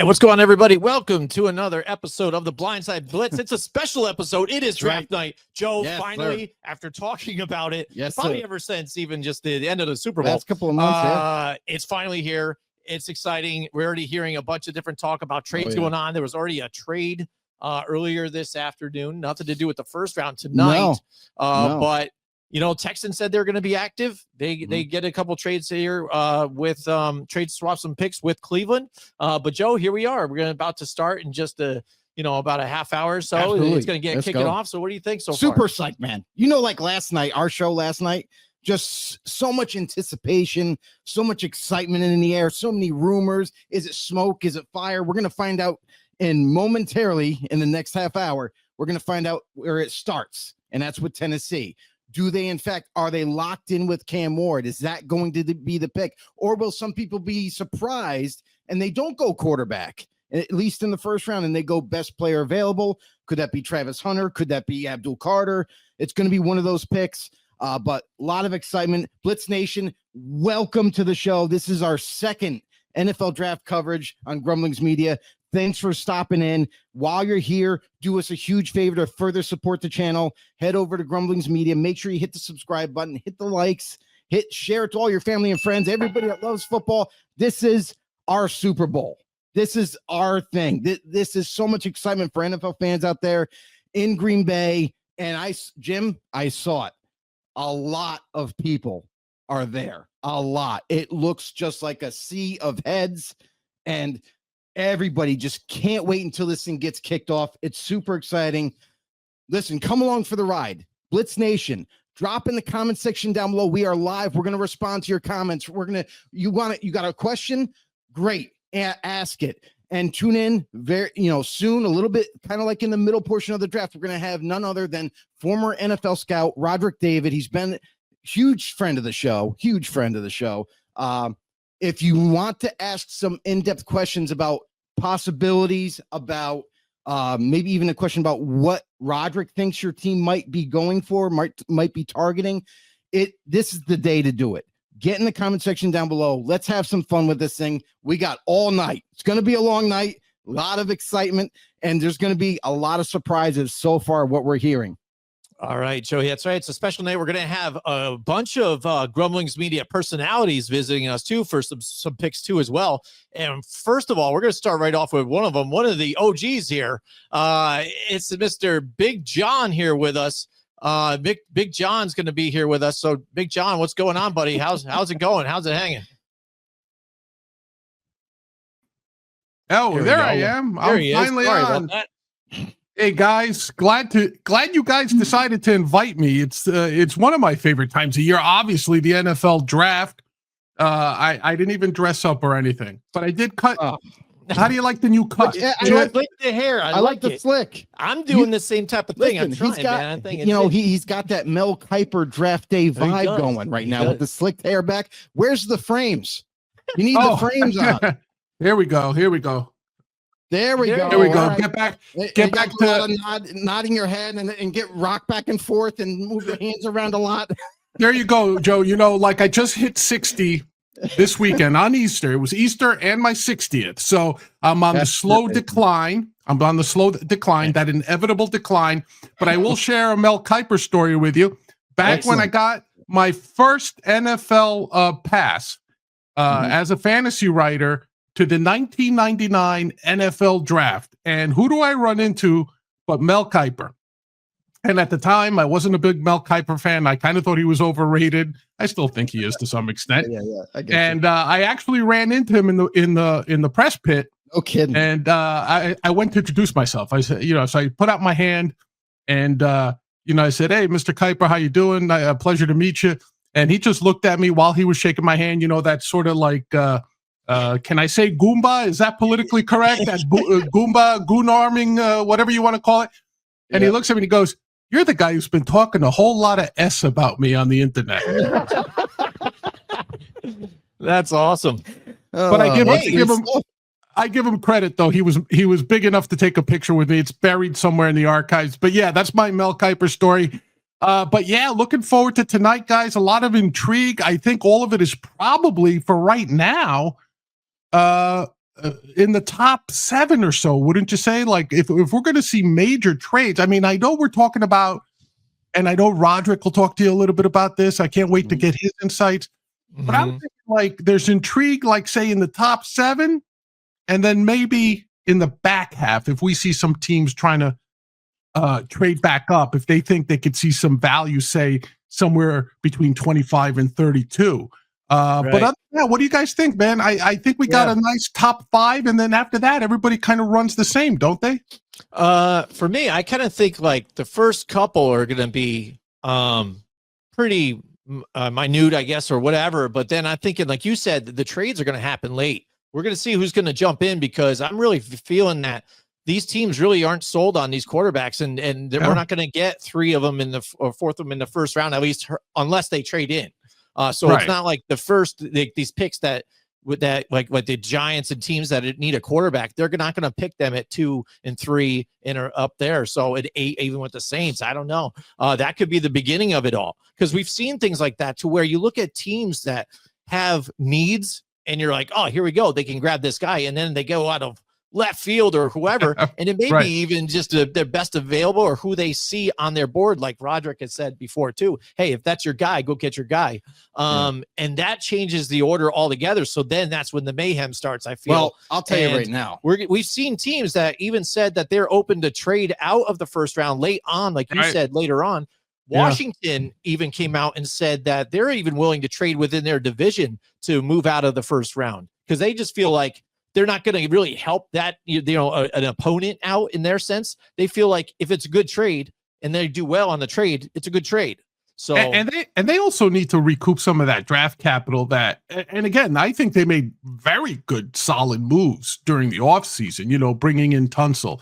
what's going on, everybody? Welcome to another episode of the Blindside Blitz. It's a special episode. It is draft night. Joe, yes, finally, after talking about it, yes, probably sir. ever since even just the end of the Super Bowl. Last couple of months, it's finally here. It's exciting. We're already hearing a bunch of different talk about trades going on. There was already a trade earlier this afternoon. Nothing to do with the first round tonight. No. But you know, Texans said they're going to be active. They get a couple trades here with trade swap some picks with Cleveland. But Joe, here we are. We're about to start in just about a half hour or so. Absolutely. It's going to get kicking off. So what do you think so far? Super psyched, man. You know, like last night, our show last night, just so much anticipation, so much excitement in the air, so many rumors. Is it smoke? Is it fire? We're going to find out momentarily in the next half hour. We're going to find out where it starts. And that's with Tennessee. Do they, in fact, are they locked in with Cam Ward? Is that going to be the pick? Or will some people be surprised and they don't go quarterback, at least in the first round, and they go best player available? Could that be Travis Hunter? Could that be Abdul Carter? It's going to be one of those picks, but a lot of excitement. Blitz Nation, welcome to the show. This is our second NFL draft coverage on Grumblings Media. Thanks for stopping in. While you're here, do us a huge favor to further support the channel. Head over to Grumblings Media. Make sure you hit the subscribe button, hit the likes, share it to all your family and friends, everybody that loves football. This is our Super Bowl. This is our thing. This is so much excitement for NFL fans out there in Green Bay. And Jim, I saw it. A lot of people are there. A lot. It looks just like a sea of heads, and everybody just can't wait until this thing gets kicked off. It's super exciting. Listen, come along for the ride. Blitz Nation, drop in the comment section down below. We are live. We're going to respond to your comments. You got a question? Great. Ask it. And tune in soon, a little bit, kind of like in the middle portion of the draft. We're going to have none other than former NFL scout Roderick David. He's been a huge friend of the show. If you want to ask some in-depth questions about possibilities, about maybe even a question about what Roderick thinks your team might be going for, might be targeting, this is the day to do it. Get in the comment section down below. Let's have some fun with this thing. We got all night. It's going to be a long night, a lot of excitement, and there's going to be a lot of surprises so far what we're hearing. All right, Joe. That's right. It's a special night. We're going to have a bunch of Grumblings Media personalities visiting us too for some picks too as well. And first of all, we're going to start right off with one of them, one of the OGs here. It's Mr. Big John here with us. Big John's going to be here with us. So, Big John, what's going on, buddy? How's it going? How's it hanging? Oh, there I am. I'm finally on. Hey guys, glad you guys decided to invite me. It's one of my favorite times of year. Obviously, the NFL draft. I didn't even dress up or anything, but I did cut. How do you like the new cut? Yeah, I like the hair. I like the flick. I'm doing the same type of thing. Listen, I'm trying, man. He's got that Mel Kiper draft day vibe going right now with the slicked hair back. Where's the frames? You need the frames on. Here we go. There we go. Right. Get back to nodding your head and get rock back and forth and move your hands around a lot. There you go, Joe. Like I just hit 60 this weekend on Easter. It was Easter and my 60th. So I'm on the slow decline. That inevitable decline. But I will share a Mel Kiper story with you. Back when I got my first NFL pass as a fantasy writer to the 1999 NFL draft. And who do I run into but Mel Kiper? And at the time, I wasn't a big Mel Kiper fan. I kind of thought he was overrated. I still think he is to some extent. Yeah. I actually ran into him in the press pit. No kidding. And I went to introduce myself. I said, so I put out my hand and I said, "Hey, Mr. Kiper, how you doing? A pleasure to meet you." And he just looked at me while he was shaking my hand. That sort of like. Can I say Goomba? Is that politically correct? That's Goomba, goon arming, whatever you want to call it. And he looks at me and he goes, "You're the guy who's been talking a whole lot of S about me on the internet." That's awesome. But I give him credit though. He was big enough to take a picture with me. It's buried somewhere in the archives. But yeah, that's my Mel Kiper story. But yeah, looking forward to tonight, guys. A lot of intrigue. I think all of it is probably for right now. in the top 7 or so, wouldn't you say? Like if we're going to see major trades, I mean, I know we're talking about, and I know Roderick will talk to you a little bit about this. I can't wait to get his insights. But I'm thinking like there's intrigue, like say in the top 7, and then maybe in the back half, if we see some teams trying to trade back up, if they think they could see some value, say somewhere between 25 and 32. But other than that, what do you guys think, man? I think we got a nice top 5, and then after that, everybody kind of runs the same, don't they? For me, I kind of think like the first couple are going to be pretty minute, I guess, or whatever. But then I'm thinking, like you said, the trades are going to happen late. We're going to see who's going to jump in, because I'm really feeling that these teams really aren't sold on these quarterbacks, and we're not going to get 3 of them or 4th of them in the first round, at least unless they trade in. So it's not like the first these picks that with that like the Giants and teams that need a quarterback, they're not going to pick them at 2 and 3 and are up there. So at 8, even with the Saints, I don't know. That could be the beginning of it all, because we've seen things like that to where you look at teams that have needs and you're like, oh, here we go, they can grab this guy, and then they go out of left field or whoever, and it may be even just their best available or who they see on their board, like Roderick has said before too. Hey, if that's your guy, go get your guy. And that changes the order altogether. So then that's when the mayhem starts, I feel. Well, I'll tell you right now, we've seen teams that even said that they're open to trade out of the first round late on, like you said, later on. Washington even came out and said that they're even willing to trade within their division to move out of the first round, because they just feel like they're not going to really help that, an opponent out in their sense. They feel like if it's a good trade and they do well on the trade, it's a good trade. So and they also need to recoup some of that draft capital that, and again, I think they made very good, solid moves during the offseason, bringing in Tunsil,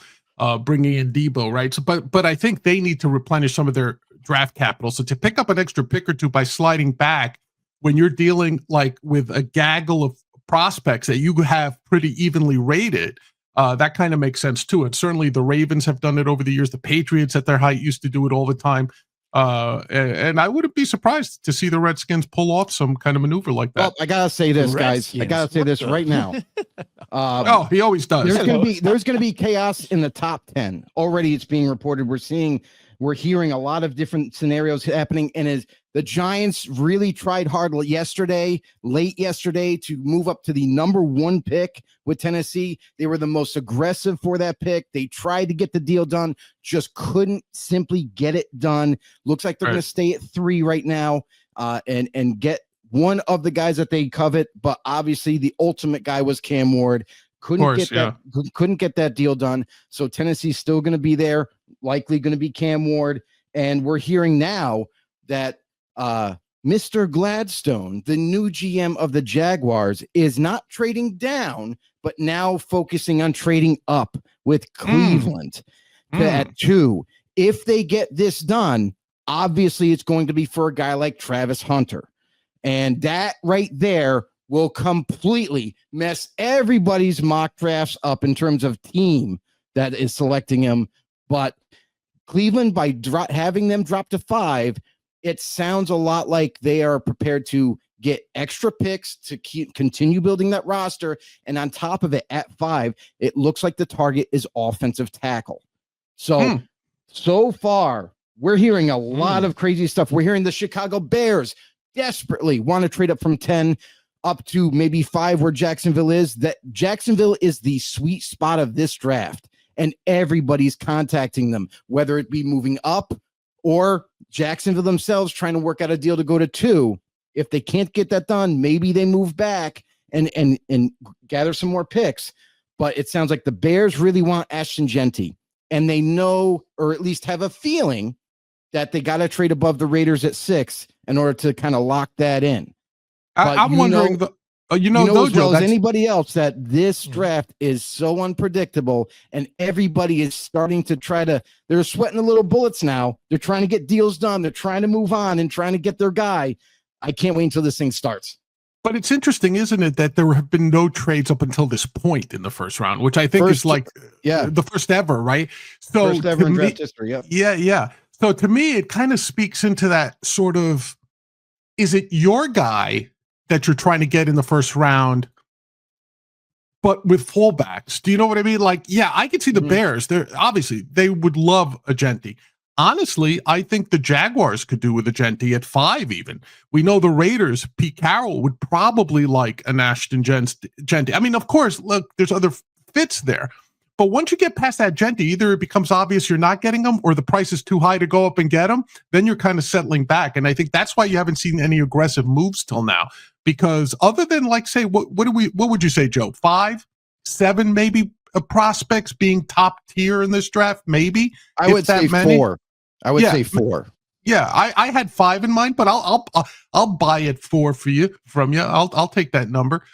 bringing in Debo, right? So, but I think they need to replenish some of their draft capital. So to pick up an extra pick or two by sliding back when you're dealing like with a gaggle of prospects that you have pretty evenly rated, that kind of makes sense too. And certainly the Ravens have done it over the years. The Patriots at their height used to do it all the time. And I wouldn't be surprised to see the Redskins pull off some kind of maneuver like that. Well, I gotta say this, guys. I gotta say this right now. He always does. There's gonna be chaos in the top 10. Already it's being reported. We're hearing a lot of different scenarios happening, and as the Giants really tried hard late yesterday to move up to the number 1 pick with Tennessee. They were the most aggressive for that pick. They tried to get the deal done, just couldn't simply get it done. Looks like they're going to stay at 3 right now, and get one of the guys that they covet. But obviously the ultimate guy was Cam Ward. Couldn't get that deal done. So Tennessee's still going to be there, likely going to be Cam Ward. And we're hearing now that Mr. Gladstone, the new GM of the Jaguars, is not trading down, but now focusing on trading up with Cleveland at 2. If they get this done, obviously it's going to be for a guy like Travis Hunter. And that right there will completely mess everybody's mock drafts up in terms of team that is selecting him. But Cleveland, by having them drop to 5, it sounds a lot like they are prepared to get extra picks to continue building that roster. And on top of it, at 5, it looks like the target is offensive tackle. So far, we're hearing a lot of crazy stuff. We're hearing the Chicago Bears desperately want to trade up from 10 up to maybe 5 where Jacksonville is. That Jacksonville is the sweet spot of this draft, and everybody's contacting them, whether it be moving up or Jacksonville themselves trying to work out a deal to go to 2. If they can't get that done, maybe they move back and gather some more picks. But it sounds like the Bears really want Ashton Gentry, and they know, or at least have a feeling, that they got to trade above the Raiders at 6 in order to kind of lock that in. I'm wondering, as well as anybody else, that this draft is so unpredictable, and everybody is starting to they're sweating the little bullets now. They're trying to get deals done. They're trying to move on and trying to get their guy. I can't wait until this thing starts. But it's interesting, isn't it, that there have been no trades up until this point in the first round, which I think is like the first ever, right? So first ever in draft history. Yeah. So to me, it kind of speaks into that sort of, is it your guy that you're trying to get in the first round, but with fullbacks. Do you know what I mean? Like, yeah, I could see the Bears. They're obviously they would love a Gentry. Honestly, I think the Jaguars could do with a Gentry at 5 even. We know the Raiders, Pete Carroll would probably like an Ashton Gentry. I mean, of course, look, there's other fits there. But once you get past that Gentry, either it becomes obvious you're not getting them or the price is too high to go up and get them. Then you're kind of settling back. And I think that's why you haven't seen any aggressive moves till now. Because other than, like, say, what would you say, Joe? 5, 7 maybe prospects being top tier in this draft? Maybe? I would say 4. I would say 4. Yeah, I had 5 in mind, but I'll buy it 4 from you. I'll take that number.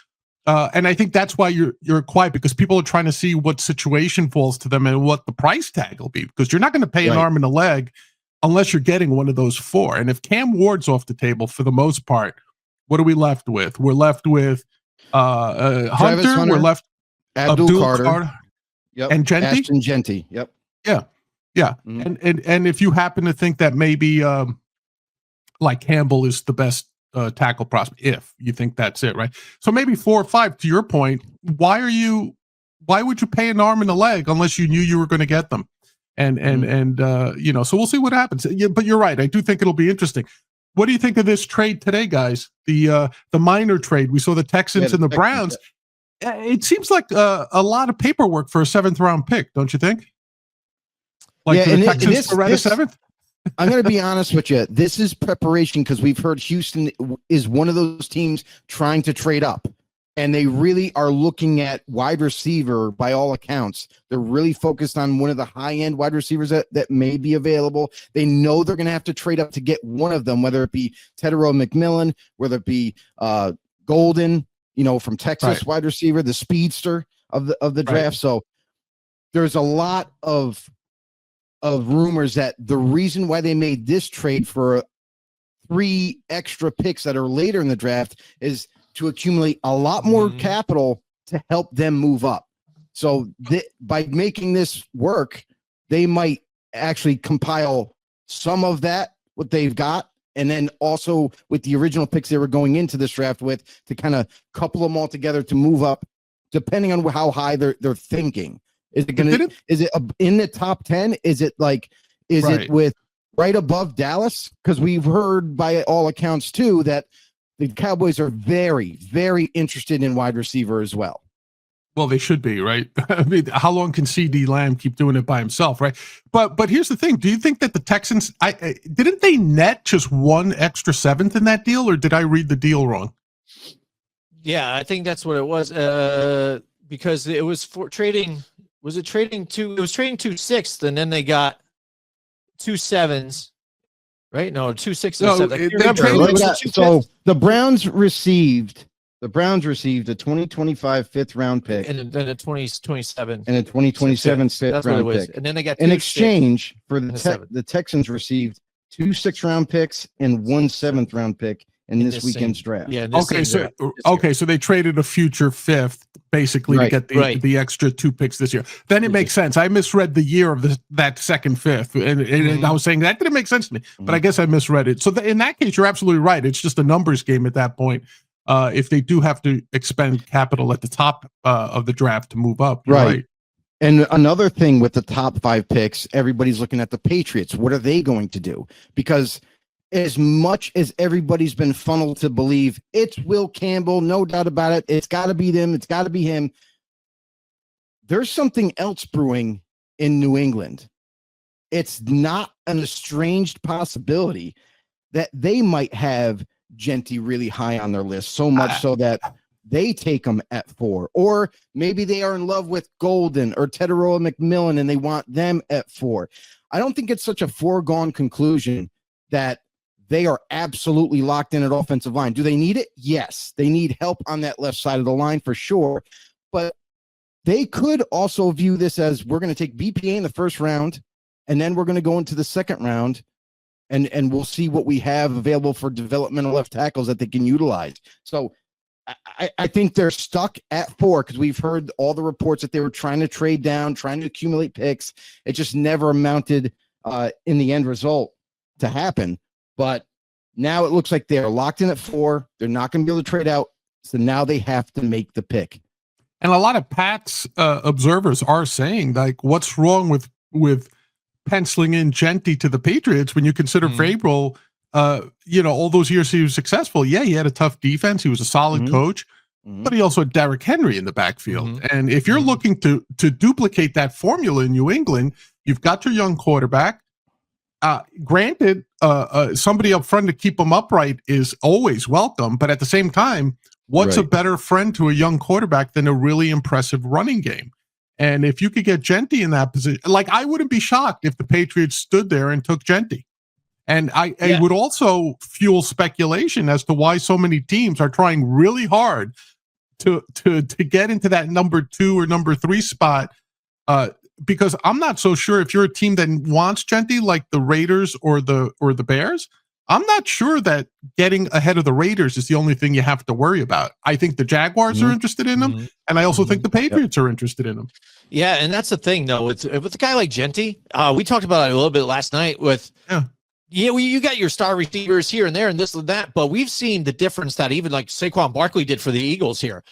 And I think that's why you're quiet, because people are trying to see what situation falls to them and what the price tag will be, because you're not going to pay an arm and a leg unless you're getting one of those 4. And if Cam Ward's off the table for the most part, what are we left with? We're left with Hunter. We're left Abdul Carter. Yep. And Gentry. Ashton Gentry. Yep. Yeah. Yeah. And if you happen to think that maybe like Campbell is the best tackle prospect, if you think that's it, right? So maybe 4 or 5, to your point. Why would you pay an arm and a leg unless you knew you were going to get them? And so we'll see what happens. Yeah, but you're right. I do think it'll be interesting. What do you think of this trade today, guys? The minor trade. We saw the Texans and the Browns. It seems like a lot of paperwork for a 7th round pick, don't you think? Like the Texans for a 7th? I'm going to be honest with you. This is preparation, because we've heard Houston is one of those teams trying to trade up, and they really are looking at wide receiver by all accounts. They're really focused on one of the high-end wide receivers that may be available. They know they're going to have to trade up to get one of them, whether it be Tedero McMillan, whether it be Golden, from Texas, wide receiver, the speedster of the draft. So there's a lot of rumors that the reason why they made this trade for 3 extra picks that are later in the draft is to accumulate a lot more capital to help them move up. So by making this work, they might actually compile some of that, what they've got, and then also with the original picks they were going into this draft with, to kind of couple them all together to move up, depending on how high they're thinking. Is it in the top 10? Is it it with right above Dallas? Because we've heard by all accounts too that the Cowboys are very, very interested in wide receiver as well. Well, they should be, right? I mean, how long can CD Lamb keep doing it by himself, right? But here's the thing: do you think that the Texans didn't they net just 1 extra 7th in that deal, or did I read the deal wrong? Yeah, I think that's what it was. Because it was for trading. Was it trading 2? It was trading 2 6ths, and then they got 2 7s, right? No, 2 6s and 7. So the Browns received a 2025 5th round pick, and then a 2027, and a 2027 5th round pick, and then they got in exchange for the Texans received 2 6th round picks and 1 7th round pick in this weekend's draft. Yeah. So they traded a future 5th basically to get the extra 2 picks this year. Then it makes sense. I misread the year of that second 5th, and I was saying that didn't make sense to me, but I guess I misread it. So in that case, you're absolutely right. It's just a numbers game at that point. If they do have to expend capital at the top of the draft to move up, right? And another thing with the top 5 picks, everybody's looking at the Patriots. What are they going to do? Because as much as everybody's been funneled to believe it's Will Campbell, no doubt about it, it's got to be them, it's got to be him, there's something else brewing in New England. It's not an estranged possibility that they might have Gentry really high on their list, so much so that they take them at 4. Or maybe they are in love with Golden or Tedero McMillan and they want them at 4. I don't think it's such a foregone conclusion that they are absolutely locked in at offensive line. Do they need it? Yes. They need help on that left side of the line for sure. But they could also view this as, we're going to take BPA in the first round, and then we're going to go into the second round, and we'll see what we have available for developmental left tackles that they can utilize. So I think they're stuck at 4, because we've heard all the reports that they were trying to trade down, trying to accumulate picks. It just never amounted in the end result to happen. But now it looks like they're locked in at 4. They're not going to be able to trade out. So now they have to make the pick. And a lot of Pat's observers are saying, like, what's wrong with penciling in Gentry to the Patriots when you consider Vrabel, all those years he was successful. Yeah, he had a tough defense. He was a solid coach, but he also had Derrick Henry in the backfield. And if you're looking to duplicate that formula in New England, you've got your young quarterback. Granted, somebody up front to keep them upright is always welcome, but at the same time, what's a better friend to a young quarterback than a really impressive running game? And if you could get Gentry in that position, like, I wouldn't be shocked if the Patriots stood there and took Gentry. And it would also fuel speculation as to why so many teams are trying really hard to get into that number 2 or number 3 spot. Because I'm not so sure if you're a team that wants Gentry, like the Raiders or the Bears. I'm not sure that getting ahead of the Raiders is the only thing you have to worry about. I think the Jaguars are interested in them, and I also think the Patriots are interested in them. Yeah, and that's the thing, though, with a guy like Gentry. We talked about it a little bit last night with you got your star receivers here and there and this and that, but we've seen the difference that even like Saquon Barkley did for the Eagles here.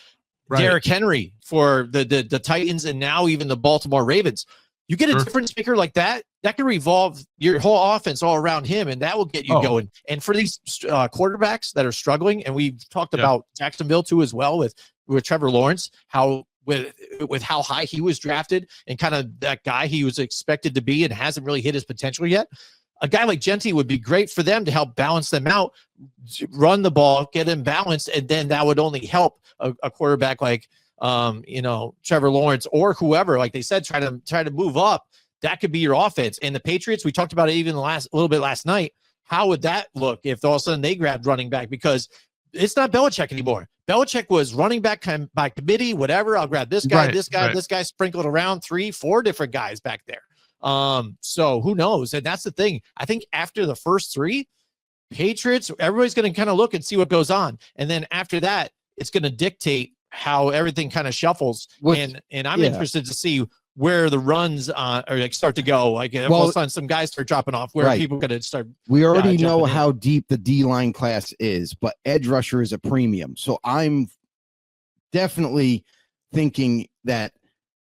Derrick Henry for the Titans, and now even the Baltimore Ravens. You get a different speaker like that can revolve your whole offense all around him, and that will get you going. And for these quarterbacks that are struggling, and we've talked about Jacksonville too as well with Trevor Lawrence, how with how high he was drafted and kind of that guy he was expected to be and hasn't really hit his potential yet. A guy like Gentry would be great for them to help balance them out, run the ball, get them balanced, and then that would only help a quarterback like Trevor Lawrence or whoever. Like they said, try to move up. That could be your offense. And the Patriots, we talked about it even a little bit last night. How would that look if all of a sudden they grabbed running back? Because it's not Belichick anymore. Belichick was running back by committee, whatever. I'll grab this guy, this guy, sprinkled around 3-4 different guys back there. So who knows? And that's the thing. I think after the first 3 Patriots, everybody's going to kind of look and see what goes on. And then after that, it's going to dictate how everything kind of shuffles. And I'm interested to see where the runs are like start to go. Like all of a sudden some guys start dropping off, where people going to start. We already know how deep the D-line class is, but edge rusher is a premium. So I'm definitely thinking that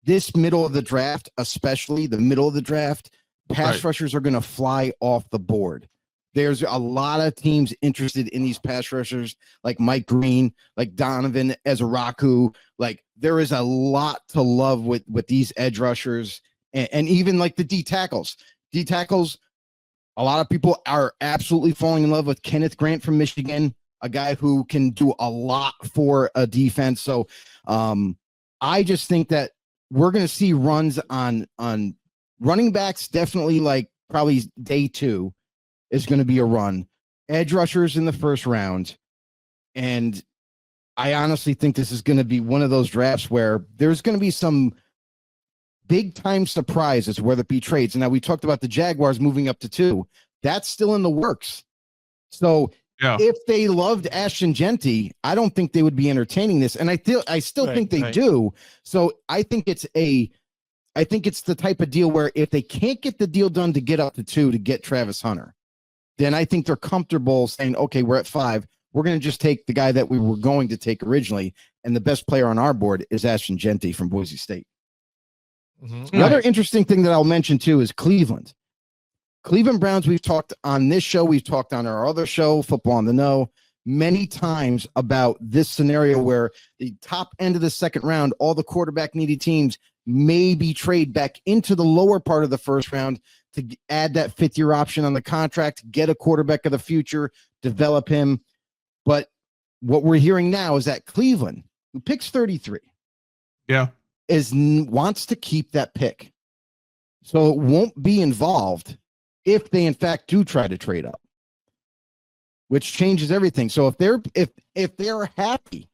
this middle of the draft, especially the middle of the draft, pass rushers are going to fly off the board. There's a lot of teams interested in these pass rushers, like Mike Green, like Donovan Ezeraku. Like there is a lot to love with these edge rushers, and even like the D tackles. D tackles, a lot of people are absolutely falling in love with Kenneth Grant from Michigan, a guy who can do a lot for a defense. So I just think that we're going to see runs on running backs. Definitely, like probably day 2 is going to be a run. Edge rushers in the first round. And I honestly think this is going to be one of those drafts where there's going to be some big time surprises, whether it be trades. And now we talked about the Jaguars moving up to 2. That's still in the works. So if they loved Ashton Gentry, I don't think they would be entertaining this. And I still think they do. So I think it's the type of deal where if they can't get the deal done to get up to 2 to get Travis Hunter, then I think they're comfortable saying, okay, we're at 5. We're going to just take the guy that we were going to take originally. And the best player on our board is Ashton Gentry from Boise State. Another interesting thing that I'll mention too is Cleveland Browns. We've talked on this show. We've talked on our other show, Football on the Know, many times about this scenario where the top end of the second round, all the quarterback needy teams maybe trade back into the lower part of the first round to add that 5th-year option on the contract, get a quarterback of the future, develop him. But what we're hearing now is that Cleveland, who picks 33, wants to keep that pick. So it won't be involved if they in fact do try to trade up, which changes everything. So if they're happy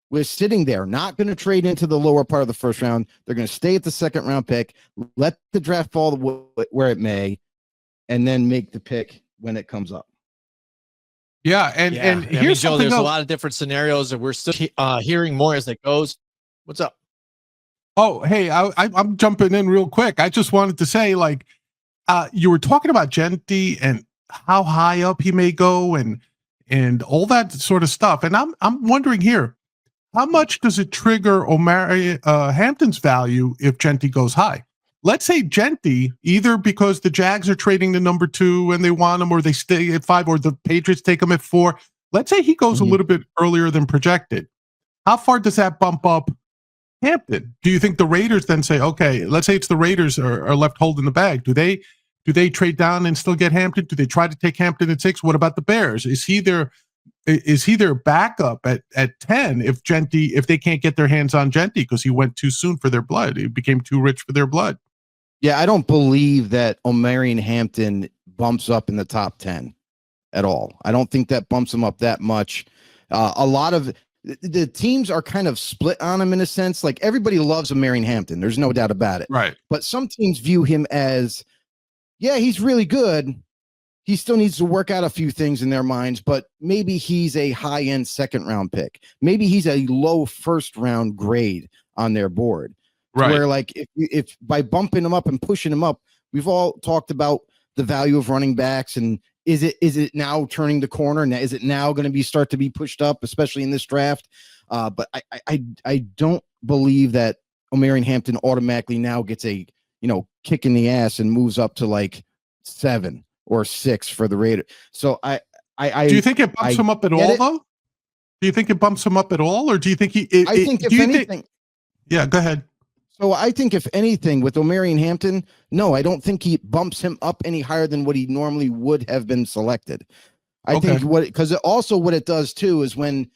with sitting there, not going to trade into the lower part of the first round, they're going to stay at the second round pick, let the draft fall where it may, and then make the pick when it comes up. And here's Joe, there's a lot of different scenarios that we're still hearing more as it goes. What's up? Oh, hey, I'm jumping in real quick. I just wanted to say, like, you were talking about Gentry and how high up he may go and all that sort of stuff. And I'm wondering here, how much does it trigger Omari Hampton's value if Gentry goes high? Let's say Gentry, either because the Jags are trading the number 2 and they want him, or they stay at 5, or the Patriots take him at 4. Let's say he goes a little bit earlier than projected. How far does that bump up Hampton? Do you think the Raiders then say, okay, let's say it's the Raiders are left holding the bag. Do they trade down and still get Hampton? Do they try to take Hampton at 6? What about the Bears? Is he their backup at 10 if they can't get their hands on Gentry because he went too soon for their blood? He became too rich for their blood. Yeah, I don't believe that Omari Hampton bumps up in the top 10 at all. I don't think that bumps him up that much. A lot of the teams are kind of split on him in a sense. Like, everybody loves Omari Hampton. There's no doubt about it. Right. But some teams view him as, yeah, he's really good. He still needs to work out a few things in their minds, but maybe he's a high-end second-round pick. Maybe he's a low first-round grade on their board. Right. Where, like, if by bumping him up and pushing him up, we've all talked about the value of running backs, and is it now turning the corner? Now, is it now going to start to be pushed up, especially in this draft? But I don't believe that Omari Hampton automatically now gets a kick in the ass and moves up to like 7 or 6 for the Raiders. So I do you think it bumps him up at all, though? Do you think it bumps him up at all, or do you think I think if anything, yeah, go ahead. So I think if anything with Omari Hampton, no, I don't think he bumps him up any higher than what he normally would have been selected. I think because what it does too is when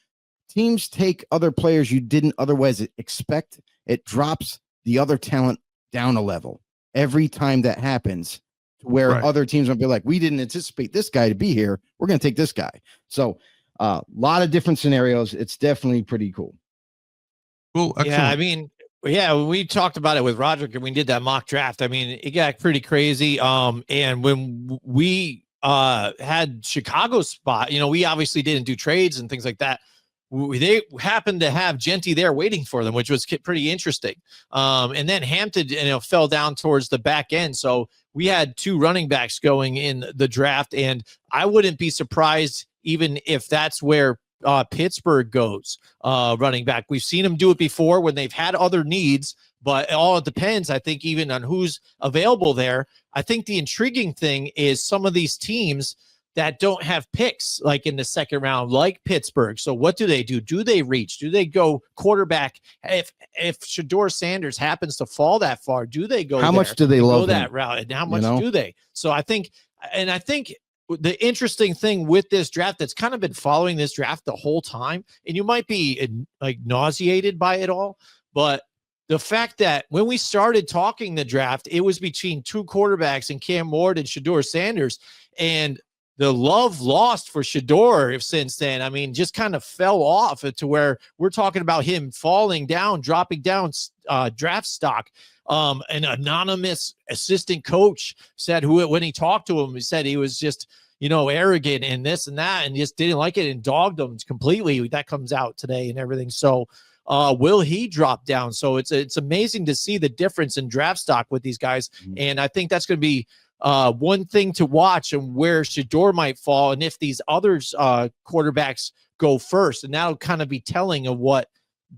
teams take other players you didn't otherwise expect, it drops the other talent down a level every time that happens, to where other teams will be like, we didn't anticipate this guy to be here, we're going to take this guy. So a lot of different scenarios. It's definitely pretty cool. Cool. Excellent. Yeah, I mean, yeah, we talked about it with Roderick and we did that mock draft. I mean, it got pretty crazy. And when we had Chicago's spot, we obviously didn't do trades and things like that. They happened to have Gentry there waiting for them, which was pretty interesting. And then Hampton, fell down towards the back end. So we had 2 running backs going in the draft, and I wouldn't be surprised even if that's where Pittsburgh goes running back. We've seen them do it before when they've had other needs, but it all depends, I think, even on who's available there. I think the intriguing thing is some of these teams that don't have picks like in the second round, like Pittsburgh. So what do they do? Do they reach? Do they go quarterback? If Shedeur Sanders happens to fall that far, do they go? How much do they love that route? And how much do they? So I think the interesting thing with this draft that's kind of been following this draft the whole time, and you might be like nauseated by it all, but the fact that when we started talking the draft, it was between 2 quarterbacks and Cam Ward and Shedeur Sanders, and the love lost for Shedeur since then, I mean, just kind of fell off to where we're talking about him falling down, dropping down draft stock. An anonymous assistant coach said when he talked to him, he said he was just, arrogant and this and that, and just didn't like it and dogged him completely. That comes out today and everything. So will he drop down? So it's amazing to see the difference in draft stock with these guys. And I think that's going to be one thing to watch, and where Shedeur might fall, and if these others quarterbacks go first, and that'll kind of be telling of what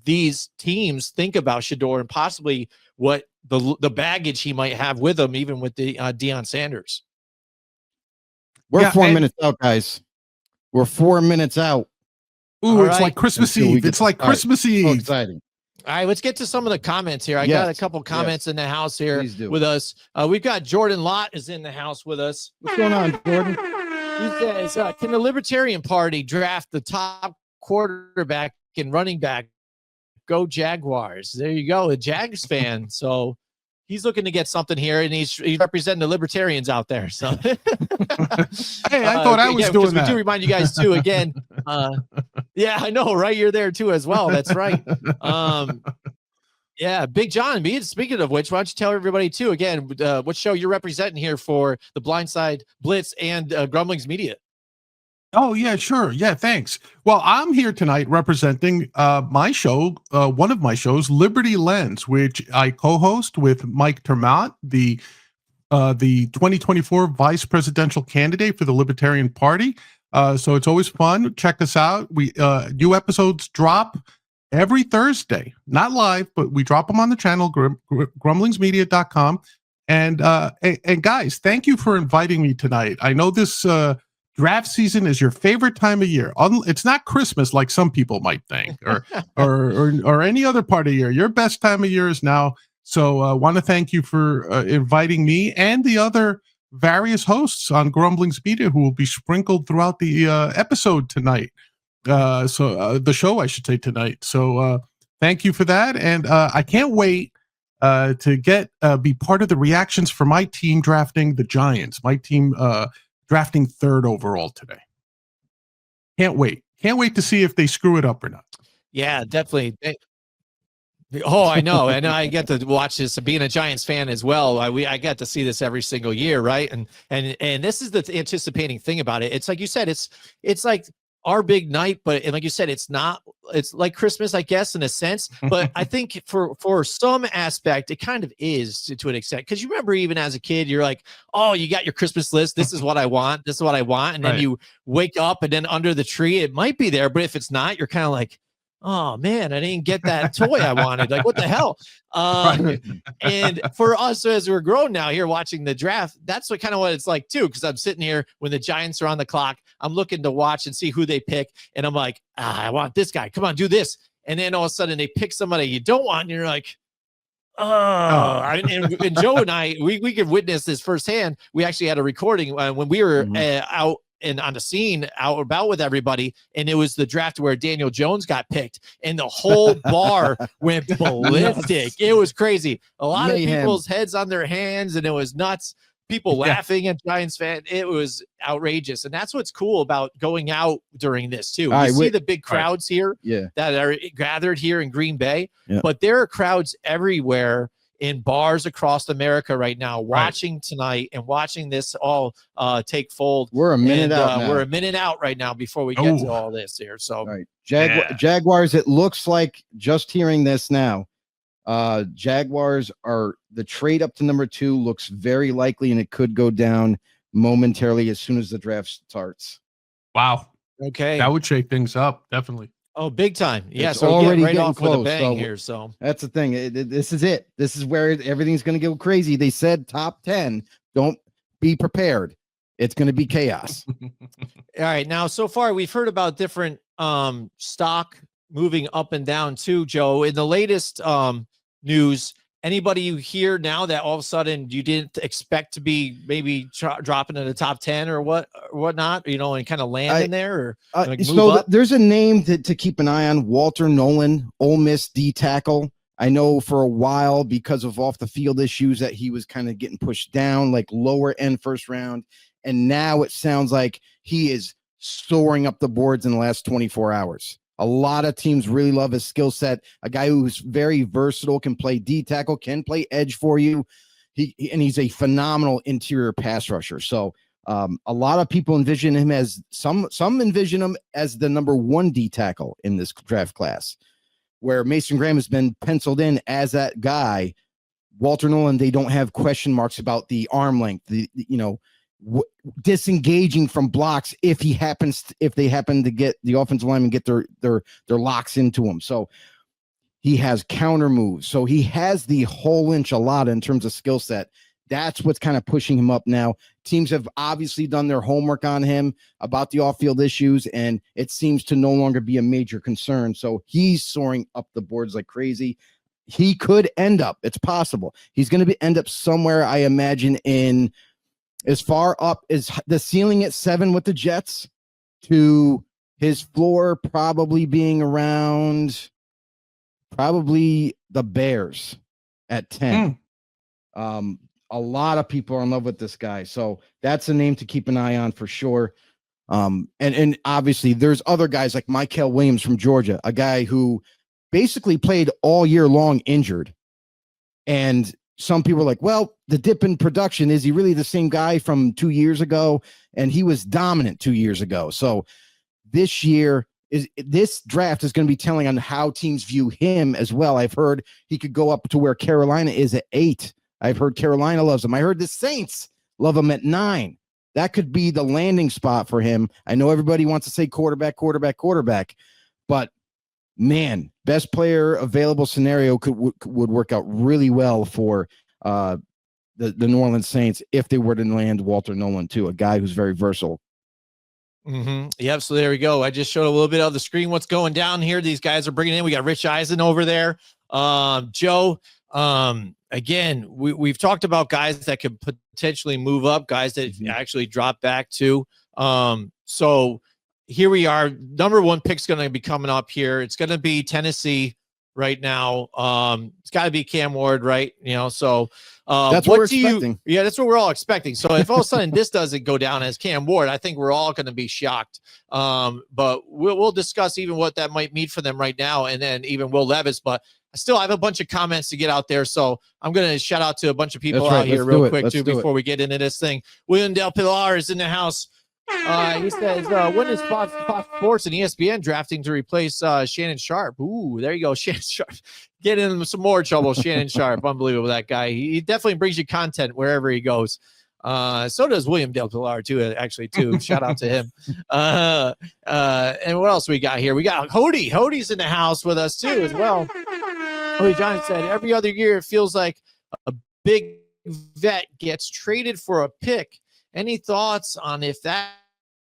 these teams think about Shedeur and possibly what the baggage he might have with him, even with the Deion Sanders. We're 4 minutes out, guys. We're 4 minutes out. Ooh, it's like Christmas Eve. It's like Christmas Eve. So exciting. All right, let's get to some of the comments here. I got a couple comments in the house here with us. We've got Jordan Lott is in the house with us. What's going on, Jordan? He says, can the Libertarian Party draft the top quarterback and running back? Go Jaguars. There you go, a Jags fan. So he's looking to get something here, and he's representing the Libertarians out there. So hey, I thought I was doing that. We do remind you guys too, again. Yeah, I know, right? You're there too as well. That's right. Yeah, Big John. Speaking of which, why don't you tell everybody too, again, what show you're representing here for the Blindside Blitz and Grumblings Media? Oh, yeah, sure. Yeah, thanks. Well, I'm here tonight representing my show, one of my shows, Liberty Lens, which I co-host with Mike Termott, the 2024 vice presidential candidate for the Libertarian Party. So it's always fun. Check us out. We new episodes drop every Thursday, not live, but we drop them on the channel, grumblingsmedia.com. And guys, thank you for inviting me tonight. I know this draft season is your favorite time of year. It's not Christmas like some people might think, or any other part of year. Your best time of year is now. So I want to thank you for inviting me and the other various hosts on Grumblings Media who will be sprinkled throughout the episode tonight. The show, I should say, tonight. So thank you for that. And I can't wait to be part of the reactions for my team drafting the Giants, my team drafting 3rd overall today. Can't wait to see if they screw it up or not. Yeah, definitely. Oh, I know. And I get to watch this, being a Giants fan as well. I get to see this every single year. Right. And this is the anticipating thing about it. It's like you said, it's like our big night, but like you said, it's like Christmas, I guess, in a sense. But I think for some aspect, it kind of is to an extent. Because you remember, even as a kid, you're like, oh, you got your Christmas list. This is what I want. This is what I want. And then you wake up, and then under the tree, it might be there. But if it's not, you're kind of like, oh man, I didn't get that toy I wanted. Like, what the hell? And for us, as we're grown now here watching the draft, that's what it's like too. Because I'm sitting here when the Giants are on the clock, I'm looking to watch and see who they pick, and I'm like, I want this guy. Come on, do this. And then all of a sudden they pick somebody you don't want, and you're like, and Joe and I, we could witness this firsthand. We actually had a recording when we were out and on the scene, out about with everybody, and it was the draft where Daniel Jones got picked, and the whole bar went ballistic. It was crazy. A lot of people's heads on their hands, and it was nuts. People laughing at Giants fans. It was outrageous. And that's what's cool about going out during this too. You see the big crowds here that are gathered here in Green Bay, but there are crowds everywhere in bars across America right now, watching tonight and watching this all take fold. We're a minute out. We're a minute out right now before we get to all this here. So Jaguars, it looks like, just hearing this now, Jaguars are the trade up to number 2 looks very likely, and it could go down momentarily as soon as the draft starts. Wow. Okay. That would shake things up. Definitely. Oh, big time. Yeah. It's So already right getting off close, with a bang here. So that's the thing. This is it. This is where everything's going to go crazy. They said top 10. Don't be prepared. It's going to be chaos. All right. Now, so far, we've heard about different stock moving up and down too, Joe. In the latest news, anybody you hear now that all of a sudden you didn't expect to be maybe dropping in the top 10 or whatnot, and kind of land in there, or there's a name to keep an eye on. Walter Nolan, Ole Miss D tackle. I know for a while, because of off the field issues, that he was kind of getting pushed down, like lower end first round. And now it sounds like he is soaring up the boards in the last 24 hours. A lot of teams really love his skill set. A guy who's very versatile, can play D tackle, can play edge for you. He's a phenomenal interior pass rusher. So a lot of people envision him as some envision him as the number 1 D tackle in this draft class, where Mason Graham has been penciled in as that guy. Walter Nolan, they don't have question marks about the arm length, disengaging from blocks if they happen to get the offensive lineman get their locks into him. So he has counter moves. So he has the whole enchilada in terms of skill set. That's what's kind of pushing him up now. Teams have obviously done their homework on him about the off-field issues, and it seems to no longer be a major concern. So he's soaring up the boards like crazy. He could end up, it's possible, he's going to end up somewhere, I imagine, in as far up as the ceiling at 7 with the Jets, to his floor probably being around probably the Bears at 10. A lot of people are in love with this guy. So that's a name to keep an eye on for sure. And obviously there's other guys like Mykel Williams from Georgia, a guy who basically played all year long injured. And some people are like, well, the dip in production, is he really the same guy from 2 years ago? And he was dominant 2 years ago. So this draft is going to be telling on how teams view him as well. I've heard he could go up to where Carolina is at 8. I've heard Carolina loves him. I heard the Saints love him at 9. That could be the landing spot for him. I know everybody wants to say quarterback, but man, best player available scenario would work out really well for the New Orleans Saints if they were to land Walter Nolan too, a guy who's very versatile. Yep. So there we go. I just showed a little bit of the screen. What's going down here? These guys are bringing in. We got Rich Eisen over there. Joe. Again, we've talked about guys that could potentially move up, guys that actually drop back too. So here we are. Number 1 pick's going to be coming up here. It's going to be Tennessee right now. It's got to be Cam Ward, right? So that's what we're expecting. Yeah, that's what we're all expecting. So if all of a sudden this doesn't go down as Cam Ward, I think we're all going to be shocked. But we'll discuss even what that might mean for them right now, and then even Will Levis. But I still have a bunch of comments to get out there, so I'm going to shout out to a bunch of people out here real quick too before we get into this thing. William Del Pilar is in the house. He says, when is Fox Sports and ESPN drafting to replace Shannon Sharpe? Ooh, there you go, Shannon Sharpe. Get in some more trouble, Shannon Sharpe. Unbelievable, that guy. He definitely brings you content wherever he goes. So does William Del Pilar too, actually, too. Shout out to him. And what else we got here? We got Hodey. Hodey's in the house with us too as well. Hodey Johns said, every other year it feels like a big vet gets traded for a pick. Any thoughts on if that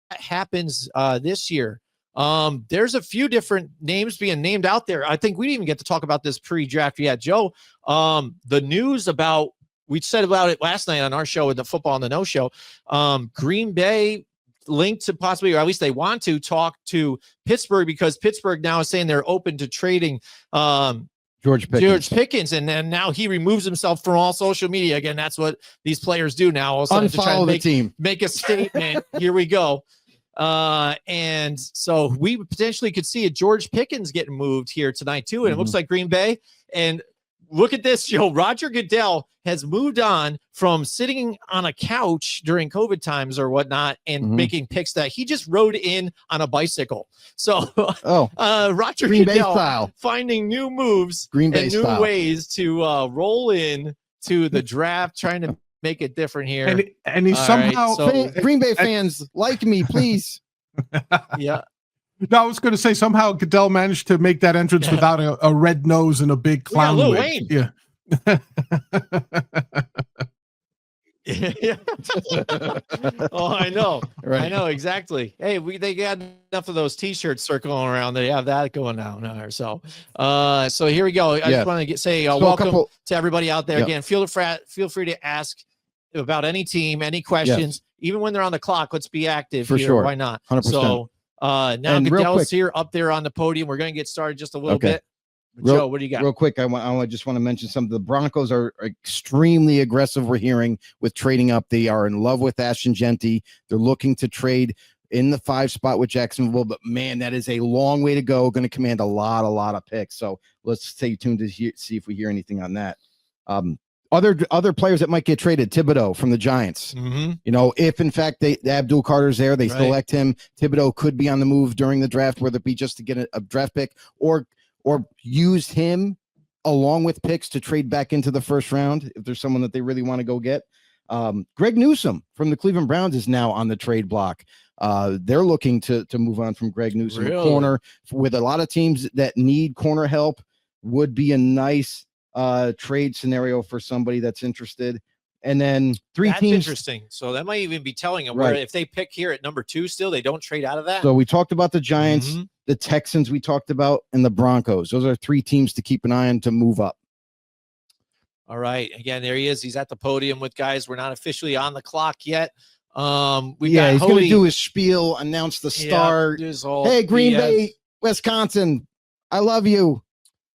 happens this year? There's a few different names being named out there. I think we didn't even get to talk about this pre-draft yet, Joe. The news about, we said about it last night on our show with the Football on the No Show. Green Bay linked to possibly, or at least they want to talk to Pittsburgh, because Pittsburgh now is saying they're open to trading George Pickens, and then now he removes himself from all social media again. That's what these players do now. Also, to try to make a statement. Here we go. And so we potentially could see a George Pickens getting moved here tonight too. And it looks like Green Bay. And look at this, Joe. Roger Goodell has moved on from sitting on a couch during COVID times or whatnot and making picks that he just rode in on a bicycle. So Roger Green Goodell Bay style, finding new moves and new ways to roll in to the draft, trying to make it different here. And he somehow Green Bay fans like me, please. Yeah. No, I was going to say somehow Goodell managed to make that entrance without a red nose and a big clown wig. Wayne. Yeah. Yeah. Oh, I know. Right. I know exactly. Hey, they got enough of those T-shirts circling around. They have that going on there. So here we go. I just want to say welcome to everybody out there. Again, feel free to ask about any team, any questions, even when they're on the clock. Let's be active for here. Sure. Why not? 100%. So now Goodell's here up there on the podium. We're going to get started just a little bit. Joe, what do you got? Real quick, I just want to mention something. The Broncos are extremely aggressive, we're hearing, with trading up. They are in love with Ashton Gentry. They're looking to trade in the 5 spot with Jacksonville, but man, that is a long way to go. Going to command a lot of picks. So let's stay tuned to see if we hear anything on that. Other players that might get traded, Thibodeau from the Giants. If in fact the Abdul Carter's there, they select him. Thibodeau could be on the move during the draft, whether it be just to get a draft pick or use him along with picks to trade back into the first round if there's someone that they really want to go get. Greg Newsome from the Cleveland Browns is now on the trade block. They're looking to move on from Greg Newsome. Corner, with a lot of teams that need corner help, would be a nice trade scenario for somebody that's interested. And then that's teams. Interesting. So that might even be telling them where if they pick here at number 2, still they don't trade out of that. So we talked about the Giants, the Texans we talked about, and the Broncos. Those are 3 teams to keep an eye on to move up. All right. Again, there he is. He's at the podium with guys. We're not officially on the clock yet. He's going to do his spiel, announce the start. Hey, Green Bay, Wisconsin, I love you.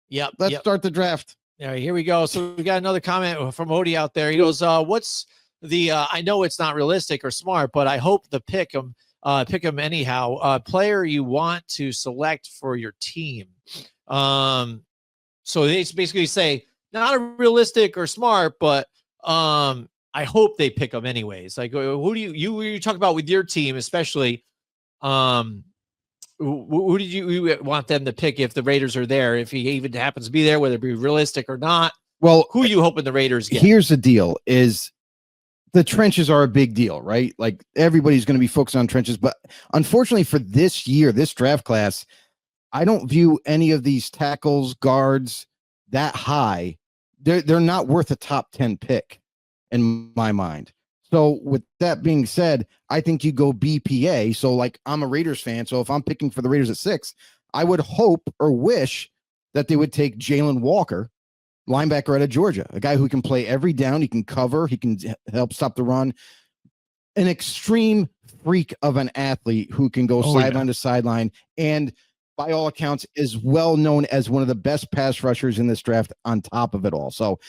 Yep. Let's start the draft. All right, here we go. So we got another comment from Hodey out there. He goes, what's the, I know it's not realistic or smart, but I hope the pick him anyhow, player you want to select for your team. So they basically say, not a realistic or smart, but I hope they pick them anyways. Like, who do you talk about with your team, especially, who did you want them to pick if the Raiders are there, if he even happens to be there, whether it be realistic or not? Well, who are you hoping the Raiders get? Here's the deal is the trenches are a big deal, right? Like everybody's going to be focused on trenches, but unfortunately for this year, this draft class, I don't view any of these tackles, guards that high. They're not worth a top 10 pick in my mind. So with that being said, I think you go BPA. So like I'm a Raiders fan. So if I'm picking for the Raiders at 6, I would hope or wish that they would take Jalen Walker, linebacker out of Georgia, a guy who can play every down. He can cover. He can help stop the run. An extreme freak of an athlete who can go sideline to sideline. And by all accounts is well known as one of the best pass rushers in this draft on top of it all. So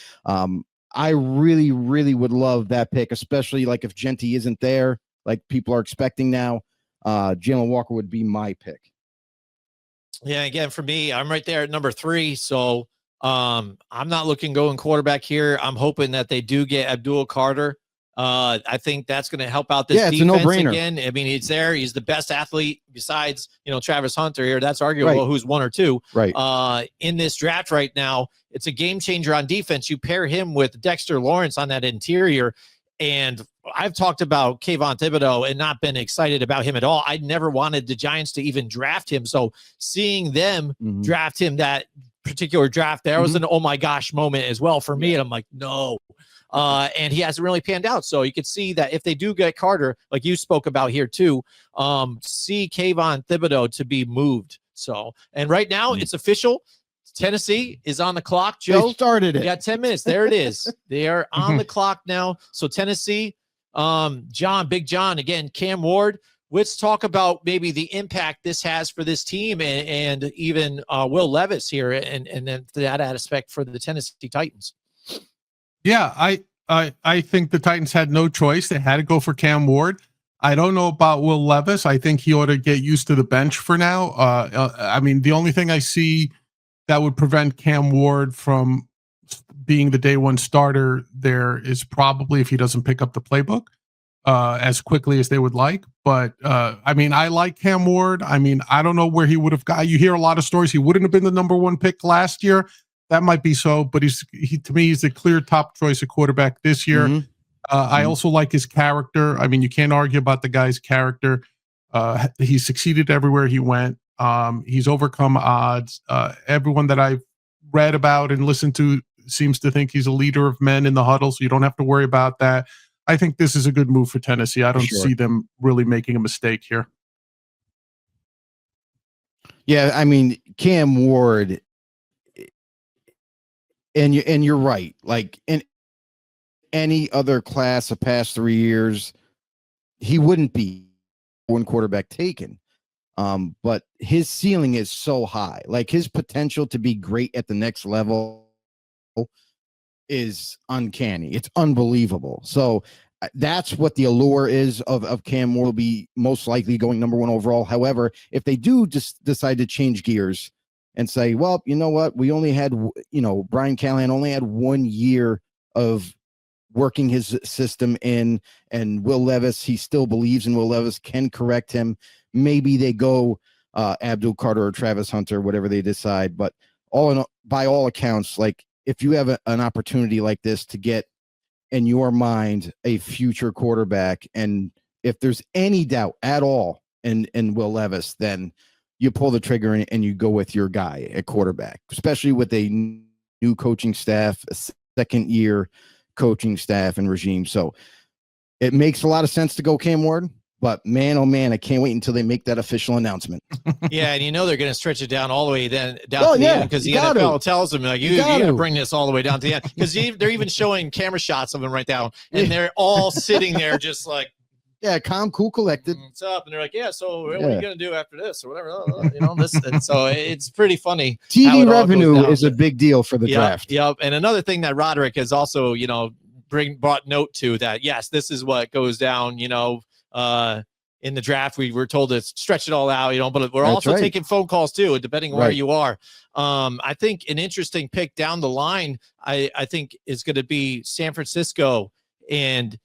I really, really would love that pick, especially like if Gentry isn't there, like people are expecting now. Jalen Walker would be my pick. Yeah, again, for me, I'm right there at number 3. So I'm not looking going quarterback here. I'm hoping that they do get Abdul Carter. I think that's going to help out this defense. It's a no-brainer. Again. I mean, he's there. He's the best athlete besides, Travis Hunter here. That's arguable who's 1 or 2. Right. In this draft right now, it's a game changer on defense. You pair him with Dexter Lawrence on that interior. And I've talked about Kayvon Thibodeau and not been excited about him at all. I never wanted the Giants to even draft him. So seeing them draft him that particular draft, there was an oh my gosh moment as well for me. And I'm like, no. And he hasn't really panned out. So you could see that if they do get Carter, like you spoke about here too, see Kayvon Thibodeau to be moved. So, and right now it's official. Tennessee is on the clock, Joe. They started it. You got 10 minutes. There it is. They are on the clock now. So Tennessee, Big John, again, Cam Ward. Let's talk about maybe the impact this has for this team and even Will Levis here and then that aspect for the Tennessee Titans. Yeah, I think the Titans had no choice. They had to go for Cam Ward. I don't know about Will Levis. I think he ought to get used to the bench for now. I mean, the only thing I see that would prevent Cam Ward from being the day one starter there is probably if he doesn't pick up the playbook as quickly as they would like. But I mean, I like Cam Ward. I mean, I don't know where he would have got. You hear a lot of stories. He wouldn't have been the number 1 pick last year. That might be so, but to me, he's the clear top choice of quarterback this year. I also like his character. I mean, you can't argue about the guy's character. He succeeded everywhere he went. He's overcome odds. Everyone that I've read about and listened to seems to think he's a leader of men in the huddle, so you don't have to worry about that. I think this is a good move for Tennessee. I don't see them really making a mistake here. Yeah, I mean, Cam Ward, and you're right. Like in any other class of past 3 years, he wouldn't be one quarterback taken. But his ceiling is so high. Like his potential to be great at the next level is uncanny. It's unbelievable. So that's what the allure is of Cam Ward. Will be most likely going number 1 overall. However, if they do just decide to change gears and say, well, you know what, we only had, Brian Callahan only had 1 year of working his system in, and Will Levis, he still believes in Will Levis, can correct him. Maybe they go Abdul Carter or Travis Hunter, whatever they decide. But by all accounts, like if you have an opportunity like this to get in your mind a future quarterback, and if there's any doubt at all in Will Levis, then you pull the trigger and you go with your guy at quarterback, especially with a new coaching staff, a second year coaching staff and regime. So it makes a lot of sense to go Cam Ward. But man, oh man, I can't wait until they make that official announcement. Yeah, and they're going to stretch it down all the way to the end because the NFL tells them like you got to bring this all the way down to the end because they're even showing camera shots of them right now, and they're all sitting there just like, yeah, calm, cool, collected. What's up? And they're like, yeah. So what are you going to do after this or whatever? This. And so it's pretty funny. TV revenue is a big deal for the draft. Yep. And another thing that Roderick has also brought note to that. Yes, this is what goes down. In the draft, we were told to stretch it all out, but we're also taking phone calls too, depending on where you are. I think an interesting pick down the line, I think is going to be San Francisco and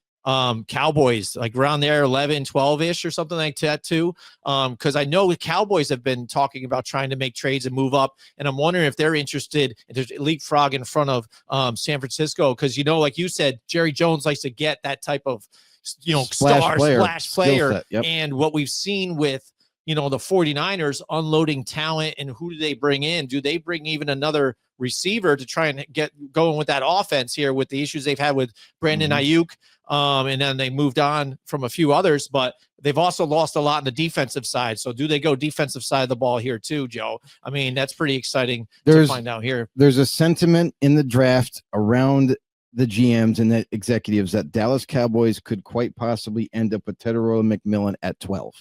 Cowboys, like around there, 11, 12-ish or something like that too. Because I know the Cowboys have been talking about trying to make trades and move up. And I'm wondering if they're interested in there's leapfrog in front of San Francisco. Because, like you said, Jerry Jones likes to get that type of splash player. Yep. And what we've seen with the 49ers unloading talent, and who do they bring in? Do they bring even another receiver to try and get going with that offense here with the issues they've had with Brandon Ayuk? And then they moved on from a few others, but they've also lost a lot on the defensive side. So do they go defensive side of the ball here too, Joe? I mean, that's pretty exciting to find out here. There's a sentiment in the draft around the GMs and the executives that Dallas Cowboys could quite possibly end up with Tedero McMillan at 12.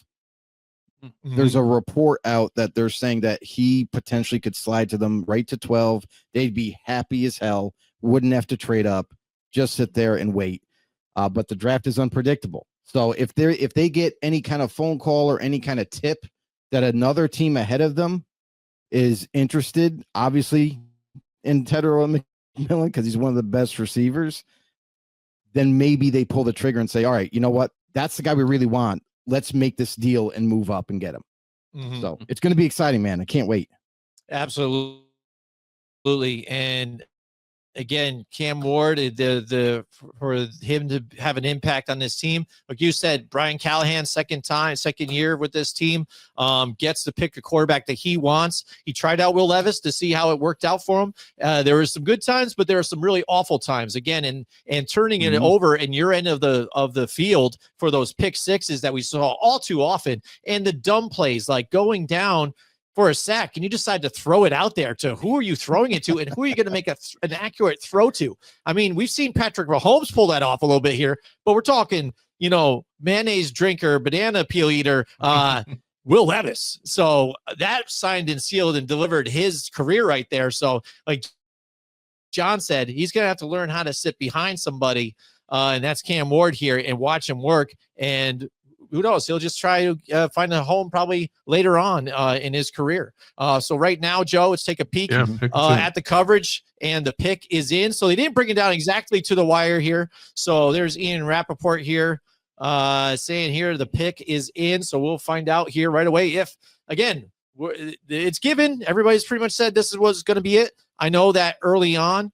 There's a report out that they're saying that he potentially could slide to them right to 12. They'd be happy as hell, wouldn't have to trade up, just sit there and wait. But the draft is unpredictable. So if they get any kind of phone call or any kind of tip that another team ahead of them is interested, obviously, in Tedero McMillan, because he's one of the best receivers, then maybe they pull the trigger and say, all right, you know what? That's the guy we really want. Let's make this deal and move up and get him. So it's going to be exciting, man. I can't wait. Absolutely. And again, Cam Ward, for him to have an impact on this team, like you said, Brian Callahan, second year with this team, gets to pick a quarterback that he wants. He tried out Will Levis to see how it worked out for him. There were some good times, but there were some really awful times again, and turning it over in your end of the field for those pick sixes that we saw all too often, and the dumb plays like going down for a sack, and you decide to throw it out there to who are you throwing it to, and who are you going to make an accurate throw to? I mean, we've seen Patrick Mahomes pull that off a little bit here, but we're talking, mayonnaise drinker, banana peel eater, Will Levis. So that signed and sealed and delivered his career right there. So like John said, he's going to have to learn how to sit behind somebody, and that's Cam Ward here, and watch him work. And who knows? He'll just try to find a home probably later on in his career. So right now, Joe, let's take a peek at the coverage, and the pick is in. So they didn't bring it down exactly to the wire here. So there's Ian Rappaport here saying here the pick is in. So we'll find out here right away if, again, it's given. Everybody's pretty much said this is what's going to be it. I know that early on.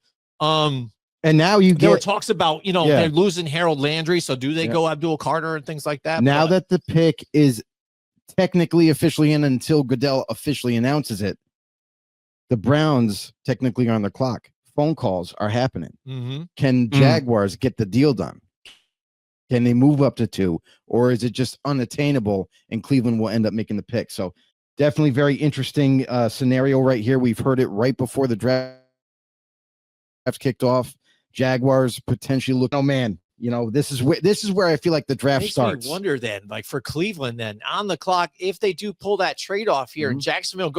And now there were talks about, they're losing Harold Landry. So do they go Abdul Carter and things like that? Now that the pick is technically officially in until Goodell officially announces it, the Browns technically are on the clock. Phone calls are happening. Can Jaguars get the deal done? Can they move up to 2? Or is it just unattainable and Cleveland will end up making the pick? So definitely very interesting scenario right here. We've heard it right before the draft kicked off. Jaguars potentially look. Oh man, this is where I feel like the draft starts. I wonder then, like for Cleveland, then on the clock, if they do pull that trade off here, and Jacksonville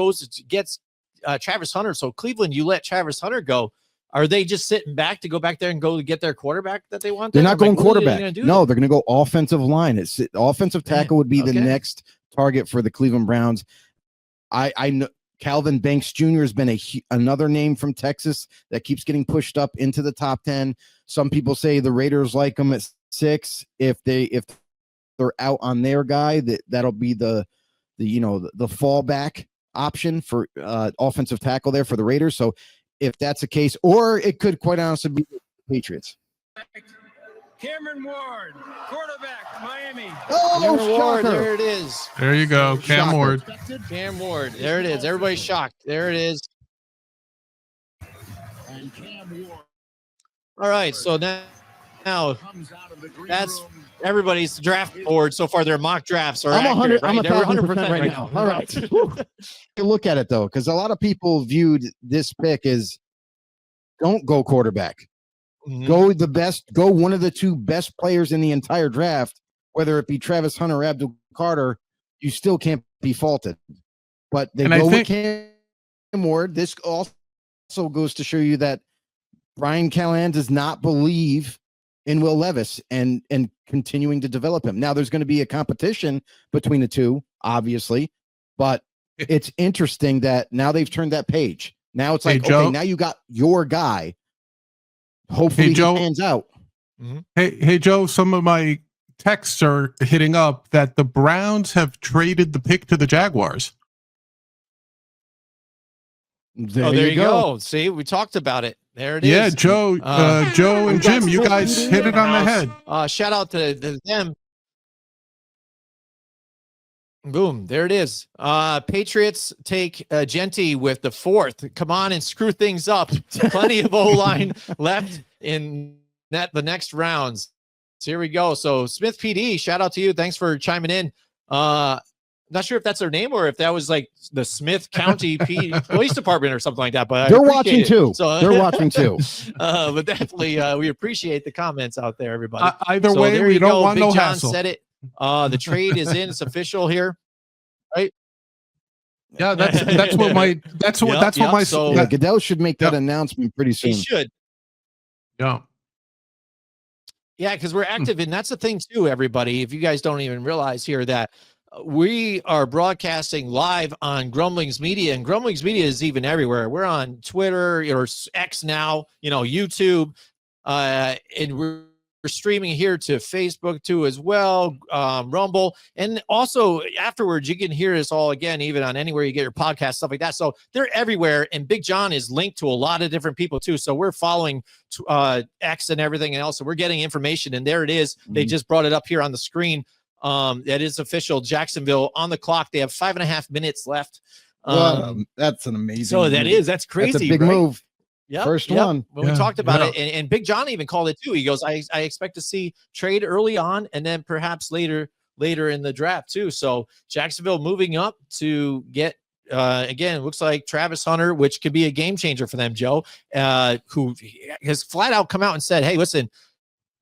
gets Travis Hunter. So Cleveland, you let Travis Hunter go. Are they just sitting back to go back there and go to get their quarterback that they want? They're not going quarterback. No, they're going to go offensive line. It's offensive tackle would be the next target for the Cleveland Browns. I know. Calvin Banks Jr. has been another name from Texas that keeps getting pushed up into the top 10. Some people say the Raiders like him at 6. If they're out on their guy, that'll be the fallback option for offensive tackle there for the Raiders. So if that's the case, or it could quite honestly be the Patriots. Cameron Ward, quarterback, Miami. Oh, Ward, there it is. There you go, Cam Ward. Cam Ward, there it is. Everybody's shocked. There it is. And Cam Ward. All right, so now that's everybody's draft board so far. Their mock drafts are I'm 100. Right? I'm 100% right now. All right. Look at it though, because a lot of people viewed this pick as don't go quarterback. Go one of the 2 best players in the entire draft, whether it be Travis Hunter or Abdul Carter, you still can't be faulted. But they go with Cam Ward. This also goes to show you that Brian Callahan does not believe in Will Levis and continuing to develop him. Now there's going to be a competition between the 2, obviously, but it's interesting that now they've turned that page. Now it's like, okay, now you got your guy. Hopefully he pans out. Hey, Joe, some of my texts are hitting up that the Browns have traded the pick to the Jaguars. There you go. See, we talked about it. There it is. Yeah, Joe and Jim, you guys hit it on the head. Shout out to them. Boom, there it is. Patriots take Gentry with the 4th. Come on and screw things up. Plenty of O-line left in the next rounds. So here we go. So Smith PD, shout out to you. Thanks for chiming in. Not sure if that's their name or if that was like the Smith County Police Department or something like that. But they're watching too. So they're watching too. But definitely, we appreciate the comments out there, everybody. Either way, we don't want Big no John hassle. said it. The trade is in. It's official here, right? Yeah, that's what my Goodell should make that announcement pretty soon. He should. Yeah. Yeah, because we're active, and that's the thing too, everybody. If you guys don't even realize here that we are broadcasting live on Grumblings Media, and Grumblings Media is even everywhere. We're on Twitter or X now, YouTube, and we're streaming here to Facebook too as well, Rumble, and also afterwards you can hear us all again, even on anywhere you get your podcast, stuff like that. So they're everywhere, and Big John is linked to a lot of different people too. So we're following X and everything else, so we're getting information, and there it is. They just brought it up here on the screen. That is official. Jacksonville on the clock. They have 5.5 minutes left. That's an amazing. So that's crazy. That's a big right? move. Yep, First one. When we talked about it, and Big John even called it too. He goes, I expect to see trade early on, and then perhaps later in the draft too. So Jacksonville moving up to get again, it looks like Travis Hunter, which could be a game changer for them, Joe, who has flat out come out and said, hey, listen,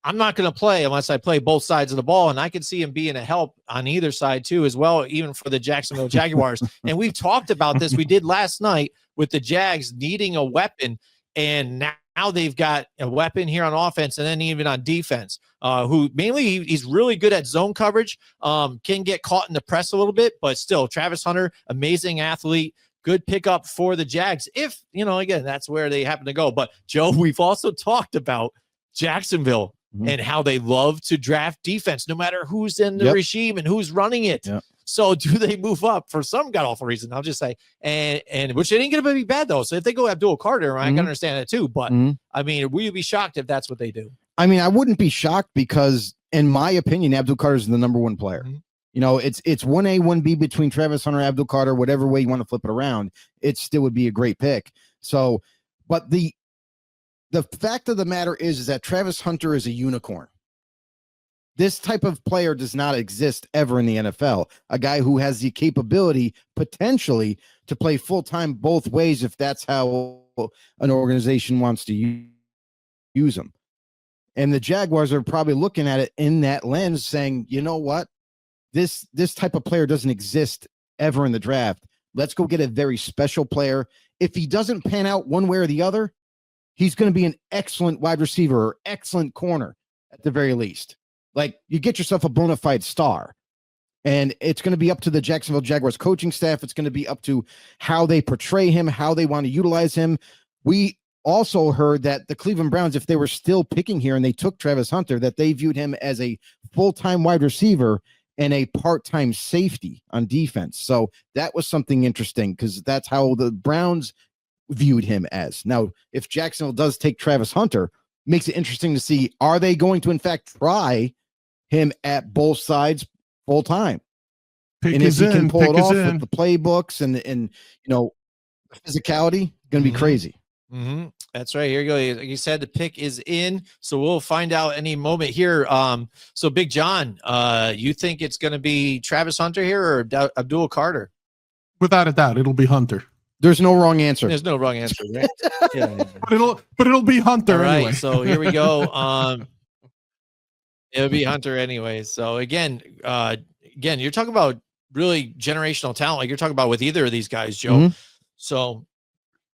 I'm not going to play unless I play both sides of the ball. And I can see him being a help on either side too, as well, even for the Jacksonville Jaguars. And we've talked about this. We did last night with the Jags needing a weapon. And now they've got a weapon here on offense and then even on defense, who mainly he's really good at zone coverage, can get caught in the press a little bit, but still Travis Hunter, amazing athlete, good pickup for the Jags. If, again, that's where they happen to go. But Joe, we've also talked about Jacksonville and how they love to draft defense, no matter who's in the regime and who's running it. So do they move up for some god awful reason? I'll just say, and which it ain't going to be bad though. So if they go Abdul Carter, I can understand that too. But I mean, will you be shocked if that's what they do? I mean, I wouldn't be shocked because, in my opinion, Abdul Carter is the number one player. It's 1A, 1B between Travis Hunter, Abdul Carter, whatever way you want to flip it around. It still would be a great pick. So, but the fact of the matter is that Travis Hunter is a unicorn. This type of player does not exist ever in the NFL. A guy who has the capability potentially to play full-time both ways if that's how an organization wants to use him. And the Jaguars are probably looking at it in that lens saying, you know what? This type of player doesn't exist ever in the draft. Let's go get a very special player. If he doesn't pan out one way or the other, he's going to be an excellent wide receiver or excellent corner at the very least. Like, you get yourself a bona fide star, and it's going to be up to the Jacksonville Jaguars coaching staff. It's going to be up to how they portray him, how they want to utilize him. We also heard that the Cleveland Browns, if they were still picking here and they took Travis Hunter, that they viewed him as a full-time wide receiver and a part-time safety on defense. So that was something interesting because that's how the Browns viewed him as. Now, if Jacksonville does take Travis Hunter, makes it interesting to see, are they going to in fact try him at both sides full time? And if he can pull it off with the playbooks and physicality, going to be crazy. That's right. Here you go. Like you said, the pick is in, so we'll find out any moment here. So Big John, you think it's going to be Travis Hunter here or Abdul Carter? Without a doubt, it'll be Hunter. There's no wrong answer. There's no wrong answer, right? Yeah. But it'll be Hunter. All right. Anyway. So here we go. It'll be Hunter anyway. So again, you're talking about really generational talent, like you're talking about with either of these guys, Joe. So,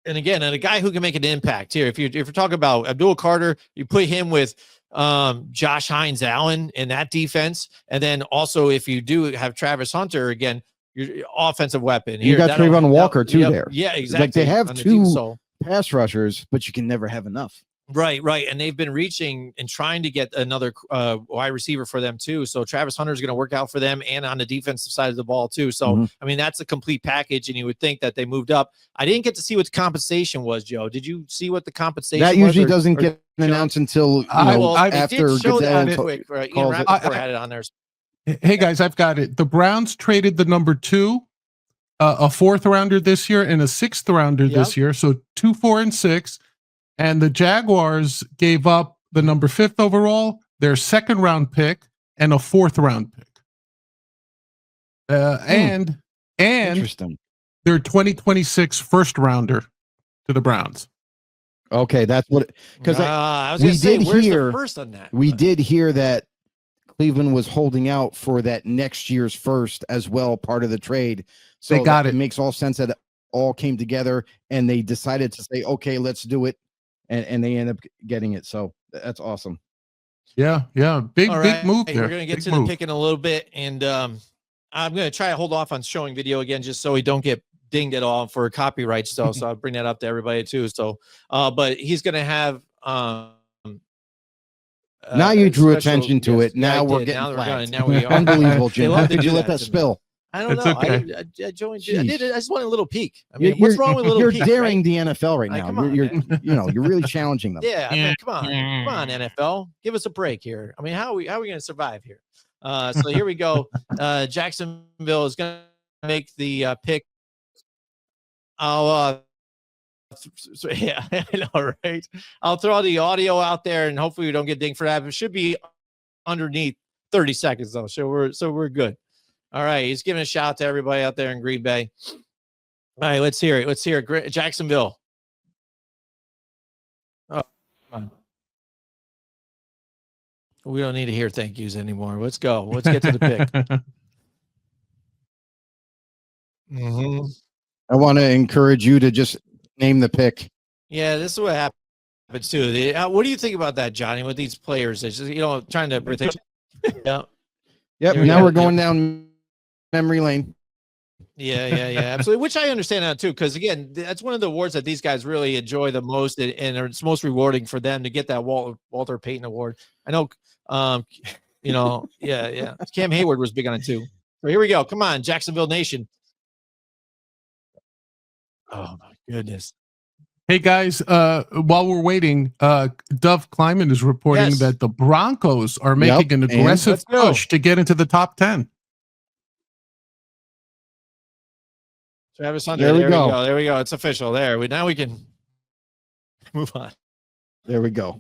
and again, and a guy who can make an impact here. If you're talking about Abdul Carter, you put him with Josh Hines Allen in that defense, and then also if you do have Travis Hunter again, your offensive weapon. You got Trayvon Walker too there. Yeah, exactly. Like they have two pass rushers, but you can never have enough. Right. And they've been reaching and trying to get another wide receiver for them too. So Travis Hunter is going to work out for them and on the defensive side of the ball too. So, I mean, that's a complete package, and you would think that they moved up. I didn't get to see what the compensation was, Joe. Did you see what the compensation that usually doesn't get announced until after Goodell had it on there. Hey guys, I've got it. The Browns traded the number 2, a 4th rounder this year and a 6th rounder this year. So 2, 4, and 6. And the Jaguars gave up the number 5th overall, their 2nd round pick, and a 4th round pick. And Interesting. their 2026 first rounder to the Browns. Okay, that's what, because I was going to say, where's the first on that? We did hear that Cleveland was holding out for that next year's first as well, part of the trade. So they got it. It makes all sense that it all came together and they decided to say, okay, let's do it. And they end up getting it. So that's awesome. Yeah. Big move there. We're going to get to the pick in a little bit. And I'm going to try to hold off on showing video again, just so we don't get dinged at all for copyright stuff. So I'll bring that up to everybody too. So, but he's going to have, now you drew attention to it. Now we're getting flagged. Now we are. Unbelievable, Jim. How did you let that spill? I don't know. Okay. I joined. I did it. I just wanted a little peek. I mean, what's wrong with a little peek? You're daring the NFL right Like, now. come on, You're really challenging them. Yeah, I mean, come on, NFL, give us a break here. I mean, how are we going to survive here? So here we go. Jacksonville is going to make the pick. Yeah, I know, right? I'll throw the audio out there, and hopefully we don't get dinged for that. It should be underneath 30 seconds though, so we're good. All right, he's giving a shout out to everybody out there in Green Bay. All right, let's hear it. Let's hear it. Jacksonville. Oh, come on. We don't need to hear thank yous anymore. Let's go. Let's get to the pick. I want to encourage you to just name the pick. Yeah, this is what happens too. What do you think about that, Johnny, with these players? It's just, trying to yeah. Yep. Now we're going down memory lane. Yeah, absolutely. Which I understand that too, because again, that's one of the awards that these guys really enjoy the most, and it's most rewarding for them to get that Walter Payton Award. I know, yeah. Cam Hayward was big on it too. So here we go. Come on, Jacksonville Nation. Oh my goodness. Hey guys, while we're waiting, Dove Kleiman is reporting that the Broncos are making an aggressive push to get into the top 10. Travis Hunter. There we go. There we go. It's official. Now we can move on. There we go.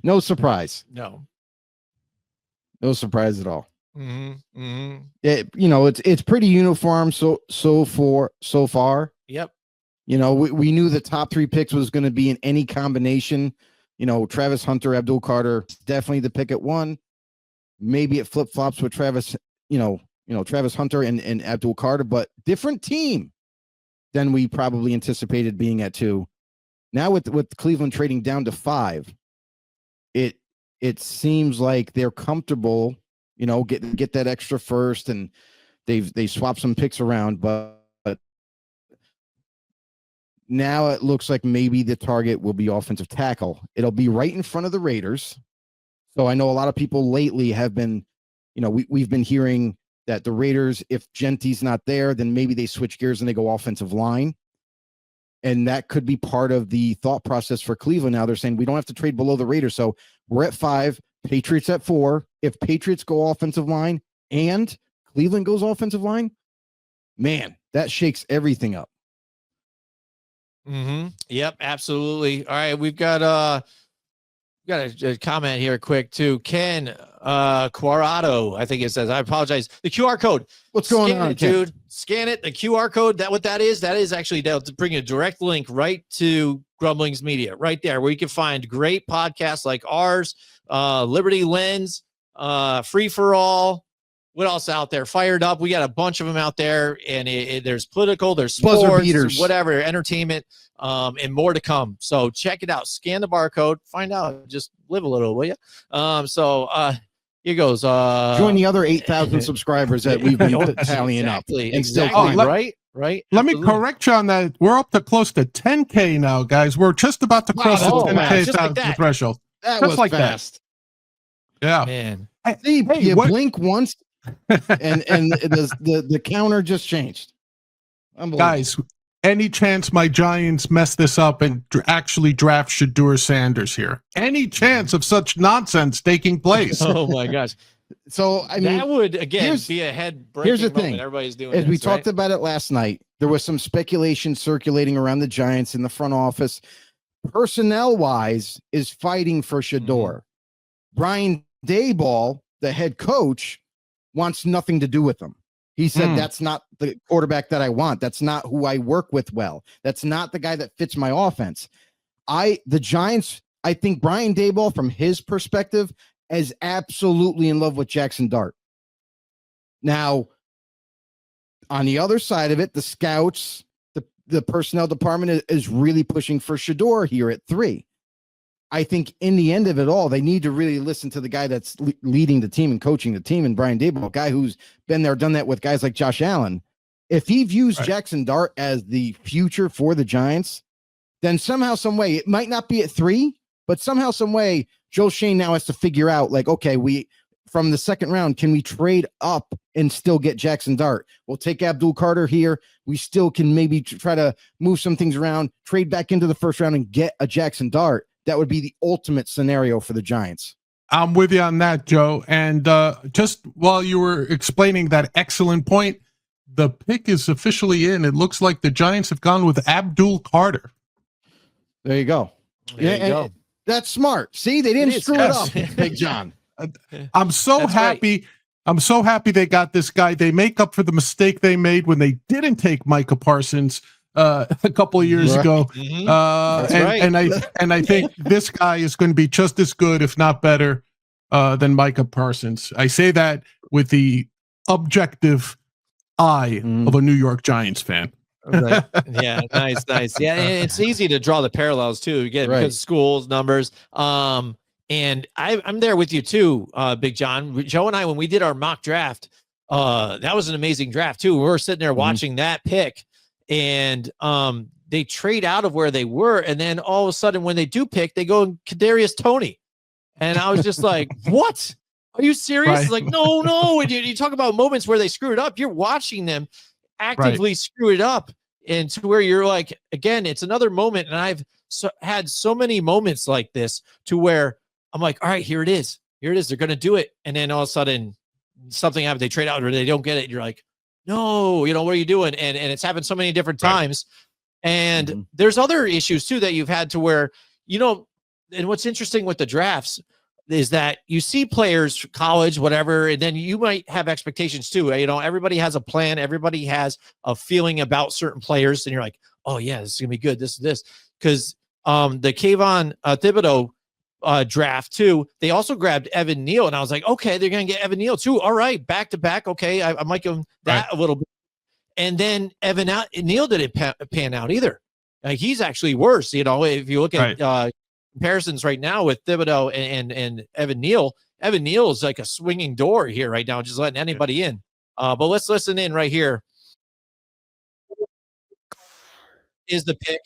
No surprise. No surprise at all. Mm-hmm. It's pretty uniform so far. Yep. We knew the top 3 picks was going to be in any combination. Travis Hunter, Abdul Carter, definitely the pick at 1. Maybe it flip flops with Travis. Travis Hunter and Abdul Carter, but different team than we probably anticipated being at 2. Now with Cleveland trading down to 5, it seems like they're comfortable. Get that extra first, and they swapped some picks around, but now it looks like maybe the target will be offensive tackle. It'll be right in front of the Raiders. So I know a lot of people lately have been, we've been hearing that the Raiders, if Gentry's not there, then maybe they switch gears and they go offensive line. And that could be part of the thought process for Cleveland. Now they're saying we don't have to trade below the Raiders. So we're at 5, Patriots at 4. If Patriots go offensive line and Cleveland goes offensive line, man, that shakes everything up. Yep, absolutely. All right, we've got a comment here quick too. Ken Quarado, I think it says. I apologize. The QR code. What's going on, dude? Scan it. The QR code. What that is actually that'll bring a direct link right to Grumblings Media, right there, where you can find great podcasts like ours, Liberty Lens, Free for All. What else out there? Fired Up. We got a bunch of them out there, and there's political, there's sports, whatever, entertainment, and more to come. So check it out. Scan the barcode. Find out. Just live a little, will you? Here goes. Join the other 8,000 subscribers that we've been tallying up. And still right. Let me correct you on that. We're up to close to 10K now, guys. We're just about to cross the 10K threshold. That was like fast. Yeah, man. See, you blink once, and the counter just changed. Guys, any chance my Giants mess this up and actually draft Shedeur Sanders here? Any chance of such nonsense taking place? Oh my gosh. So I mean, that would again be a head-breaking here's the moment. thing. Everybody's doing as this, we right? talked about it last night. There was some speculation circulating around the Giants in the front office. Personnel-wise, is fighting for Shedeur. Brian Daboll, the head coach, wants nothing to do with him. He said, that's not the quarterback that I want. That's not who I work with well. That's not the guy that fits my offense. The Giants, I think Brian Daboll, from his perspective, is absolutely in love with Jackson Dart. Now, on the other side of it, the scouts, the personnel department is really pushing for Shedeur here at 3. I think in the end of it all, they need to really listen to the guy that's leading the team and coaching the team, and Brian Daboll, a guy who's been there, done that with guys like Josh Allen. If he views Jackson Dart as the future for the Giants, then somehow, some way, it might not be at 3, but somehow, some way, Joe Shane now has to figure out, like, okay, from the second round, can we trade up and still get Jackson Dart? We'll take Abdul Carter here. We still can maybe try to move some things around, trade back into the first round and get a Jackson Dart. That would be the ultimate scenario for the Giants. I'm with you on that, Joe. And just while you were explaining that excellent point, the pick is officially in. It looks like the Giants have gone with Abdul Carter. There you go. There you go. That's smart. See, they didn't screw it up, Big John. I'm so happy. Right. I'm so happy they got this guy. They make up for the mistake they made when they didn't take Micah Parsons a couple of years ago. And I think this guy is going to be just as good, if not better, than Micah Parsons. I say that with the objective eye of a New York Giants fan. Right. Yeah, nice. Yeah, and it's easy to draw the parallels too. Again, because schools, numbers. And I'm there with you too, Big John. Joe and I, when we did our mock draft, that was an amazing draft too. We were sitting there watching that pick, and they trade out of where they were, and then all of a sudden, when they do pick, they go Kadarius Toney, and I was just like, "What? Are you serious?" Right. Like, no. And you talk about moments where they screw it up. You're watching them actively screw it up, and to where you're like, again, it's another moment, and I've had so many moments like this to where I'm like, all right, here it is. They're going to do it. And then all of a sudden something happens. They trade out or they don't get it. And you're like, no, what are you doing? And it's happened so many different times. And there's other issues too, that you've had to where, and what's interesting with the drafts is that you see players, college, whatever, and then you might have expectations too. Everybody has a plan. Everybody has a feeling about certain players. And you're like, oh yeah, this is going to be good. This. Because the Kayvon Thibodeau draft too, they also grabbed Evan Neal, and I was like, okay, they're gonna get Evan Neal too. All right, back to back. Okay, I might give him that a little bit. And then Evan Neal didn't pan out either. Like, he's actually worse. If you look at comparisons right now with Thibodeau and Evan Neal is like a swinging door here right now, just letting anybody in. But let's listen in right here. Is the pick.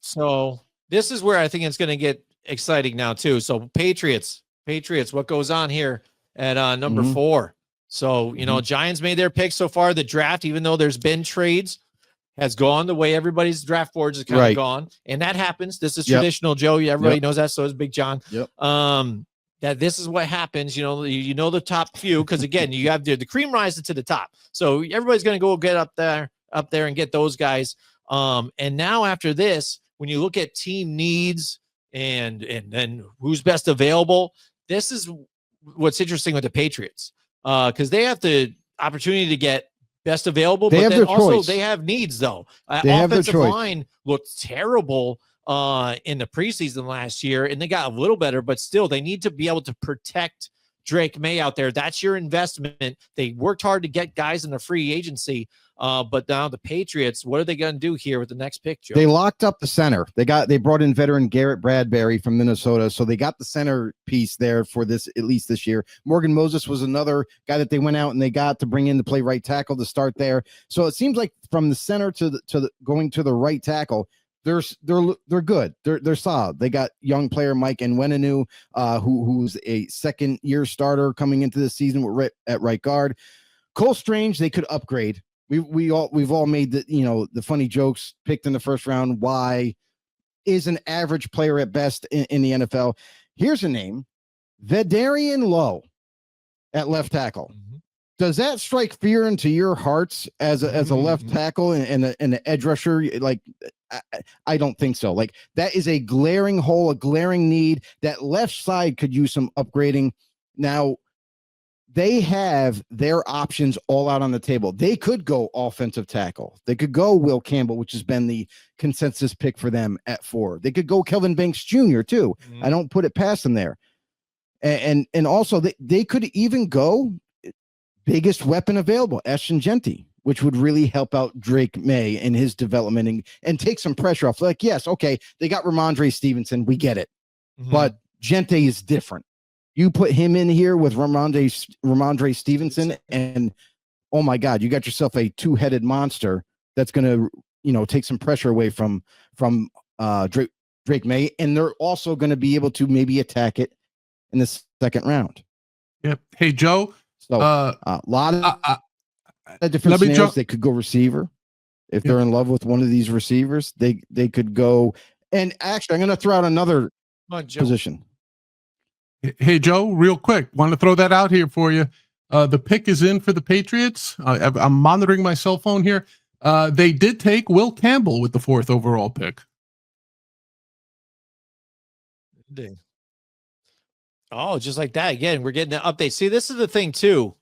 So this is where I think it's going to get exciting now too. So Patriots, what goes on here at number 4? So, Giants made their pick so far. The draft, even though there's been trades, has gone the way everybody's draft boards has kind of gone. And that happens. This is traditional, Joe. Everybody knows that. So is Big John. That this is what happens. The top few, because again, you have the cream rises to the top. So everybody's going to go get up there and get those guys. And now after this, when you look at team needs and then who's best available, this is what's interesting with the Patriots, because they have the opportunity to get best available, but then also they have needs though. Offensive line looked terrible in the preseason last year, and they got a little better, but still they need to be able to protect Drake May out there. That's your investment. They worked hard to get guys in the free agency. But now the Patriots, what are they going to do here with the next pick, Joe? They locked up the center. They brought in veteran Garrett Bradbury from Minnesota. So they got the center piece there for this, at least this year. Morgan Moses was another guy that they went out and they got to bring in to play right tackle to start there. So it seems like from the center to the going to the right tackle, they're good. They're solid. They got young player Mike Nwenenu, who's a second-year starter coming into the season at right guard. Cole Strange, they could upgrade. We've all made the funny jokes, picked in the first round. Why is an average player at best in the NFL? Here's a name, Vedarian Lowe at left tackle. Mm-hmm. Does that strike fear into your hearts as a left tackle and an edge rusher? Like, I don't think so. Like, that is a glaring hole, a glaring need. That left side could use some upgrading. Now, they have their options all out on the table. They could go offensive tackle. They could go Will Campbell, which has been the consensus pick for them at 4. They could go Kelvin Banks Jr. too. Mm-hmm. I don't put it past them there. And also they could even go biggest weapon available, Ashton Gentry, which would really help out Drake May in his development and take some pressure off. Like, yes, okay, they got Ramondre Stevenson. We get it. Mm-hmm. But Gentry is different. You put him in here with Ramondre Stevenson, and oh my God, you got yourself a 2-headed monster that's going to, take some pressure away from Drake May, and they're also going to be able to maybe attack it in the second round. Yep. Hey, Joe. So a lot of different scenarios. They could go receiver if they're in love with one of these receivers. They could go, and actually, I'm going to throw out another position. Hey, Joe, real quick, want to throw that out here for you. The pick is in for the Patriots. I'm monitoring my cell phone here. They did take Will Campbell with the 4th overall pick. Oh, just like that. Again, we're getting an update. See, this is the thing, too.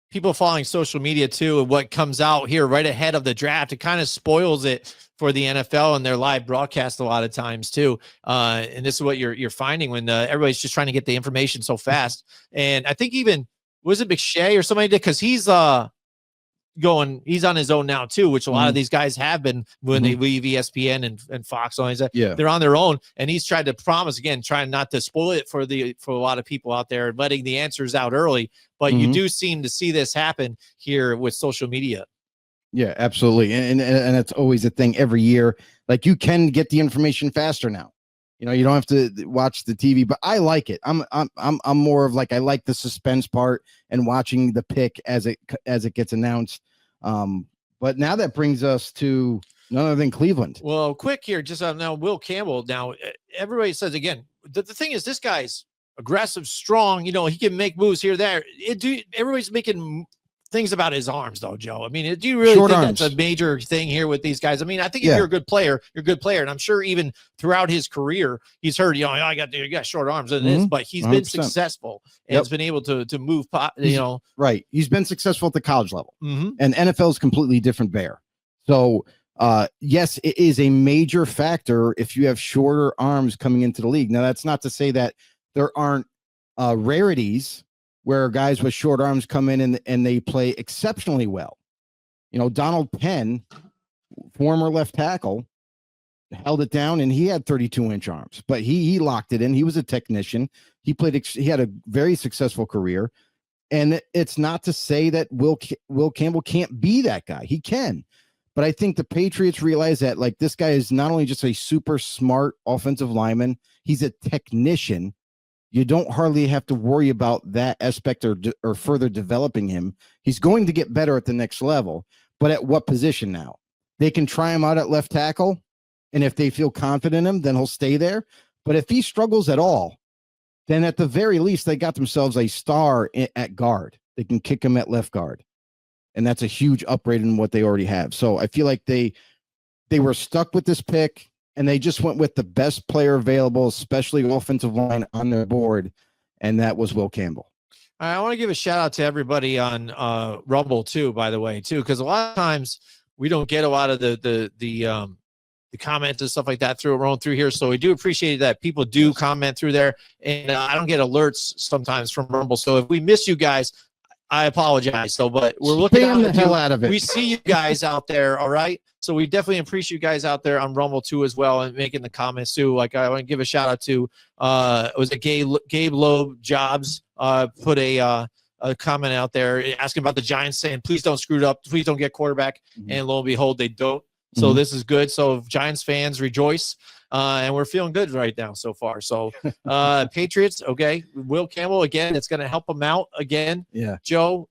People following social media, too, and what comes out here right ahead of the draft, it kind of spoils it for the NFL and their live broadcast a lot of times too. And this is what you're finding when everybody's just trying to get the information so fast. And I think even, was it McShay or somebody did? Cause he's on his own now too, which a lot of these guys have been when they leave ESPN and Fox. They're on their own. And he's tried to promise, again, trying not to spoil it for a lot of people out there and letting the answers out early. But you do seem to see this happen here with social media. Yeah, absolutely. And it's always a thing every year. Like, you can get the information faster now. You don't have to watch the TV, but I like it. I'm more of like, I like the suspense part and watching the pick as it gets announced. But now that brings us to none other than Cleveland. Well, quick here, just now Will Campbell. Now everybody says again, the thing is, this guy's aggressive, strong. He can make moves here, there. Everybody's making things about his arms, though, Joe. I mean, do you really think that's a major thing here with these guys? I mean, I think if you're a good player, you're a good player. And I'm sure even throughout his career, he's heard, you got short arms and this, but he's 100%. Been successful and has been able to move, Right. He's been successful at the college level. And NFL is completely different bear. So, yes, it is a major factor if you have shorter arms coming into the league. Now, that's not to say that there aren't rarities where guys with short arms come in and they play exceptionally well. Donald Penn, former left tackle, held it down and he had 32-inch arms, but he locked it in. He was a technician. He had a very successful career. And it's not to say that Will Campbell can't be that guy. He can. But I think the Patriots realize that, like, this guy is not only just a super smart offensive lineman, he's a technician. You don't hardly have to worry about that aspect or further developing him. He's going to get better at the next level, but at what position now? They can try him out at left tackle, and if they feel confident in him, then he'll stay there. But if he struggles at all, then at the very least, they got themselves a star at guard. They can kick him at left guard, and that's a huge upgrade in what they already have. So I feel like they were stuck with this pick, and they just went with the best player available, especially offensive line on their board, and that was Will Campbell. I want to give a shout out to everybody on Rumble too, by the way, too, because a lot of times we don't get a lot of the comments and stuff like that rolling through here. So we do appreciate that people do comment through there, and I don't get alerts sometimes from Rumble. So if we miss you guys, I apologize. So, but we're looking the hell out of it. We see you guys out there. All right. So we definitely appreciate you guys out there on Rumble too, as well, and making the comments too. Like, I want to give a shout out to, was it Gabe Loeb Jobs, put a comment out there asking about the Giants, saying, please don't screw it up. Please don't get quarterback. And lo and behold, they don't. So this is good. So Giants fans rejoice. And we're feeling good right now so far. So Patriots, okay. Will Campbell, again, it's going to help them out again. Yeah. Joe.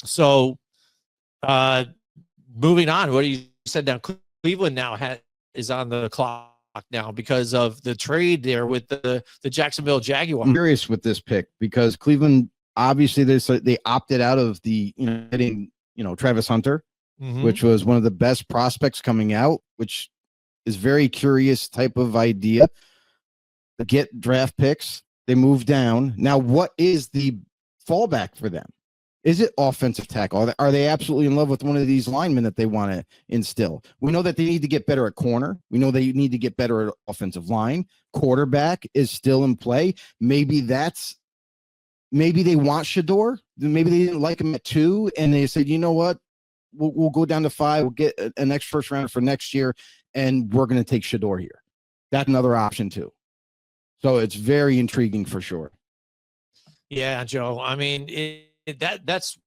So moving on, what you said now, Cleveland now is on the clock now because of the trade there with the Jacksonville Jaguars. I'm curious with this pick because Cleveland, obviously they opted out of the, getting, Travis Hunter, which was one of the best prospects coming out, which is very curious type of idea to get draft picks. They move down. Now, what is the fallback for them? Is it offensive tackle? Are they absolutely in love with one of these linemen that they want to instill? We know that they need to get better at corner. We know they need to get better at offensive line. Quarterback is still in play. Maybe they want Shador. Maybe they didn't like him at 2, and they said, you know what? We'll go down to 5. We'll get an next first rounder for next year, and we're going to take Shador here. That's another option too. So it's very intriguing for sure. Yeah, Joe. I mean, that's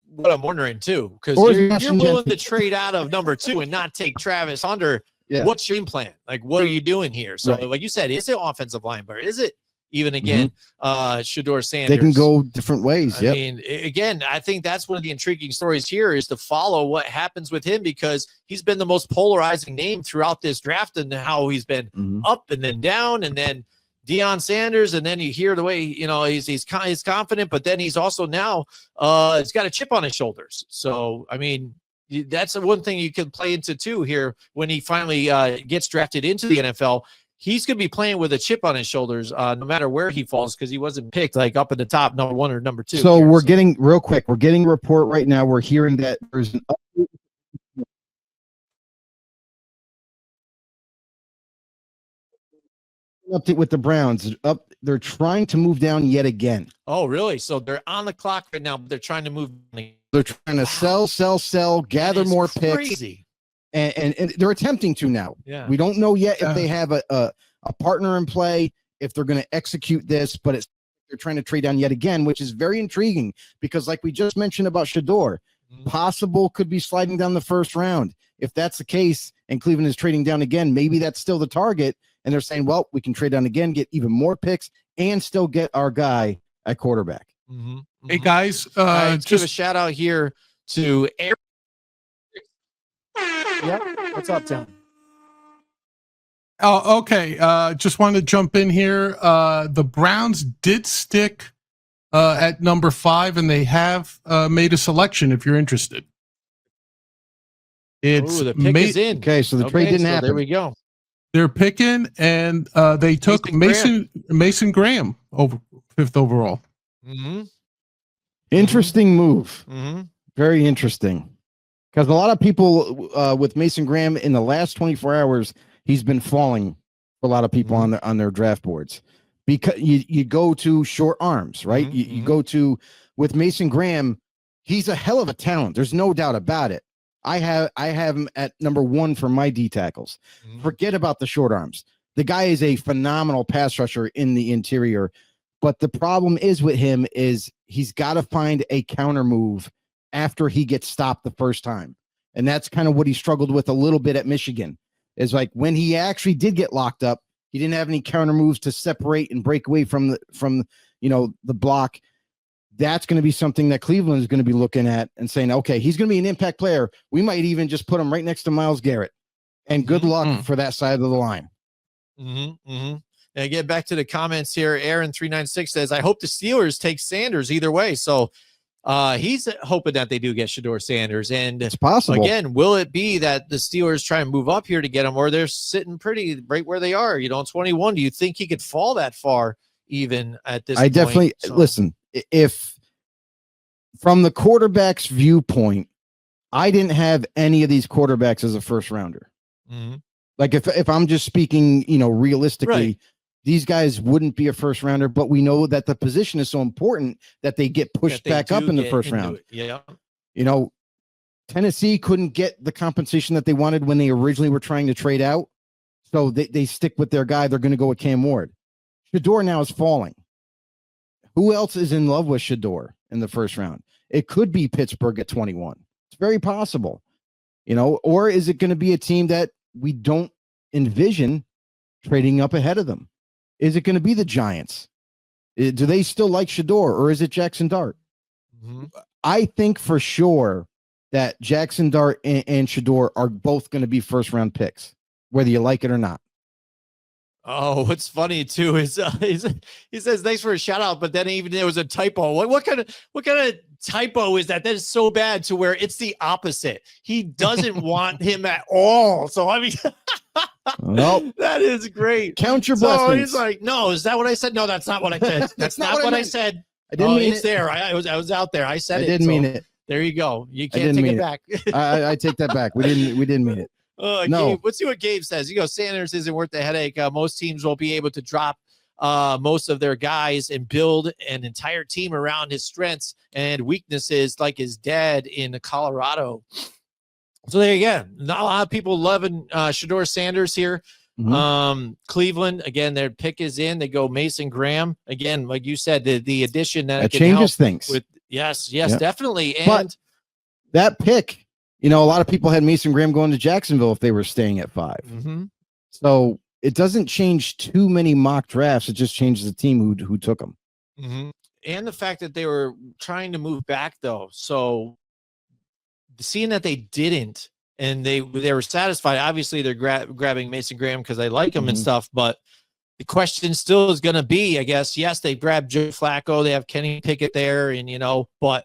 what I'm wondering too, because you're willing to trade out of number 2 and not take Travis Hunter. Yeah. What's your game plan? Like, what are you doing here? So, like you said, is it offensive line, but is it even again Shador Sanders? They can go different ways. I mean, again, I think that's one of the intriguing stories here is to follow what happens with him because he's been the most polarizing name throughout this draft and how he's been up and then down and then Deion Sanders, and then you hear the way he's confident, but then he's also now he's got a chip on his shoulders. So I mean, that's the one thing you can play into too here when he finally gets drafted into the NFL. He's going to be playing with a chip on his shoulders, no matter where he falls, because he wasn't picked like up at the top, number 1 or number 2. So we're getting real quick. We're getting a report right now. We're hearing that there's an update with the Browns. They're trying to move down yet again. Oh, really? So they're on the clock right now, but they're trying to move. They're trying to sell, gather more picks. And they're attempting to now. Yeah. We don't know yet if they have a partner in play, if they're going to execute this, but they're trying to trade down yet again, which is very intriguing because like we just mentioned about Shador, possible could be sliding down the first round. If that's the case and Cleveland is trading down again, maybe that's still the target. And they're saying, well, we can trade down again, get even more picks, and still get our guy at quarterback. Hey, guys, just give a shout out here to Eric. Yeah, what's up, Tim? Oh, okay. Just want to jump in here. The Browns did stick at number 5, and they have made a selection if you're interested. It's the pick is in. Okay, so the trade didn't happen. There we go. They're picking, and they took Mason Graham over 5th overall. Interesting move. Very interesting. Because a lot of people with Mason Graham in the last 24 hours, he's been falling for a lot of people on their draft boards. Because you go to short arms, right? You go to with Mason Graham, he's a hell of a talent. There's no doubt about it. I have him at number 1 for my D tackles. Forget about the short arms. The guy is a phenomenal pass rusher in the interior, but the problem is with him is he's got to find a counter move after he gets stopped the first time. And that's kind of what he struggled with a little bit at Michigan. Is like when he actually did get locked up, he didn't have any counter moves to separate and break away from the block. That's going to be something that Cleveland is going to be looking at and saying, okay, he's going to be an impact player. We might even just put him right next to Myles Garrett. And good luck for that side of the line. Now get back to the comments here. Aaron396 says, I hope the Steelers take Sanders either way. So he's hoping that they do get Shador Sanders. And it's possible. Again, will it be that the Steelers try and move up here to get him, or they're sitting pretty right where they are? 21. Do you think he could fall that far even at this point? Definitely listen. If from the quarterback's viewpoint, I didn't have any of these quarterbacks as a first rounder. Like if I'm just speaking, realistically, these guys wouldn't be a first rounder, but we know that the position is so important that they get pushed back up in the first round. Yeah. Tennessee couldn't get the compensation that they wanted when they originally were trying to trade out. So they stick with their guy. They're going to go with Cam Ward. Shador now is falling. Who else is in love with Shador in the first round? It could be Pittsburgh at 21. It's very possible. or is it going to be a team that we don't envision trading up ahead of them? Is it going to be the Giants? Do they still like Shador, or is it Jackson Dart? Mm-hmm. I think for sure that Jackson Dart and Shador are both going to be first-round picks, whether you like it or not. Oh, what's funny too is he says thanks for a shout out, but then even there was a typo. What kind of typo is that? That is so bad to where it's the opposite. He doesn't want him at all. So I mean, nope. That is great. Count your blessings. So he's like, no, is that what I said? No, that's not what I said. That's not what I said. I didn't mean it's it. There. I was out there. I said I it. Didn't mean it. There you go. You can't take it back. I take that back. We didn't mean it. No. Gabe, let's see what Gabe says. He goes, Sanders isn't worth the headache. Most teams will be able to drop most of their guys and build an entire team around his strengths and weaknesses, like his dad in Colorado. So there you go. Not a lot of people loving Shador Sanders here. Mm-hmm. Cleveland, again, their pick is in. They go Mason Graham. Again, like you said, the addition that changes things. Yes, definitely. And but that pick, a lot of people had Mason Graham going to Jacksonville if they were staying at 5. Mm-hmm. So it doesn't change too many mock drafts. It just changes the team who took them. Mm-hmm. And the fact that they were trying to move back, though. So seeing that they didn't, and they were satisfied. Obviously, they're grabbing Mason Graham because they like him mm-hmm. and stuff. But the question still is going to be, I guess, yes, they grabbed Joe Flacco. They have Kenny Pickett there, and but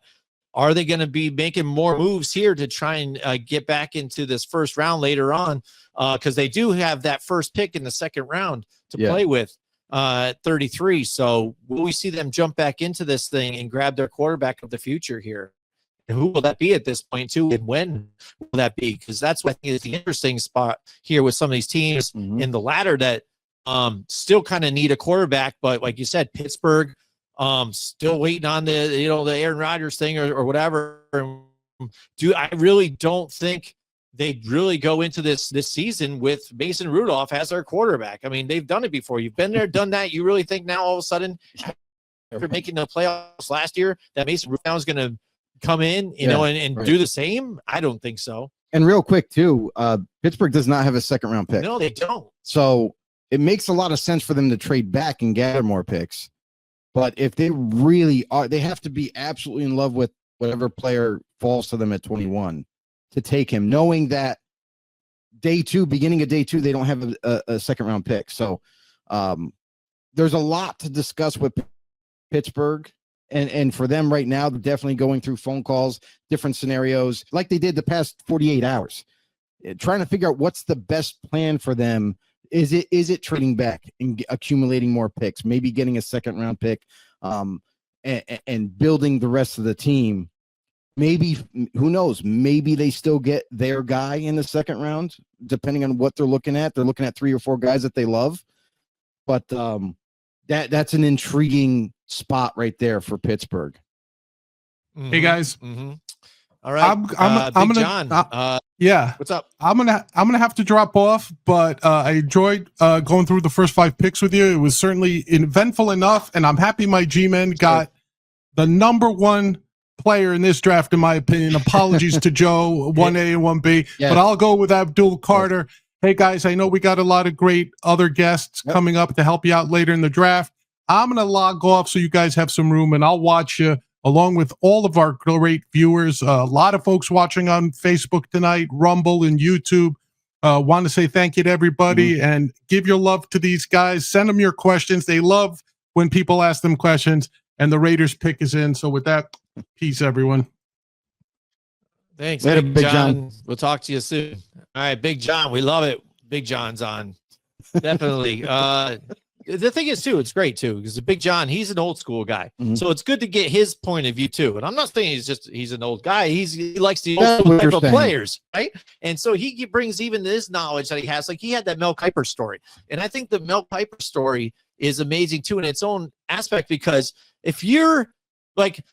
are they going to be making more moves here to try and get back into this first round later on? Because they do have that first pick in the second round to play with at 33. So will we see them jump back into this thing and grab their quarterback of the future here? And who will that be at this point, too? And when will that be? Because that's what I think is the interesting spot here with some of these teams in the ladder that still kind of need a quarterback. But like you said, Pittsburgh, still waiting on the the Aaron Rodgers thing or whatever. I really don't think they really go into this season with Mason Rudolph as their quarterback. I mean, they've done it before. You've been there, done that. You really think now all of a sudden, after making the playoffs last year, that Mason Rudolph is going to come in, and do the same? I don't think so. And real quick too, Pittsburgh does not have a second round pick. No, they don't. So it makes a lot of sense for them to trade back and gather more picks. But if they really are, they have to be absolutely in love with whatever player falls to them at 21 to take him, knowing that beginning of day 2, they don't have a second round pick. So there's a lot to discuss with Pittsburgh. And for them right now, they're definitely going through phone calls, different scenarios, like they did the past 48 hours, trying to figure out what's the best plan for them. Is it trading back and accumulating more picks, maybe getting a second round pick, and building the rest of the team? Maybe, who knows? Maybe they still get their guy in the second round, depending on what they're looking at. They're looking at 3 or 4 guys that they love, but that's an intriguing spot right there for Pittsburgh. Hey guys. All right. I'm gonna John. Yeah. What's up? I'm gonna have to drop off, but I enjoyed going through the first 5 picks with you. It was certainly eventful enough, and I'm happy my G-Men got the number 1 player in this draft, in my opinion. Apologies to Joe, 1A and 1B, but I'll go with Abdul Carter. Hey guys, I know we got a lot of great other guests coming up to help you out later in the draft. I'm going to log off so you guys have some room, and I'll watch you along with all of our great viewers. A lot of folks watching on Facebook tonight, Rumble and YouTube. Want to say thank you to everybody and give your love to these guys. Send them your questions. They love when people ask them questions, and the Raiders pick is in. So with that, peace, everyone. Thanks, Later, Big John. We'll talk to you soon. All right, Big John. We love it. Big John's on. Definitely. The thing is, too, it's great, too, because Big John, he's an old school guy. So it's good to get his point of view, too. And I'm not saying he's an old guy. He likes the old school type of players, right? And so he brings even this knowledge that he has. Like, he had that Mel Kiper story. And I think the Mel Kiper story is amazing, too, in its own aspect, because if you're, like,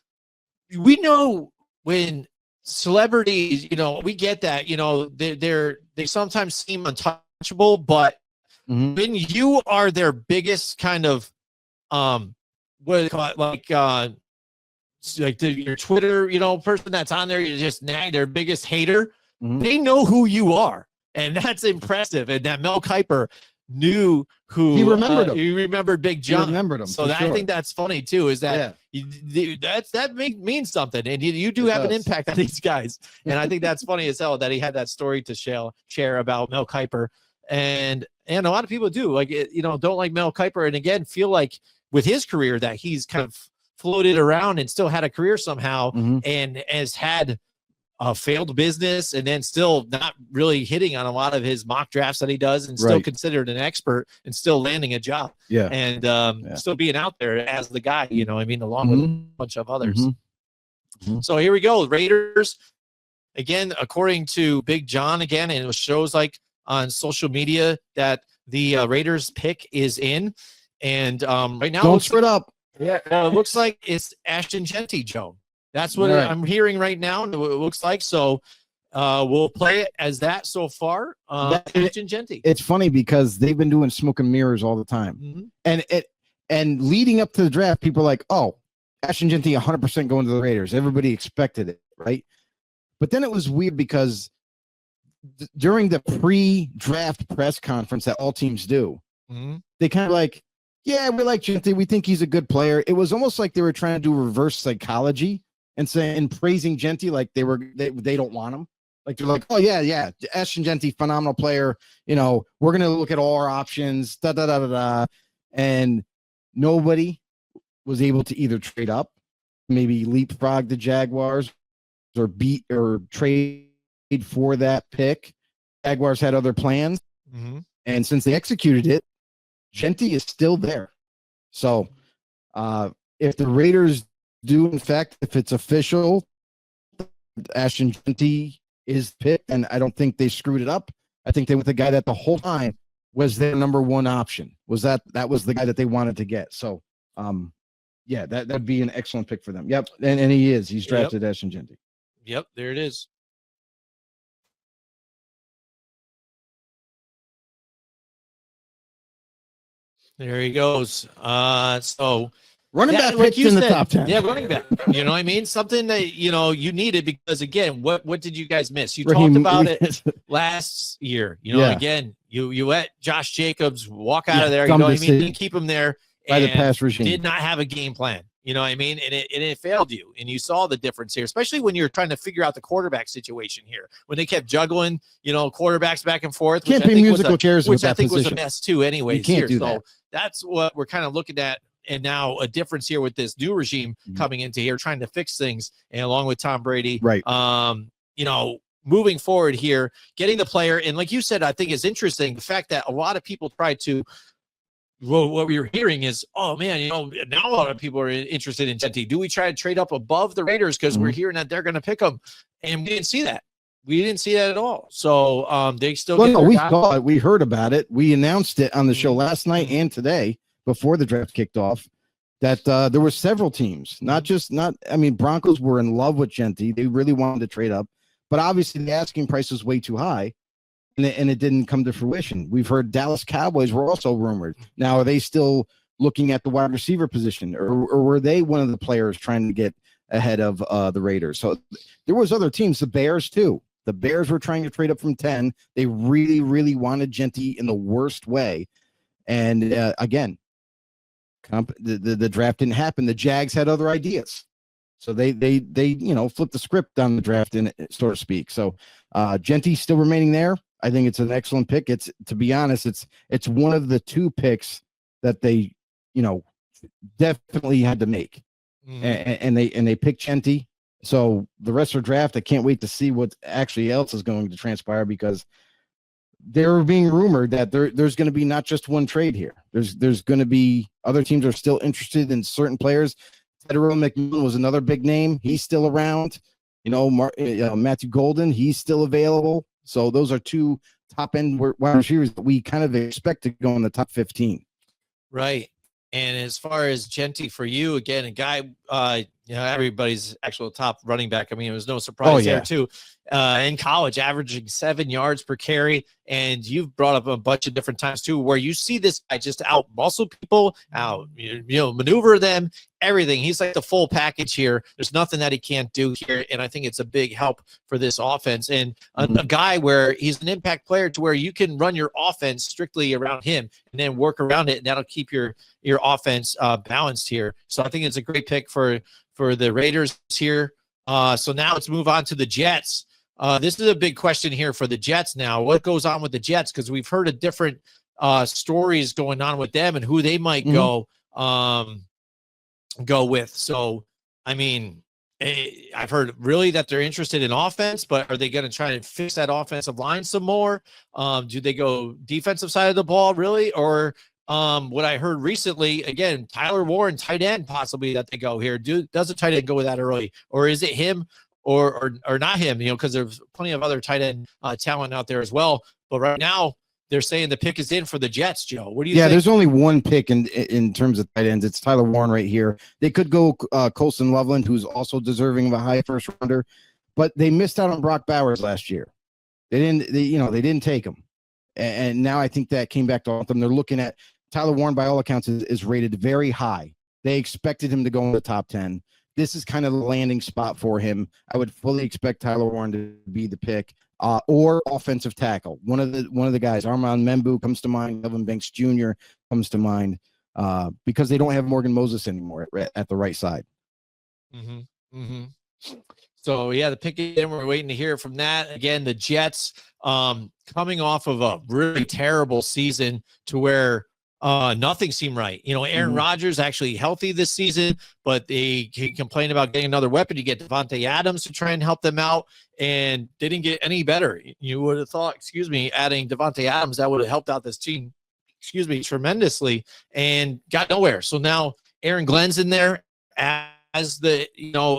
we know when celebrities, we get that, they sometimes seem untouchable, but when you are their biggest kind of what do they call it, like your Twitter, person that's on there, you just nag their biggest hater, they know who you are, and that's impressive. And that Mel Kiper knew who he remembered him. He remembered Big John. He remembered him. So I think that's funny too. Is that means something, and you do have an impact on these guys. And I think that's funny as hell that he had that story to share about Mel Kiper, and a lot of people do don't like Mel Kiper, and again feel like with his career that he's kind of floated around and still had a career somehow, and has had a failed business, and then still not really hitting on a lot of his mock drafts that he does, and still considered an expert, and still landing a job, and still being out there as the guy, along with a bunch of others. So here we go, Raiders again, according to Big John again, and it shows like on social media that the Raiders pick is in, and right now don't screw it up. Yeah, it looks like it's Ashton Gentry, Joe. That's what I'm hearing right now. It looks like. So we'll play it as that so far. Ashton Gentry. It's funny because they've been doing smoke and mirrors all the time. And leading up to the draft, people are like, oh, Ashton Gentry 100% going to the Raiders. Everybody expected it, right? But then it was weird because during the pre-draft press conference that all teams do, they kind of like, yeah, we like Gentry. We think he's a good player. It was almost like they were trying to do reverse psychology and praising Gentry like they don't want him. Like they're like, oh yeah, Ashton Gentry, phenomenal player. We're gonna look at all our options. And nobody was able to either trade up, maybe leapfrog the Jaguars, or beat or trade for that pick. Jaguars had other plans, and since they executed it, Gentry is still there. So if the Raiders do, in fact, if it's official, Ashton Gentry is picked, and I don't think they screwed it up. I think they went with the guy that the whole time was their number one option. That was the guy that they wanted to get. So that'd be an excellent pick for them. Yep. And he is. He's drafted Ashton Gentry. Yep, there it is. There he goes. So running back picked in the top 10. Yeah, running back. You know what I mean? Something that you needed, because again, what did you guys miss? You talked about it last year. Again, you let Josh Jacobs walk out of there. You know what I mean? Didn't keep him there by the pass regime. Did not have a game plan. You know what I mean? And it failed you. And you saw the difference here, especially when you're trying to figure out the quarterback situation here. When they kept juggling, quarterbacks back and forth. Can't be musical chairs which I think position. Was a mess too anyways. You can't do so that. That's what we're kind of looking at. And now a difference here with this new regime coming into here, trying to fix things, and along with Tom Brady, right? Moving forward here, getting the player, and like you said, I think is interesting the fact that a lot of people try to. Well, what we were hearing is, oh man, now a lot of people are interested in Gentry. Do we try to trade up above the Raiders because we're hearing that they're going to pick them, and we didn't see that. We didn't see that at all. So they still. We saw it. We heard about it. We announced it on the show last night and today, before the draft kicked off, that there were several teams, Broncos were in love with Gentry. They really wanted to trade up, but obviously the asking price was way too high, and it didn't come to fruition. We've heard Dallas Cowboys were also rumored. Now, are they still looking at the wide receiver position, or were they one of the players trying to get ahead of the Raiders? So there was other teams, the Bears too. The Bears were trying to trade up from 10. They really, really wanted Gentry in the worst way. And again, the draft didn't happen. The Jags had other ideas, so they flipped the script on the draft, so to speak. So Gentry still remaining there. I think it's an excellent pick. It's, to be honest, it's one of the two picks that they definitely had to make, and they picked Gentry. So the rest of the draft, I can't wait to see what actually else is going to transpire, because they're being rumored that there's going to be not just one trade here. There's going to be other teams are still interested in certain players. Federal McMillan was another big name. He's still around. Matthew Golden, he's still available. So those are two top end wide receivers that we kind of expect to go in the top 15. Right. And as far as Gentry for you, again, a guy, everybody's actual top running back. I mean, it was no surprise there too. In college, averaging 7 yards per carry. And you've brought up a bunch of different times too, where you see this guy just out muscle people, out, maneuver them, everything. He's like the full package here. There's nothing that he can't do here. And I think it's a big help for this offense. And a guy where he's an impact player to where you can run your offense strictly around him and then work around it. And that'll keep your offense balanced here. So I think it's a great pick for the Raiders here. So now let's move on to the Jets. This is a big question here for the Jets now. What goes on with the Jets? Because we've heard of different stories going on with them and who they might go with. So, I mean, I've heard really that they're interested in offense, but are they going to try to fix that offensive line some more? Do they go defensive side of the ball really? Or what I heard recently, again, Tyler Warren, tight end, possibly that they go here. Does a tight end go with that early? Or is it him or not him? Because there's plenty of other tight end talent out there as well. But right now, they're saying the pick is in for the Jets, Joe. What do you think? Yeah, there's only one pick in terms of tight ends. It's Tyler Warren right here. They could go Colson Loveland, who's also deserving of a high first rounder, but they missed out on Brock Bowers last year. They didn't take him. And now I think that came back to haunt them. They're looking at Tyler Warren, by all accounts, is rated very high. They expected him to go in the top 10. This is kind of the landing spot for him. I would fully expect Tyler Warren to be the pick. Or offensive tackle. One of the guys, Armand Membu comes to mind. Melvin Banks Jr. comes to mind because they don't have Morgan Moses anymore at the right side. So, the pick again, we're waiting to hear from that. Again, the Jets coming off of a really terrible season to where nothing seemed right. Aaron Rodgers actually healthy this season, but he complained about getting another weapon. You get Devontae Adams to try and help them out, and they didn't get any better. You would have thought, adding Devontae Adams, that would have helped out this team, tremendously, and got nowhere. So now Aaron Glenn's in there as the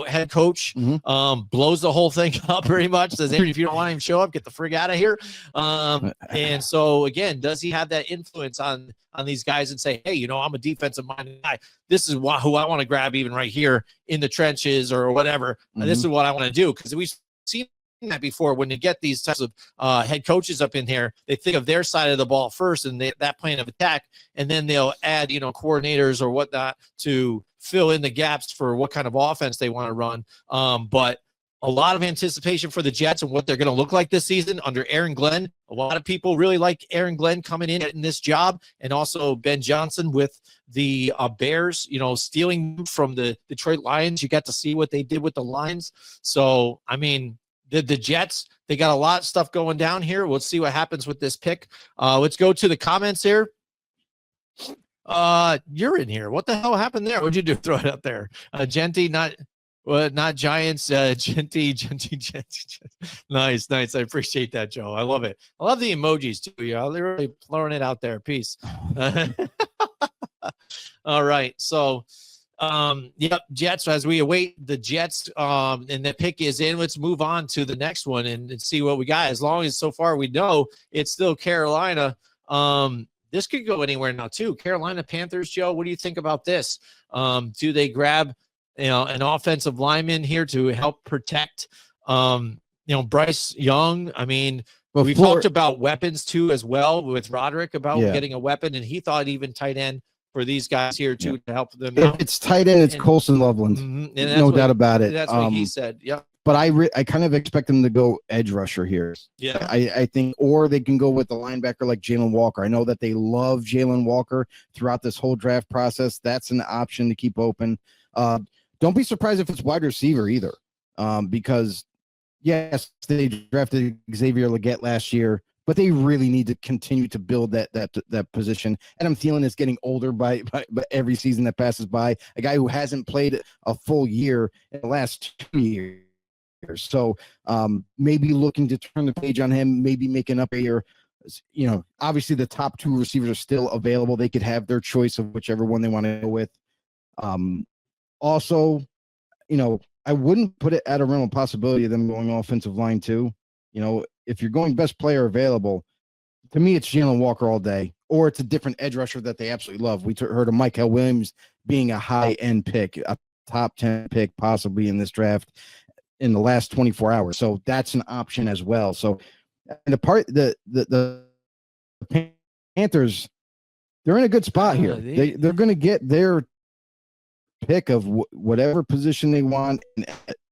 head coach, blows the whole thing up pretty much. Says, if you don't want him to show up, get the frig out of here. And so again, does he have that influence on these guys and say, hey, I'm a defensive minded guy. This is who I want to grab even right here in the trenches or whatever. This is what I want to do. Because we've seen that before. When you get these types of head coaches up in here, they think of their side of the ball first and that plan of attack, and then they'll add coordinators or whatnot to fill in the gaps for what kind of offense they want to run. But a lot of anticipation for the Jets and what they're going to look like this season under Aaron Glenn. A lot of people really like Aaron Glenn coming in this job, and also Ben Johnson with the Bears, stealing from the Detroit Lions. You got to see what they did with the Lions. So, I mean, the Jets, they got a lot of stuff going down here. We'll see what happens with this pick. Let's go to the comments here. You're in here. What the hell happened there? What'd you do? Throw it up there. Genty, not Giants. Genty. Nice. I appreciate that, Joe. I love it. I love the emojis too. They're really throwing it out there. Peace. All right. So, Jets, as we await the Jets, and the pick is in, let's move on to the next one and see what we got. As long as so far we know it's still Carolina. This could go anywhere now too. Carolina Panthers, Joe, what do you think about this? Do they grab, an offensive lineman here to help protect, Bryce Young? I mean, we talked about weapons too, as well, with Roderick about getting a weapon, and he thought even tight end for these guys here too to help them out. If it's tight end, it's Colson Loveland. No doubt about it. That's what he said. Yeah. But I kind of expect them to go edge rusher here. Yeah. I think, or they can go with the linebacker like Jalen Walker. I know that they love Jalen Walker throughout this whole draft process. That's an option to keep open. Don't be surprised if it's wide receiver either. Because yes, they drafted Xavier Legette last year, but they really need to continue to build that position. And I'm feeling it's getting older by every season that passes by. A guy who hasn't played a full year in the last 2 years. So maybe looking to turn the page on him, maybe make an up here. Obviously the top two receivers are still available. They could have their choice of whichever one they want to go with. Also, I wouldn't put it at a realm of possibility of them going offensive line too. If you're going best player available, to me, it's Jalen Walker all day, or it's a different edge rusher that they absolutely love. We heard of Michael Williams being a high-end pick. top 10 pick possibly in this draft in the last 24 hours. So that's an option as well. So and the Panthers, they're in a good spot here. They're going to get their pick of whatever position they want,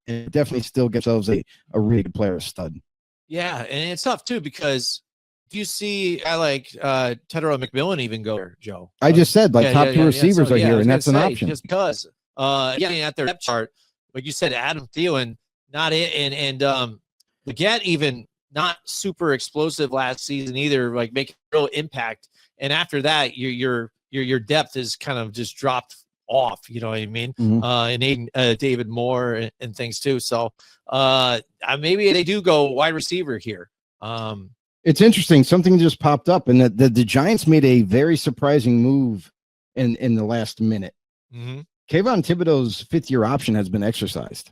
and definitely still get themselves a really good player, a stud. Yeah, and it's tough too because if you see, I like Tedero McMillan even go there, Joe. I just said top two receivers are here, and that's an option. Just because, at their depth chart, like you said, Adam Thielen, not it, and Leggett even not super explosive last season either, like making real impact. And after that, your depth is kind of just dropped off, you know what I mean? Mm-hmm. And Aiden, David Moore and things too. So maybe they do go wide receiver here. It's interesting. Something just popped up, and the Giants made a very surprising move in the last minute. Mm-hmm. Kayvon Thibodeau's 5th-year option has been exercised.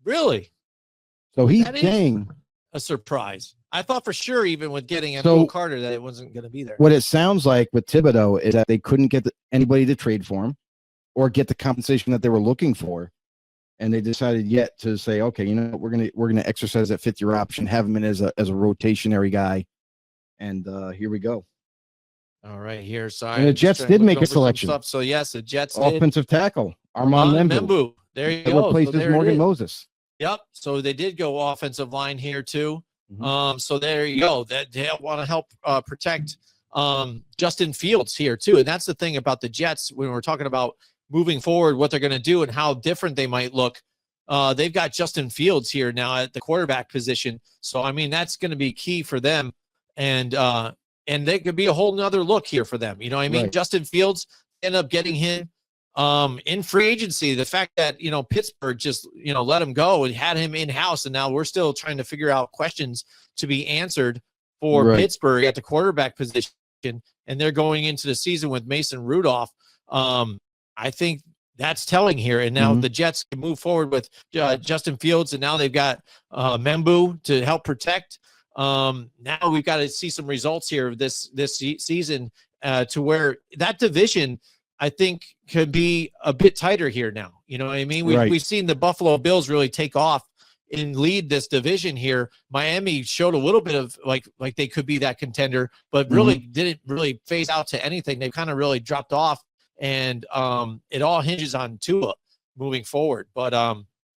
Really? So he's saying a surprise. I thought for sure, even with getting Abdul Carter, that it wasn't going to be there. What it sounds like with Thibodeau is that they couldn't get anybody to trade for him or get the compensation that they were looking for, and they decided yet to say, okay, you know, we're gonna exercise that 5th-year option, have him in as a rotationary guy, and here we go. All right, here. So and the Jets did make a selection. So yes, the Jets offensive tackle Armand Membu. There you go. Replaces Morgan Moses. Yep. So they did go offensive line here too. Mm-hmm. So there you go. That they want to help protect Justin Fields here too. And that's the thing about the Jets when we're talking about moving forward, what they're going to do and how different they might look. They've got Justin Fields here now at the quarterback position. So, I mean, that's going to be key for them. And they could be a whole nother look here for them. You know what I mean? Right. Justin Fields ended up getting him in free agency. The fact that, you know, Pittsburgh just, you know, let him go and had him in-house. And now we're still trying to figure out questions to be answered for Pittsburgh at the quarterback position. And they're going into the season with Mason Rudolph. I think that's telling here. And now the Jets can move forward with Justin Fields, and now they've got Membu to help protect. Now we've got to see some results here this season to where that division, I think, could be a bit tighter here now. You know what I mean? We've seen the Buffalo Bills really take off and lead this division here. Miami showed a little bit of like they could be that contender, but really didn't really phase out to anything. They've kind of really dropped off. And it all hinges on Tua moving forward. But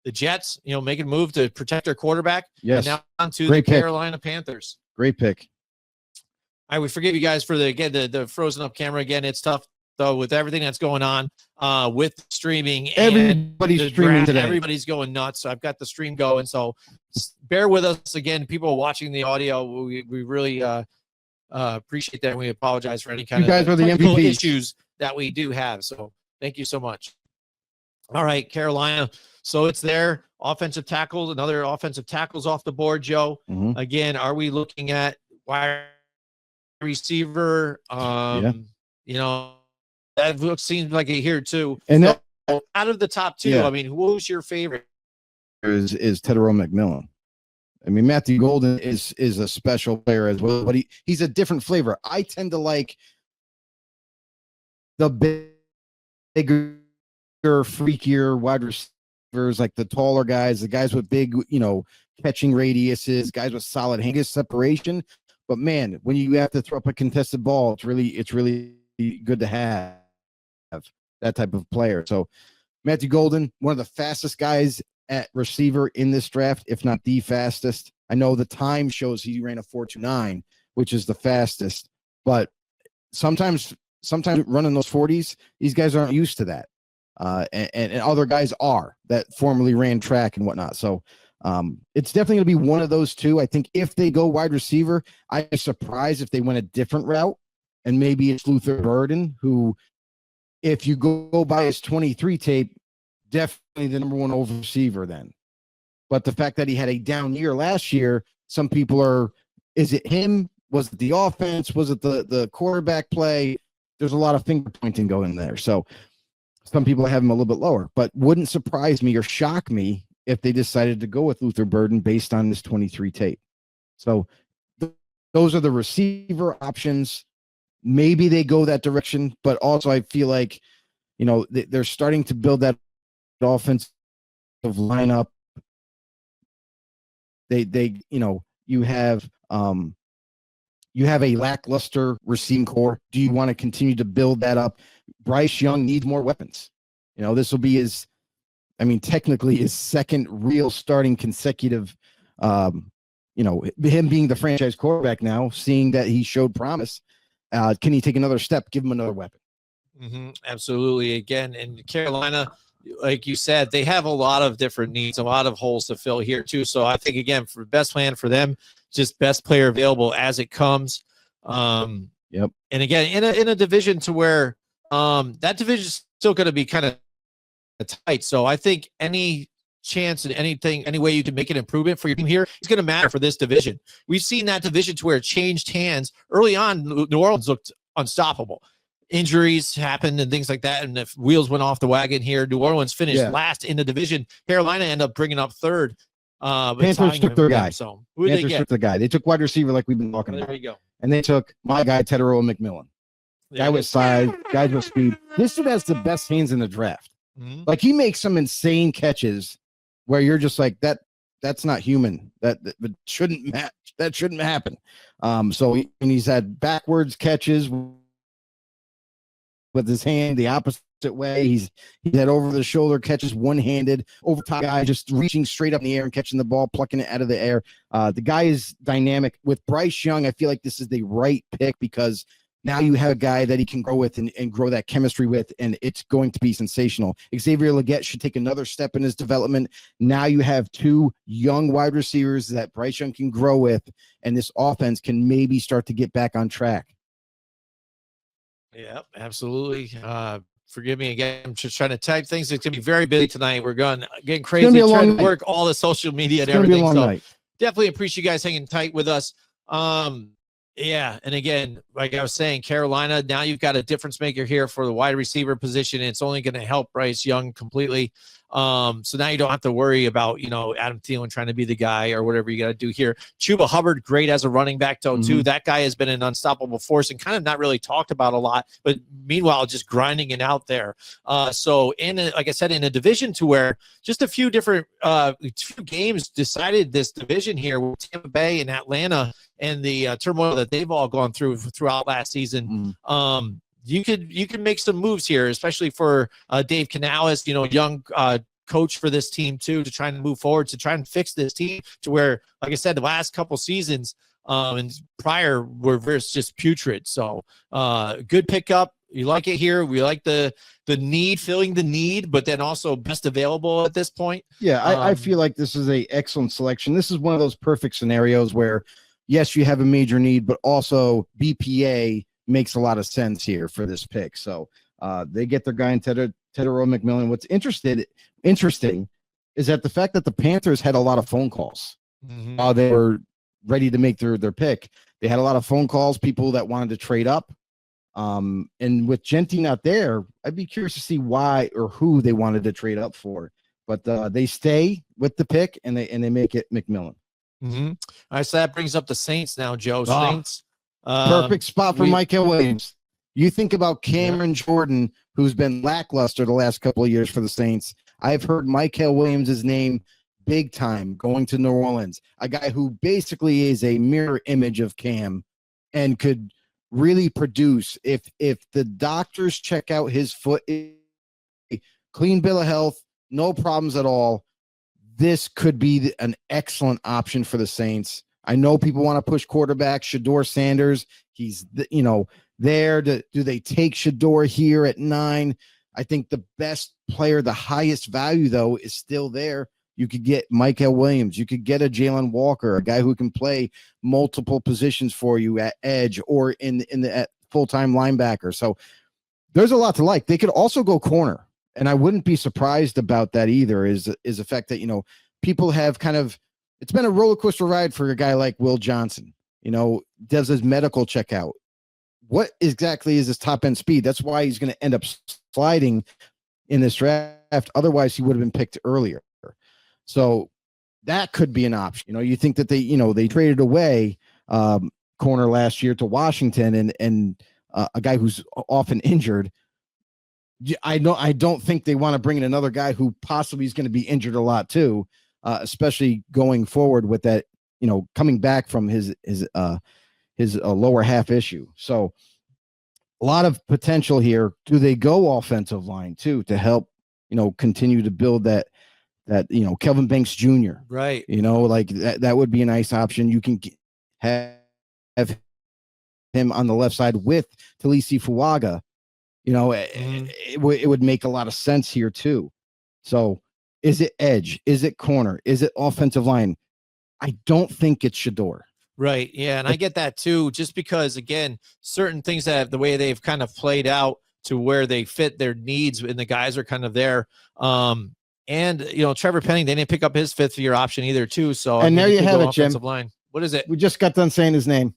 the Jets, you know, making a move to protect their quarterback. Yes. And now on to the Carolina Panthers. Great pick. We forgive you guys for the frozen up camera again. It's tough though with everything that's going on with streaming. Everybody's streaming today. Everybody's going nuts. So I've got the stream going. So bear with us again. People watching the audio, we really appreciate that. We apologize for any kind of technical issues that we do have. So thank you so much. All right, Carolina. So it's their offensive tackles, another offensive tackles off the board, Joe. Again, are we looking at wide receiver? You know, that seems like it here too. And so, out of the top two, I mean, who's your favorite? Is Tedero McMillan. I mean, Matthew Golden is a special player as well, but he's a different flavor. I tend to like the bigger, freakier wide receivers, like the taller guys, the guys with big, you know, catching radiuses, guys with solid hand separation. But man, when you have to throw up a contested ball, it's really good to have that type of player. So Matthew Golden, one of the fastest guys at receiver in this draft, if not the fastest. I know the time shows he ran a 4.29, which is the fastest, but sometimes running those 40s, these guys aren't used to that. And other guys are that formerly ran track and whatnot. So it's definitely going to be one of those two. I think if they go wide receiver, I'd be surprised if they went a different route. And maybe it's Luther Burden, who, if you go by his 23 tape, definitely the number one over receiver then. But the fact that he had a down year last year, some people are, is it him? Was it the offense? Was it the quarterback play? There's a lot of finger pointing going there. So some people have him a little bit lower, but wouldn't surprise me or shock me if they decided to go with Luther Burden based on this 23 tape. So those are the receiver options. Maybe they go that direction, but also I feel like, you know, they're starting to build that offensive lineup. They you have a lackluster receiving core. Do you want to continue to build that up? Bryce Young needs more weapons. This will be technically his second real starting consecutive, him being the franchise quarterback now, seeing that he showed promise. Can he take another step, give him another weapon? Absolutely. Again, in Carolina, like you said, they have a lot of different needs, a lot of holes to fill here too. So I think, again, for best plan for them, just best player available as it comes. Yep. And again, in a division to where that division is still going to be kind of tight. So I think any chance and any way you can make an improvement for your team here is going to matter for this division. We've seen that division to where it changed hands early on. New Orleans looked unstoppable. Injuries happened and things like that, and if wheels went off the wagon here, New Orleans finished last in the division. Carolina ended up bringing up third. Panthers took their guy. So who did they get? Took the guy. They took wide receiver like we've been talking about. There you go. And they took my guy, Tedero McMillan. Guy with size, guys with speed. This dude has the best hands in the draft. Like, he makes some insane catches where you're just like, that's not human. That shouldn't match. That shouldn't happen. He's had backwards catches with his hand the opposite way. He's had over the shoulder catches, one-handed, over top guy, just reaching straight up in the air and catching the ball, plucking it out of the air. The guy is dynamic. With Bryce Young, I feel like this is the right pick because now you have a guy that he can grow with and grow that chemistry with, and it's going to be sensational. Xavier Legette should take another step in his development. Now you have two young wide receivers that Bryce Young can grow with, and this offense can maybe start to get back on track. Yeah, absolutely. Forgive me again. I'm just trying to type things. It's going to be very busy tonight. We're getting crazy, trying to work all the social media and everything. So definitely appreciate you guys hanging tight with us. Yeah, and again, like I was saying, Carolina, now you've got a difference maker here for the wide receiver position. It's only going to help Bryce Young completely. So now you don't have to worry about, Adam Thielen trying to be the guy or whatever you got to do here. Chuba Hubbard, great as a running back, though, too. That guy has been an unstoppable force and kind of not really talked about a lot, but meanwhile, just grinding it out there. So like I said, in a division to where just a few different few games decided this division here with Tampa Bay and Atlanta and the turmoil that they've all gone through throughout last season. You could make some moves here, especially for Dave Canales, young coach for this team too, to try and move forward, to try and fix this team to where, like I said, the last couple seasons and prior were just putrid. So good pickup. You like it here. We like the need, filling the need, but then also best available at this point. Yeah, I feel like this is a excellent selection. This is one of those perfect scenarios where, yes, you have a major need, but also BPA makes a lot of sense here for this pick. So they get their guy in Tedero McMillan. What's interesting is that the fact that the Panthers had a lot of phone calls while they were ready to make their pick. They had a lot of phone calls, people that wanted to trade up. And with Gentry not there, I'd be curious to see why or who they wanted to trade up for. But they stay with the pick and they make it McMillan. All right, so that brings up the Saints now, Joe. Saints. Perfect spot for Michael Williams. You think about Cameron Jordan, who's been lackluster the last couple of years for the Saints. I've heard Michael Williams' name big time going to New Orleans, a guy who basically is a mirror image of Cam and could really produce if the doctors check out his foot, clean bill of health, no problems at all. This could be an excellent option for the Saints. I know people want to push quarterback Shedeur Sanders. He's, there. Do they take Shedeur here at 9? I think the best player, the highest value, though, is still there. You could get Michael Williams. You could get a Jalen Walker, a guy who can play multiple positions for you at edge or at full-time linebacker. So there's a lot to like. They could also go corner, and I wouldn't be surprised about that either. Is the fact that people have kind of. It's been a roller coaster ride for a guy like Will Johnson. Does his medical check out? What exactly is his top end speed? That's why he's going to end up sliding in this draft. Otherwise, he would have been picked earlier. So that could be an option. You think that they traded away corner last year to Washington and a guy who's often injured. I don't think they want to bring in another guy who possibly is going to be injured a lot too, especially going forward with that, coming back from his lower half issue. So a lot of potential here. Do they go offensive line too to help, continue to build that Kelvin Banks Jr. Right. Like that would be a nice option. You can have him on the left side with Talisi Fuaga. It would make a lot of sense here too. So is it edge? Is it corner? Is it offensive line? I don't think it's Shador. Right. Yeah. And I get that too, just because, again, certain things that the way they've kind of played out to where they fit their needs and the guys are kind of there. And, Trevor Penning, they didn't pick up his 5th-year option either too. So, and there you have it, Jim. Line. What is it? We just got done saying his name.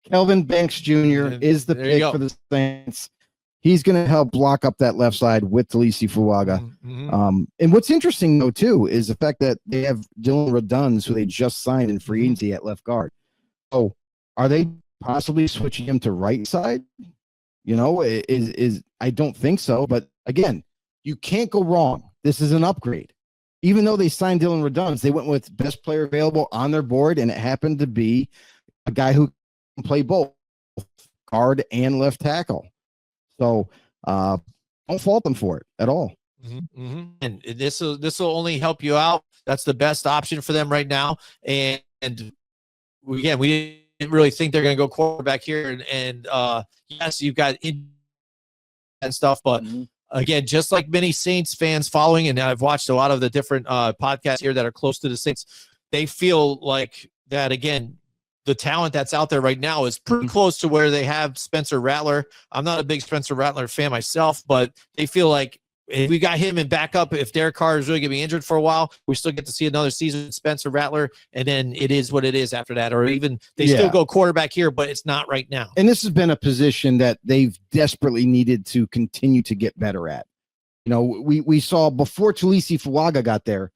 Kelvin Banks Jr. is the pick for the Saints. He's going to help block up that left side with Talisi Fuaga. Mm-hmm. And what's interesting, though, too, is the fact that they have Dylan Redunz, who they just signed in free agency at left guard. So are they possibly switching him to right side? I don't think so. But, again, you can't go wrong. This is an upgrade. Even though they signed Dylan Redunz, they went with best player available on their board, and it happened to be a guy who can play both guard and left tackle. So don't fault them for it at all. Mm-hmm. And this will only help you out. That's the best option for them right now. And we didn't really think they're going to go quarterback here. And yes, you've got in and stuff, but again, just like many Saints fans following, and I've watched a lot of the different podcasts here that are close to the Saints, they feel like that, again, the talent that's out there right now is pretty close to where they have Spencer Rattler. I'm not a big Spencer Rattler fan myself, but they feel like if we got him in backup, if Derek Carr is really going to be injured for a while, we still get to see another season with Spencer Rattler, and then it is what it is after that. Or even they still go quarterback here, but it's not right now. And this has been a position that they've desperately needed to continue to get better at. We saw before Talisi Fuaga got there,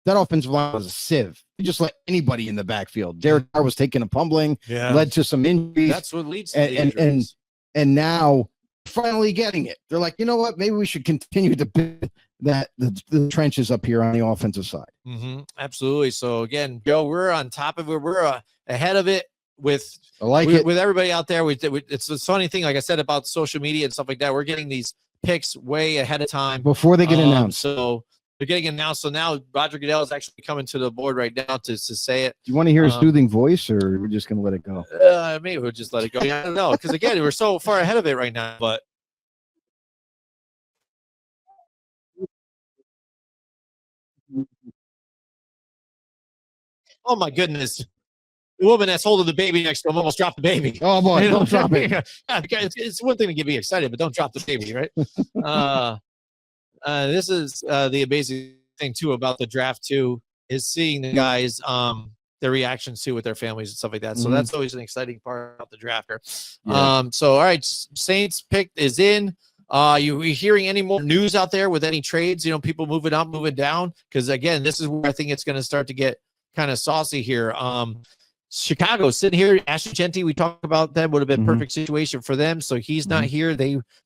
that offensive line was a sieve. They just let anybody in the backfield. Derek Carr was taking a fumbling, led to some injuries. That's what leads to the injuries. And now finally getting it. They're like, you know what? Maybe we should continue to build the trenches up here on the offensive side. Mm-hmm. Absolutely. So again, Joe, we're on top of it. We're ahead of it with everybody out there. It's a funny thing, like I said, about social media and stuff like that. We're getting these picks way ahead of time before they get announced. So they're getting announced. So now Roger Goodell is actually coming to the board right now to say it. Do you want to hear a soothing voice, or we're just going to let it go? Maybe we'll just let it go. I don't know, because again, we're so far ahead of it right now. But oh my goodness, the woman that's holding the baby next to him almost dropped the baby. Oh boy, don't drop it. It's one thing to get me excited, but don't drop the baby, right? This is the amazing thing too about the draft too, is seeing the guys their reactions too with their families and stuff like that. So that's always an exciting part about the draft here. So all right, Saints pick is in. You hearing any more news out there with any trades? People moving up, moving down, because again, this is where I think it's going to start to get kind of saucy here. Chicago sitting here, Ashton Gentry, we talked about that, would have been perfect situation for them. So he's not here.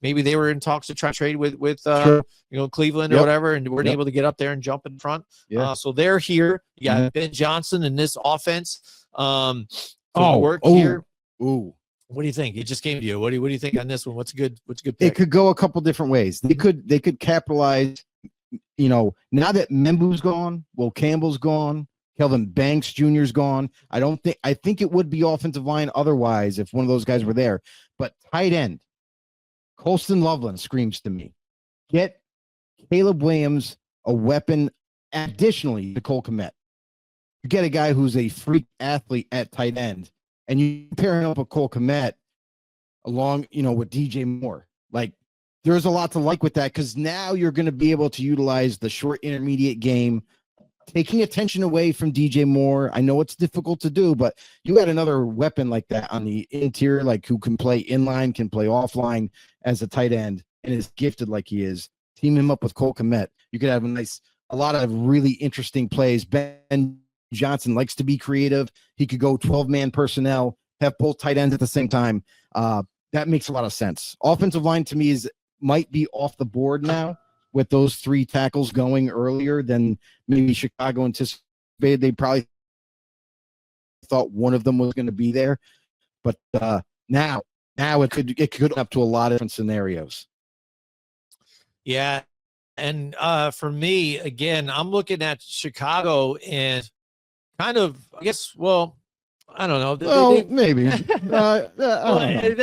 Maybe they were in talks to try to trade with Cleveland or whatever, and weren't able to get up there and jump in front. So they're here. You got Ben Johnson in this offense. Here. Ooh. What do you think? It just came to you. What do you think on this one? What's a good pick? It could go a couple different ways. They could capitalize, now that Membu's gone, Will Campbell's gone, Kelvin Banks Jr.'s gone. I think it would be offensive line otherwise if one of those guys were there. But tight end, Colston Loveland screams to me. Get Caleb Williams a weapon additionally to Cole Kmet. You get a guy who's a freak athlete at tight end, and you pair him up with Cole Kmet along, with DJ Moore. Like, there's a lot to like with that, because now you're going to be able to utilize the short intermediate game, taking attention away from DJ Moore. I know it's difficult to do, but you got another weapon like that on the interior, like who can play inline, can play offline as a tight end, and is gifted like he is. Team him up with Cole Kmet. You could have a lot of really interesting plays. Ben Johnson likes to be creative. He could go 12-man personnel, have both tight ends at the same time. That makes a lot of sense. Offensive line to me is might be off the board now with those 3 tackles going earlier than maybe Chicago anticipated. They probably thought one of them was going to be there, but now it could up to a lot of different scenarios. Yeah. And for me, again, I'm looking at Chicago and kind of, I guess, well, I don't know. Well, maybe.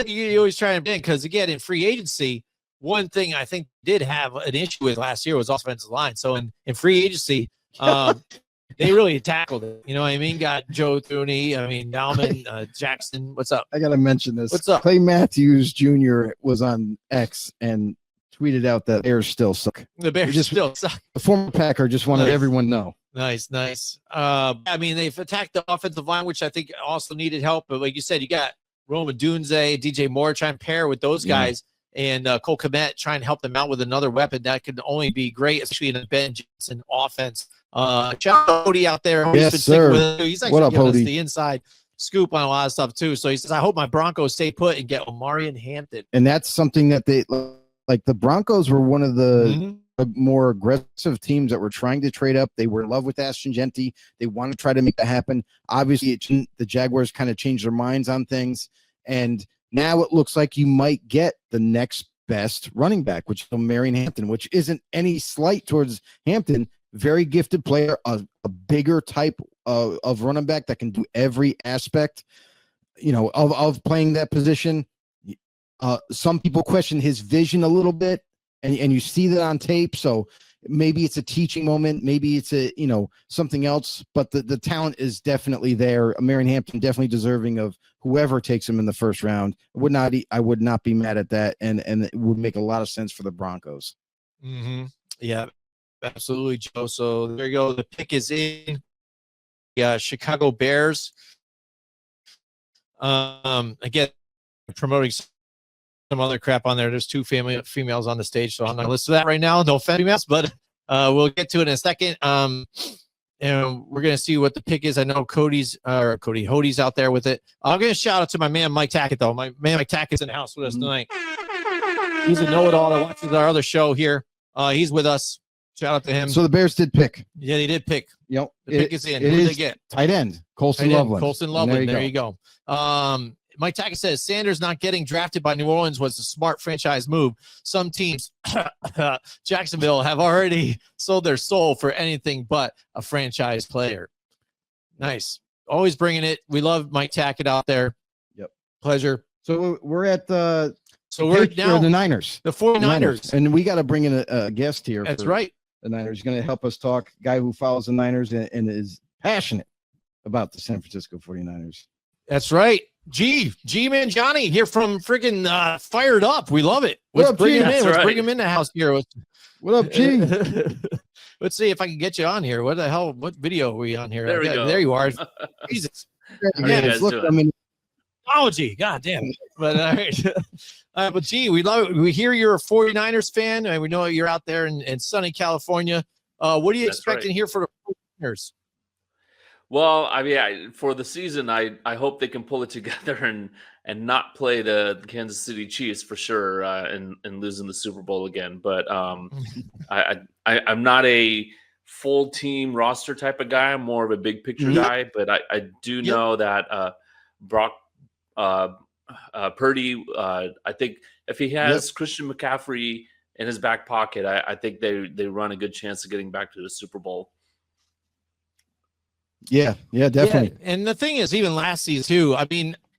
You always try and think, because, again, in free agency, one thing I think did have an issue with last year was offensive line. So in free agency, they really tackled it. You know what I mean? Got Joe Thuney, Dalman, Jackson. What's up? I got to mention this. What's up? Clay Matthews Jr. was on X and tweeted out that Bears still suck. The Bears still suck. The former Packer just wanted everyone to know. Nice. They've attacked the offensive line, which I think also needed help. But like you said, you got Roman Dunze, DJ Moore trying to pair with those guys, and Cole Kmet trying to help them out with another weapon that could only be great, especially in a Ben Johnson offense. Shout out to Hodey out there. Yes, sir. He's actually what up, giving us Hodey? the inside scoop on a lot of stuff too. So he says, I hope my Broncos stay put and get Omari and Hampton. And that's something that they like. The Broncos were one of the more aggressive teams that were trying to trade up. They were in love with Ashton Gentry. They want to try to make that happen. Obviously, the Jaguars kind of changed their minds on things. And now it looks like you might get the next best running back, which is Marion Hampton, which isn't any slight towards Hampton. Very gifted player, a bigger type of running back that can do every aspect, of playing that position. Some people question his vision a little bit, and you see that on tape. So maybe it's a teaching moment, maybe it's something else, but the talent is definitely there. Marion Hampton definitely deserving of whoever takes him in the first round. I would not be mad at that, and it would make a lot of sense for the Broncos. Yeah, absolutely, Joe. So there you go. The pick is in. Chicago Bears. Again, promoting some other crap on there. There's 2 females on the stage, so I'm not going to listen to that right now. No females, but we'll get to it in a second. And we're going to see what the pick is. I know Hodey's out there with it. I'm going to shout out to my man Mike Tackett, though. My man Mike Tackett's in the house with us tonight. He's a know-it-all that watches our other show here. He's with us. Shout out to him. So the Bears did pick. Yeah, they did pick. Yep. The pick is in. Who did is they get? Tight end. Colson Loveland. Colson Loveland. There you go. Mike Tackett says Sanders not getting drafted by New Orleans was a smart franchise move. Some teams, Jacksonville, have already sold their soul for anything but a franchise player. Nice. Always bringing it. We love Mike Tackett out there. Yep. Pleasure. So we're at the now the Niners. The 49ers. And we got to bring in a guest here. That's right. The Niners. He's going to help us talk. Guy who follows the Niners and is passionate about the San Francisco 49ers. That's right. Jee Manghani here from friggin' Fired Up. We love it. Let's bring him in. Let's bring him in the house here. What up, Jee? Let's see if I can get you on here. What the hell? What video are we on here? There we go. There you are. Jesus. Technology. God damn. But all right. But Jee, we hear you're a 49ers fan, and we know you're out there in sunny California. What are you expecting here for the 49ers? Well, for the season, I hope they can pull it together and not play the Kansas City Chiefs for sure, and lose in the Super Bowl again. But I'm not a full team roster type of guy. I'm more of a big picture guy. But I do know that Brock Purdy. I think if he has Christian McCaffrey in his back pocket, I think they run a good chance of getting back to the Super Bowl. Yeah, definitely. Yeah. And the thing is, even last season too,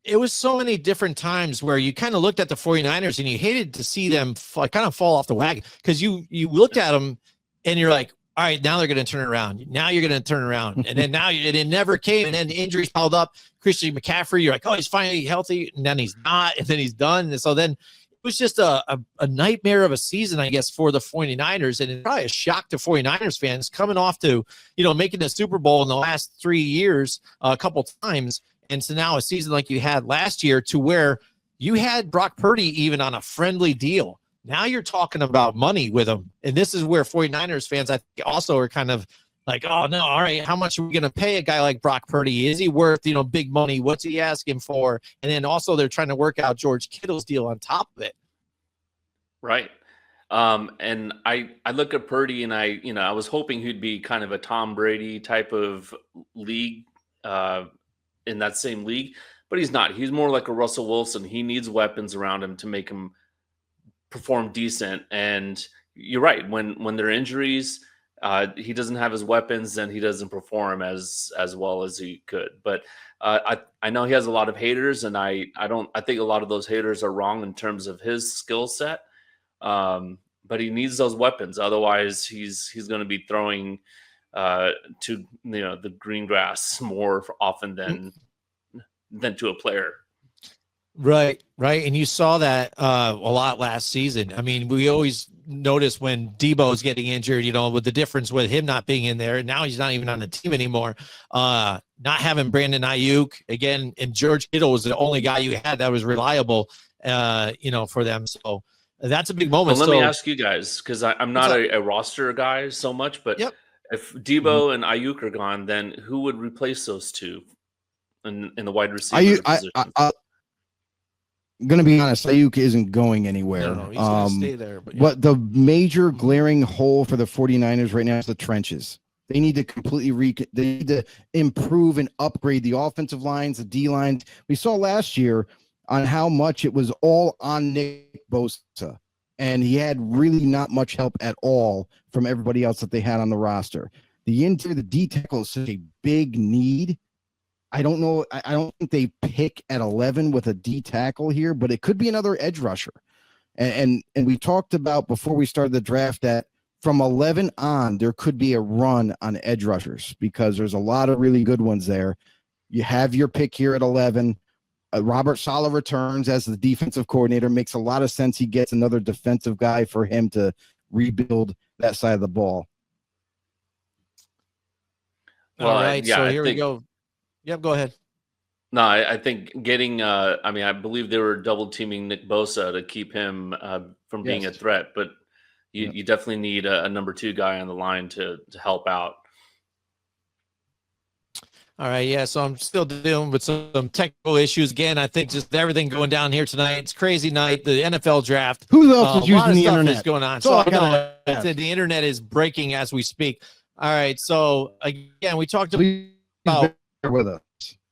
it was so many different times where you kind of looked at the 49ers and you hated to see them kind of fall off the wagon, because you looked at them and you're like, all right, now they're going to turn around. Now you're going to turn around. And then it never came. And then the injuries piled up. Christian McCaffrey, you're like, oh, he's finally healthy. And then he's not. And then he's done. And so then it was just a nightmare of a season, I guess, for the 49ers. And it's probably a shock to 49ers fans coming off to, making the Super Bowl in the last 3 years a couple times. And so now a season like you had last year, to where you had Brock Purdy even on a friendly deal. Now you're talking about money with him. And this is where 49ers fans, I think, also are kind of like, oh, no, all right, how much are we going to pay a guy like Brock Purdy? Is he worth, big money? What's he asking for? And then also they're trying to work out George Kittle's deal on top of it. Right. And I look at Purdy and I was hoping he'd be kind of a Tom Brady type of league in that same league, but he's not. He's more like a Russell Wilson. He needs weapons around him to make him perform decent. And you're right. When there are injuries, he doesn't have his weapons, then he doesn't perform as well as he could. But I know he has a lot of haters, and I think a lot of those haters are wrong in terms of his skill set. But he needs those weapons. Otherwise, he's going to be throwing to the green grass more often than to a player. Right. And you saw that a lot last season. I mean, we always notice when Debo's getting injured, with the difference with him not being in there. Now he's not even on the team anymore. Not having Brandon Ayuk again, and George Kittle was the only guy you had that was reliable, for them. So that's a big moment. Well, let me ask you guys, because I'm not a roster guy so much, but if Debo and Ayuk are gone, then who would replace those two in the wide receiver position? I'm going to be honest, Ayuk isn't going anywhere. No, he's going to stay there. But the major glaring hole for the 49ers right now is the trenches. They need to they need to improve and upgrade the offensive lines, the D lines. We saw last year on how much it was all on Nick Bosa, and he had really not much help at all from everybody else that they had on the roster. The D tackle is such a big need. I don't know. I don't think they pick at 11 with a D tackle here, but it could be another edge rusher. And we talked about before we started the draft that from 11 on, there could be a run on edge rushers because there's a lot of really good ones there. You have your pick here at 11. Robert Saleh returns as the defensive coordinator. Makes a lot of sense. He gets another defensive guy for him to rebuild that side of the ball. All right. So here we go. Yep, go ahead. No, I think getting I believe they were double teaming Nick Bosa to keep him from being a threat, but you definitely need a number 2 guy on the line to help out. All right, yeah, so I'm still dealing with some technical issues. Again, I think just everything going down here tonight. It's a crazy night, the NFL draft. Who else is using the internet? Is going on. So the internet is breaking as we speak. All right, so again, we talked about with us.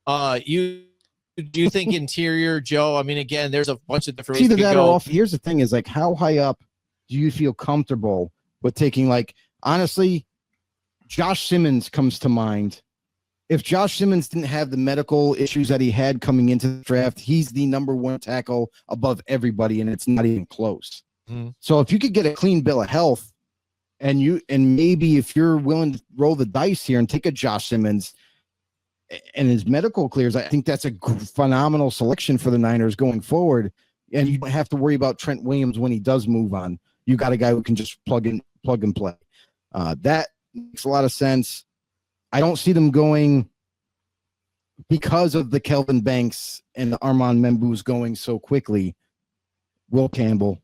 Do you think interior, Joe? I mean, again, there's a bunch of different ways to go. Off. Here's the thing: is like how high up do you feel comfortable with taking? Like honestly, Josh Simmons comes to mind. If Josh Simmons didn't have the medical issues that he had coming into the draft, he's the number 1 tackle above everybody, and it's not even close. Mm-hmm. So if you could get a clean bill of health, and maybe if you're willing to roll the dice here and take a Josh Simmons. And his medical clears, I think that's a phenomenal selection for the Niners going forward. And you don't have to worry about Trent Williams when he does move on. You got a guy who can just plug and play. That makes a lot of sense. I don't see them going because of the Kelvin Banks and the Armand Membous going so quickly. Will Campbell.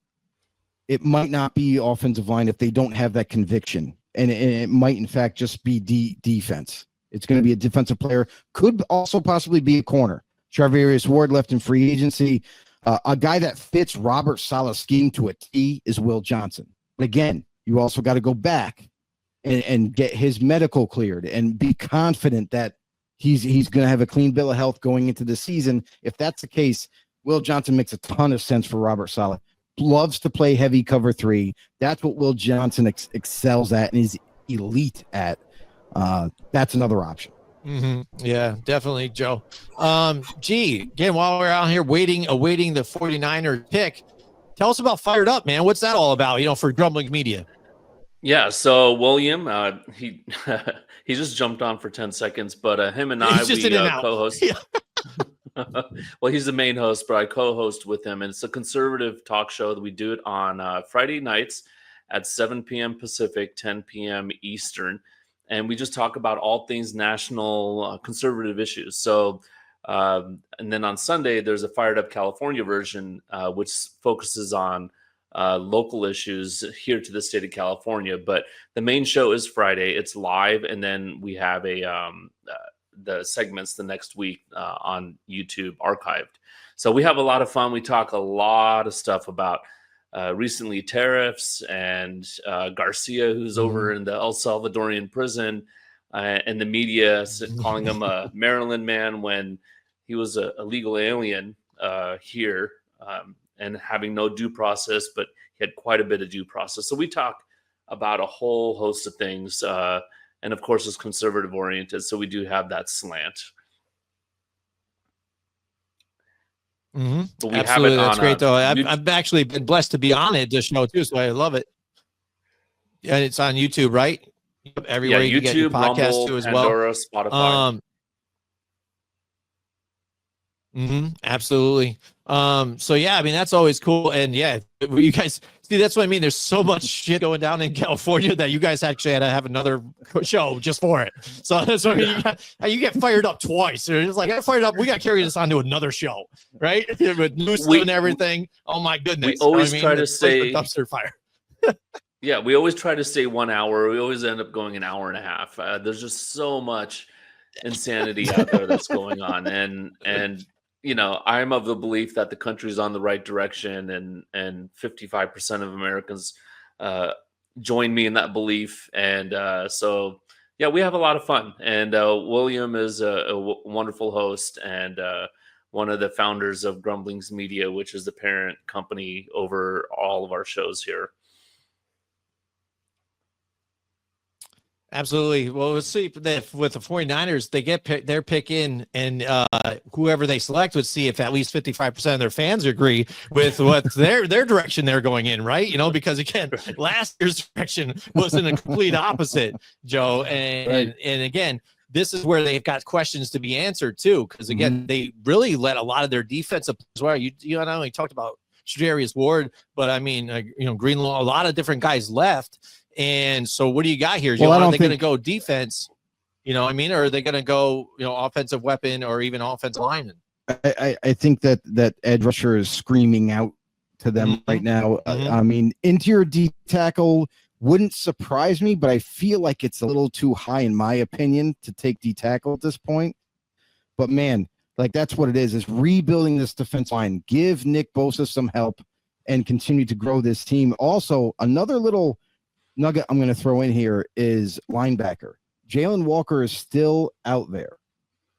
It might not be offensive line if they don't have that conviction. And it might, in fact, just be defense. It's going to be a defensive player. Could also possibly be a corner. Charvarius Ward left in free agency. A guy that fits Robert Saleh's scheme to a T is Will Johnson. But again, you also got to go back and get his medical cleared and be confident that he's going to have a clean bill of health going into the season. If that's the case, Will Johnson makes a ton of sense for Robert Saleh. Loves to play heavy cover 3. That's what Will Johnson excels at and is elite at. That's another option. Mm-hmm. Yeah, definitely, Joe. Gee, again, while we're out here awaiting the 49er pick, tell us about Fired Up, man. What's that all about, for Grumblings Media? Yeah, so William, he he just jumped on for 10 seconds, but him and I, we co-host. Yeah. Well, he's the main host, but I co-host with him, and it's a conservative talk show that we do it on Friday nights at 7 p.m. Pacific, 10 p.m. Eastern. And we just talk about all things national conservative issues. So, and then on Sunday, there's a Fired Up California version, which focuses on local issues here to the state of California. But the main show is Friday. It's live. And then we have the segments the next week on YouTube archived. So we have a lot of fun. We talk a lot of stuff about recently tariffs and Garcia, who's over in the El Salvadorian prison, and the media calling him a Maryland man when he was a legal alien here, and having no due process, but he had quite a bit of due process. So we talk about a whole host of things, and of course it's conservative oriented, so we do have that slant. But we Absolutely, have it that's on, great though. I've actually been blessed to be on it this show too, so I love it. Yeah, it's on YouTube, right? Everywhere you can get your podcast Rumble, too as Pandora, well. Spotify. Absolutely. So yeah, I mean that's always cool, and yeah, you guys see that's what I mean. There's so much shit going down in California that you guys actually had to have another show just for it. So that's what you get fired up twice. It's like I got fired up. We got to carry this on to another show, right? With news and everything. Oh my goodness. We always try to say dumpster fire. Yeah, we always try to stay 1 hour. We always end up going an hour and a half. There's just so much insanity out there that's going on, and you know, I'm of the belief that the country's on the right direction, and 55% of Americans join me in that belief, and so yeah, we have a lot of fun. And William is a wonderful host and one of the founders of Grumblings Media, which is the parent company over all of our shows here. Absolutely. Well, let's see if with the 49ers, they get their pick in, and whoever they select would see if at least 55% of their fans agree with what their direction they're going in, right? You know, because again, last year's direction was in a complete opposite, Joe. And again, this is where they've got questions to be answered too, because again, they really let a lot of their defensive as well. You not only talked about Jarius Ward, but I mean, you know, Greenlaw, a lot of different guys left. And so what do you got here? Are they going to go defense? You know what I mean? Or are they going to go, you know, offensive weapon or even offensive lineman? I think that edge rusher is screaming out to them right now. I mean, interior D tackle wouldn't surprise me, but I feel like it's a little too high in my opinion to take D tackle at this point. But man, like that's what it is rebuilding this defense line. Give Nick Bosa some help and continue to grow this team. Also, another little nugget I'm going to throw in here is linebacker. Jalen Walker is still out there.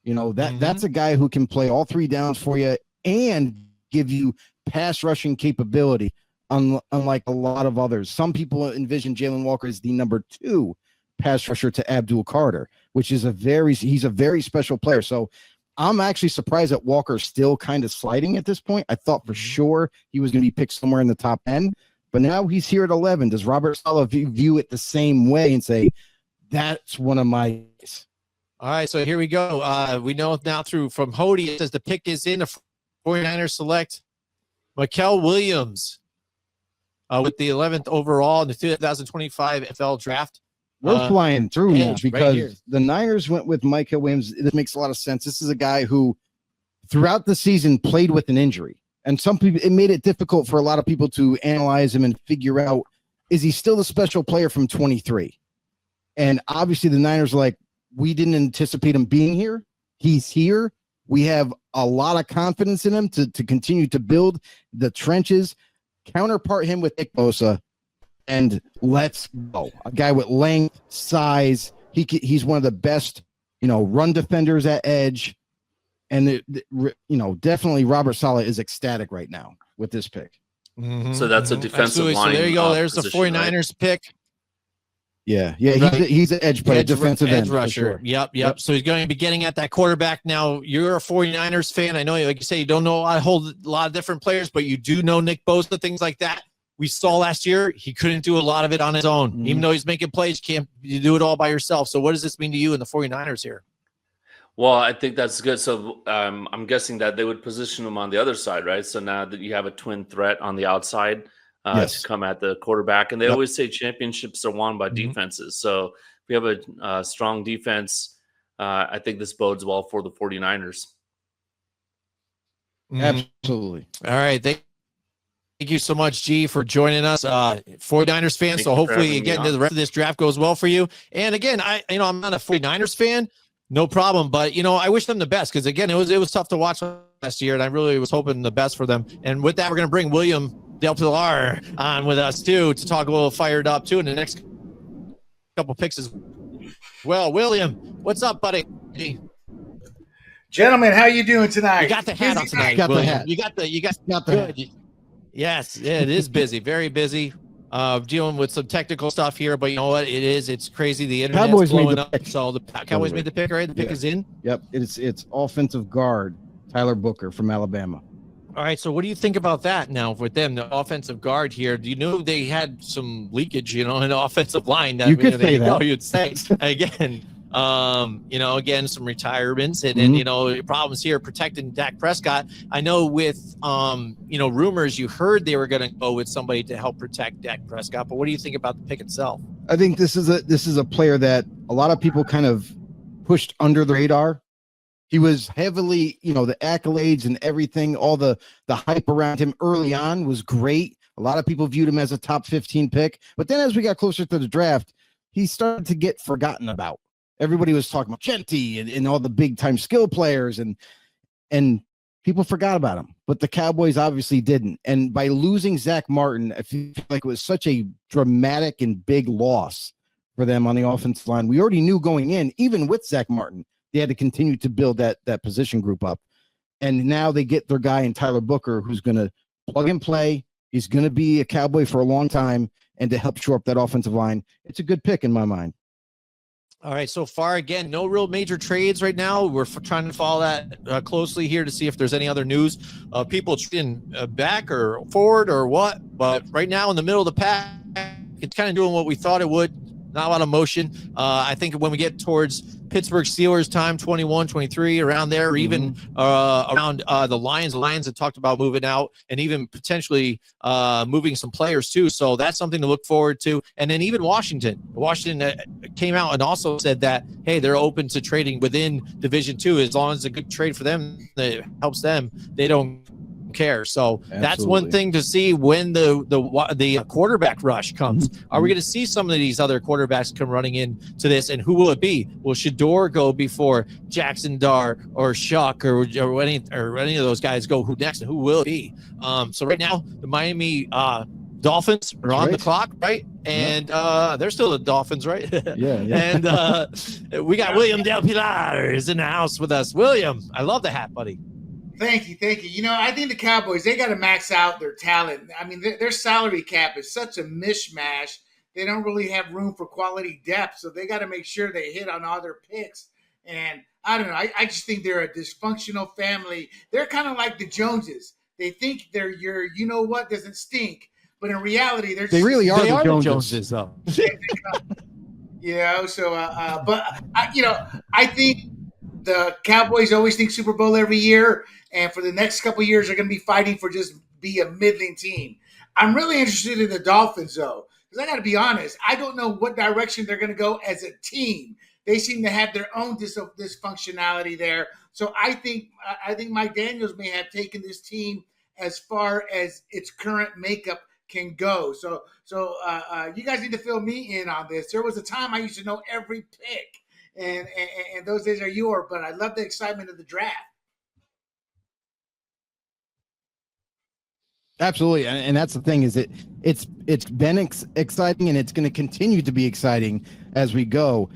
You know, that's a guy who can play all three downs for you and give you pass rushing capability, unlike a lot of others. Some people envision Jalen Walker as the number 2 pass rusher to Abdul Carter, which is he's a very special player. So I'm actually surprised that Walker's still kind of sliding at this point. I thought for sure he was going to be picked somewhere in the top 10. But now he's here at 11. Does Robert Saleh view it the same way and say, that's one of my... All right, so here we go. We know now from Hodey, it says the pick is in. The 49ers select Mikael Williams with the 11th overall in the 2025 NFL draft. We're flying through now because the Niners went with Mikael Williams. This makes a lot of sense. This is a guy who throughout the season played with an injury. And some people, it made it difficult for a lot of people to analyze him and figure out, is he still the special player from 23? And obviously the Niners are like, we didn't anticipate him being here. He's here. We have a lot of confidence in him to continue to build the trenches, counterpart him with Nick Bosa, and let's go. A guy with length, size. He's one of the best, you know, run defenders at edge. And, you know, definitely Robert Saleh is ecstatic right now with this pick. So that's a defensive line. So there you go. There's position, the 49ers pick. Yeah. He's an edge player, defensive edge end rusher. Sure. Yep. So he's going to be getting at that quarterback. Now, you're a 49ers fan. I know, like you say, you don't know a whole lot of different players, but you do know Nick Bosa, things like that. We saw last year, he couldn't do a lot of it on his own. Even though he's making plays, you do it all by yourself. So what does this mean to you and the 49ers here? Well, I think that's good. So I'm guessing that they would position him on the other side, right? So now that you have a twin threat on the outside to come at the quarterback. And they always say championships are won by defenses. So if we have a strong defense, I think this bodes well for the 49ers. Absolutely. All right. Thank you so much, Gee, for joining us. 49ers fan. So hopefully again, the rest of this draft goes well for you. And again, I'm not a 49ers fan. No problem. But, you know, I wish them the best because, again, it was tough to watch last year, and I really was hoping the best for them. And with that, we're going to bring William Del Pilar on with us too to talk a little fired up too in the next couple picks as well. William, what's up, buddy? Gentlemen, how you doing tonight? You got the hat on tonight. Got the William. hat. You got the hat. Yes, it is busy, very busy. Dealing with some technical stuff here, but you know what? It's crazy. The internet's Cowboys made blowing the up. pick. So the Cowboys made the pick, right? The pick is in. Yep. It's offensive guard Tyler Booker from Alabama. All right. So what do you think about that now with them, the offensive guard here? Do you know they had some leakage, in the offensive line? You could say that. You'd say again. Again, some retirements and problems here protecting Dak Prescott. I know with, rumors you heard they were going to go with somebody to help protect Dak Prescott. But what do you think about the pick itself? I think this is a player that a lot of people kind of pushed under the radar. He was heavily, the accolades and everything, all the hype around him early on was great. A lot of people viewed him as a top 15 pick. But then as we got closer to the draft, he started to get forgotten about. Everybody was talking about Gentry and all the big time skill players and people forgot about him, but the Cowboys obviously didn't. And by losing Zach Martin, I feel like it was such a dramatic and big loss for them on the offensive line. We already knew going in, even with Zach Martin, they had to continue to build that position group up. And now they get their guy in Tyler Booker, who's going to plug and play. He's going to be a Cowboy for a long time and to help shore up that offensive line. It's a good pick in my mind. All right, so far, again, no real major trades right now. We're trying to follow that closely here to see if there's any other news. People trading back or forward or what. But right now in the middle of the pack, it's kind of doing what we thought it would. Not a lot of motion. I think when we get towards Pittsburgh Steelers time, 21, 23, around there, or even around the Lions had talked about moving out and even potentially moving some players too. So that's something to look forward to. And then even Washington came out and also said that, hey, they're open to trading within Division II as long as it's a good trade for them that helps them. They don't care. So that's one thing to see when the quarterback rush comes. Are we going to see some of these other quarterbacks come running into this, and who will it be? Will Shador go before Jackson Dar or Shuck or any of those guys go? Who next? And who will it be? So right now the Miami Dolphins are on the clock, right? And they're still the Dolphins, right? Yeah. And we got William Del Pilar is in the house with us. William, I love the hat, buddy. Thank you. I think the Cowboys, they got to max out their talent. I mean, their salary cap is such a mishmash. They don't really have room for quality depth, so they got to make sure they hit on all their picks. And I don't know. I just think they're a dysfunctional family. They're kind of like the Joneses. They think they're your, what doesn't stink, but in reality, they really are the Joneses, though. I think the Cowboys always think Super Bowl every year, and for the next couple of years, they're going to be fighting for just be a middling team. I'm really interested in the Dolphins, though, because I got to be honest. I don't know what direction they're going to go as a team. They seem to have their own dysfunctionality there. So I think Mike Daniels may have taken this team as far as its current makeup can go. So you guys need to fill me in on this. There was a time I used to know every pick, and those days are yours. But I love the excitement of the draft. Absolutely, and that's the thing is it's been exciting, and it's going to continue to be exciting as we go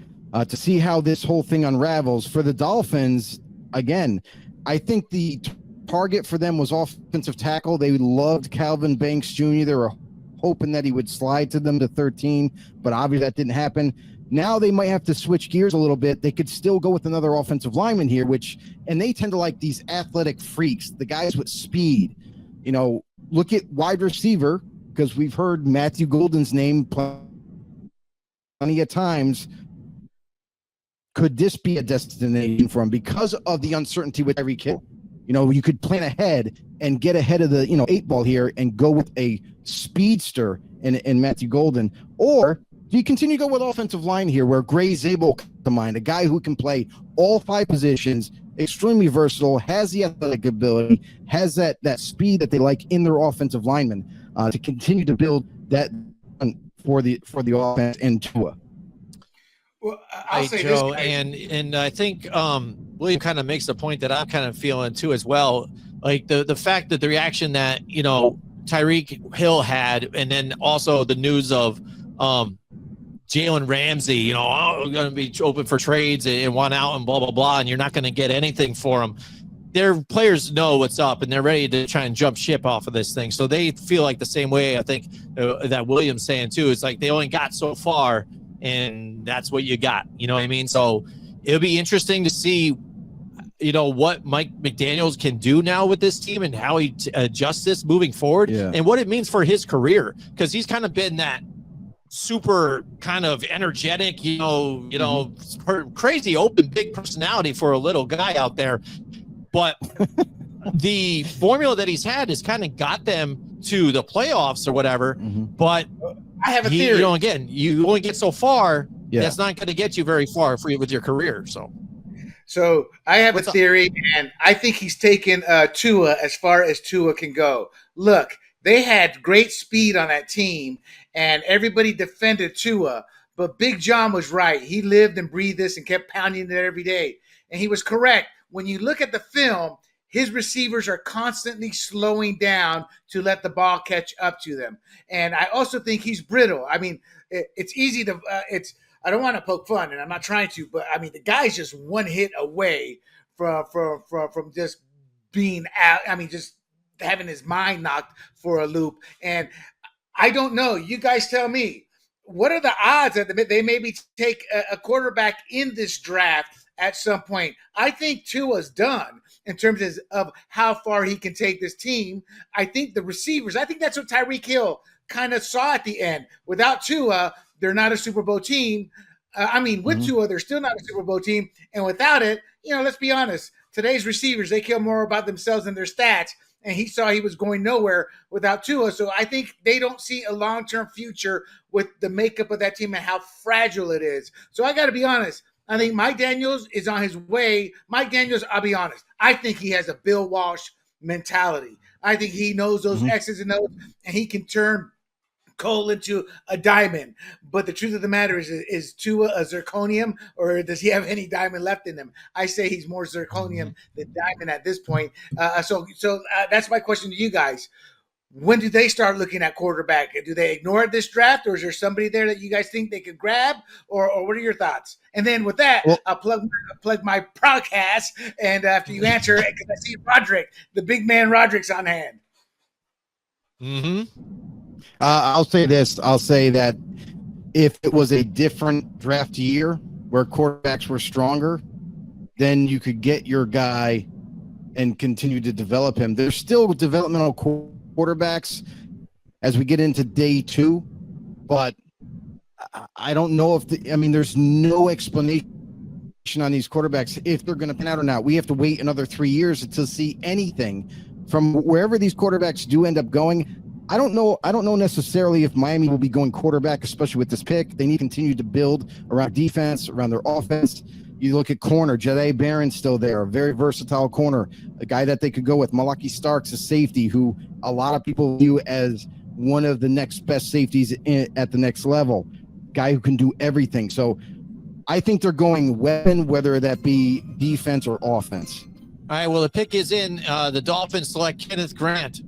to see how this whole thing unravels. For the Dolphins, again, I think the target for them was offensive tackle. They loved Calvin Banks Jr. They were hoping that he would slide to them to 13, but obviously that didn't happen. Now they might have to switch gears a little bit. They could still go with another offensive lineman here, and they tend to like these athletic freaks, the guys with speed. Look at wide receiver, because we've heard Matthew Golden's name plenty of times. Could this be a destination for him because of the uncertainty with every kid? You could plan ahead and get ahead of the 8 ball here and go with a speedster in Matthew Golden, or do you continue to go with offensive line here where Gray Zabel comes to mind, a guy who can play all 5 positions, extremely versatile, has the athletic ability, has that speed that they like in their offensive linemen to continue to build that for the offense and Tua. Well, I'll say Joe, this, and I think William kind of makes the point that I'm kind of feeling too as well. Like the fact that the reaction that Tyreek Hill had, and then also the news of Jalen Ramsey, going to be open for trades and want out and blah, blah, blah, and you're not going to get anything for him. Their players know what's up, and they're ready to try and jump ship off of this thing. So they feel like the same way, I think, that William's saying, too. It's like they only got so far, and that's what you got. You know what I mean? So it'll be interesting to see, what Mike McDaniels can do now with this team and how he adjusts this moving forward and what it means for his career, because he's kind of been that super kind of energetic, crazy open, big personality for a little guy out there. But the formula that he's had has kind of got them to the playoffs or whatever. But I have a theory. Again, you only get so far. That's not going to get you very far with your career. So I have a theory, and I think he's taken Tua as far as Tua can go. Look, they had great speed on that team, and everybody defended Tua. But Big John was right. He lived and breathed this and kept pounding it every day. And he was correct. When you look at the film, his receivers are constantly slowing down to let the ball catch up to them. And I also think he's brittle. I mean, it's easy to I don't want to poke fun, and I'm not trying to, but I mean, the guy's just one hit away from just being out. I mean, just having his mind knocked for a loop. And I don't know. You guys tell me, what are the odds that they maybe take a quarterback in this draft at some point? I think Tua's done in terms of how far he can take this team. I think the receivers, I think that's what Tyreek Hill kind of saw at the end. Without Tua, they're not a Super Bowl team. With Tua, they're still not a Super Bowl team. And without it, let's be honest, today's receivers, they care more about themselves and their stats. And he saw he was going nowhere without Tua. So I think they don't see a long-term future with the makeup of that team and how fragile it is. So I got to be honest. I think Mike Daniels is on his way. Mike Daniels, I'll be honest, I think he has a Bill Walsh mentality. I think he knows those X's and O's, and he can turn coal into a diamond. But the truth of the matter is Tua a zirconium, or does he have any diamond left in him? I say he's more zirconium than diamond at this point. So that's my question to you guys. When do they start looking at quarterback? Do they ignore this draft, or is there somebody there that you guys think they could grab, or what are your thoughts? And then with that, I'll plug my podcast, and after you answer, because I see Roderick, the big man Roderick's on hand. I'll say this. I'll say that if it was a different draft year where quarterbacks were stronger, then you could get your guy and continue to develop him. There's still developmental quarterbacks as we get into day 2, but I don't know if there's no explanation on these quarterbacks if they're going to pan out or not. We have to wait another 3 years to see anything from wherever these quarterbacks do end up going. I don't know necessarily if Miami will be going quarterback, especially with this pick. They need to continue to build around defense, around their offense. You look at corner, Jahdae Barron's still there, a very versatile corner, a guy that they could go with. Malaki Starks, a safety who a lot of people view as one of the next best safeties at the next level, guy who can do everything. So I think they're going weapon, whether that be defense or offense. All right, well, the pick is in. The Dolphins select Kenneth Grant,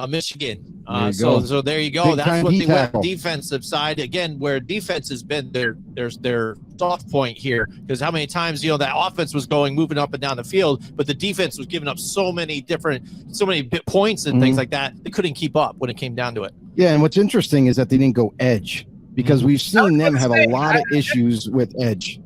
Michigan. So there you go. That's what they went defensive side again, where defense has been their soft point here. Because how many times that offense was moving up and down the field, but the defense was giving up so many points and things like that. They couldn't keep up when it came down to it. Yeah, and what's interesting is that they didn't go edge, because we've seen them have a lot of issues with edge.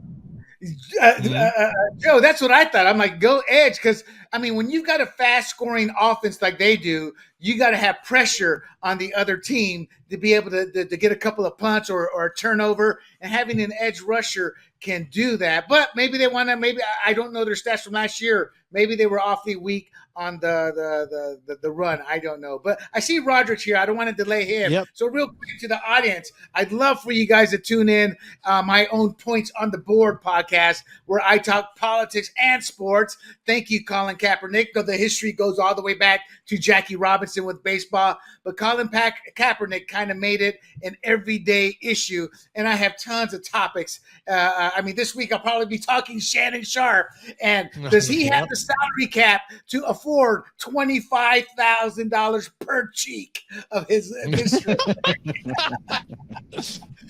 Joe, that's what I thought. I'm like, go edge, because when you've got a fast scoring offense like they do, you got to have pressure on the other team to be able to get a couple of punts or a turnover, and having an edge rusher can do that. But maybe they want to. Maybe I don't know their stats from last year. Maybe they were awfully weak on the run. I don't know. But I see Roderick here. I don't want to delay him. Yep. So real quick to the audience, I'd love for you guys to tune in my own Points on the Board podcast, where I talk politics and sports. Thank you, Colin Kaepernick. The history goes all the way back to Jackie Robinson with baseball. But Colin Kaepernick kind of made it an everyday issue. And I have tons of topics. This week I'll probably be talking Shannon Sharpe. And does he have the salary cap to afford $25,000 per cheek of his shirt.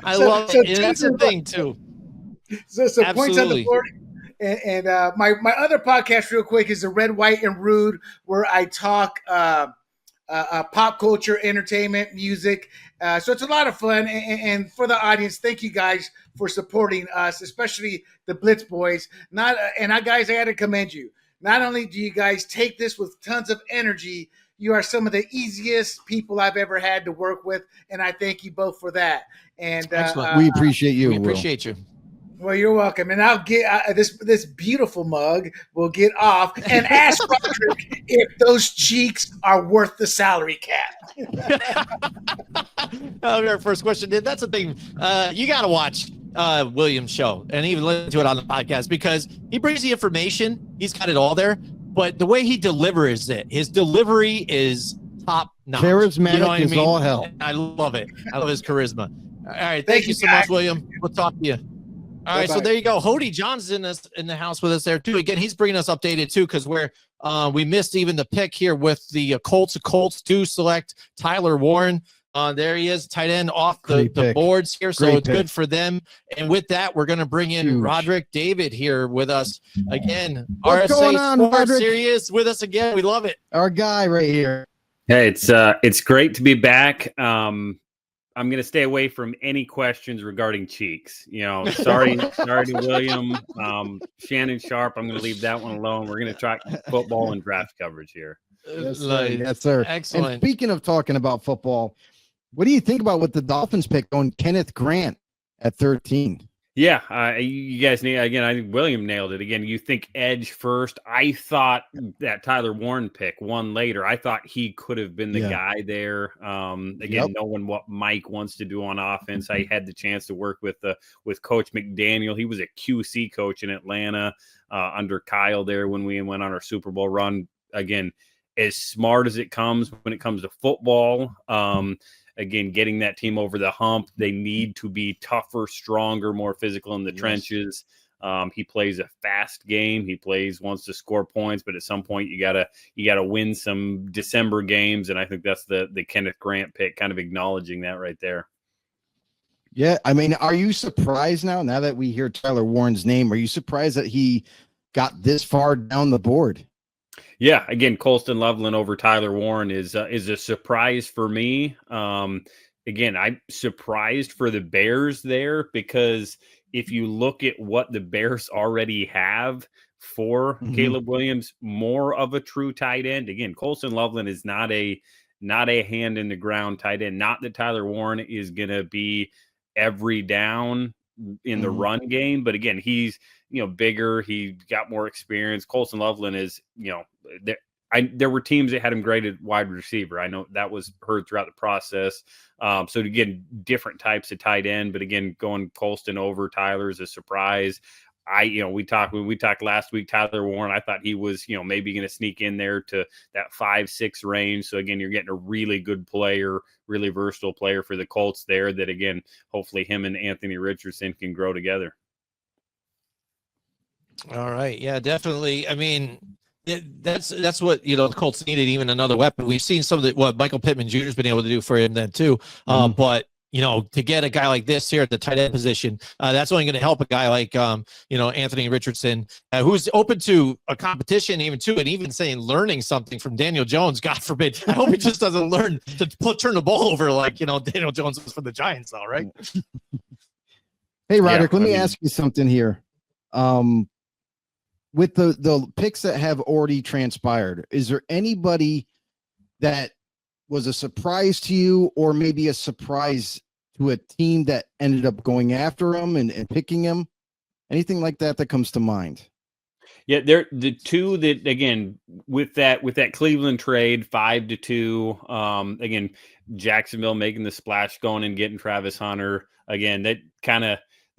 I love it. And that's the thing too. So points on the board. And my other podcast, real quick, is the Red, White, and Rude, where I talk pop culture, entertainment, music. So it's a lot of fun. And for the audience, thank you guys for supporting us, especially the Blitz boys. Guys, I got to commend you. Not only do you guys take this with tons of energy, you are some of the easiest people I've ever had to work with, and I thank you both for that. And we appreciate you. We appreciate you. Well, you're welcome. And I'll get this beautiful mug will get off and ask Roderick if those cheeks are worth the salary cap. Our first question. That's the thing. You got to watch William's show and even listen to it on the podcast because he brings the information. He's got it all there. But the way he delivers it, his delivery is top notch. Charismatic, you know what is I mean? all hell. I love it. I love his charisma. All right. Thank you so much, William. We'll talk to you. All right, so there you go. Hodey Johns in the house with us there too. Again, he's bringing us updated too because we missed even the pick here with the Colts. The Colts do select Tyler Warren. There he is, tight end off the boards here. So it's good for them. And with that, we're going to bring in Roderick David here with us again. What's going on, Sports Series with us again. We love it. Our guy right here. Hey, it's great to be back. I'm going to stay away from any questions regarding cheeks. Sorry to William. Shannon, Sharpe, I'm going to leave that one alone. We're going to talk football and draft coverage here. Yes, sir. Yes, sir. Excellent. And speaking of talking about football, what do you think about what the Dolphins picked on Kenneth Grant at 13? Yeah, you guys need again. I think William nailed it again. You think edge first. I thought that Tyler Warren pick one later. I thought he could have been the guy there. Knowing what Mike wants to do on offense, I had the chance to work with Coach McDaniel. He was a QC coach in Atlanta under Kyle there when we went on our Super Bowl run. Again, as smart as it comes when it comes to football. Again, getting that team over the hump, they need to be tougher, stronger, more physical in the trenches. He plays a fast game. He wants to score points, but at some point you gotta win some December games, and I think that's the Kenneth Grant pick, kind of acknowledging that right there. Yeah, I mean, are you surprised now that we hear Tyler Warren's name? Are you surprised that he got this far down the board? Yeah, again, Colston Loveland over Tyler Warren is a surprise for me. Again, I'm surprised for the Bears there because if you look at what the Bears already have for Caleb Williams, more of a true tight end. Again, Colston Loveland is not a hand in the ground tight end. Not that Tyler Warren is going to be every down in the run game, but again, he's bigger. He got more experience. Colston Loveland is there were teams that had him graded wide receiver. I know that was heard throughout the process. So again, different types of tight end, but again, going Colston over Tyler is a surprise. We talked last week, Tyler Warren, I thought he was, maybe going to sneak in there to that 5-6 range. So again, you're getting a really good player, really versatile player for the Colts there that again, hopefully him and Anthony Richardson can grow together. All right. Yeah, definitely. I mean, that's what, the Colts needed, even another weapon. We've seen some of what Michael Pittman Jr. has been able to do for him then too. But to get a guy like this here at the tight end position, that's only going to help a guy like, Anthony Richardson, who's open to a competition even too, and even saying learning something from Daniel Jones. God forbid. I hope he just doesn't learn to turn the ball over like, Daniel Jones was for the Giants, though, right? Hey, Roderick, let me ask you something here. With the picks that have already transpired, is there anybody that was a surprise to you or maybe a surprise to a team that ended up going after him and picking him? Anything like that comes to mind? Yeah, they're the two that, again, with that Cleveland trade, 5-2, again, Jacksonville making the splash, going and getting Travis Hunter. Again,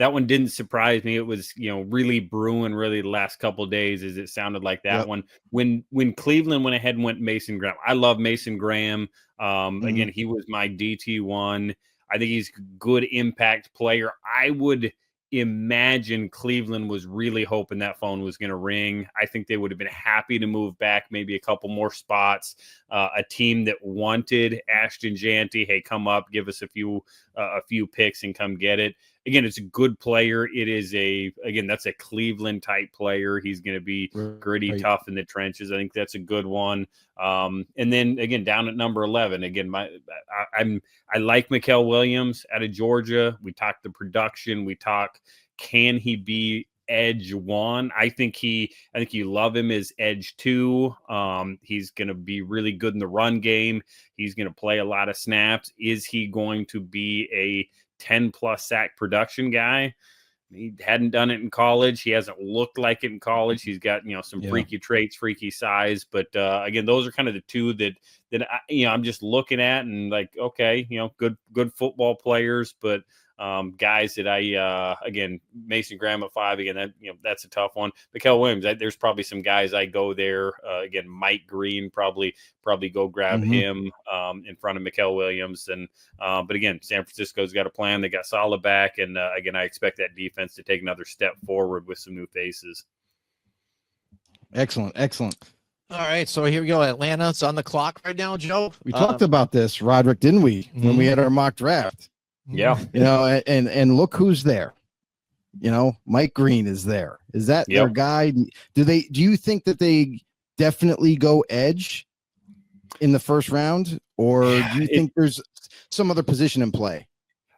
that one didn't surprise me. It was, really brewing really the last couple of days as it sounded like that one. When Cleveland went ahead and went Mason Graham, I love Mason Graham. Again, he was my DT1. I think he's a good impact player. I would, imagine Cleveland was really hoping that phone was going to ring. I think they would have been happy to move back maybe a couple more spots. A team that wanted Ashton Jantty, hey, come up, give us a few picks and come get it. Again, it's a good player. It is that's a Cleveland type player. He's going to be gritty, tough in the trenches. I think that's a good one. And then again, down at number 11, again, I like Mikael Williams out of Georgia. We talked the production. We talk, can he be edge one? I think you love him as edge two. He's going to be really good in the run game. He's going to play a lot of snaps. Is he going to be a 10+ sack production guy? He hadn't done it in college. He hasn't looked like it in college. He's got, some freaky traits, freaky size. But again, those are kind of the two that I'm just looking at and like, okay, good football players, but guys that again, Mason Graham at 5, again, that's a tough one. Mikael Williams, there's probably some guys I go there. Again, Mike Green, probably go grab him in front of Mikael Williams. And but again, San Francisco's got a plan. They got solid back, and again, I expect that defense to take another step forward with some new faces. Excellent. All right, so here we go. Atlanta's on the clock right now, Joe. We talked about this, Roderick, didn't we, when we had our mock draft? Yeah. And look who's there. Mike Green is there. Is that their guy? Do you think that they definitely go edge in the first round, or do you think there's some other position in play?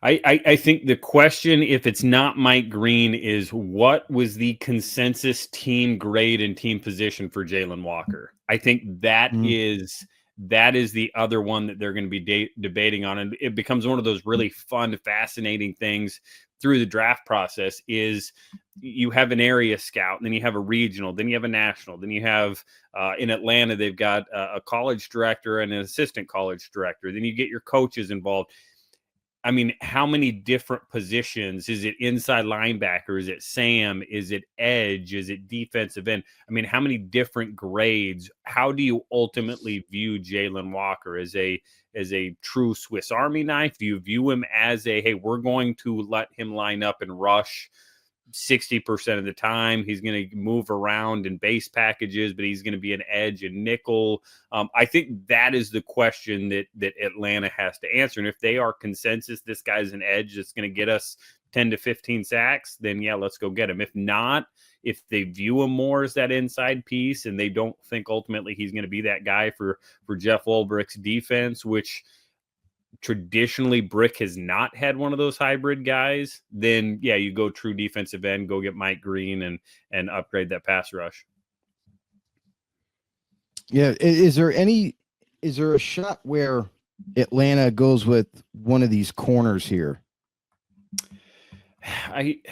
I think the question, if it's not Mike Green, is what was the consensus team grade and team position for Jalen Walker? I think that is the other one that they're going to be debating on. And it becomes one of those really fun, fascinating things through the draft process is you have an area scout, and then you have a regional, then you have a national, then you have in Atlanta, they've got a college director and an assistant college director. Then you get your coaches involved. I mean, how many different positions? Is it inside linebacker? Is it Sam? Is it edge? Is it defensive end? I mean, how many different grades? How do you ultimately view Jalen Walker as a true Swiss Army knife? Do you view him as hey, we're going to let him line up and rush 60% of the time? He's going to move around in base packages, but he's going to be an edge and nickel. I think that is the question that Atlanta has to answer. And if they are consensus, this guy's an edge that's going to get us 10 to 15 sacks, then yeah, let's go get him. If not, if they view him more as that inside piece and they don't think ultimately he's going to be that guy for Jeff Ulbricht's defense, which traditionally Brick has not had one of those hybrid guys, then yeah, you go true defensive end, go get Mike Green and upgrade that pass rush. Yeah. Is there a shot where Atlanta goes with one of these corners here? I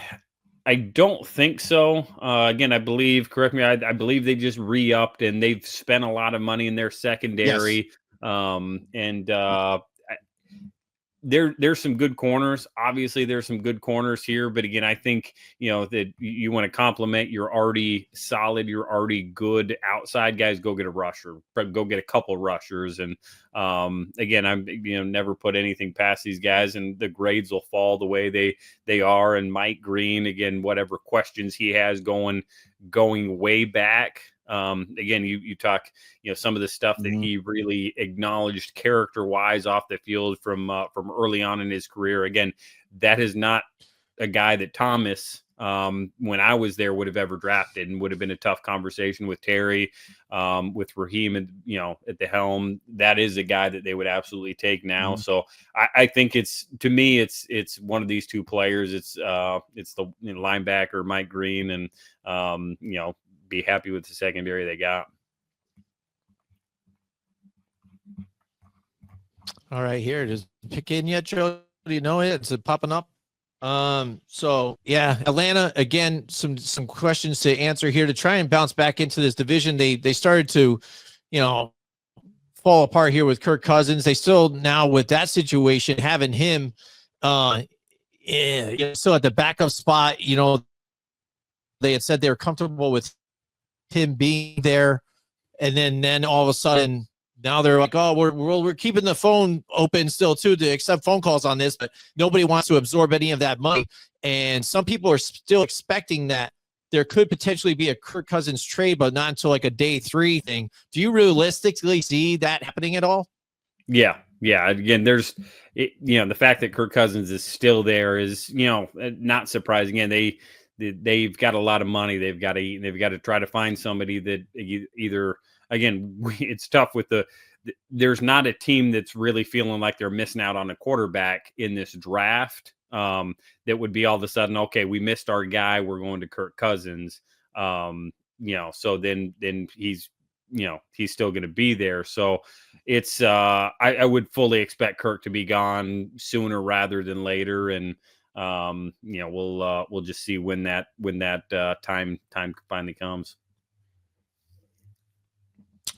don't think so. Again, I believe, correct me, I believe they just re-upped and they've spent a lot of money in their secondary. Yes. There's some good corners. Obviously, there's some good corners here. But again, I think, that you want to compliment. You're already solid. You're already good outside guys. Go get a rusher. Go get a couple rushers. And again, I'm never put anything past these guys, and the grades will fall the way they are. And Mike Green, again, whatever questions he has going way back. Again, you talk, some of the stuff that he really acknowledged character-wise off the field from early on in his career. Again, that is not a guy that Thomas, when I was there, would have ever drafted, and would have been a tough conversation with Terry, with Raheem, and at the helm. That is a guy that they would absolutely take now. So I think it's one of these two players. It's the linebacker Mike Green, and be happy with the secondary they got. All right, here it is. Pick in yet, Joe? Do you know it? Is it popping up? So yeah, Atlanta, again, some questions to answer here to try and bounce back into this division. They started to, fall apart here with Kirk Cousins. They still now, with that situation, having him still at the backup spot, they had said they were comfortable with him being there, and then all of a sudden now they're like, oh, we're keeping the phone open still too to accept phone calls on this, but nobody wants to absorb any of that money. And some people are still expecting that there could potentially be a Kirk Cousins trade, but not until like a day 3 thing. Do you realistically see that happening at all? Yeah. Again, the fact that Kirk Cousins is still there is, not surprising. Again, they've got a lot of money. They've got to try to find somebody that either, again, it's tough with there's not a team that's really feeling like they're missing out on a quarterback in this draft. That would be all of a sudden, okay, we missed our guy, we're going to Kirk Cousins. So then he's still going to be there. So it's I would fully expect Kirk to be gone sooner rather than later. And we'll just see when that time finally comes.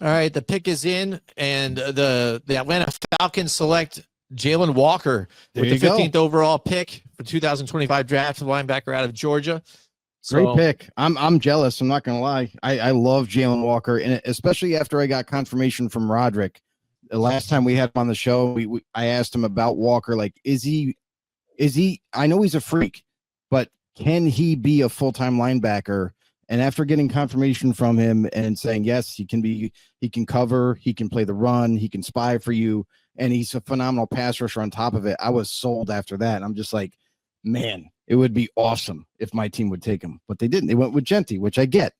All right, the pick is in, and the Atlanta Falcons select Jalen Walker with the 15th overall pick for 2025 draft, linebacker out of Georgia. Great pick. I'm jealous. I'm not gonna lie. I love Jalen Walker, and especially after I got confirmation from Roderick. The last time we had him on the show, I asked him about Walker. Like, is he? I know he's a freak, but can he be a full-time linebacker? And after getting confirmation from him and saying yes, he can cover, he can play the run, he can spy for you, and he's a phenomenal pass rusher on top of it. I was sold after that. I'm just like, man, it would be awesome if my team would take him, but they didn't. They went with Gentry, which I get,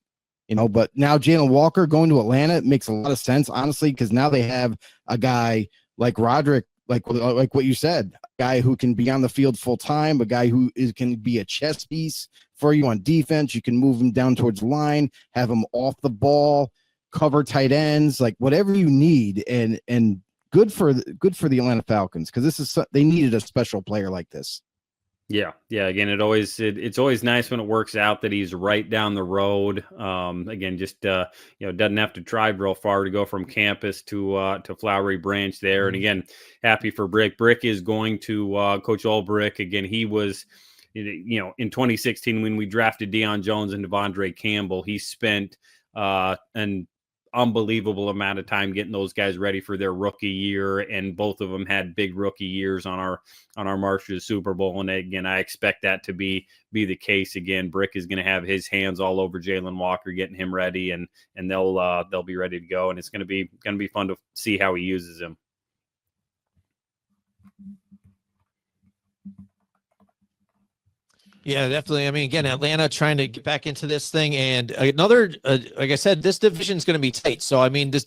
but now Jalen Walker going to Atlanta makes a lot of sense, honestly, because now they have a guy like Roderick, like what you said, a guy who can be on the field full time, a guy who can be a chess piece for you on defense. You can move him down towards the line, have him off the ball, cover tight ends, like whatever you need, and good for the Atlanta Falcons, because they needed a special player like this. Yeah. Again, it's always nice when it works out that he's right down the road. Again, just doesn't have to drive real far to go from campus to Flowery Branch there. And again, happy for Brick. Brick is going to Coach Ulbrich. Again, he was, in 2016 when we drafted Deion Jones and Devondre Campbell, he spent an unbelievable amount of time getting those guys ready for their rookie year, and both of them had big rookie years on our march to the Super Bowl. And again, I expect that to be the case again. Brick is going to have his hands all over Jalen Walker, getting him ready, and they'll be ready to go. And it's going to be fun to see how he uses him. Yeah, definitely. I mean, again, Atlanta trying to get back into this thing, and another, like I said, this division is going to be tight. So, I mean, the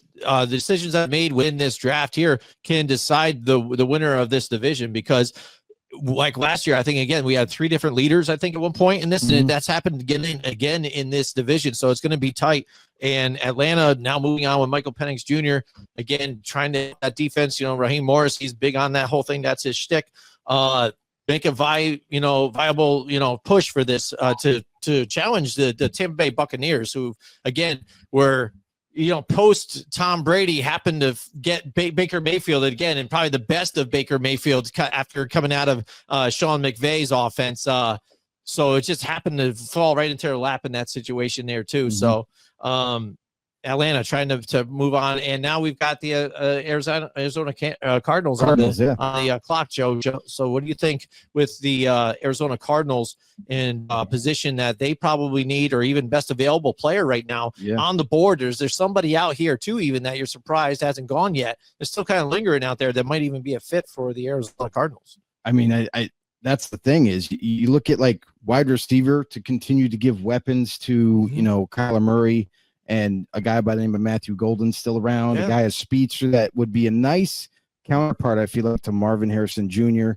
decisions that made within this draft here can decide the winner of this division, because, like last year, I think again we had 3 different leaders. I think at one point in this, and that's happened again in this division. So it's going to be tight. And Atlanta now moving on with Michael Penix Jr. again trying to that defense. Raheem Morris, he's big on that whole thing. That's his shtick. Make a viable, push for this to challenge the Tampa Bay Buccaneers, who again were, post Tom Brady happened to get Baker Mayfield again, and probably the best of Baker Mayfield after coming out of Sean McVay's offense. So it just happened to fall right into their lap in that situation there too. So Atlanta trying to move on, and now we've got the Arizona Cardinals on the clock, Joe. So what do you think with the Arizona Cardinals in position that they probably need, or even best available player right now on the board? Is there somebody out here too, even that you're surprised hasn't gone yet? They're still kind of lingering out there that might even be a fit for the Arizona Cardinals. I mean, I that's the thing is you look at like wide receiver to continue to give weapons to Kyler Murray. And a guy by the name of Matthew Golden's still around. A guy, a speedster that would be a nice counterpart, I feel like, to Marvin Harrison Jr.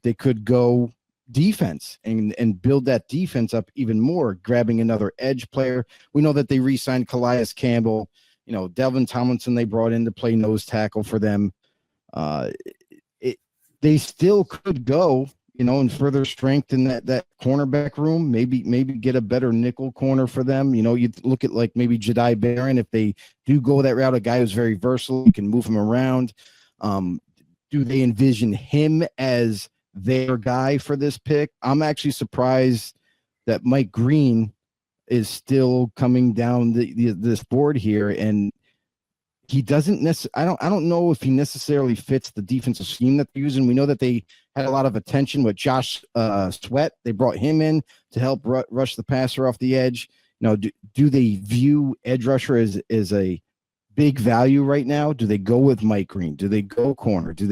They could go defense and build that defense up even more, grabbing another edge player. We know that they re-signed Calais Campbell. Delvin Tomlinson they brought in to play nose tackle for them. They still could go, and further strengthen that cornerback room, maybe get a better nickel corner for them. You look at like maybe Jedi Barron, if they do go that route, a guy who's very versatile, you can move him around. Do they envision him as their guy for this pick? I'm actually surprised that Mike Green is still coming down this board here. And he doesn't necessarily. I don't know if he necessarily fits the defensive scheme that they're using. We know that they had a lot of attention with Josh Sweat. They brought him in to help rush the passer off the edge. Do they view edge rusher as a big value right now? Do they go with Mike Green? Do they go corner? Do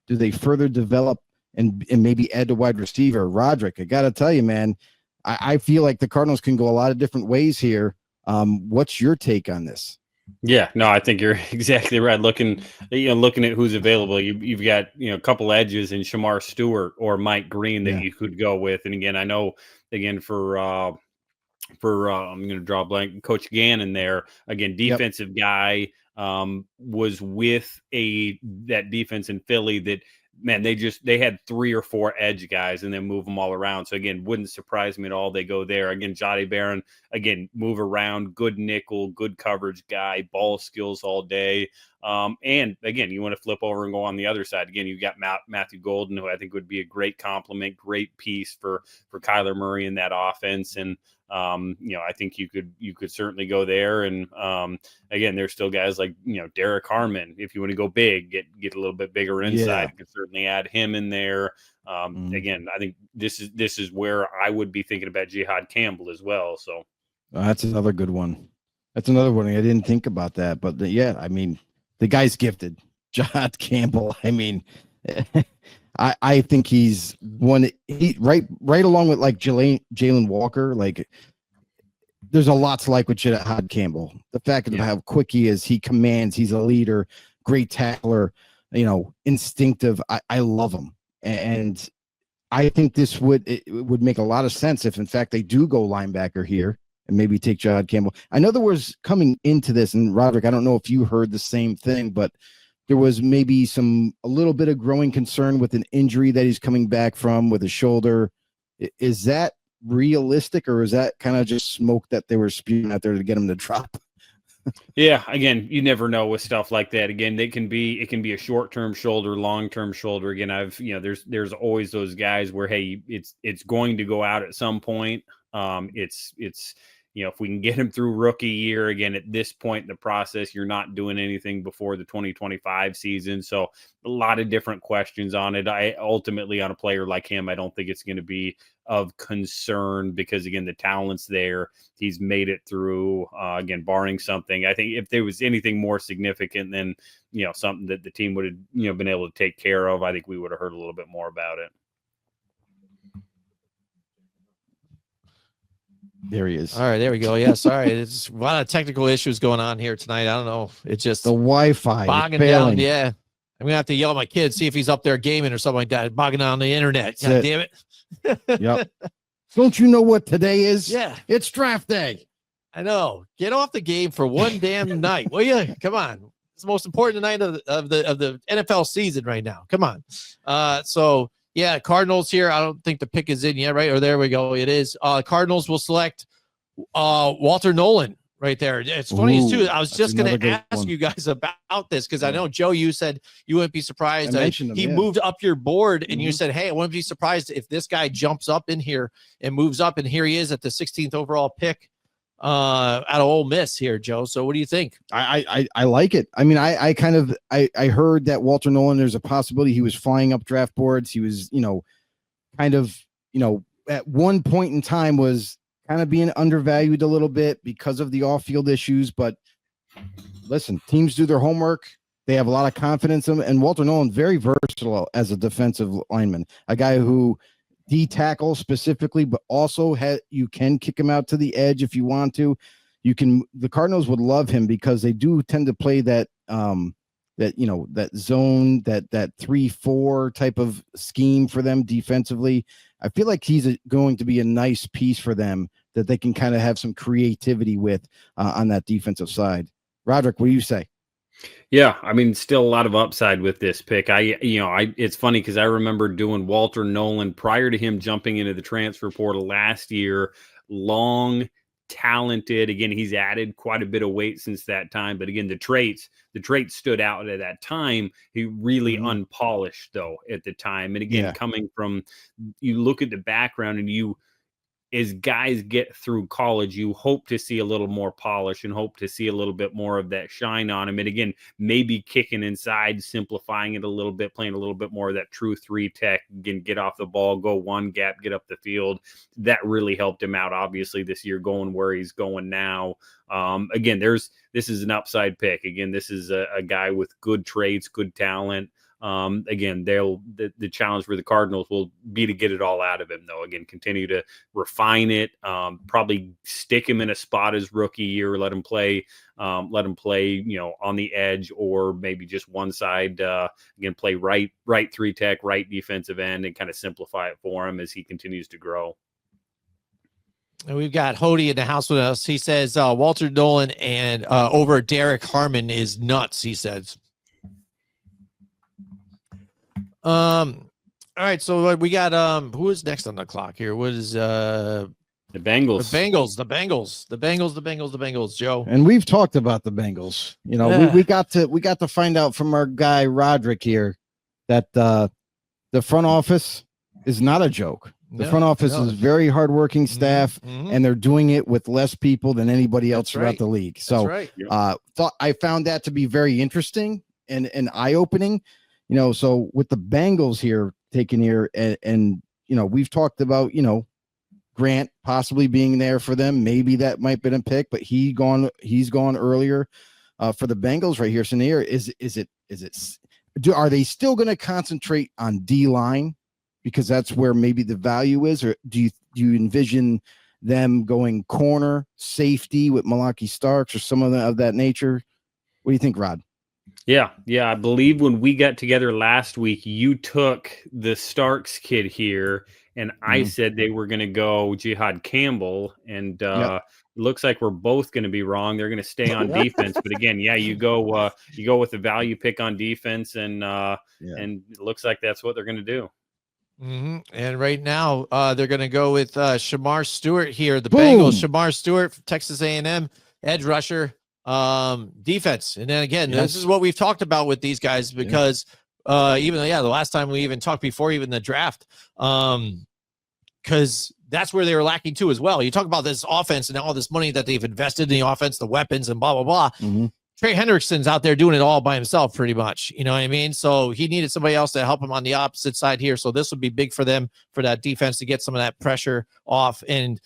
they further develop and maybe add to wide receiver? Roderick, I got to tell you, man, I feel like the Cardinals can go a lot of different ways here. What's your take on this? Yeah, no, I think you're exactly right. Looking at who's available, you've got a couple edges in Shamar Stewart or Mike Green that you could go with. And again, I know for I'm going to draw a blank. Coach Gannon there again, defensive guy, was with that defense in Philly that. Man, they had 3 or 4 edge guys and then move them all around. So again, wouldn't surprise me at all. They go there again. Jahdae Barron again, move around, good nickel, good coverage guy, ball skills all day. And again, you want to flip over and go on the other side. Again, you've got Matthew Golden, who I think would be a great compliment, great piece for Kyler Murray in that offense. And I think you could certainly go there. And again, there's still guys like Derek Harmon. If you want to go big, get a little bit bigger inside, you could certainly add him in there. Again, I think this is where I would be thinking about Jihad Campbell as well. So that's another good one. That's another one. I didn't think about that, but I mean, the guy's gifted. Jihad Campbell. I mean, I think he's one. Right along with like Jalen Walker. Like, there's a lot to like with Jihad Campbell. The fact of how quick he is, he commands. He's a leader, great tackler. Instinctive. I love him, and I think this would make a lot of sense if, in fact, they do go linebacker here and maybe take Jihad Campbell. I know there was coming into this, and Roderick, I don't know if you heard the same thing, but there was maybe a little bit of growing concern with an injury that he's coming back from with his shoulder. Is that realistic, or is that kind of just smoke that they were spewing out there to get him to drop? Yeah, again, you never know with stuff like that. Again, it can be a short-term shoulder, long-term shoulder. Again, there's always those guys where, hey, it's going to go out at some point. If we can get him through rookie year, again, at this point in the process, you're not doing anything before the 2025 season. So a lot of different questions on it. Ultimately, on a player like him, I don't think it's going to be of concern because, again, the talent's there. He's made it through, again, barring something. I think if there was anything more significant than, something that the team would have, been able to take care of, I think we would have heard a little bit more about it. There he is. All right, there we go. Yeah, sorry. It's a lot of technical issues going on here tonight. I don't know. It's just the Wi-Fi bogging down. Yeah. I'm going to have to yell at my kid, see if he's up there gaming or something like that. Bogging down the internet. God damn it. Yep. Don't you know what today is? Yeah. It's draft day. I know. Get off the game for one damn night. Will you? Come on. It's the most important night of the NFL season right now. Come on. So yeah, Cardinals here. I don't think the pick is in yet, right? Or there we go. It is. Cardinals will select Walter Nolan right there. It's funny too. I was just going to ask you guys about this because I know, Joe, you said you wouldn't be surprised. He moved up your board and you said, hey, I wouldn't be surprised if this guy jumps up in here and moves up. And here he is at the 16th overall pick out of Ole Miss here, Joe. So what do you think? I like it. I mean, I heard that Walter Nolan, there's a possibility he was flying up draft boards. He was, at one point in time was kind of being undervalued a little bit because of the off-field issues. But listen, teams do their homework. They have a lot of confidence in him. And Walter Nolan, very versatile as a defensive lineman, a guy who D-tackle specifically, but also you can kick him out to the edge if you want to. The Cardinals would love him because they do tend to play that zone, that 3-4 type of scheme for them defensively. I feel like he's going to be a nice piece for them that they can kind of have some creativity with on that defensive side. Roderick, what do you say? Yeah, I mean, still a lot of upside with this pick. It's funny because I remember doing Walter Nolan prior to him jumping into the transfer portal last year. Long, talented. Again, he's added quite a bit of weight since that time. But again, the traits stood out at that time. He really unpolished though at the time. And again, coming from, you look at the background and as guys get through college, you hope to see a little more polish and hope to see a little bit more of that shine on him. And again, maybe kicking inside, simplifying it a little bit, playing a little bit more of that true 3 tech, again, get off the ball, go one gap, get up the field. That really helped him out, obviously, this year, going where he's going now. Again, this is an upside pick. Again, this is a guy with good traits, good talent. Again, the challenge for the Cardinals will be to get it all out of him, though. Again, continue to refine it, probably stick him in a spot his rookie year, let him play, on the edge, or maybe just one side, again, play right 3 tech, right defensive end, and kind of simplify it for him as he continues to grow. And we've got Hodey in the house with us. He says Walter Nolan and over Derek Harmon is nuts, he says. All right, so we got who is next on the clock here? What is the Bengals? The Bengals, Joe. And we've talked about the Bengals. You know, we got to find out from our guy Roderick here that the front office is not a joke. The front office is very hardworking staff, and they're doing it with less people than anybody else throughout the league. So I found that to be very interesting and eye-opening. You know, so with the Bengals here taking here, and you know, we've talked about, you know, Grant possibly being there for them. Maybe that might have been a pick, but he's gone earlier for the Bengals right here. So here, are they still going to concentrate on D-line because that's where maybe the value is, or do you envision them going corner, safety with Malaki Starks or some of that nature? What do you think, Rod? Yeah. I believe when we got together last week, you took the Starks kid here, and I said they were going to go Jihad Campbell, and it looks like we're both going to be wrong. They're going to stay on defense, but again, you go with the value pick on defense, and it looks like that's what they're going to do. And right now, they're going to go with Shamar Stewart here. The Bengals, Shamar Stewart, Texas A&M, edge rusher. Defense. And then again, this is what we've talked about with these guys, because the last time we even talked before even the draft, because that's where they were lacking too as well. You talk about this offense and all this money that they've invested in the offense, the weapons and blah, blah, blah. Trey Hendrickson's out there doing it all by himself pretty much. You know what I mean? So he needed somebody else to help him on the opposite side here. So this would be big for them, for that defense to get some of that pressure off and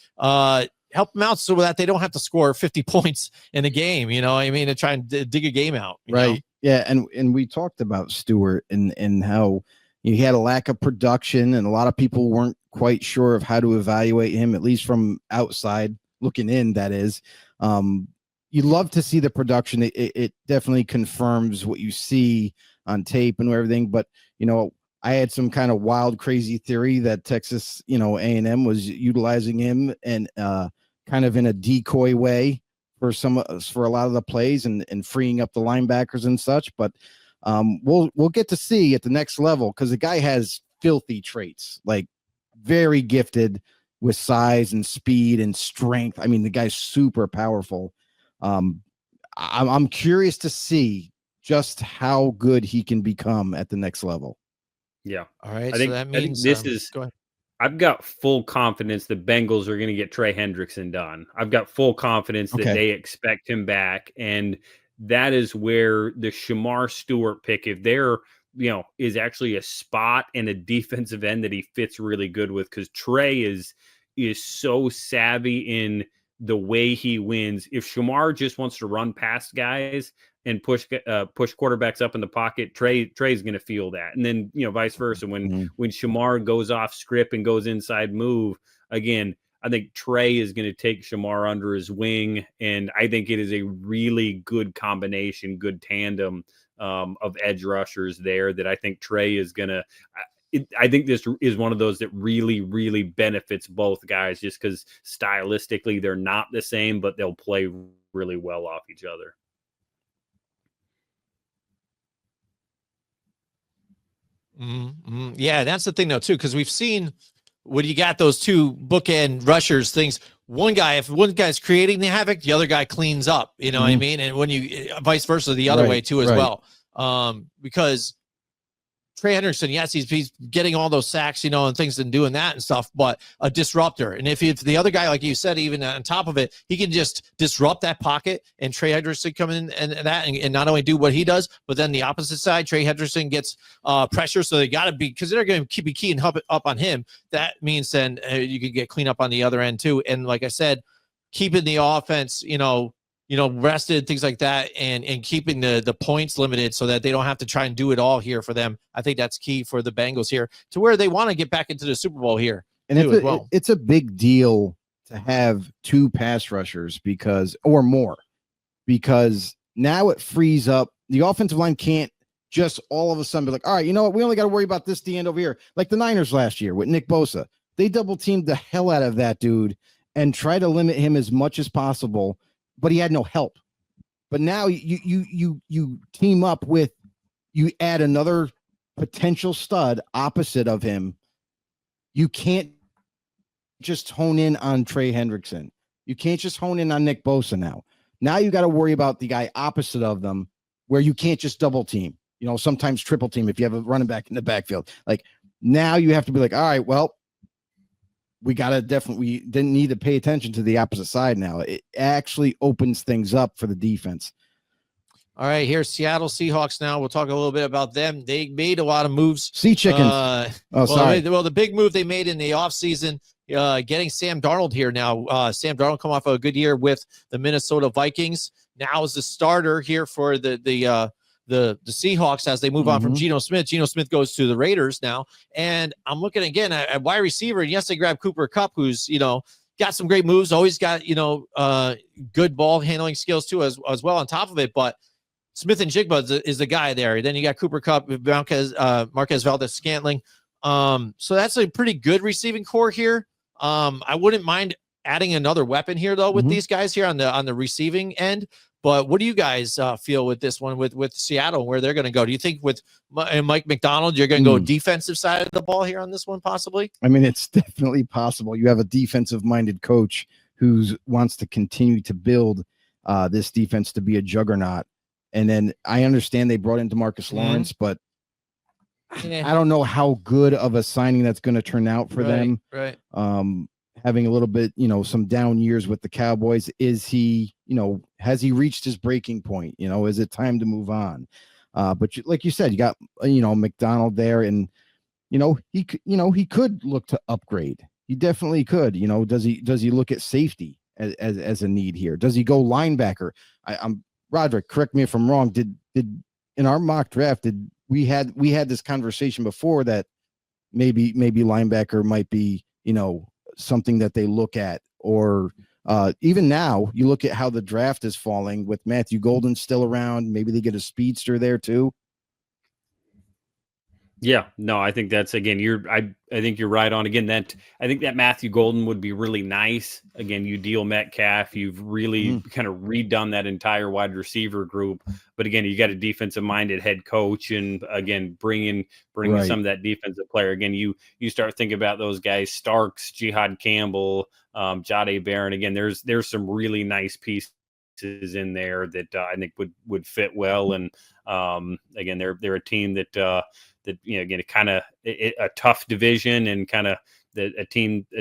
help them out so that they don't have to score 50 points in a game, you know what I mean, to try and dig a game out. You know? Yeah. And we talked about Stewart and how he had a lack of production, and a lot of people weren't quite sure of how to evaluate him, at least from outside looking in, that is. You love to see the production. It definitely confirms what you see on tape and everything. But, you know, I had some kind of wild, crazy theory that Texas, you know, A&M was utilizing him and kind of in a decoy way for a lot of the plays and freeing up the linebackers and such. But we'll get to see at the next level, because the guy has filthy traits, like very gifted with size and speed and strength. I mean, the guy's super powerful. I'm curious to see just how good he can become at the next level. Yeah. All right. I think this is. Go ahead. I've got full confidence the Bengals are going to get Trey Hendrickson done. I've got full confidence that they expect him back, and that is where the Shamar Stewart pick, if there, you know, is actually a spot and a defensive end that he fits really good with, because Trey is so savvy in the way he wins. If Shamar just wants to run past guys and push quarterbacks up in the pocket, Trey's going to feel that. And then, you know, vice versa. When Shamar goes off script and goes inside move, again, I think Trey is going to take Shamar under his wing. And I think it is a really good combination, good tandem of edge rushers there, that I think Trey is going to, I think this is one of those that really, really benefits both guys, just because stylistically they're not the same, but they'll play really well off each other. Yeah, that's the thing though too, because we've seen when you got those two bookend rushers things, if one guy's creating the havoc, the other guy cleans up, you know what I mean? And when you vice versa the other way too as well. Because Trey Hendrickson, yes, he's getting all those sacks, and things and doing that and stuff, but a disruptor. And if the other guy, like you said, even on top of it, he can just disrupt that pocket, and Trey Hendrickson come in and not only do what he does, but then the opposite side, Trey Hendrickson gets pressure, so they got to be, because they're going to be keying up on him. That means then you can get clean up on the other end too. And like I said, keeping the offense, rested, things like that, and keeping the points limited so that they don't have to try and do it all here for them. I think that's key for the Bengals here to where they want to get back into the Super Bowl here. And it's a big deal to have 2 pass rushers or more, because now it frees up. The offensive line can't just all of a sudden be like, all right, you know what? We only got to worry about this D end over here. Like the Niners last year with Nick Bosa. They double teamed the hell out of that dude and try to limit him as much as possible, but he had no help. But now you team up with, you add another potential stud opposite of him. You can't just hone in on Trey Hendrickson. You can't just hone in on Nick Bosa now. Now you got to worry about the guy opposite of them, where you can't just double team, sometimes triple team if you have a running back in the backfield. Like now you have to be like, all right, well, we didn't need to pay attention to the opposite side now. It actually opens things up for the defense. All right, here's Seattle Seahawks now. We'll talk a little bit about them. They made a lot of moves. Sea chickens. Sorry. Well, the big move they made in the offseason, getting Sam Darnold here now. Sam Darnold come off a good year with the Minnesota Vikings. Now is the starter here for the Seahawks as they move on from Geno Smith. Geno Smith goes to the Raiders now. And I'm looking again at wide receiver. And yes, they grabbed Cooper Kupp, who's, got some great moves, always got, good ball handling skills too, as well on top of it. But Smith and Jigba is the guy there. Then you got Cooper Kupp, Marquez Valdez-Scantling. So that's a pretty good receiving core here. I wouldn't mind adding another weapon here, though, with these guys here on the receiving end. But what do you guys feel with this one, with Seattle, where they're going to go? Do you think with Mike McDonald, you're going to go defensive side of the ball here on this one, possibly? I mean, it's definitely possible. You have a defensive-minded coach who wants to continue to build this defense to be a juggernaut. And then I understand they brought in DeMarcus Lawrence, but I don't know how good of a signing that's going to turn out for them. Right. Having a little bit, some down years with the Cowboys. Is he, has he reached his breaking point? Is it time to move on? But like you said, you got, McDonald there, and, he could look to upgrade. He definitely could. Does he look at safety as a need here? Does he go linebacker? I'm Roderick, correct me if I'm wrong. Did in our mock draft, we had this conversation before that maybe linebacker might be, something that they look at, or even now you look at how the draft is falling with Matthew Golden still around. Maybe they get a speedster there too. Yeah, no, I think that's, again, I think you're right on. Again, I think that Matthew Golden would be really nice. Again, you deal Metcalf, you've really kind of redone that entire wide receiver group. But again, you got a defensive minded head coach, and again, bringing some of that defensive player. Again, you start thinking about those guys, Starks, Jihad Campbell, Jade Barron. Again, there's some really nice pieces in there that I think would fit well. And again, they're a team that again, kind of a tough division, and kind of a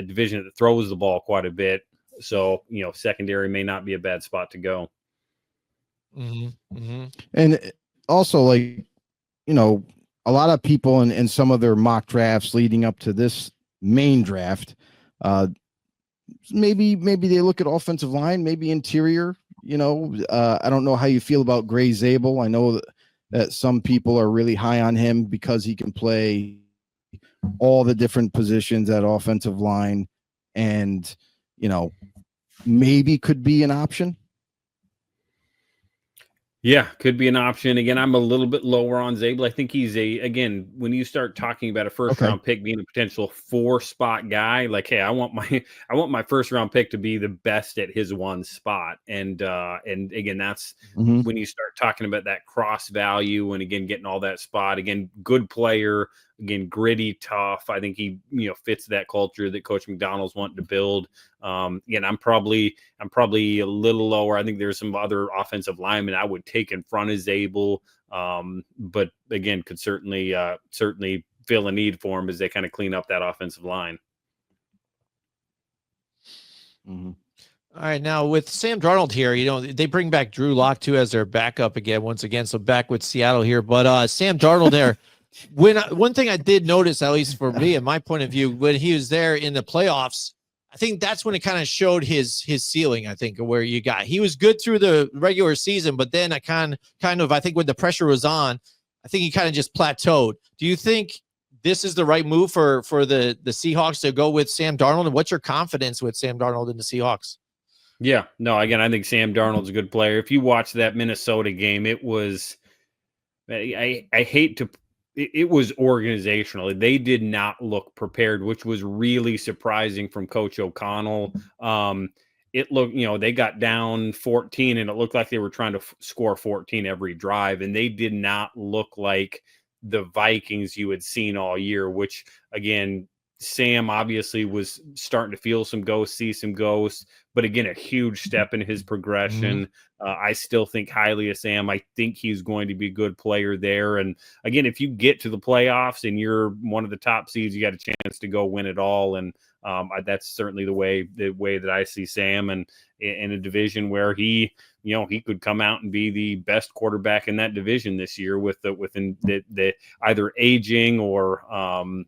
division that throws the ball quite a bit. So, secondary may not be a bad spot to go. And also, like, a lot of people in some of their mock drafts leading up to this main draft, maybe they look at offensive line, maybe interior. I don't know how you feel about Gray Zabel. I know that some people are really high on him because he can play all the different positions at offensive line, and, maybe could be an option. Yeah, could be an option. Again, I'm a little bit lower on Zabel. I think he's when you start talking about a first round pick being a potential 4-spot guy, like, hey, I want my first round pick to be the best at his one spot. And again, that's when you start talking about that cross value, and again, getting all that spot. Again, good player, again, gritty, tough. I think he, fits that culture that Coach McDonald's wanting to build. Again, I'm probably a little lower. I think there's some other offensive linemen I would take in front of Zabel. But again, could certainly feel a need for him as they kind of clean up that offensive line. Mm-hmm. All right, now with Sam Darnold here, they bring back Drew Lock too as their backup once again. So back with Seattle here, but Sam Darnold there. One thing I did notice, at least for me, in my point of view, when he was there in the playoffs, I think that's when it kind of showed his ceiling. I think where he was good through the regular season, but then I kind of I think when the pressure was on, I think he kind of just plateaued. Do you think this is the right move for the Seahawks to go with Sam Darnold? And what's your confidence with Sam Darnold and the Seahawks? Yeah, no, again, I think Sam Darnold's a good player. If you watch that Minnesota game, it was, I hate to, it was organizational. They did not look prepared, which was really surprising from Coach O'Connell. It looked, they got down 14 and it looked like they were trying to score 14 every drive. And they did not look like the Vikings you had seen all year, which again, Sam obviously was starting to feel some ghosts, see some ghosts, but again, a huge step in his progression. I still think highly of Sam. I think he's going to be a good player there. And again, if you get to the playoffs and you're one of the top seeds, you got a chance to go win it all. And that's certainly the way that I see Sam, and in a division where he could come out and be the best quarterback in that division this year within the either aging or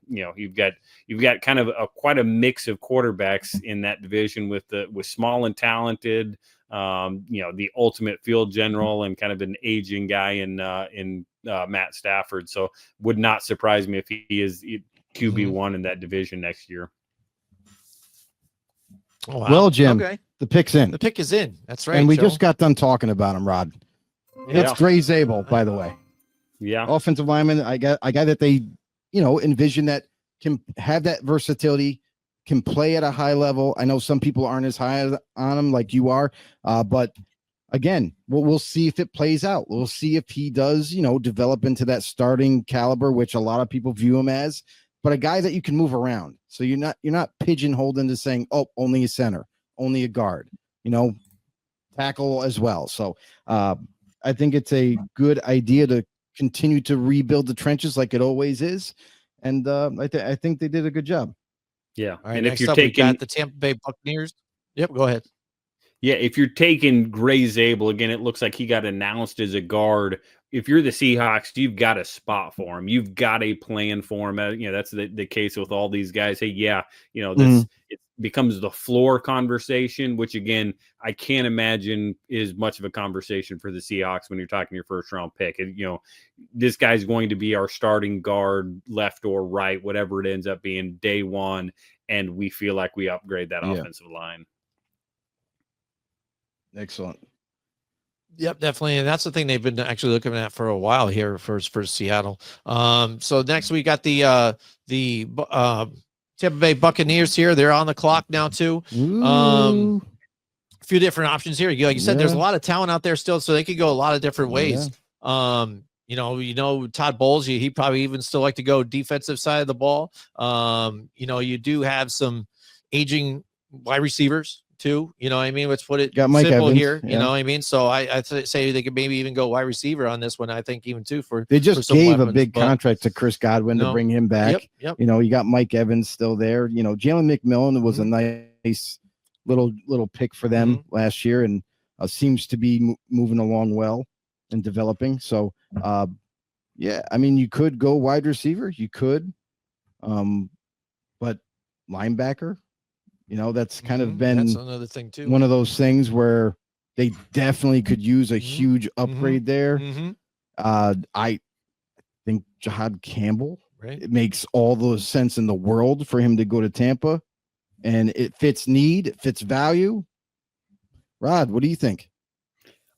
you've got kind of quite a mix of quarterbacks in that division with small and talented, the ultimate field general and kind of an aging guy in Matt Stafford. So would not surprise me if he is QB1 in that division next year. Oh, wow. Well, Jim, okay. The pick's in. The pick is in. That's right. And we just got done talking about him, Rod. Yeah. It's Gray Zabel, by the way. Yeah. Offensive lineman. I got that they, envision that can have that versatility, can play at a high level. I know some people aren't as high on him like you are, but again, we'll see if it plays out. We'll see if he does, develop into that starting caliber, which a lot of people view him as, but a guy that you can move around. So you're not pigeonholed into saying, oh, only a center, only a guard, tackle as well. So I think it's a good idea to continue to rebuild the trenches like it always is. And I think they did a good job. Yeah. All right, and next if you're up, we got the Tampa Bay Buccaneers. Yep, go ahead. Yeah, if you're taking Gray Zabel, again, it looks like he got announced as a guard. If you're the Seahawks, you've got a spot for him. You've got a plan for him. That's the case with all these guys. Hey, this it becomes the floor conversation, which again, I can't imagine is much of a conversation for the Seahawks when you're talking your first round pick. And, this guy's going to be our starting guard, left or right, whatever it ends up being day one. And we feel like we upgrade that offensive line. Excellent. Yep, definitely. And that's the thing they've been actually looking at for a while here for Seattle. So next we got the Tampa Bay Buccaneers here. They're on the clock now too. A few different options here. Like you said, there's a lot of talent out there still, so they could go a lot of different ways. Todd Bowles, he probably even still like to go defensive side of the ball. You do have some aging wide receivers too, let's put it simple here, so I say they could maybe even go wide receiver on this one. I think even too they just gave a big contract to Chris Godwin to bring him back. Yep. You got Mike Evans still there. Jalen McMillan was a nice little pick for them last year, and seems to be moving along well and developing. So you could go wide receiver, you could, but linebacker, that's kind of been that's another thing too. One of those things where they definitely could use a huge upgrade there. I think Jihad Campbell, it makes all the sense in the world for him to go to Tampa, and it fits need, it fits value. Rod, what do you think?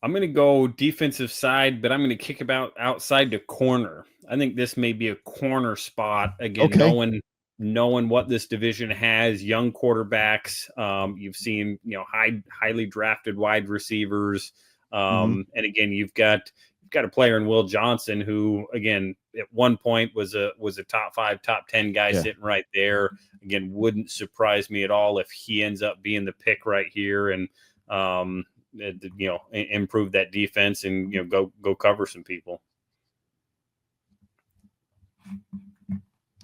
I'm going to go defensive side, but I'm going to kick about outside to corner. I think this may be a corner spot again, knowing what this division has, young quarterbacks. You've seen, highly drafted wide receivers. And again, you've got a player in Will Johnson who, again, at one point was a top 5, top 10 guy sitting right there. Again, wouldn't surprise me at all if he ends up being the pick right here and, improve that defense and, go cover some people.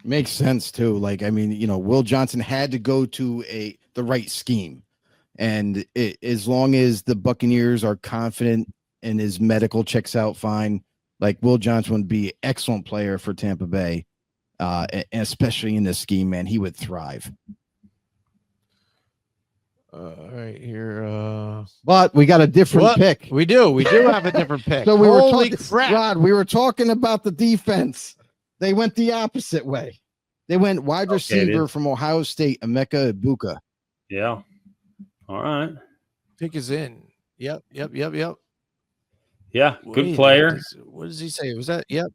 Makes sense too. Like, I mean, Will Johnson had to go to the right scheme, and as long as the Buccaneers are confident and his medical checks out fine, like Will Johnson would be an excellent player for Tampa Bay, and especially in this scheme, man, he would thrive. All right, here. But we got a different pick. We do have a different pick. So Holy crap. Rod, we were talking about the defense. They went the opposite way. They went wide receiver from Ohio State, Emeka Egbuka. Yeah. All right. Pick is in. Yep. Yeah, good player. What does he say? Was that? Yep.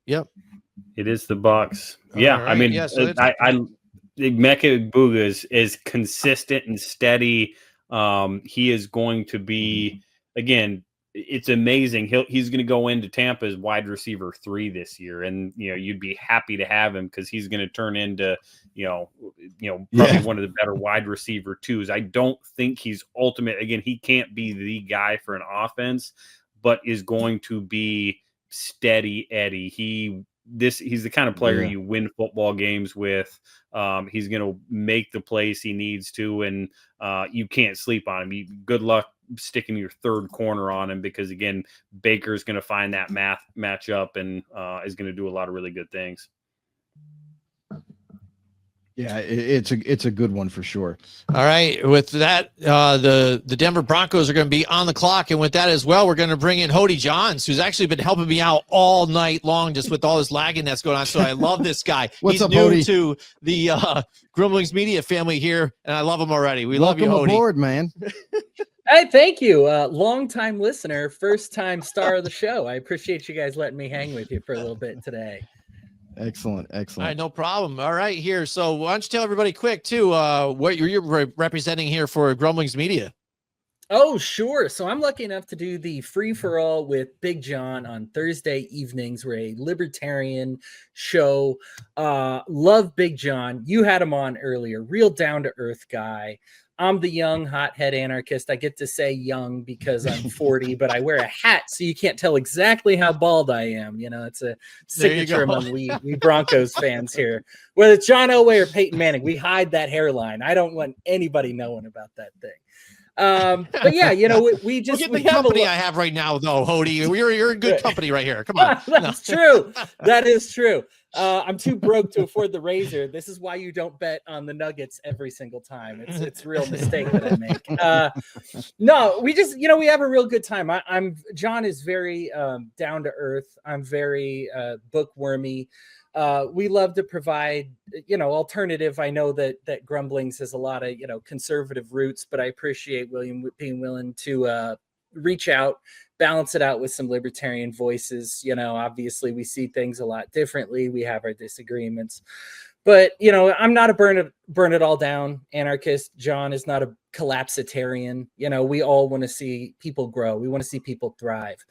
It is the Bucs. Yeah, right. I mean, Yeah, so Emeka Egbuka is consistent and steady. He is going to be, again, it's amazing. He's going to go into Tampa as wide receiver 3 this year, and you'd be happy to have him because he's going to turn into probably one of the better wide receiver 2s. I don't think he's ultimate. Again, he can't be the guy for an offense, but is going to be steady Eddie. He's the kind of player you win football games with. He's going to make the plays he needs to, and you can't sleep on him. Good luck sticking your third corner on him because, again, Baker's going to find that matchup and is going to do a lot of really good things. Yeah, it's a good one for sure. All right. With that, the Denver Broncos are going to be on the clock. And with that as well, we're going to bring in Hodey Johns, who's actually been helping me out all night long just with all this lagging that's going on. So I love this guy. What's He's up, new Hodey? to the Grumblings media family here, and I love him already. We Welcome love you, Hodey. aboard, man. Hey, thank you. Long-time listener, first-time star of the show. I appreciate you guys letting me hang with you for a little bit today. Excellent. All right, no problem. All right, here. So why don't you tell everybody quick, too, what you're representing here for Grumblings Media? Oh, sure. So I'm lucky enough to do the free-for-all with Big John on Thursday evenings. We're a libertarian show. Love Big John. You had him on earlier. Real down-to-earth guy. I'm the young hothead anarchist. I get to say young because I'm 40, but I wear a hat, so you can't tell exactly how bald I am. It's a signature among we Broncos fans here. Whether it's John Elway or Peyton Manning, we hide that hairline. I don't want anybody knowing about that thing. But yeah, we just Look at the company I have right now, though, Hodey. You're in good company right here. Come on. That's true. That is true. I'm too broke to afford the razor. This is why you don't bet on the Nuggets every single time. It's a real mistake that I make. No, we just, we have a real good time. John is very down to earth. I'm very bookwormy. We love to provide, alternative. I know that Grumblings has a lot of, conservative roots, but I appreciate William being willing to reach out, balance it out with some libertarian voices. Obviously we see things a lot differently. We have our disagreements, but I'm not a burn it all down anarchist. John is not a collapsitarian. We all want to see people grow. We want to see people thrive.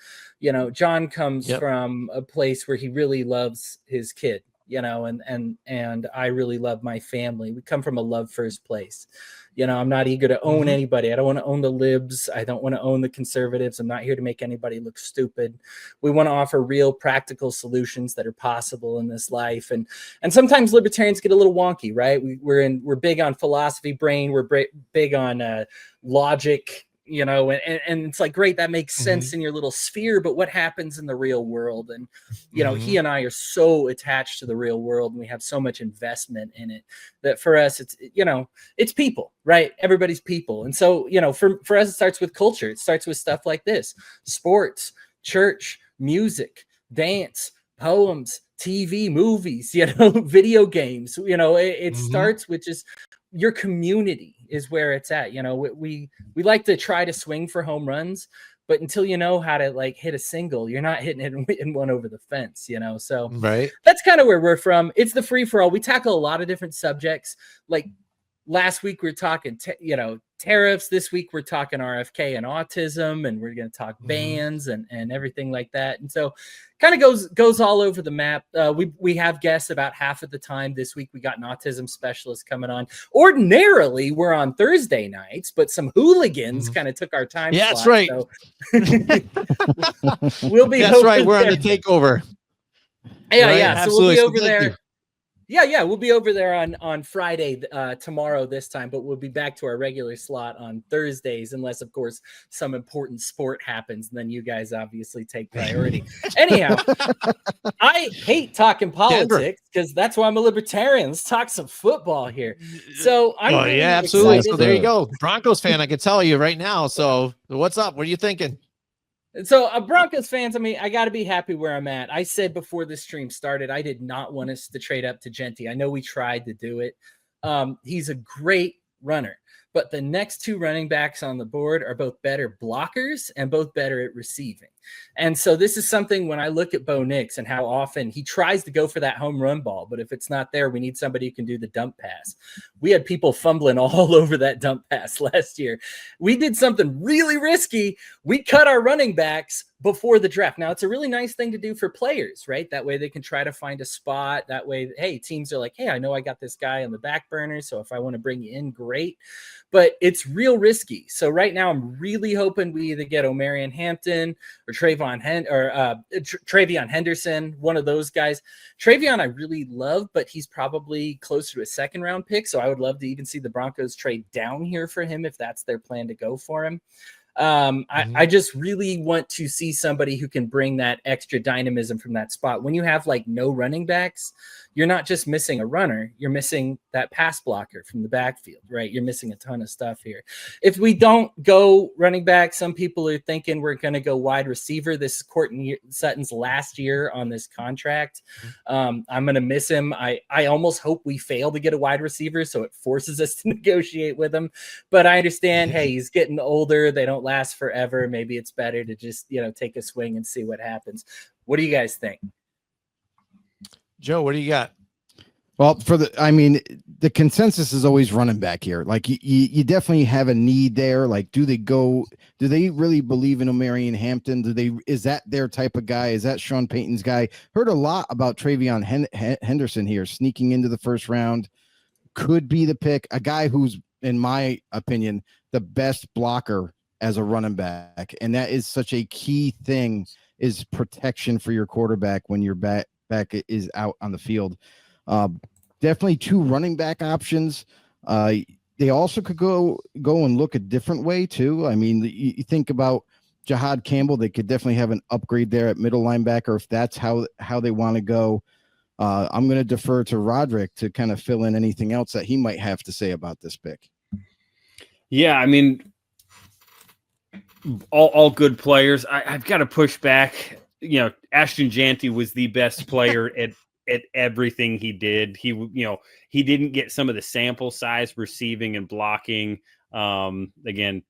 John comes from a place where he really loves his kid, and I really love my family. We come from a love first place. I'm not eager to own anybody. I don't want to own the libs. I don't want to own the conservatives. I'm not here to make anybody look stupid. We want to offer real practical solutions that are possible in this life. And sometimes libertarians get a little wonky, right? We're big on philosophy brain. We're big on logic, and it's like, great, that makes sense in your little sphere, but what happens in the real world? And, he and I are so attached to the real world, and we have so much investment in it that for us, it's people, right? Everybody's people. And so, for us, it starts with culture. It starts with stuff like this: sports, church, music, dance, poems, TV, movies, video games. It starts with just your community is where it's at. We like to try to swing for home runs, but until you know how to hit a single, you're not hitting it in one over the fence, so right. That's kind of where we're from. It's the free for all. We tackle a lot of different subjects. Like last week, we were talking, tariffs. This week, we're talking RFK and autism, and we're going to talk bans and everything like that. And so kind of goes all over the map. We have guests about half of the time. This week, we got an autism specialist coming on. Ordinarily, we're on Thursday nights, but some hooligans kind of took our time. Yeah, slot, that's right. So we'll be. That's right. We're on the takeover. Yeah, Right? yeah. So Absolutely. we'll be over So thank there. you. Yeah, we'll be over there on Friday tomorrow this time, but we'll be back to our regular slot on Thursdays, unless of course some important sport happens, and then you guys obviously take priority. Anyhow, I hate talking politics because that's why I'm a libertarian. Let's talk some football here. So I'm really yeah, absolutely. excited. So there you go. Broncos fan, I can tell you right now. So what's up? What are you thinking? So, Broncos fans, I mean, I got to be happy where I'm at. I said before the stream started, I did not want us to trade up to Gentry. I know we tried to do it. He's a great runner, but the next two running backs on the board are both better blockers and both better at receiving. And so this is something when I look at Bo Nix and how often he tries to go for that home run ball, but if it's not there, we need somebody who can do the dump pass. We had people fumbling all over that dump pass last year. We did something really risky. We cut our running backs before the draft. Now, it's a really nice thing to do for players, right? That way they can try to find a spot. That way, hey, teams are like, hey, I know I got this guy on the back burner, so if I want to bring you in, great. But it's real risky. So right now, I'm really hoping we either get Omarion Hampton or Travion Henderson, one of those guys. Travion I really love, but he's probably closer to a second-round pick, so I would love to even see the Broncos trade down here for him if that's their plan to go for him. I just really want to see somebody who can bring that extra dynamism from that spot. When you have like no running backs, you're not just missing a runner, you're missing that pass blocker from the backfield, right? You're missing a ton of stuff here. If we don't go running back, some people are thinking we're going to go wide receiver. This is Courtney Sutton's last year on this contract. I'm going to miss him. I almost hope we fail to get a wide receiver, so it forces us to negotiate with him. But I understand, hey, he's getting older. They don't last forever. Maybe it's better to just, take a swing and see what happens. What do you guys think? Joe, what do you got? Well, the consensus is always running back here. Like you definitely have a need there. Like, do they really believe in Omarion Hampton? Is that their type of guy? Is that Sean Payton's guy? Heard a lot about Travion Henderson here, sneaking into the first round. Could be the pick. A guy who's, in my opinion, the best blocker as a running back. And that is such a key thing, is protection for your quarterback when your back is out on the field. Definitely two running back options. They also could go and look a different way too. I mean, you think about Jihad Campbell, they could definitely have an upgrade there at middle linebacker if that's how they want to go. I'm going to defer to Roderick to kind of fill in anything else that he might have to say about this pick. Yeah, I mean, all good players. I've got to push back. Ashton Jantry was the best player at everything he did. He didn't get some of the sample size receiving and blocking. Again,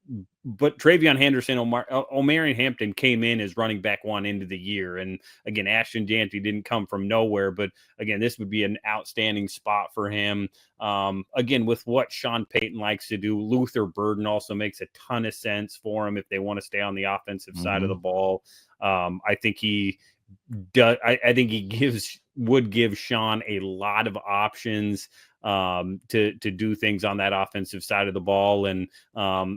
but Travion Henderson, Omarion Hampton came in as running back one into the year. And again, Ashton Jantry didn't come from nowhere, but again, this would be an outstanding spot for him. Again, with what Sean Payton likes to do, Luther Burden also makes a ton of sense for him if they want to stay on the offensive side of the ball. I think he does. I think he would give Sean a lot of options to do things on that offensive side of the ball. And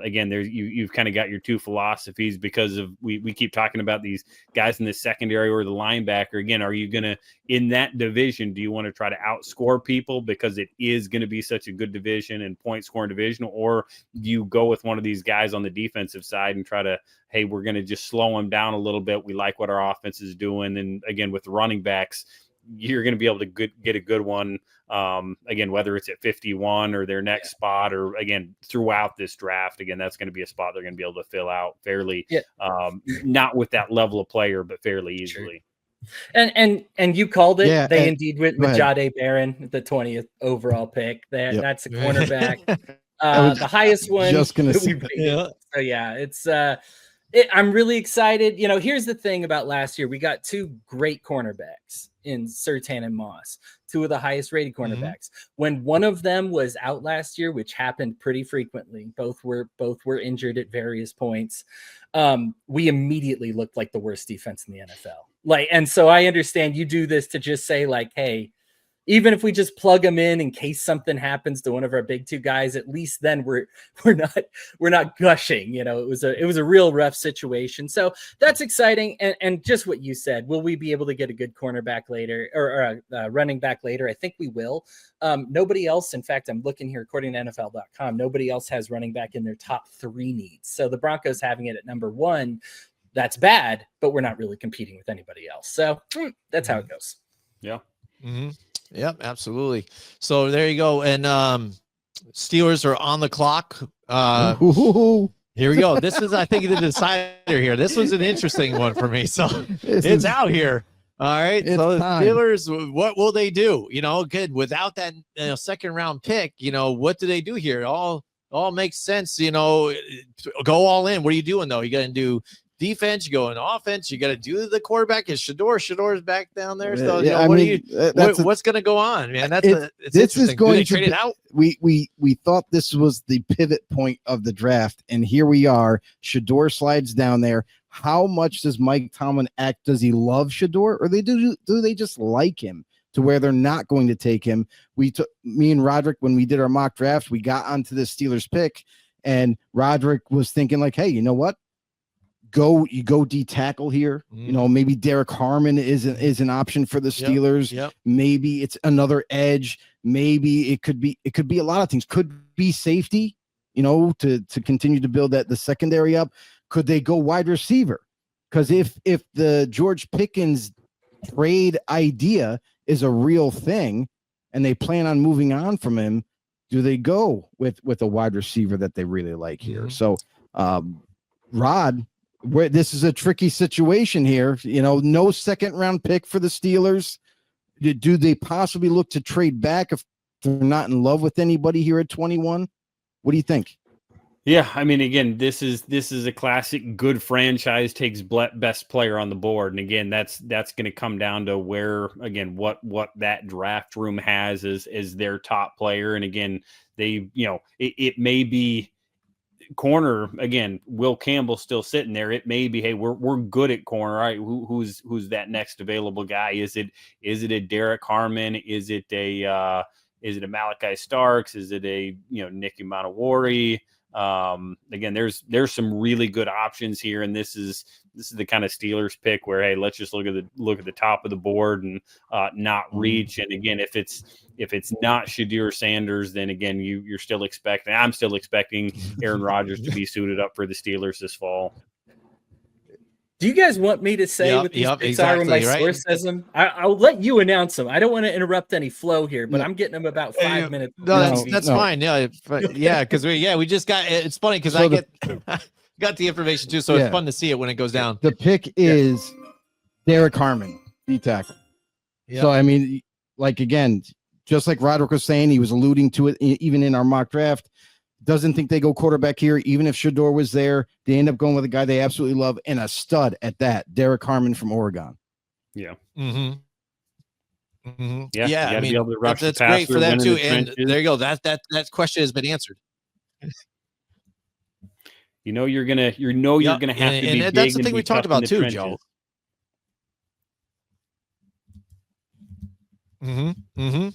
again, you've kind of got your two philosophies, because of we keep talking about these guys in the secondary or the linebacker. Again, are you going to, in that division, do you want to try to outscore people because it is going to be such a good division and point scoring division, or do you go with one of these guys on the defensive side and try to, hey, we're going to just slow them down a little bit. We like what our offense is doing. And again, with the running backs, you're going to be able to get a good one. Again, whether it's at 51 or their next spot, or again, throughout this draft, again, that's going to be a spot they're going to be able to fill out fairly, not with that level of player, but fairly easily. And you called it. Yeah, they indeed went with Jahdae Barron, the 20th overall pick. That's a cornerback. The highest one. Just going to say. So yeah, it's I'm really excited. Here's the thing about last year. We got two great cornerbacks in Surtain and Moss, two of the highest rated cornerbacks. When one of them was out last year, which happened pretty frequently, both were injured at various points. We immediately looked like the worst defense in the NFL. And so I understand you do this to just say like, hey, even if we just plug them in case something happens to one of our big two guys, at least then we're not gushing. You know, it was a real rough situation. So that's exciting. And just what you said, will we be able to get a good cornerback later or a running back later? I think we will. Nobody else, in fact, I'm looking here, according to NFL.com, nobody else has running back in their top 3 needs. So the Broncos having it at number 1, that's bad, but we're not really competing with anybody else. So that's how it goes. Yeah. Mm-hmm. Yep, absolutely. So there you go. And Steelers are on the clock. Here we go. This is, I think, the decider here. This was an interesting one for me. So it's out here. All right. So the Steelers, what will they do? You know, good without that second round pick. You know, what do they do here? It all makes sense. You know, go all in. What are you doing though? You got to do defense, you go in offense, you got to do the quarterback. Is Shador's back down there. So what's going to go on, man? This is going to trade it out. We thought this was the pivot point of the draft, and here we are. Shador slides down there. How much does Mike Tomlin act? Does he love Shador, or do they just like him to where they're not going to take him? Me and Roderick, when we did our mock draft, we got onto the Steelers pick, and Roderick was thinking like, hey, you know what? You go D tackle here. You know, maybe Derek Harmon is an option for the Steelers. Yep. Maybe it's another edge. Maybe it could be a lot of things. Could be safety, you know, to continue to build the secondary up. Could they go wide receiver? Because if the George Pickens trade idea is a real thing and they plan on moving on from him, do they go with a wide receiver that they really like here? So Rod, where this is a tricky situation here, you know, no second round pick for the Steelers. Do they possibly look to trade back if they're not in love with anybody here at 21? What do you think? Yeah, I mean, again, this is a classic good franchise takes best player on the board, and again, that's going to come down to where, again, what that draft room has as their top player, and again, they, you know, it may be corner again. Will Campbell still sitting there? It may be, hey, we're good at corner. All right, who's that next available guy? Is it a Derek Harmon? Is it a Malaki Starks? Is it a Nicky Manawari? Again, there's some really good options here, and this is the kind of Steelers pick where, hey, let's just look at the top of the board and not reach. And again, if it's not Shadir Sanders, then again I'm still expecting Aaron Rodgers to be suited up for the Steelers this fall. Do you guys want me to say what these picks are when my source says them? I'll let you announce them. I don't want to interrupt any flow here, but I'm getting them about 5 minutes. No, that's fine. Yeah, because we just got. It's funny because got the information too, so it's fun to see it when it goes down. The pick is Derek Harmon, D tackle. Yep. So I mean, like again, just like Roderick was saying, he was alluding to it even in our mock draft. Doesn't think they go quarterback here, even if Shador was there. They end up going with a guy they absolutely love and a stud at that, Derek Harmon from Oregon. Yeah. Mm-hmm. Mm-hmm. Yeah. I mean, that's great for them too. And there you go. That question has been answered. You're gonna have to be big, that's the thing we talked about too, Joe. Mm-hmm. Mm-hmm.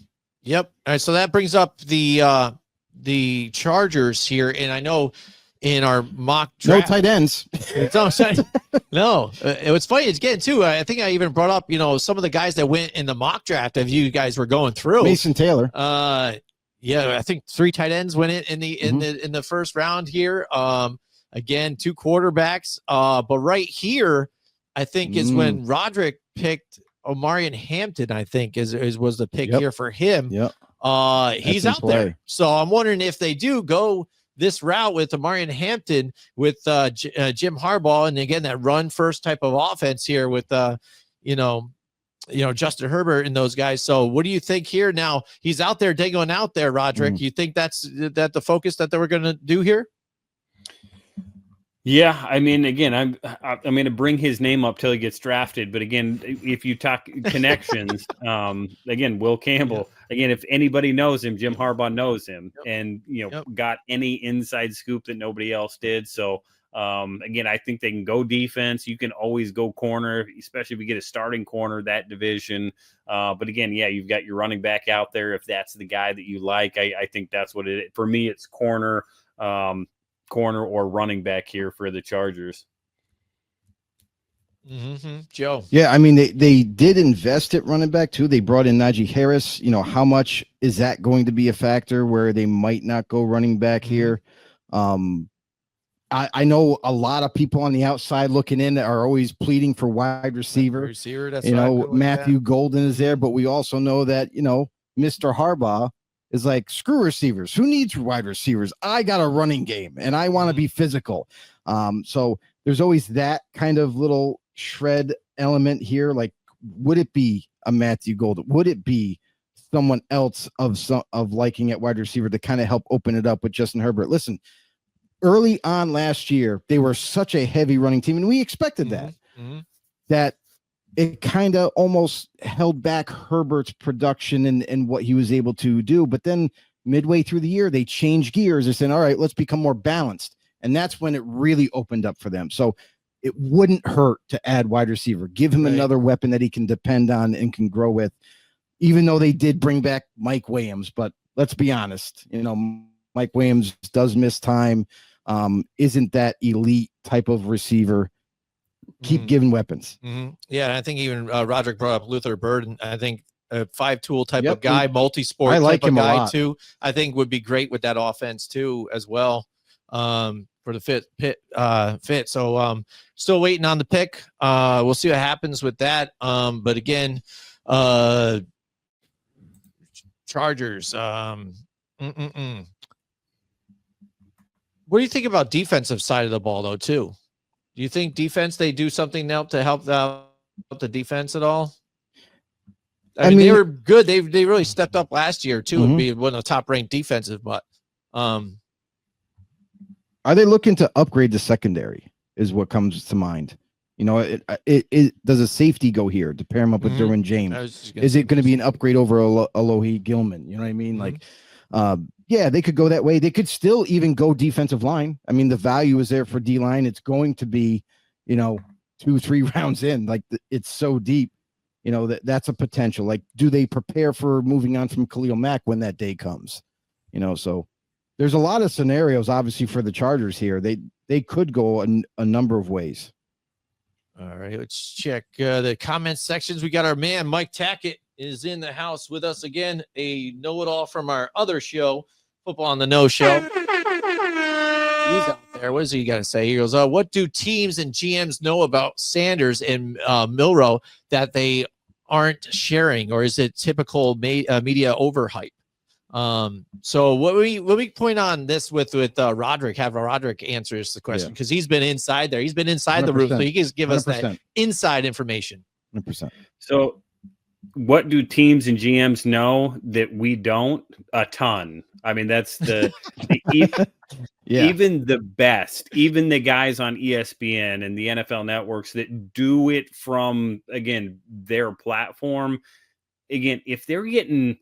Yep. All right. So that brings up the Chargers here, and I know in our mock draft, no tight ends. No, it was funny. It's getting too. I think I even brought up, some of the guys that went in the mock draft as you guys were going through. Mason Taylor. Yeah, I think 3 tight ends went in the first round here. Again, 2 quarterbacks. But right here, I think is when Roderick picked Omarion Hampton. I think was the pick here for him. Yep. He's out there. So I'm wondering if they do go this route with Omarion Hampton with Jim Harbaugh, and again that run first type of offense here with Justin Herbert and those guys. So what do you think here? Now he's out there, going out there, Roderick. You think that's the focus that they were going to do here? Yeah, I mean, again, I'm going to bring his name up till he gets drafted. But again, if you talk connections, again, Will Campbell. Again, if anybody knows him, Jim Harbaugh knows him, and got any inside scoop that nobody else did. So again, I think they can go defense. You can always go corner, especially if you get a starting corner that division. But again, yeah, you've got your running back out there. If that's the guy that you like, I think that's what it is. For me, it's corner. Corner or running back here for the Chargers. Joe. Yeah, I mean, they did invest at running back too. They brought in Najee Harris. How much is that going to be a factor where they might not go running back here? I know a lot of people on the outside looking in are always pleading for wide receiver. That's Matthew Golden is there, but we also know that Mr. Harbaugh is like, screw receivers. Who needs wide receivers? I got a running game and I want to be physical. So there's always that kind of little shred element here. Like, would it be a Matthew Golden? Would it be someone else of liking at wide receiver to kind of help open it up with Justin Herbert? Listen, early on last year, they were such a heavy running team, and we expected that it kind of almost held back Herbert's production and what he was able to do. But then midway through the year, they changed gears and said, all right, let's become more balanced. And that's when it really opened up for them. So it wouldn't hurt to add wide receiver, give him another weapon that he can depend on and can grow with, even though they did bring back Mike Williams. But let's be honest, Mike Williams does miss time, isn't that elite type of receiver. Keep giving weapons. Yeah, and I think even Roderick brought up Luther Burden. I think a 5-tool type of guy, multi-sport type of guy too. I think would be great with that offense too, as well, for the fit. So still waiting on the pick. We'll see what happens with that. But again, Chargers. What do you think about defensive side of the ball though too? Do you think defense, they do something now to help out the defense at all? I mean, they were good. They really stepped up last year too, and be one of the top ranked defensive. But are they looking to upgrade the secondary? Is what comes to mind. It does a safety go here to pair him up with Derwin James? Is it going to be an upgrade over Alohi Gilman? You know what I mean? Like, yeah, they could go that way. They could still even go defensive line. I mean, the value is there for D line. It's going to be, 2-3 rounds in. Like, it's so deep. That's a potential. Like, do they prepare for moving on from Khalil Mack when that day comes? So there's a lot of scenarios, obviously, for the Chargers here. They could go a number of ways. All right, let's check the comment sections. We got our man Mike Tackett is in the house with us again, a know-it-all from our other show, Football on the No Show. He's out there. What does he got to say? He goes, what do teams and GMs know about Sanders and Milroe that they aren't sharing, or is it typical media overhype? So what we point on this with Roderick, have Roderick answers the question, because he's been inside there. He's been inside the room, so he can give us 100%. That inside information. 100%. So what do teams and GMs know that we don't? A ton. I mean, that's even the best, even the guys on ESPN and the NFL networks that do it from, again, their platform. Again, if they're getting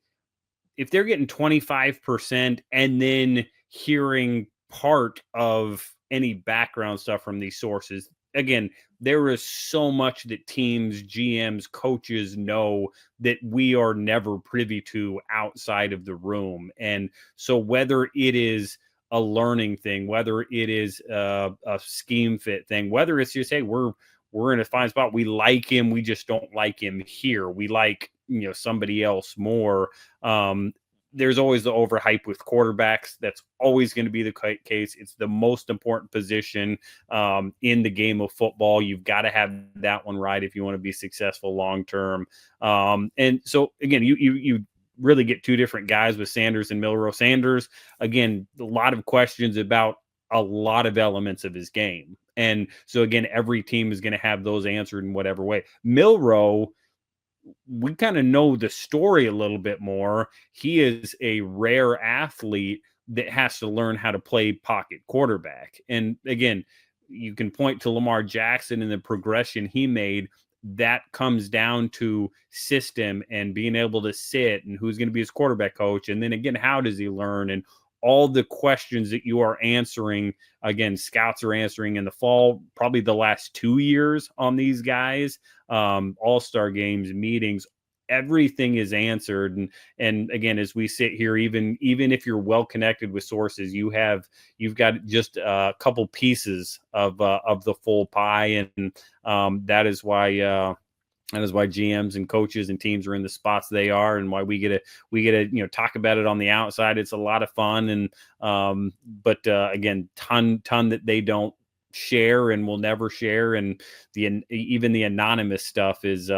25% and then hearing part of any background stuff from these sources, again, there is so much that teams, GMs, coaches know that we are never privy to outside of the room. And so whether it is a learning thing, whether it is a scheme fit thing, whether it's just, hey, we're in a fine spot, we like him, we just don't like him here, we like somebody else more. There's always the overhype with quarterbacks. That's always going to be the case. It's the most important position in the game of football. You've got to have that one right if you want to be successful long term. And so again, you really get two different guys with Sanders and Milroe. Sanders, again, a lot of questions about a lot of elements of his game. And so again, every team is going to have those answered in whatever way. Milroe, we kind of know the story a little bit more. He is a rare athlete that has to learn how to play pocket quarterback. And again, you can point to Lamar Jackson and the progression he made. That comes down to system and being able to sit and who's going to be his quarterback coach. And then again, how does he learn? And all the questions that you are answering, again, scouts are answering in the fall, probably the last 2 years on these guys, all-star games, meetings, everything is answered. And again, as we sit here, even if you're well connected with sources, you've got just a couple pieces of the full pie. And that is why GMs and coaches and teams are in the spots they are, and why we get to talk about it on the outside. It's a lot of fun. And but again, ton that they don't share and will never share. And even the anonymous stuff is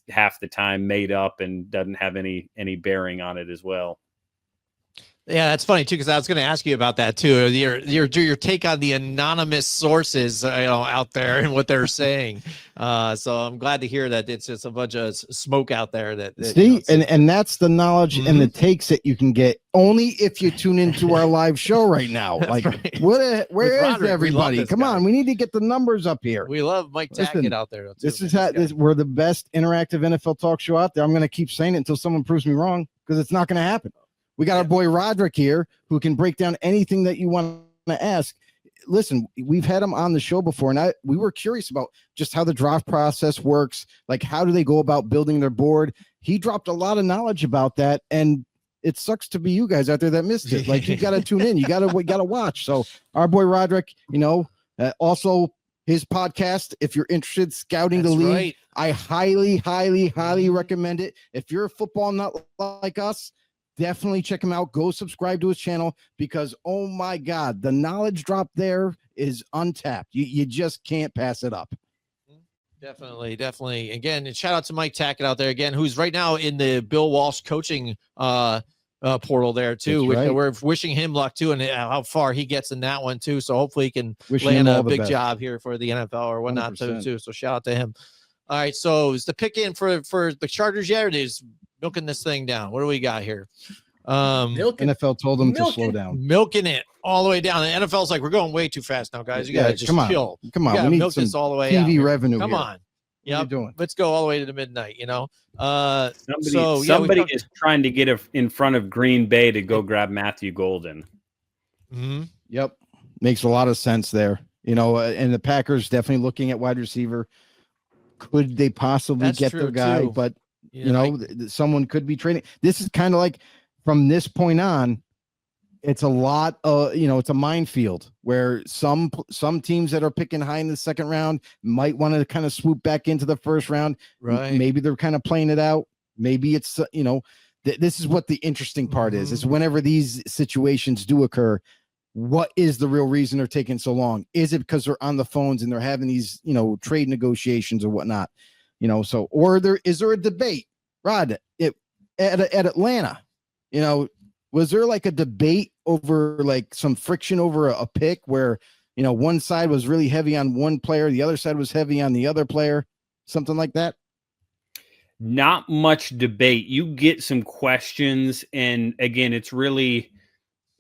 half the time made up and doesn't have any bearing on it as well. Yeah, that's funny too, because I was going to ask you about that too. Your take on the anonymous sources, out there and what they're saying. So I'm glad to hear that it's just a bunch of smoke out there. And that's the knowledge and the takes that you can get only if you tune into our live show right now. Like, right. Where is everybody? Come on, we need to get the numbers up here. We love Mike Tackett out there. We're the best interactive NFL talk show out there. I'm going to keep saying it until someone proves me wrong, because it's not going to happen. We got our boy Roderick here, who can break down anything that you want to ask. Listen, we've had him on the show before, and we were curious about just how the draft process works. Like, how do they go about building their board? He dropped a lot of knowledge about that, and it sucks to be you guys out there that missed it. Like, you got to tune in. You got to watch. So our boy Roderick, also his podcast, if you're interested, Scouting the League, right. I highly, highly, highly recommend it. If you're a football nut like us, definitely check him out. Go subscribe to his channel, because, oh my God, the knowledge drop there is untapped. You just can't pass it up. Definitely. Again, and shout out to Mike Tackett out there again, who's right now in the Bill Walsh coaching portal there too. Right. We're wishing him luck too, and how far he gets in that one too. So hopefully he can land a big job here for the NFL or whatnot too. So shout out to him. All right, so is the pick in for the Chargers yet, or is milking this thing down? What do we got here? NFL told them to slow down. Milking it all the way down. The NFL's like, we're going way too fast now, guys. You gotta just chill. Come on, we need milk some this all the way TV out. revenue. Come on. Yeah, let's go all the way to the midnight. Somebody is trying to get in front of Green Bay to go grab Matthew Golden. Mm-hmm. Yep, makes a lot of sense there. And the Packers definitely looking at wide receiver. Could they possibly get their guy? Too. But someone could be trading. This is kind of like, from this point on, it's a lot of, it's a minefield where some teams that are picking high in the second round might want to kind of swoop back into the first round. Right. Maybe they're kind of playing it out. Maybe it's, this is what the interesting part is whenever these situations do occur, what is the real reason they're taking so long? Is it because they're on the phones and they're having these, trade negotiations or whatnot? Or is there a debate, Rod, at Atlanta? Was there like a debate over like some friction over a pick where, one side was really heavy on one player, the other side was heavy on the other player, something like that? Not much debate. You get some questions, and again, it's really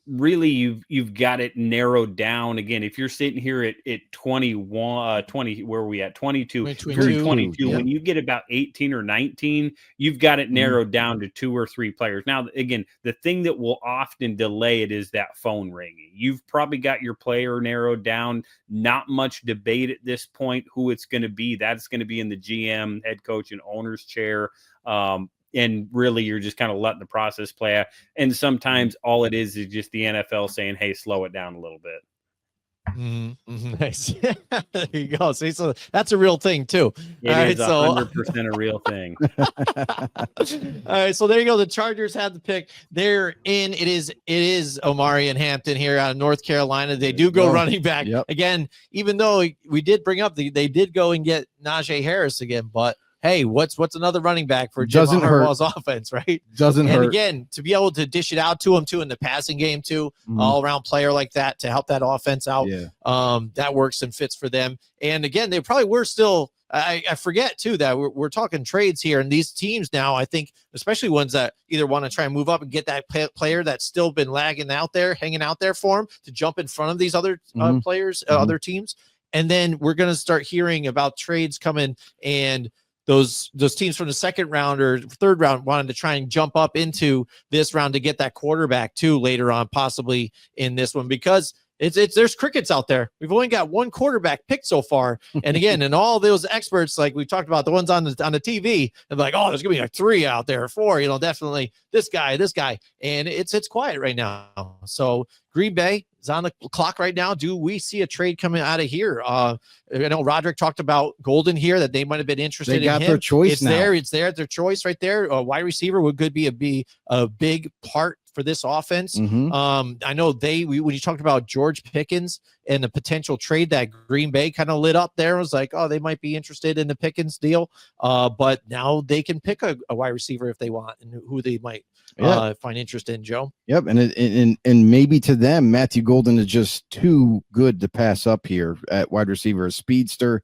you've got it narrowed down. Again, if you're sitting here at 21, 20, where are we at? 22, 22. Yeah. When you get about 18 or 19, you've got it narrowed down to 2 or 3 players. Now, again, the thing that will often delay it is that phone ringing. You've probably got your player narrowed down. Not much debate at this point who it's going to be. That's going to be in the GM, head coach, and owner's chair. And really, you're just kind of letting the process play out. And sometimes all it is just the NFL saying, hey, slow it down a little bit. Nice. There you go. See, so that's a real thing too. It is 100% a real thing. All right, so there you go. The Chargers have the pick. They're in. It is Omari and Hampton here out of North Carolina. They do go running back again, even though we did bring up they did go and get Najee Harris again, but hey, what's another running back for Jim Harbaugh's offense, right? Doesn't hurt. And again, to be able to dish it out to him too in the passing game too, all around player like that to help that offense out. Yeah. That works and fits for them. And again, they probably were still I forget too that we're talking trades here, and these teams now, I think, especially ones that either want to try and move up and get that player that's still been lagging out there, hanging out there for them to jump in front of these other players, other teams. And then we're going to start hearing about trades coming, and those teams from the second round or third round wanted to try and jump up into this round to get that quarterback too later on, possibly in this one, because there's crickets out there. We've only got one quarterback picked so far. And again, and all those experts, like we talked about, the ones on the TV, and like, oh, there's gonna be like 3 out there, 4, definitely this guy. And it's quiet right now. So Green Bay is on the clock right now. Do we see a trade coming out of here? I know Roderick talked about Golden here, that they might have been interested in him. They got their choice now. It's there, their choice right there. Wide receiver could be a big part for this offense. I know when you talked about George Pickens and the potential trade, that Green Bay kind of lit up there, was like, oh, they might be interested in the Pickens deal. But now they can pick a wide receiver if they want, and who they might find interest in, Joe. Yep. And maybe to them, Matthew Golden is just too good to pass up here at wide receiver. A speedster,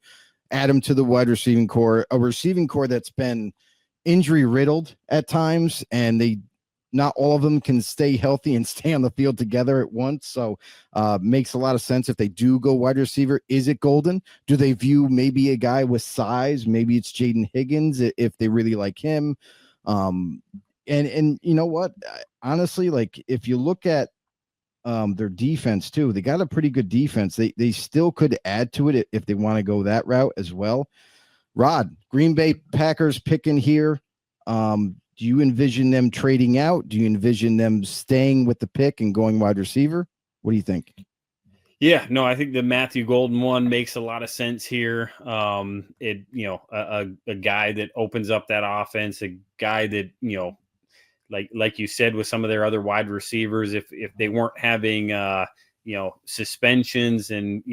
add him to the wide receiving core, a receiving core that's been injury riddled at times, and not all of them can stay healthy and stay on the field together at once. So makes a lot of sense if they do go wide receiver. Is it Golden? Do they view maybe a guy with size? Maybe it's Jaden Higgins if they really like him. And you know what? Honestly, like if you look at their defense too, they got a pretty good defense. They still could add to it if they want to go that route as well. Rod, Green Bay Packers picking here. Do you envision them trading out? Do you envision them staying with the pick and going wide receiver? What do you think? Yeah, no, I think the Matthew Golden one makes a lot of sense here. A guy that opens up that offense, a guy that, like you said, with some of their other wide receivers, if they weren't having suspensions and,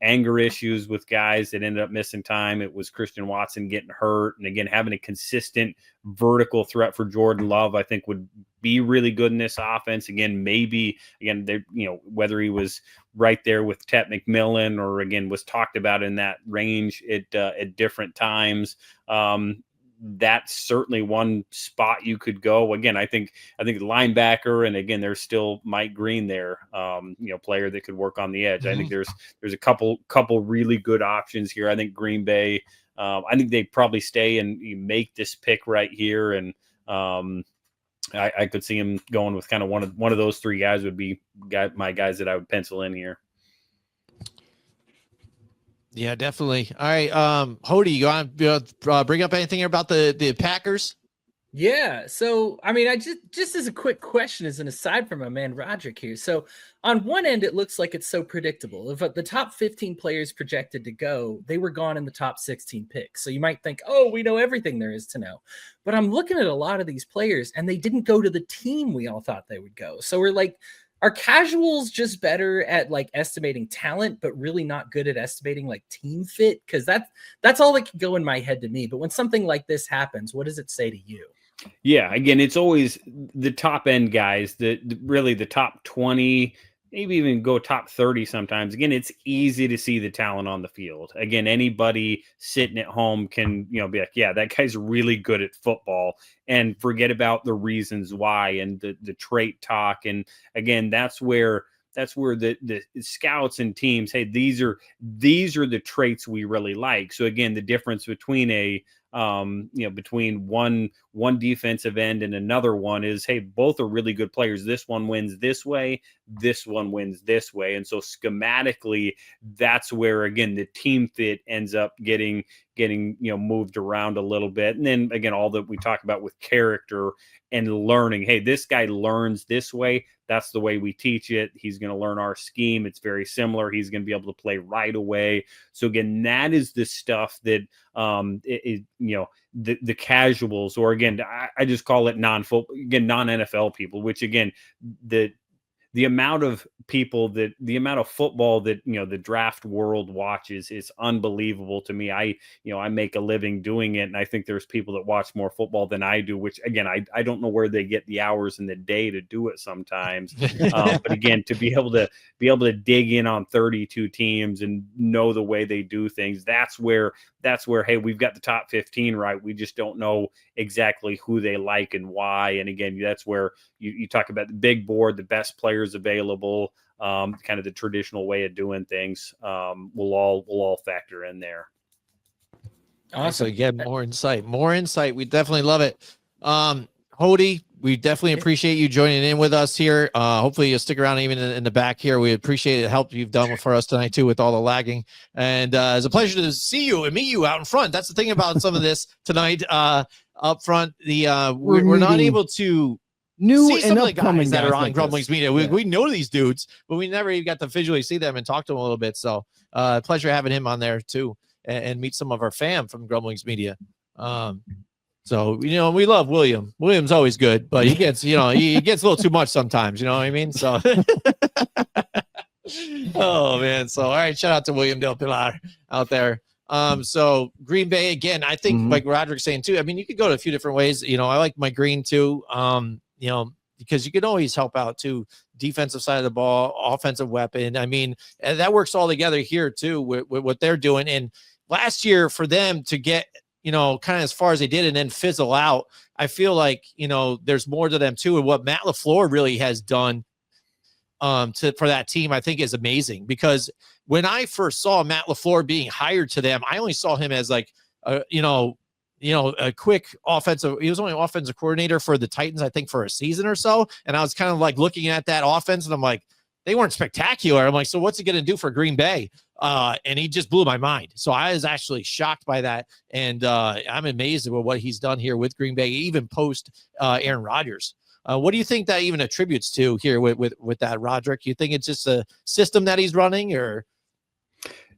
anger issues with guys that ended up missing time. It was Christian Watson getting hurt. And again, having a consistent vertical threat for Jordan Love, I think would be really good in this offense. Again, whether he was right there with Tet McMillan or again, was talked about in that range at different times. That's certainly one spot you could go. Again, I think linebacker, and again, there's still Mike Green there, player that could work on the edge. I think there's a couple really good options here. I think Green Bay, I think they probably stay and make this pick right here. And I could see him going with kind of one of those 3 guys would be my guys that I would pencil in here. Yeah, definitely. All right. Hodey, you want to bring up anything about the Packers? Yeah. So, I mean, I just as a quick question, as an aside from my man Roderick here. So on one end, it looks like it's so predictable. If the top 15 players projected to go, they were gone in the top 16 picks. So you might think, oh, we know everything there is to know. But I'm looking at a lot of these players and they didn't go to the team we all thought they would go. So we're like, are casuals just better at like estimating talent, but really not good at estimating like team fit? Because that's all that can go in my head to me. But when something like this happens, what does it say to you? Yeah, again, it's always the top end guys, really the top 20, maybe even go top 30 sometimes. Again, it's easy to see the talent on the field. Again, anybody sitting at home can, be like, yeah, that guy's really good at football, and forget about the reasons why and the trait talk. And again, that's where the scouts and teams, hey, these are the traits we really like. So again, the difference between between one defensive end and another one is, hey, both are really good players. This one wins this way, this one wins this way. And so schematically, that's where, again, the team fit ends up getting moved around a little bit. And then again, all that we talk about with character and learning, hey, this guy learns this way. That's the way we teach it. He's going to learn our scheme. It's very similar. He's going to be able to play right away. So again, that is the stuff that, the casuals, or again, I just call it non-NFL people, which again, the amount of football that, the draft world watches is unbelievable to me. I make a living doing it, and I think there's people that watch more football than I do, which again, I don't know where they get the hours in the day to do it sometimes. But again, to be able to dig in on 32 teams and know the way they do things, that's where, hey, we've got the top 15 right. We just don't know exactly who they like and why. And again, that's where you talk about the big board, the best players available, kind of the traditional way of doing things, will all factor in there. Awesome. Again, more insight. We definitely love it. Hodey, we definitely appreciate you joining in with us here. Hopefully you'll stick around even in the back here. We appreciate the help you've done for us tonight too, with all the lagging. And it's a pleasure to see you and meet you out in front. That's the thing about some of this tonight. Up front, we're not able to see some of the guys that are on Grumblings Media. We know these dudes, but we never even got to visually see them and talk to them a little bit. So pleasure having him on there too, and meet some of our fam from Grumblings Media. So, we love William. William's always good, but he gets, he gets a little too much sometimes, you know what I mean? So, oh man. So, all right. Shout out to William Del Pilar out there. So Green Bay, again, I think like Roderick's saying too, I mean, you could go to a few different ways. I like my green too. Because you can always help out too, defensive side of the ball, offensive weapon. I mean, and that works all together here too with what they're doing. And last year for them to get, kind of as far as they did and then fizzle out, I feel like, there's more to them too. And what Matt LaFleur really has done for that team, I think is amazing, because when I first saw Matt LaFleur being hired to them, I only saw him as like, a quick offensive. He was only offensive coordinator for the Titans, I think, for a season or so. And I was kind of like looking at that offense and I'm like, they weren't spectacular. I'm like, so what's he going to do for Green Bay? And he just blew my mind. So I was actually shocked by that. And I'm amazed at what he's done here with Green Bay, even post Aaron Rodgers. What do you think that even attributes to here with that, Roderick? You think it's just a system that he's running, or?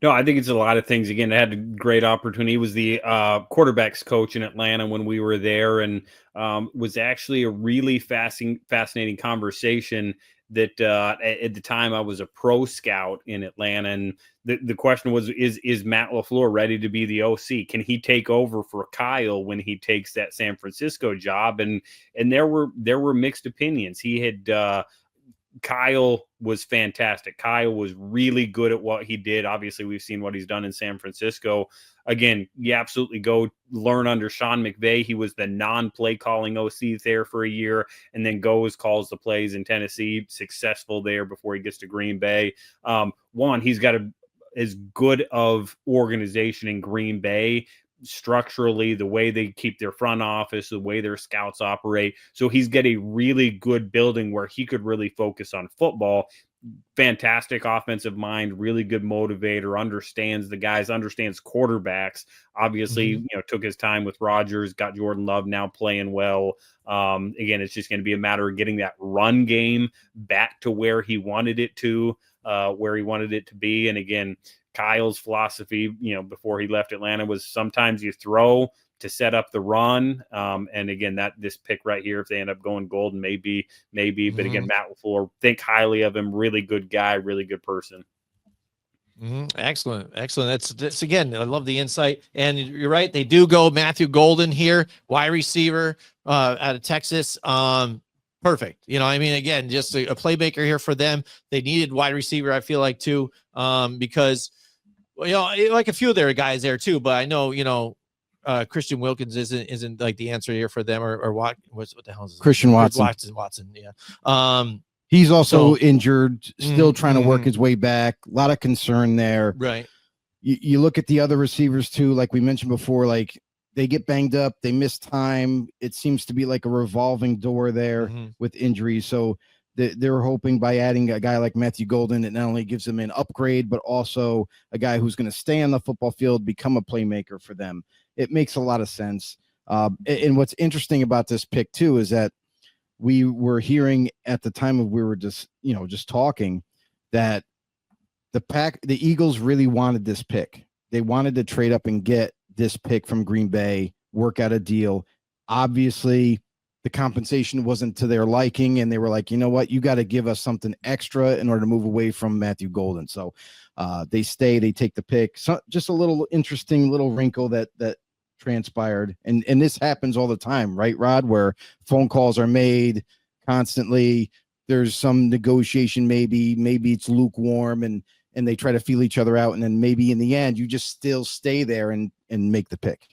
No, I think it's a lot of things. Again, I had a great opportunity. He was the quarterbacks coach in Atlanta when we were there, and was actually a really fascinating conversation that at the time I was a pro scout in Atlanta. And the question was, is Matt LaFleur ready to be the OC? Can he take over for Kyle when he takes that San Francisco job? And there were mixed opinions. He had Kyle was fantastic. Kyle was really good at what he did. Obviously, we've seen what he's done in San Francisco. Again, you absolutely go learn under Sean McVay. He was the non-play calling OC there for a year, and then calls the plays in Tennessee, successful there before he gets to Green Bay. He's got as good of organization in Green Bay structurally, the way they keep their front office, the way their scouts operate. So he's got a really good building where he could really focus on football. Fantastic offensive mind, really good motivator, understands the guys, understands quarterbacks. Obviously, took his time with Rodgers, got Jordan Love now playing well. Again, it's just going to be a matter of getting that run game back to where he wanted it to be. And again, Kyle's philosophy, before he left Atlanta, was sometimes you throw to set up the run. And again, this pick right here, if they end up going golden, maybe. But again, Matt LaFleur, think highly of him. Really good guy, really good person. Excellent. That's again, I love the insight. And you're right, they do go Matthew Golden here, wide receiver out of Texas. Perfect. Again, just a playmaker here for them. They needed wide receiver, I feel like, too, because, like a few of their guys there, too. But I know, Christian Wilkins isn't like the answer here for them, or what the hell is it? Christian Watson. Watson. Yeah. He's also injured, still trying to work his way back. A lot of concern there. Right. You look at the other receivers, too, like we mentioned before, like, they get banged up, they miss time. It seems to be like a revolving door there with injuries. So they're hoping by adding a guy like Matthew Golden, it not only gives them an upgrade, but also a guy who's going to stay on the football field, become a playmaker for them. It makes a lot of sense. And what's interesting about this pick too, is that we were hearing at the time we were just talking, that the Eagles really wanted this pick. They wanted to trade up and get this pick from Green Bay, work out a deal. Obviously, the compensation wasn't to their liking, and they were like, you know what, you got to give us something extra in order to move away from Matthew Golden. So they stay, they take the pick. So just a little interesting little wrinkle that transpired. And this happens all the time, right, Rod, where phone calls are made constantly. There's some negotiation, maybe it's lukewarm, and they try to feel each other out. And then maybe in the end, you just still stay there and make the pick.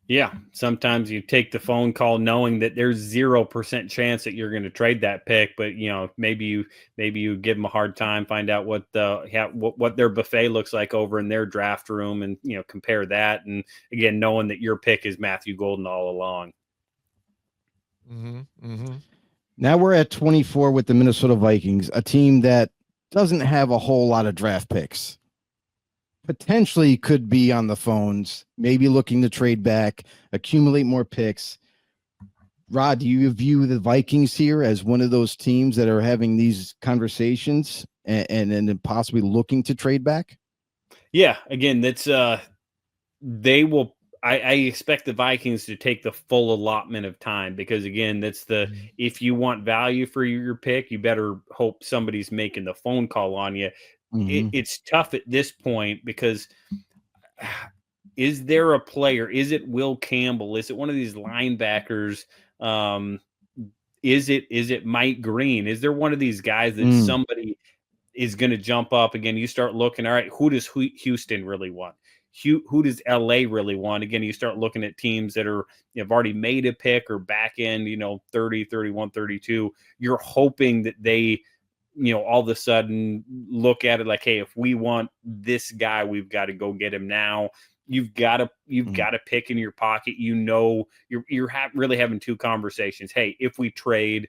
Yeah, sometimes you take the phone call knowing that there's 0% chance that you're going to trade that pick, but maybe you give them a hard time, find out what their buffet looks like over in their draft room, and compare that, and again knowing that your pick is Matthew Golden all along. Now we're at 24 with the Minnesota Vikings, a team that doesn't have a whole lot of draft picks. Potentially could be on the phones, maybe looking to trade back, accumulate more picks. Rod, do you view the Vikings here as one of those teams that are having these conversations and possibly looking to trade back? Yeah, again, that's they will. I expect the Vikings to take the full allotment of time, because again, that's if you want value for your pick, you better hope somebody's making the phone call on you. It's tough at this point, because is there a player? Is it Will Campbell? Is it one of these linebackers? Is it Mike Green? Is there one of these guys that somebody is going to jump up? Again, you start looking, all right, who does Houston really want? Who does LA really want? Again, you start looking at teams that have already made a pick or back end, 30, 31, 32. You're hoping that they all of a sudden look at it like, hey, if we want this guy, we've got to go get him now. You've got to pick in your pocket. You're really having two conversations. Hey, if we trade,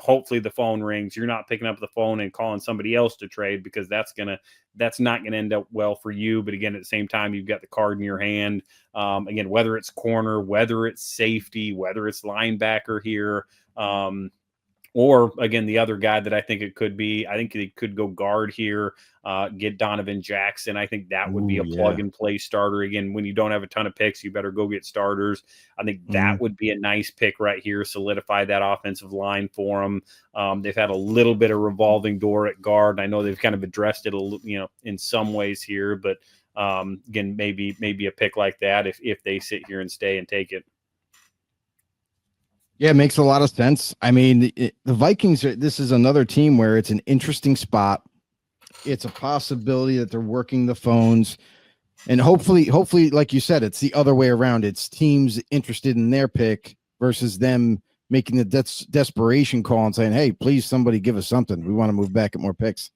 hopefully the phone rings. You're not picking up the phone and calling somebody else to trade, because that's not going to end up well for you. But again, at the same time, you've got the card in your hand. Again, whether it's corner, whether it's safety, whether it's linebacker here, or again, the other guy that I think it could be, I think they could go guard here, get Donovan Jackson. I think that would be a plug and play starter. Again, when you don't have a ton of picks, you better go get starters. I think that would be a nice pick right here, solidify that offensive line for them. They've had a little bit of revolving door at guard. I know they've kind of addressed it, in some ways here, but again, maybe a pick like that if they sit here and stay and take it. Yeah, it makes a lot of sense. I mean, the Vikings, this is another team where it's an interesting spot. It's a possibility that they're working the phones, and hopefully, like you said, it's the other way around. It's teams interested in their pick versus them making the desperation call and saying, hey, please, somebody give us something. We want to move back at more picks.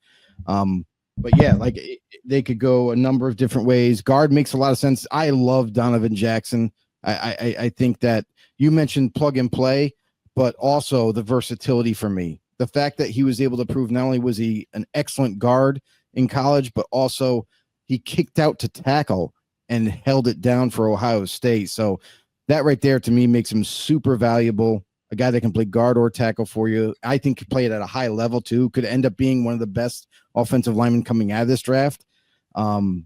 But yeah, like they could go a number of different ways. Guard makes a lot of sense. I love Donovan Jackson. I think that you mentioned plug and play, but also the versatility for me. The fact that he was able to prove not only was he an excellent guard in college, but also he kicked out to tackle and held it down for Ohio State. So that right there to me makes him super valuable. A guy that can play guard or tackle for you. I think could play it at a high level too. Could end up being one of the best offensive linemen coming out of this draft. And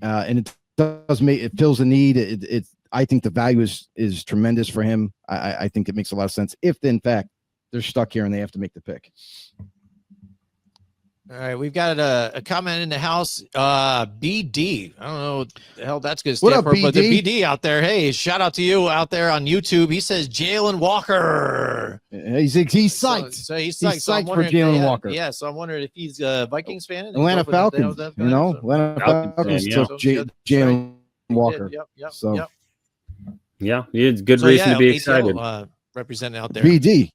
it fills a need. I think the value is tremendous for him. I think it makes a lot of sense if, in fact, they're stuck here and they have to make the pick. All right, we've got a comment in the house. BD. I don't know what the hell that's going to stand for, but the BD out there. Hey, shout out to you out there on YouTube. He says Jalen Walker. He's psyched. So he's psyched for Jalen Walker. Yeah, so I'm wondering if he's a Vikings fan. Atlanta Falcons. Atlanta Falcons took Jalen Walker. Yep. So. Yeah, it's good reason to be excited. Representing out there. BD.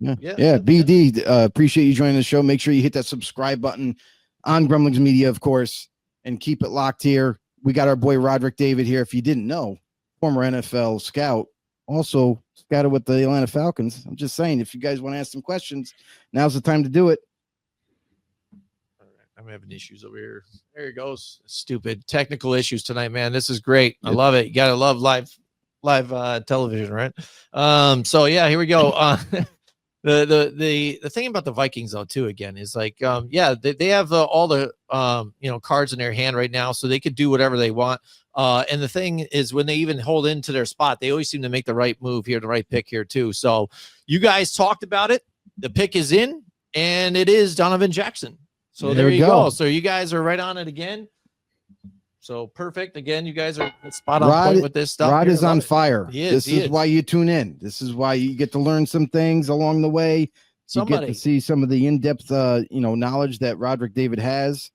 BD. Appreciate you joining the show. Make sure you hit that subscribe button on Grumblings Media, of course, and keep it locked here. We got our boy Roderick David here. If you didn't know, former NFL scout, also scouted with the Atlanta Falcons. I'm just saying, if you guys want to ask some questions, now's the time to do it. I'm having issues over here. There he goes. Stupid technical issues tonight, man. This is great. I love it. You gotta love live television, right? So yeah, here we go. The thing about the Vikings though too again is like they have all the cards in their hand right now, so they could do whatever they want. And the thing is, when they even hold into their spot, they always seem to make the right move here, the right pick here too. So you guys talked about it. The pick is in, and it is Donovan Jackson. So there you go. So you guys are right on it again. So perfect. Again, you guys are spot on point with this stuff. Rod is on fire. This is why you tune in. This is why you get to learn some things along the way. You get to see some of the in-depth, knowledge that Roderick David has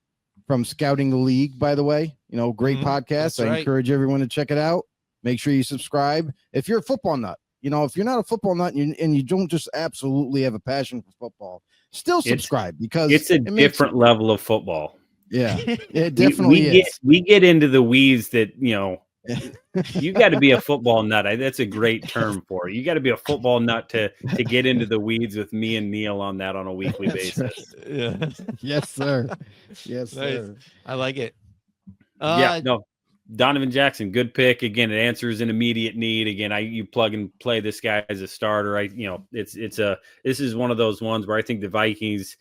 from Scouting the League, by the way. Great podcast. I encourage everyone to check it out. Make sure you subscribe. If you're a football nut, if you're not a football nut and you don't just absolutely have a passion for football, still subscribe because it's a different level of football. Yeah, it definitely is. We get into the weeds that, you got to be a football nut. That's a great term for it. You got to be a football nut to get into the weeds with me and Neil on that on a weekly basis. Right. Yeah. Yes, sir. Yes, sir. I like it. Donovan Jackson, good pick. Again, it answers an immediate need. Again, you plug and play this guy as a starter. This is one of those ones where I think the Vikings,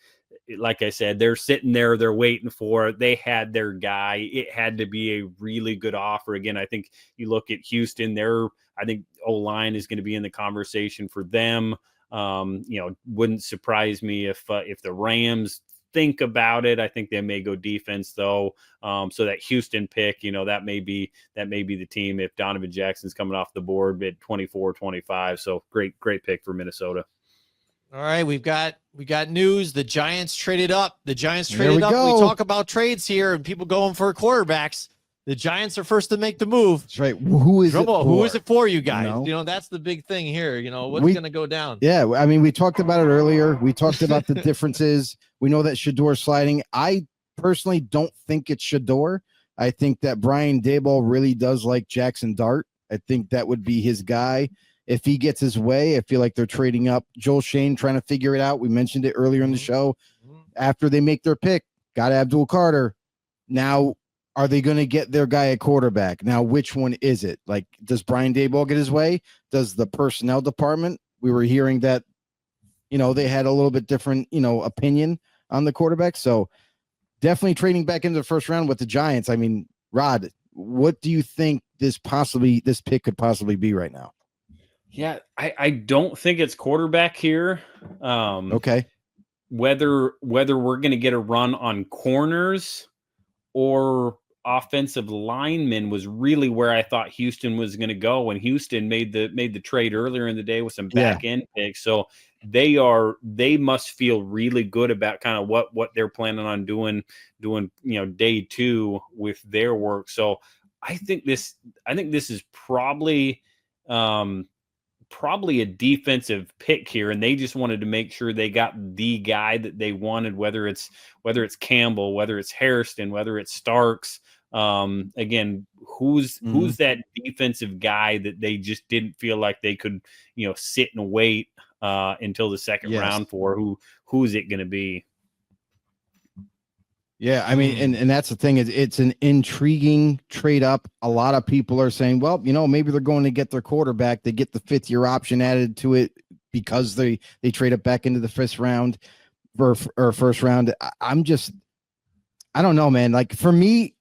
like I said, they're sitting there, they're waiting for it. They had their guy. It had to be a really good offer. Again, I think you look at Houston, I think O-line is going to be in the conversation for them. Wouldn't surprise me if the Rams think about it. I think they may go defense though. So that Houston pick, that may be the team if Donovan Jackson's coming off the board at 24-25. So great pick for Minnesota. All right, we got news. The Giants traded up. We talk about trades here and people going for quarterbacks. The Giants are first to make the move. That's right. Who is it for you guys? That's the big thing here. What's going to go down? Yeah, I mean, we talked about it earlier. We talked about the differences. We know that Shador's sliding. I personally don't think it's Shador. I think that Brian Daboll really does like Jackson Dart. I think that would be his guy. If he gets his way, I feel like they're trading up. Joel Shane trying to figure it out. We mentioned it earlier in the show. After they make their pick, got Abdul Carter. Now, are they going to get their guy at quarterback? Now, which one is it? Like, does Brian Daboll get his way? Does the personnel department? We were hearing that, they had a little bit different, opinion on the quarterback. So definitely trading back into the first round with the Giants. I mean, Rod, what do you think this pick could possibly be right now? Yeah, I don't think it's quarterback here. Okay. Whether we're going to get a run on corners or offensive linemen was really where I thought Houston was going to go when Houston made the trade earlier in the day with some back end picks. So they must feel really good about kind of what they're planning on doing, day two with their work. So I think this is probably a defensive pick here, and they just wanted to make sure they got the guy that they wanted, whether it's Campbell, whether it's Hairston, whether it's Starks. Again, who's that defensive guy that they just didn't feel like they could, sit and wait until the second round for? Who's it going to be? Yeah, I mean, and that's the thing, is it's an intriguing trade up. A lot of people are saying, well, maybe they're going to get their quarterback. They get the 5th-year option added to it because they trade it back into the first round. I don't know, man. Like, for me,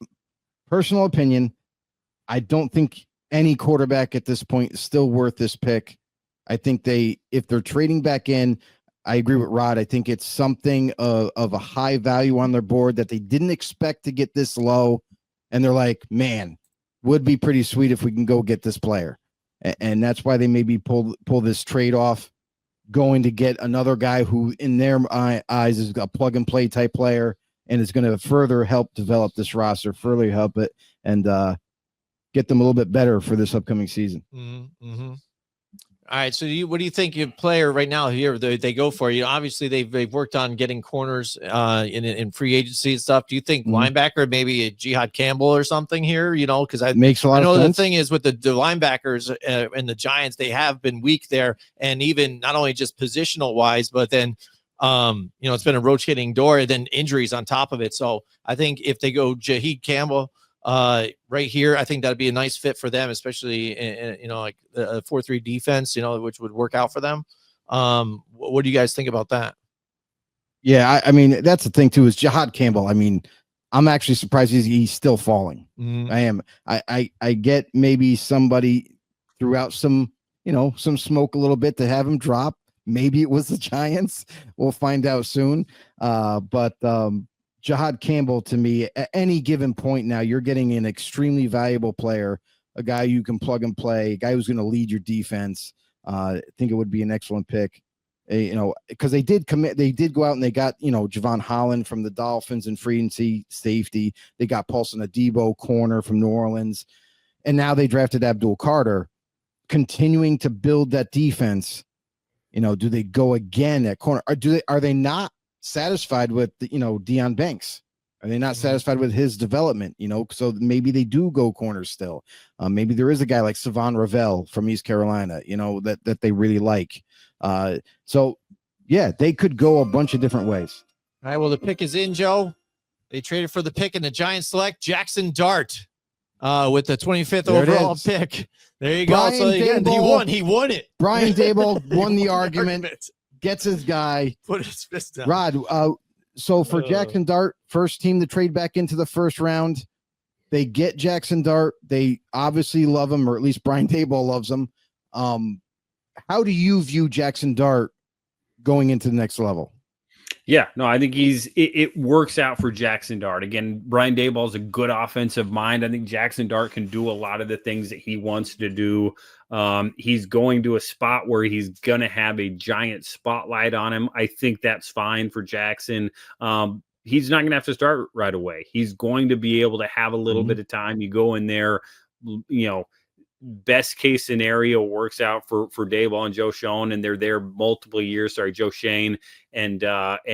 personal opinion, I don't think any quarterback at this point is still worth this pick. I think if they're trading back in, I agree with Rod. I think it's something of a high value on their board that they didn't expect to get this low. And they're like, man, would be pretty sweet if we can go get this player. And that's why they maybe pull this trade off, going to get another guy who in their eyes is a plug and play type player and is going to further help develop this roster, further help it, and get them a little bit better for this upcoming season. Mm-hmm. All right. So what do you think your player right now here they go for? Obviously they've worked on getting corners in free agency and stuff. Do you think linebacker, maybe a Jihad Campbell or something here? Because I makes a lot of sense. The thing is with the linebackers and the Giants, they have been weak there, and even not only just positional wise, but then it's been a rotating door, and then injuries on top of it. So I think if they go Jihad Campbell right here, I think that'd be a nice fit for them, especially in like a 4-3 defense, which would work out for them. What do you guys think about that? Yeah, I mean, that's the thing too, is Jihad Campbell. I mean, I'm actually surprised he's still falling. I am. I get maybe somebody threw out some smoke a little bit to have him drop. Maybe it was the Giants. We'll find out soon. But Jihad Campbell, to me, at any given point now, you're getting an extremely valuable player, a guy you can plug and play, a guy who's going to lead your defense. I think it would be an excellent pick. Because they did go out and they got, Javon Holland from the Dolphins and free agency safety. They got Paulson Adebo, corner from New Orleans. And now they drafted Abdul Carter, continuing to build that defense. Do they go again at corner? Are they not satisfied with Deion Banks? Are they not satisfied with his development? So maybe they do go corner still. Maybe there is a guy like Savon Ravel from East Carolina, that they really like. So yeah, they could go a bunch of different ways. All right. Well, the pick is in, Joe. They traded for the pick, and the Giants select Jackson Dart with the 25th overall pick. There you go. So again, he won it. Brian Daboll won the argument. Gets his guy. Put his fist down. Rod. So for Jackson Dart, first team to trade back into the first round, they get Jackson Dart. They obviously love him, or at least Brian Daboll loves him. How do you view Jackson Dart going into the next level? Yeah, no, I think it works out for Jackson Dart. Again, Brian Daboll is a good offensive mind. I think Jackson Dart can do a lot of the things that he wants to do. He's going to a spot where he's going to have a giant spotlight on him. I think that's fine for Jackson. He's not going to have to start right away. He's going to be able to have a little bit of time. You go in there, best case scenario works out for Daboll and Joe Schoen, and they're there multiple years. Joe Shane, and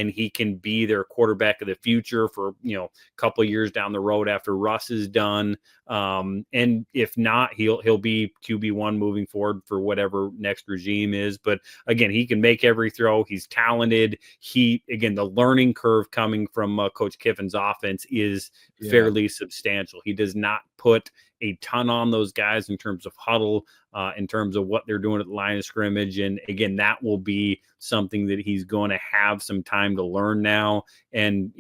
he can be their quarterback of the future for a couple of years down the road after Russ is done. And if not, he'll be QB1 moving forward for whatever next regime is. But again, he can make every throw. He's talented. The learning curve coming from Coach Kiffin's offense is fairly substantial. He does not put a ton on those guys in terms of huddle, in terms of what they're doing at the line of scrimmage. And again, that will be something that he's going to have some time to learn now. And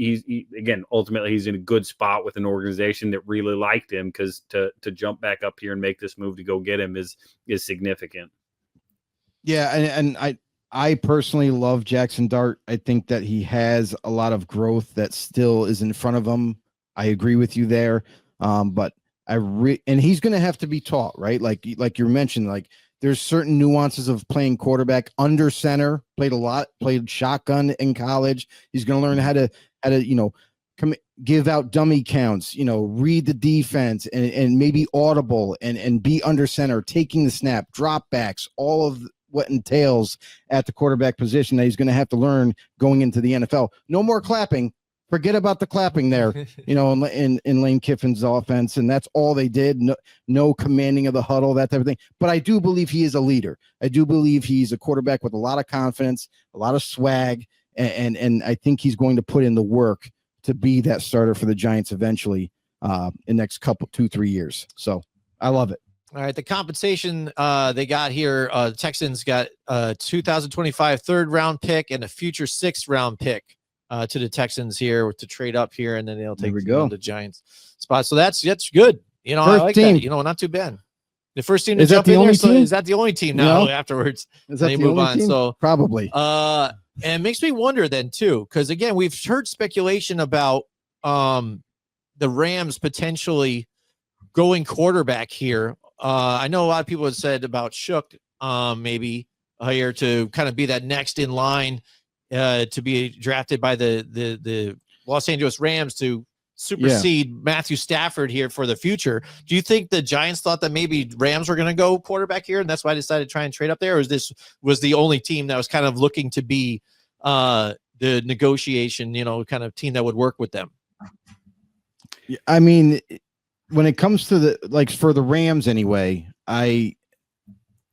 ultimately he's in a good spot with an organization that really liked him, because to jump back up here and make this move to go get him is significant. Yeah. And I personally love Jackson Dart. I think that he has a lot of growth that still is in front of him. I agree with you there. But and he's going to have to be taught, right? Like you mentioned, like there's certain nuances of playing quarterback under center, played shotgun in college. He's going to learn how to give out dummy counts, read the defense and maybe audible and be under center, taking the snap, drop backs, all of what entails at the quarterback position that he's going to have to learn going into the NFL. No more clapping. Forget about the clapping there, in Lane Kiffin's offense. And that's all they did. No commanding of the huddle, that type of thing. But I do believe he is a leader. I do believe he's a quarterback with a lot of confidence, a lot of swag. And I think he's going to put in the work to be that starter for the Giants eventually in the next 2-3 years. So I love it. All right. The compensation they got here, the Texans got a 2025 third round pick and a future 6th round pick. To the Texans here to trade up here, and then they'll take the Giants spot. So that's good. I like that. Not too bad. The first team to jump in here. So is that the only team now afterwards? Is that they move on? Team? So probably. And it makes me wonder then too, because again, we've heard speculation about the Rams potentially going quarterback here. I know a lot of people have said about Shook maybe here to kind of be that next in line. To be drafted by the Los Angeles Rams to supersede Matthew Stafford here for the future. Do you think the Giants thought that maybe Rams were going to go quarterback here, and that's why I decided to try and trade up there? Or this was the only team that was kind of looking to be the negotiation, kind of team that would work with them? I mean, when it comes to for the Rams anyway,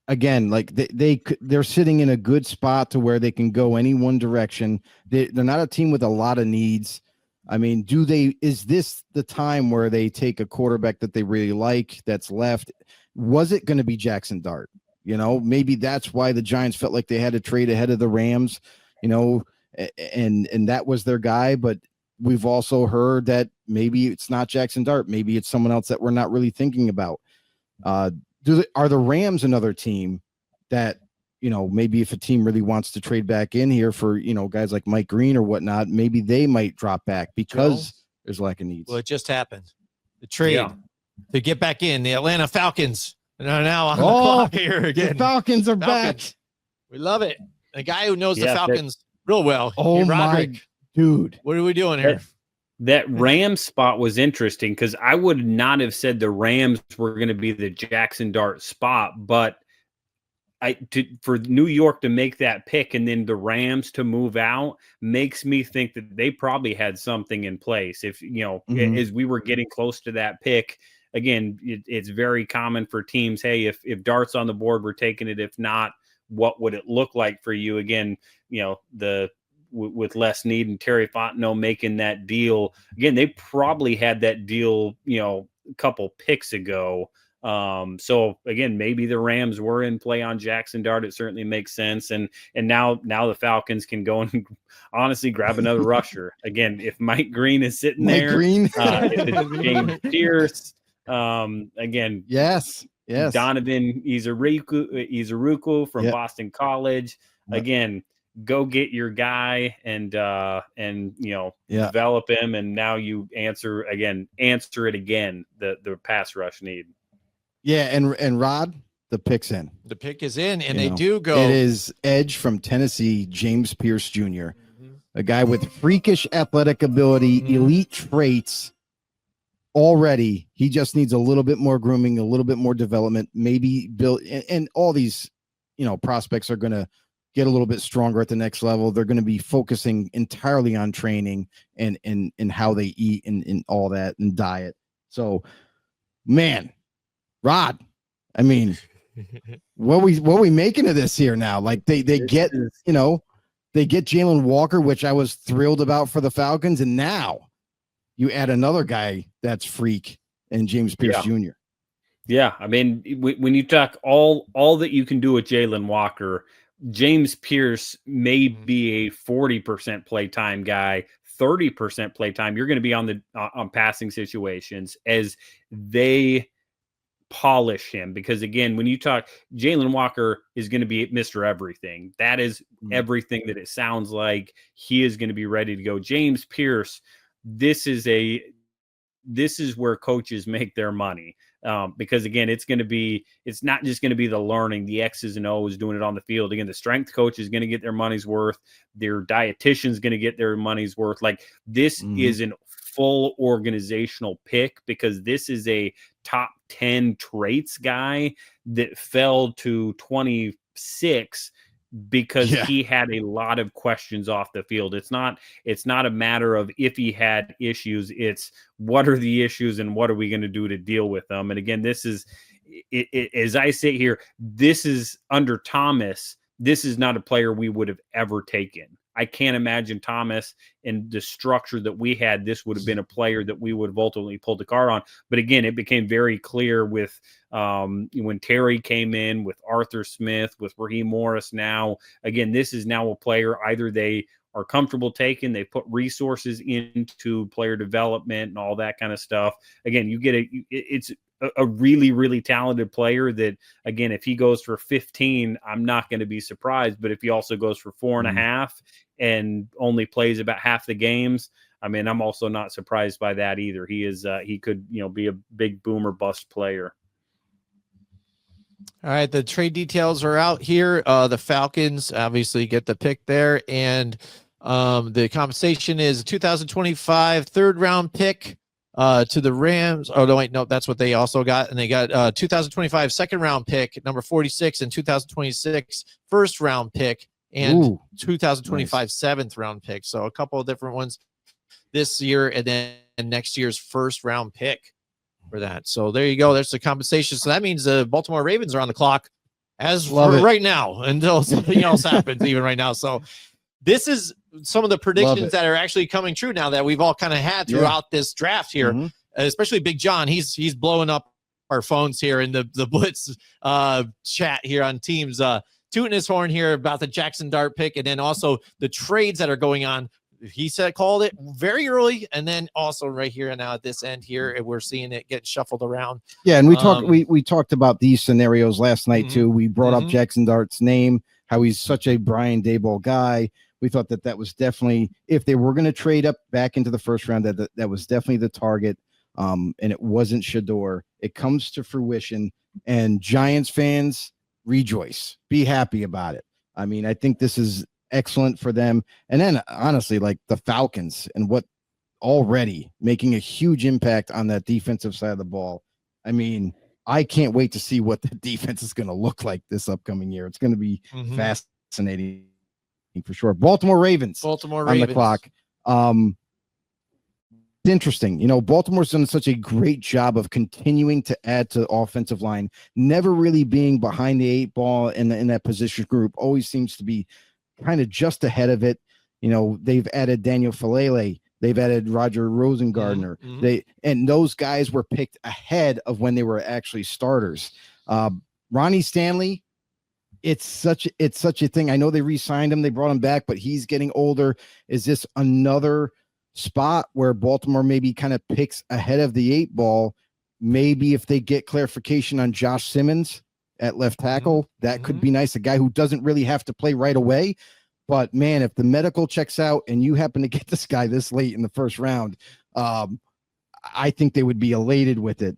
Again, they're sitting in a good spot to where they can go any one direction. They're not a team with a lot of needs. I mean, is this the time where they take a quarterback that they really like that's left? Was it going to be Jackson Dart? You know, maybe that's why the Giants felt like they had to trade ahead of the Rams, you know, and that was their guy. But we've also heard that maybe it's not Jackson Dart. Maybe it's someone else that we're not really thinking about. Are the Rams another team that, you know, maybe if a team really wants to trade back in here for, you know, guys like Mike Green or whatnot, maybe they might drop back because there's lack of needs. Well, it just happened. The trade to get back in. The Atlanta Falcons are now on the clock here again. The Falcons are back. We love it. The guy who knows the Falcons real well. Oh, my dude. What are we doing here? That Rams spot was interesting because I would not have said the Rams were going to be the Jackson Dart spot, but for New York to make that pick and then the Rams to move out makes me think that they probably had something in place. If, you know, as we were getting close to that pick, again, it's very common for teams, hey, if Dart's on the board, we're taking it. If not, what would it look like for you? Again, you know, with less need and Terry Fontenot making that deal. Again, they probably had that deal, you know, a couple picks ago. So again, maybe the Rams were in play on Jackson Dart. It certainly makes sense. And now the Falcons can go and honestly grab another rusher. Again, if Mike Green is sitting there, if it's James Pearce, again, yes, Donovan Izuruku from Boston College. Again, go get your guy and you know, develop him. And now you answer it again, the pass rush need. Yeah, and Rod, the pick's in. The pick is in, and they do go. It is edge from Tennessee, James Pearce Jr., a guy with freakish athletic ability, elite traits already. He just needs a little bit more grooming, a little bit more development, maybe build. And all these, you know, prospects are going to get a little bit stronger at the next level. They're going to be focusing entirely on training and how they eat and all that and diet. So, man. Rod, I mean, what we making of this here now? Like they get, you know, they get Jalen Walker, which I was thrilled about for the Falcons, and now you add another guy that's freak and James Pearce Jr. Yeah, I mean, when you talk all that you can do with Jalen Walker, James Pearce may be a 40% playtime guy, 30% playtime. You're going to be on passing situations as they polish him, because again, when you talk, Jalen Walker is going to be Mr. Everything. That is everything that it sounds like. He is going to be ready to go. James Pearce, this is where coaches make their money. Because again, it's not just going to be the learning, the X's and O's, doing it on the field. Again, the strength coach is going to get their money's worth. Their dietitian is going to get their money's worth. Like, this is an full organizational pick, because this is a top 10 traits guy that fell to 26 because he had a lot of questions off the field. It's not a matter of if he had issues. It's what are the issues and what are we going to do to deal with them? And again, this is, as I sit here, this is under Thomas. This is not a player we would have ever taken. I can't imagine Thomas and the structure that we had. This would have been a player that we would have ultimately pulled the card on. But again, it became very clear with when Terry came in, with Arthur Smith, with Raheem Morris. Now, again, this is now a player either they are comfortable taking, they put resources into player development and all that kind of stuff. Again, you get it's a really, really talented player that, again, if he goes for 15, I'm not going to be surprised. But if he also goes for 4.5 and only plays about half the games, I mean, I'm also not surprised by that either. He could, be a big boom or bust player. All right. The trade details are out here. The Falcons obviously get the pick there, and the compensation is a 2025 third round pick to the Rams. Oh, no, wait, no, that's what they also got. And they got 2025 second round pick, number 46, and 2026 first round pick, and 2025 seventh round pick. So a couple of different ones this year, and then next year's first round pick for that. So there you go. There's the compensation. So that means the Baltimore Ravens are on the clock as for right now, until something else happens, even right now. So this is some of the predictions that are actually coming true now that we've all kind of had throughout this draft here, especially Big John. He's blowing up our phones here in the Blitz chat here on Teams, tooting his horn here about the Jackson Dart pick, and then also the trades that are going on. He called it very early, and then also right here and now at this end here, we're seeing it get shuffled around. Yeah, and we talked about these scenarios last night too. We brought up Jackson Dart's name, how he's such a Brian Daboll guy. We thought that was definitely, if they were going to trade up back into the first round, that was definitely the target. And it wasn't Shador. It comes to fruition, and Giants fans rejoice, be happy about it. I mean, I think this is excellent for them. And then honestly, like the Falcons and what already making a huge impact on that defensive side of the ball. I mean, I can't wait to see what the defense is going to look like this upcoming year. It's going to be fascinating for sure. Baltimore Ravens on the clock. Interesting. You know, Baltimore's done such a great job of continuing to add to the offensive line, never really being behind the 8 ball in that position group, always seems to be kind of just ahead of it. You know, they've added Daniel Falele, they've added Roger Rosengardner. And those guys were picked ahead of when they were actually starters. Ronnie Stanley, it's such a thing. I know they re-signed him, they brought him back, but he's getting older. Is this another spot where Baltimore maybe kind of picks ahead of the 8 ball? Maybe if they get clarification on Josh Simmons at left tackle, that could be nice. A guy who doesn't really have to play right away, but man, if the medical checks out and you happen to get this guy this late in the first round, I think they would be elated with it.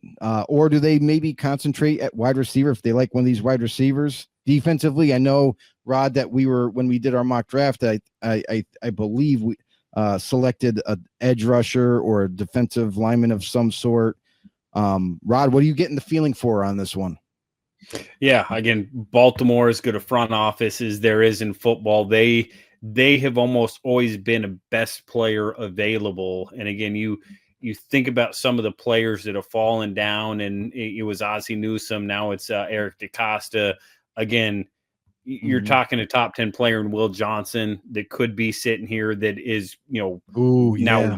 Or do they maybe concentrate at wide receiver if they like one of these wide receivers defensively? I know, Rod, that when we did our mock draft, I believe we selected an edge rusher or a defensive lineman of some sort. Rod, what are you getting the feeling for on this one? Yeah, again, Baltimore is good a front office as there is in football. They have almost always been a best player available. And again, you think about some of the players that have fallen down, and it was Ozzie Newsome. Now it's Eric DeCosta. Again, you're talking a top 10 player in Will Johnson that could be sitting here that is, now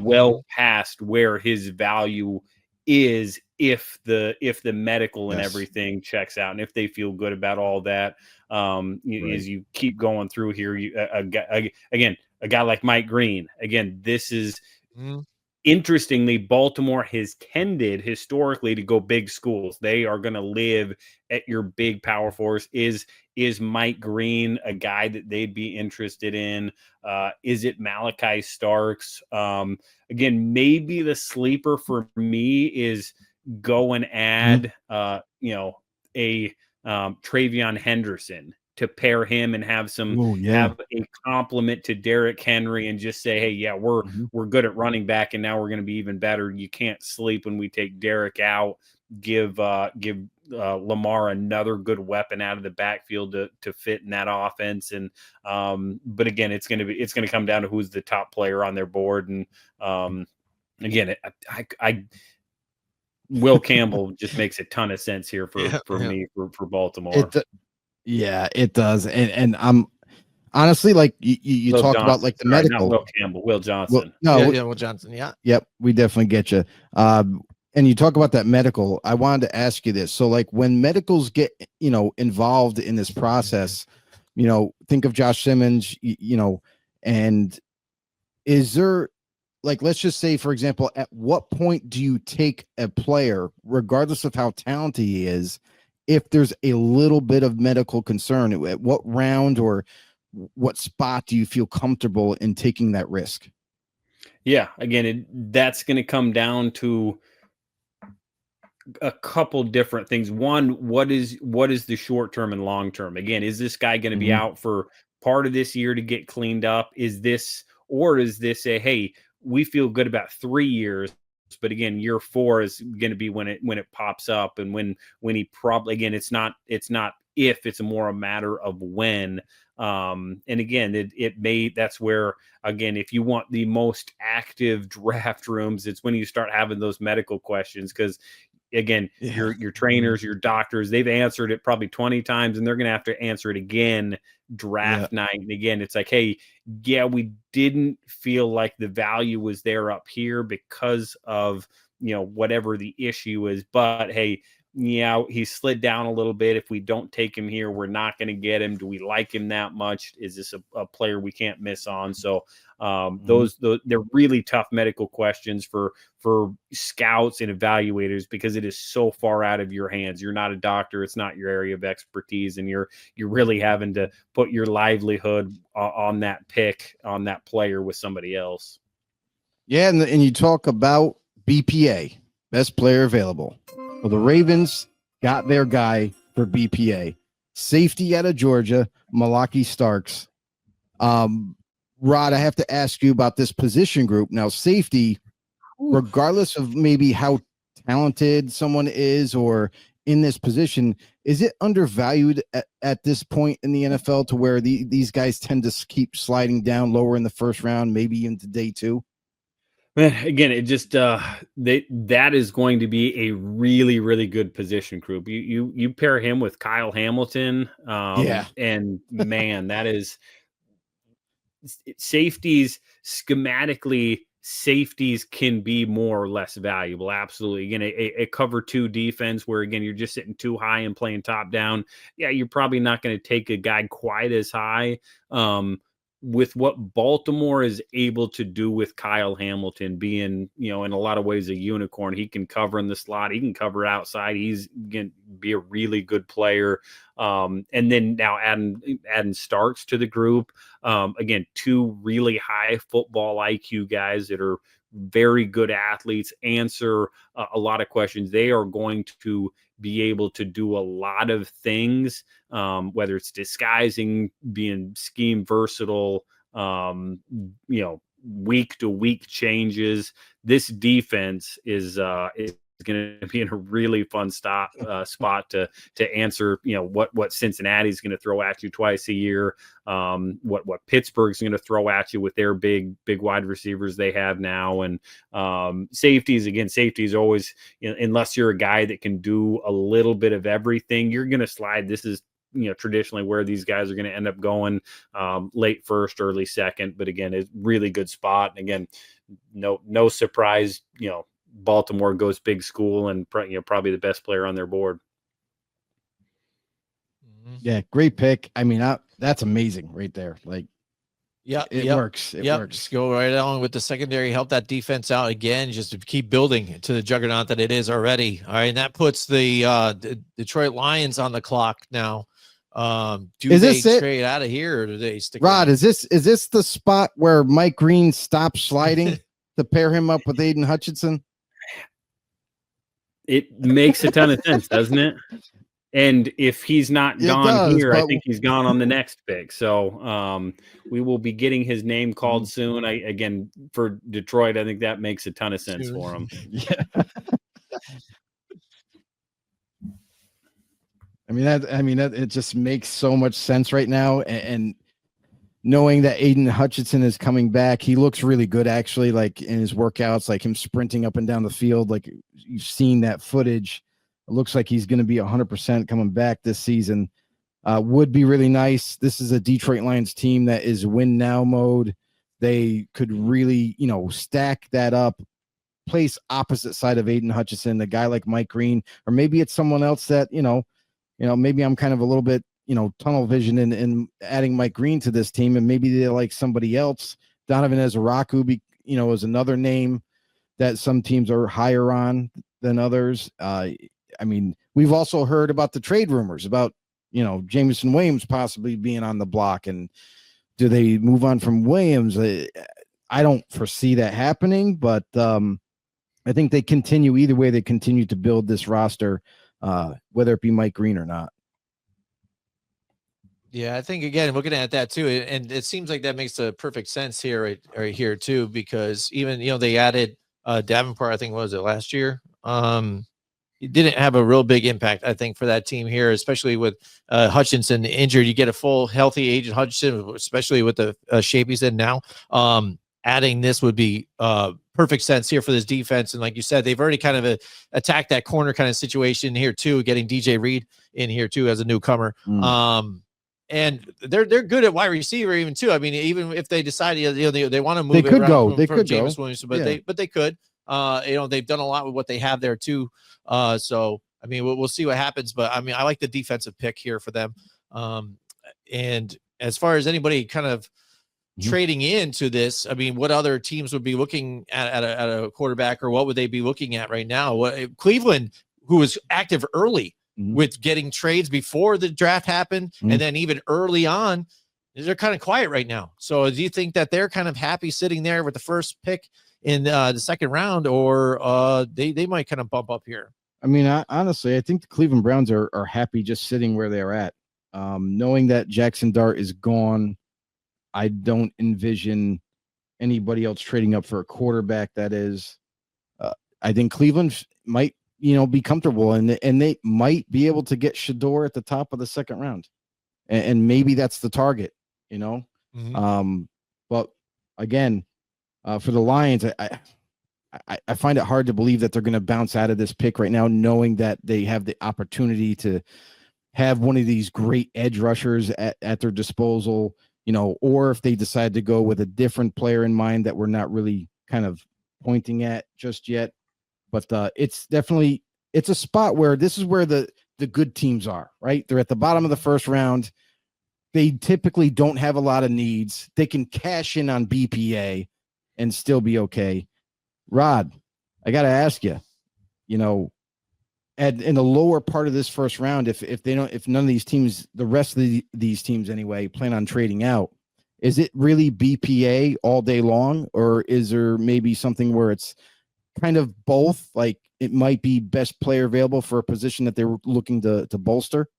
well past where his value is if the medical and everything checks out, and if they feel good about all that. As you keep going through here, a guy like Mike Green, again, this is interestingly, Baltimore has tended historically to go big schools. They are going to live at your big power force. Is Mike Green a guy that they'd be interested in? Is it Malaki Starks? Again, maybe the sleeper for me is go and add, a Travion Henderson to pair him and have have a compliment to Derrick Henry and just say, hey, we're good at running back, and now we're going to be even better. You can't sleep when we take Derrick out. Give Lamar another good weapon out of the backfield to fit in that offense. And but again, it's going to come down to who's the top player on their board. And again, Will Campbell just makes a ton of sense here for me for Baltimore. It does. And I'm honestly, like you talk Johnson, about like the medical. Not Will Campbell, Will Johnson. Will Johnson. Yeah. Yep. We definitely get you. And you talk about that medical. I wanted to ask you this. So like when medicals get, involved in this process, think of Josh Simmons, and is there, like, let's just say, for example, at what point do you take a player, regardless of how talented he is, if there's a little bit of medical concern? At what round or what spot do you feel comfortable in taking that risk? Yeah, again, that's going to come down to a couple different things. One, what is the short term and long term? Again, is this guy going to be out for part of this year to get cleaned up? Is this a, hey, we feel good about 3 years, but again, year 4 is going to be when it pops up, and when he probably, again, it's not if, it's more a matter of when. And again, that's where, again, if you want the most active draft rooms, it's when you start having those medical questions, because again, your trainers, your doctors, they've answered it probably 20 times, and they're going to have to answer it again draft night. And again, it's like, hey, we didn't feel like the value was there up here because of, whatever the issue is, but hey, yeah, he slid down a little bit. If we don't take him here, we're not going to get him. Do we like him that much? Is this a player we can't miss on? So those they're really tough medical questions for scouts and evaluators, because it is so far out of your hands. You're not a doctor. It's not your area of expertise. And you're really having to put your livelihood on that pick, on that player with somebody else. Yeah. And you talk about BPA, best player available. Well, the Ravens got their guy for BPA. Safety out of Georgia, Malaki Starks. Rod, I have to ask you about this position group. Now, safety, regardless of maybe how talented someone is or in this position, is it undervalued at this point in the NFL to where these guys tend to keep sliding down lower in the first round, maybe into day two? Again, it just that is going to be a really, really good position group. You pair him with Kyle Hamilton, and man, that is safeties schematically. Safeties can be more or less valuable. Absolutely. Again, a cover two defense where, again, you're just sitting too high and playing top down. Yeah, you're probably not going to take a guy quite as high. With what Baltimore is able to do with Kyle Hamilton being, in a lot of ways a unicorn. He can cover in the slot. He can cover outside. He's going to be a really good player. And then now adding Starks to the group. Again, two really high football IQ guys that are very good athletes, answer a lot of questions. They are going to be able to do a lot of things, whether it's disguising, being scheme versatile, week to week changes. This defense is going to be in a really fun spot to answer, what Cincinnati's going to throw at you twice a year, what Pittsburgh's going to throw at you with their big wide receivers they have now. And safeties always, unless you're a guy that can do a little bit of everything, you're going to slide. This is, traditionally where these guys are going to end up going, late first, early second. But again, it's really good spot. And again, no surprise, Baltimore goes big school and probably the best player on their board. Yeah, great pick. I mean, that's amazing right there. Like, it works. It works. Go right along with the secondary. Help that defense out again, just to keep building to the juggernaut that it is already. All right, and that puts the Detroit Lions on the clock now. Do they trade out of here, or do they stick? Rod, is this the spot where Mike Green stops sliding to pair him up with Aiden Hutchinson? It makes a ton of sense, doesn't it? And if he's not gone here, I think he's gone on the next pick. So we will be getting his name called soon. Again, for Detroit, I think that makes a ton of sense for him. Yeah. That it just makes so much sense right now. And knowing that Aiden Hutchinson is coming back, he looks really good, actually, like in his workouts, like him sprinting up and down the field. Like you've seen that footage. It looks like he's going to be 100% coming back this season. Would be really nice. This is a Detroit Lions team that is win now mode. They could really, stack that up, place opposite side of Aiden Hutchinson, a guy like Mike Green, or maybe it's someone else that, maybe I'm kind of a little bit, tunnel vision in adding Mike Green to this team, and maybe they like somebody else. Donovan Ezaraku, is another name that some teams are higher on than others. We've also heard about the trade rumors about, Jameson Williams possibly being on the block, and do they move on from Williams? I don't foresee that happening, but I think they continue either way. They continue to build this roster, whether it be Mike Green or not. Yeah, I think, again, looking at that too, and it seems like that makes a perfect sense here, right here too, because even, they added Davenport, I think, was it last year? It didn't have a real big impact, I think, for that team here, especially with Hutchinson injured. You get a full healthy Agent Hutchinson, especially with the shape he's in now. Adding this would be perfect sense here for this defense. And like you said, they've already kind of attacked that corner kind of situation here too, getting DJ Reed in here too as a newcomer. And they're good at wide receiver even too. I mean, even if they decide they want to move, they could go. They could go. Williams, but they could. They've done a lot with what they have there too. So I mean, we'll see what happens, but I mean, I like the defensive pick here for them. And as far as anybody kind of trading into this, I mean, what other teams would be looking at a quarterback, or what would they be looking at right now? Cleveland, who was active early with getting trades before the draft happened, and then even early on, they're kind of quiet right now. So do you think that they're kind of happy sitting there with the first pick in the second round, or they might kind of bump up here? I mean, honestly, I think the Cleveland Browns are happy just sitting where they're at. Knowing that Jackson Dart is gone, I don't envision anybody else trading up for a quarterback. That is, I think Cleveland might, be comfortable, and they might be able to get Shador at the top of the second round, and maybe that's the target, But again, for the Lions, I find it hard to believe that they're going to bounce out of this pick right now, knowing that they have the opportunity to have one of these great edge rushers at their disposal, or if they decide to go with a different player in mind that we're not really kind of pointing at just yet. But it's a spot where this is where the good teams are, right? They're at the bottom of the first round. They typically don't have a lot of needs. They can cash in on BPA and still be okay. Rod, I got to ask you, in the lower part of this first round, if none of these teams, the rest of these teams anyway, plan on trading out, is it really BPA all day long, or is there maybe something where it's kind of both? Like it might be best player available for a position that they're looking to bolster?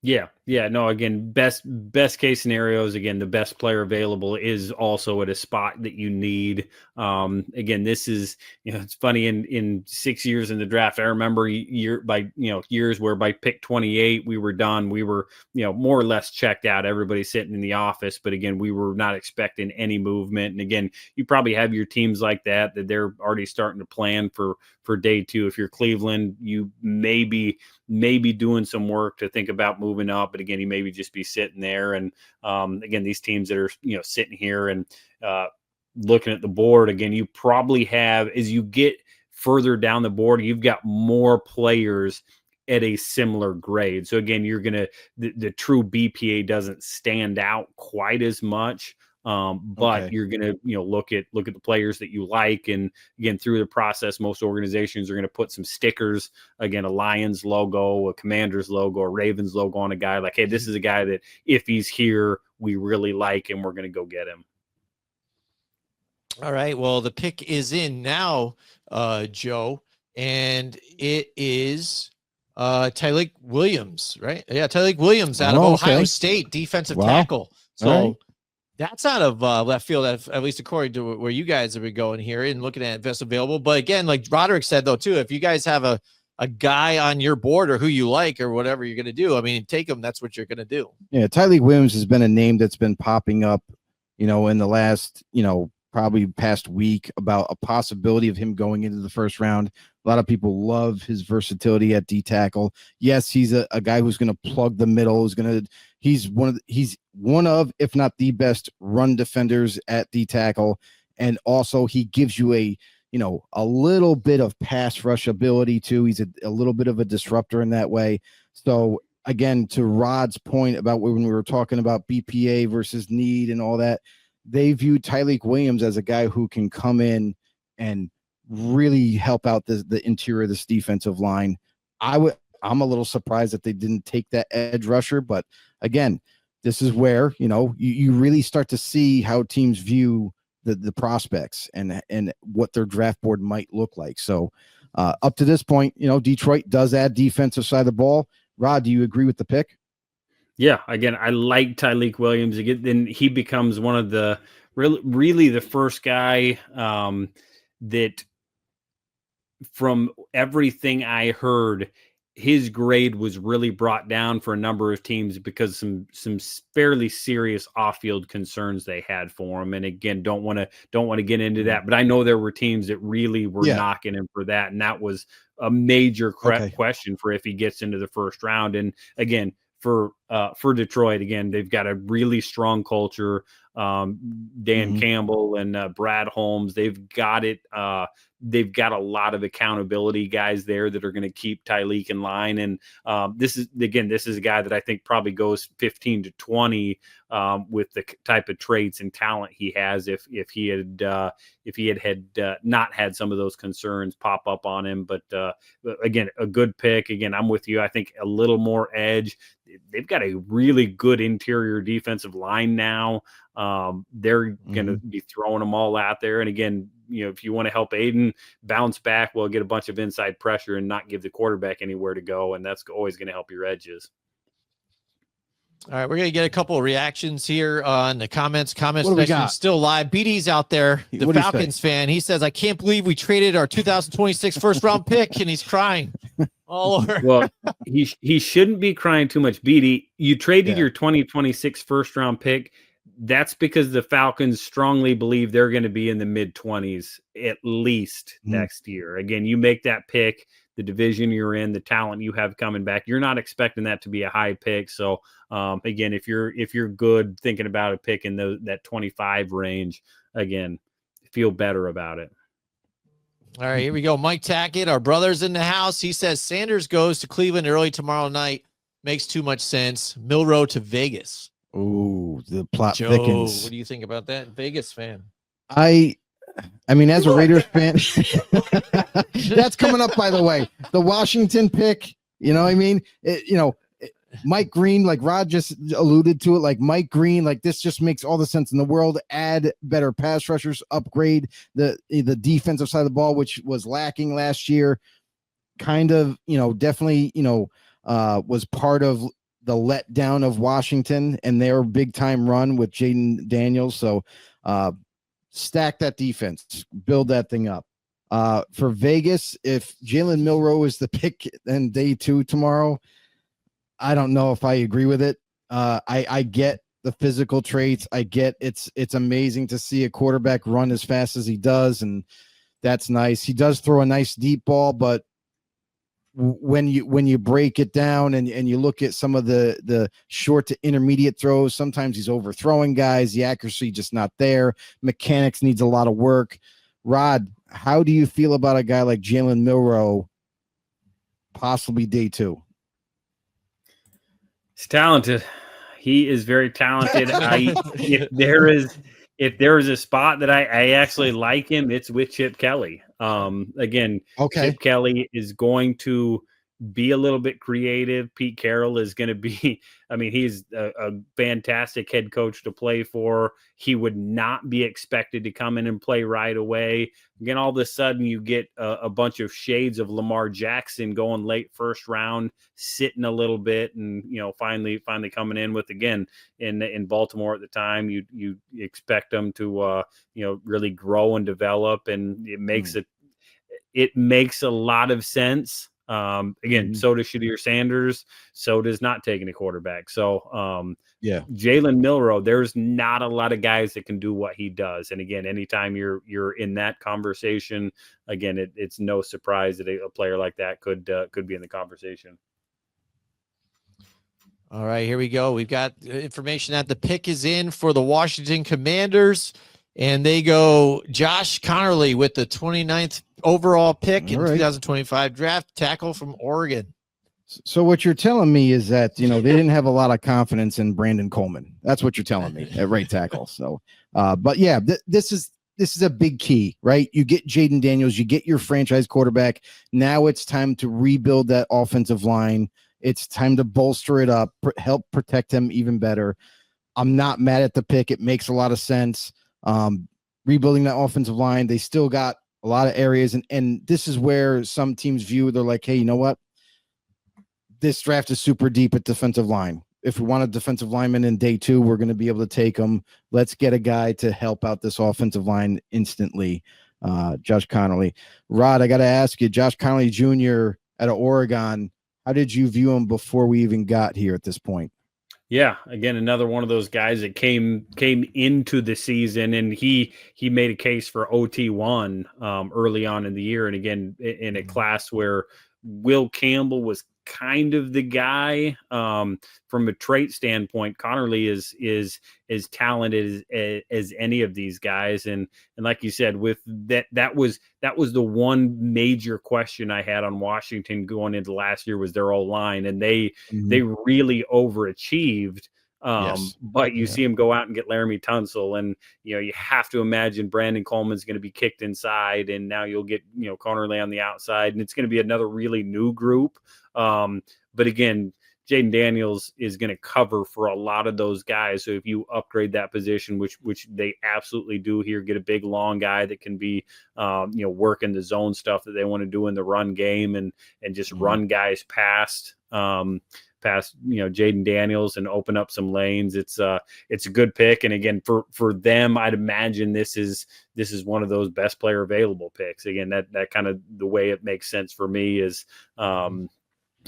Yeah. No, again, best case scenarios, again, the best player available is also at a spot that you need. Again, this is, it's funny, in 6 years in the draft, I remember years where by pick 28, we were done. We were, more or less checked out. Everybody sitting in the office, but again, we were not expecting any movement. And again, you probably have your teams like that they're already starting to plan for day two. If you're Cleveland, you may be doing some work to think about moving up, but again, you maybe just be sitting there. And again, these teams that are sitting here and looking at the board, again, you probably have, as you get further down the board, you've got more players at a similar grade. So again, you're gonna the true BPA doesn't stand out quite as much. But you're going to, look at the players that you like. And again, through the process, most organizations are going to put some stickers, again, a Lions logo, a Commanders logo, a Ravens logo on a guy like, hey, this is a guy that if he's here, we really like, and we're going to go get him. All right. Well, the pick is in now, Joe, and it is Tyleik Williams, right? Yeah. Tyleik Williams out of Ohio State, defensive tackle. So that's out of left field, at least according to where you guys have been going here and looking at best available. But again, like Roderick said, though, too, if you guys have a guy on your board or who you like or whatever you're going to do, I mean, take him. That's what you're going to do. Yeah, Tyleik Williams has been a name that's been popping up, in the last, probably past week about a possibility of him going into the first round. A lot of people love his versatility at D tackle. Yes, he's a guy who's going to plug the middle. He's one of, if not the best run defenders at D tackle. And also he gives you a little bit of pass rush ability too. He's a little bit of a disruptor in that way. So again, to Rod's point about when we were talking about BPA versus need and all that, they view Tyleik Williams as a guy who can come in and really help out the interior of this defensive line. I'm a little surprised that they didn't take that edge rusher, but again, this is where, you really start to see how teams view the prospects and what their draft board might look like. So up to this point, Detroit does add defensive side of the ball. Rod, do you agree with the pick? Yeah, again, I like Tyleik Williams. Again, then he becomes one of the really the first guy that, from everything I heard, his grade was really brought down for a number of teams because some fairly serious off-field concerns they had for him. And again, don't want to get into that, but I know there were teams that really were knocking him for that, and that was a major question for if he gets into the first round. And again, for Detroit, again, they've got a really strong culture. Dan Campbell and Brad Holmes, they've got it they've got a lot of accountability guys there that are going to keep Tyleek in line. And this is a guy that I think probably goes 15 to 20 with the type of traits and talent he has. If he had not had some of those concerns pop up on him, but again, a good pick. Again, I'm with you. I think a little more edge. They've got a really good interior defensive line now. They're going to be throwing them all out there. And again, if you want to help Aiden bounce back, well, get a bunch of inside pressure and not give the quarterback anywhere to go. And that's always going to help your edges. All right, we're going to get a couple of reactions here in the comments. Comments What do we section got? still live. BD's out there, the What do you Falcons fan. He says, I can't believe we traded our 2026 first-round pick, and he's crying all over. Well, he shouldn't be crying too much. BD, you traded your 2026 first-round pick. That's because the Falcons strongly believe they're going to be in the mid-20s at least next year. Again, you make that pick, the division you're in, the talent you have coming back, you're not expecting that to be a high pick. So, again, if you're good thinking about a pick in that 25 range, again, feel better about it. All right, here we go. Mike Tackett, our brother's in the house. He says Sanders goes to Cleveland early tomorrow night. Makes too much sense. Milroe to Vegas. Ooh, the plot Joe, thickens. what do you think about that? Vegas fan. I mean, as a Raiders fan, that's coming up, by the way. The Washington pick, you know what I mean? Mike Green, like Rod just alluded to it, like Mike Green, like this just makes all the sense in the world. Add better pass rushers, upgrade the defensive side of the ball, which was lacking last year. Kind of, definitely, was part of the letdown of Washington and their big time run with Jaden Daniels. So stack that defense, build that thing up. For Vegas, if Jalen Milroe is the pick in day 2 tomorrow, I don't know if I agree with it. I get the physical traits. I get it's amazing to see a quarterback run as fast as he does, and that's nice. He does throw a nice deep ball, but when you break it down and you look at some of the short to intermediate throws, sometimes he's overthrowing guys. The accuracy just not there. Mechanics needs a lot of work. Rod, how do you feel about a guy like Jalen Milroe, possibly day 2? He's talented. He is very talented. If there is a spot that I actually like him, it's with Chip Kelly. Again, okay. Chip Kelly is going to be a little bit creative. Pete Carroll is going to be, he's a fantastic head coach to play for. He would not be expected to come in and play right away. Again, all of a sudden you get a bunch of shades of Lamar Jackson going late first round, sitting a little bit, and finally coming in with, again, in Baltimore at the time, you expect them to really grow and develop, and it makes a lot of sense. Again, so does Shadir Sanders. So does not taking a quarterback. So, Jalen Milroe, there's not a lot of guys that can do what he does. And again, anytime you're in that conversation, again, it's no surprise that a player like that could be in the conversation. All right, here we go. We've got information that the pick is in for the Washington Commanders, and they go Josh Connelly with the 29th overall pick in 2025 draft, tackle from Oregon. So what you're telling me is that, they didn't have a lot of confidence in Brandon Coleman. That's what you're telling me at right tackle. So, but yeah, this is a big key, right? You get Jaden Daniels, you get your franchise quarterback. Now it's time to rebuild that offensive line. It's time to bolster it up, help protect him even better. I'm not mad at the pick. It makes a lot of sense. Rebuilding that offensive line, they still got a lot of areas. And this is where some teams view, they're like, hey, you know what? This draft is super deep at defensive line. If we want a defensive lineman in day 2, we're going to be able to take him. Let's get a guy to help out this offensive line instantly. Josh Connelly. Rod, I got to ask you, Josh Connelly Jr. out of Oregon, how did you view him before we even got here at this point? Yeah, again, another one of those guys that came into the season, and he made a case for OT1 early on in the year. And again, in a class where Will Campbell was kind of the guy. From a trait standpoint, Connelly is as talented as any of these guys. And like you said, with that was the one major question I had on Washington going into last year was their O-line, and they really overachieved. But you see him go out and get Laramie Tunsil, and you have to imagine Brandon Coleman's going to be kicked inside, and now you'll get Connelly on the outside, and it's going to be another really new group. But again, Jaden Daniels is going to cover for a lot of those guys. So if you upgrade that position, which they absolutely do here, get a big long guy that can be working the zone stuff that they want to do in the run game, and just run guys past Jaden Daniels and open up some lanes. It's a good pick. And again, for them, I'd imagine this is one of those best player available picks. Again, that kind of the way it makes sense for me is,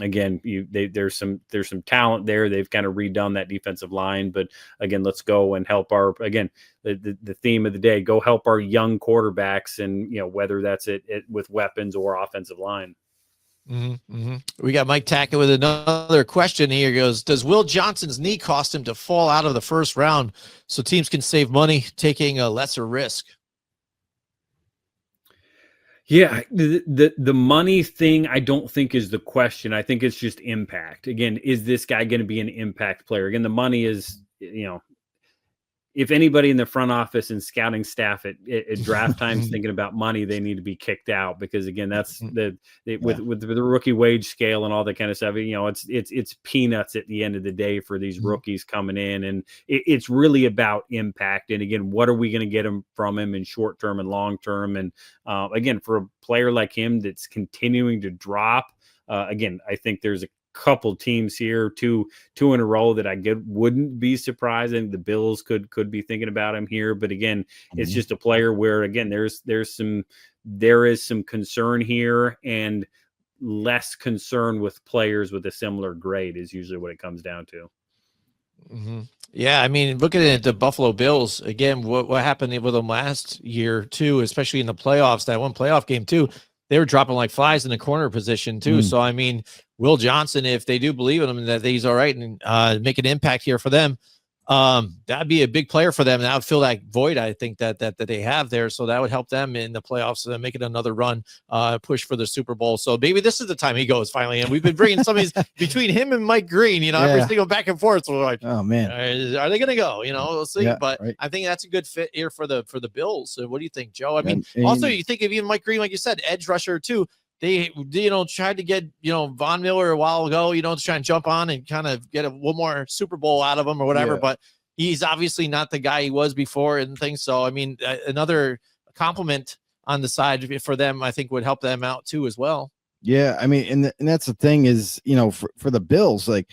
again, there's some talent there. They've kind of redone that defensive line, but again, let's go and help the theme of the day, go help our young quarterbacks, and whether that's it with weapons or offensive line. We got Mike Tackett with another question here. He goes, does Will Johnson's knee cost him to fall out of the first round so teams can save money taking a lesser risk? Yeah, the money thing I don't think is the question. I think it's just impact. Again, is this guy going to be an impact player? Again, the money is, if anybody in the front office and scouting staff at draft times thinking about money, they need to be kicked out, because again, that's with the rookie wage scale and all that kind of stuff. It's peanuts at the end of the day for these rookies coming in, and it's really about impact. And again, what are we going to get from him in short term and long term? And again, for a player like him that's continuing to drop, again, I think there's a couple teams here, two in a row that wouldn't be surprising. The Bills could be thinking about him here, but again, it's just a player where again there is some concern here, and less concern with players with a similar grade is usually what it comes down to. Yeah, I mean, looking at the Buffalo Bills again, what happened with them last year too, especially in the playoffs, that one playoff game too, they were dropping like flies in the corner position too. So I mean, Will Johnson, if they do believe in him and that he's all right and make an impact here for them, that'd be a big player for them. And that would fill that void, I think, that they have there. So that would help them in the playoffs and make it another run, push for the Super Bowl. So maybe this is the time he goes finally. And we've been bringing some of these between him and Mike Green, every single back and forth. So we're like, oh man, are they going to go? We'll see. Yeah, but right. I think that's a good fit here for the Bills. So what do you think, Joe? I mean, also you think of even Mike Green, like you said, edge rusher too. They, tried to get, Von Miller a while ago, to try and jump on and kind of get one more Super Bowl out of him or whatever. Yeah. But he's obviously not the guy he was before and things. So, I mean, another compliment on the side for them, I think would help them out too as well. Yeah. I mean, and that's the thing is, for the Bills, like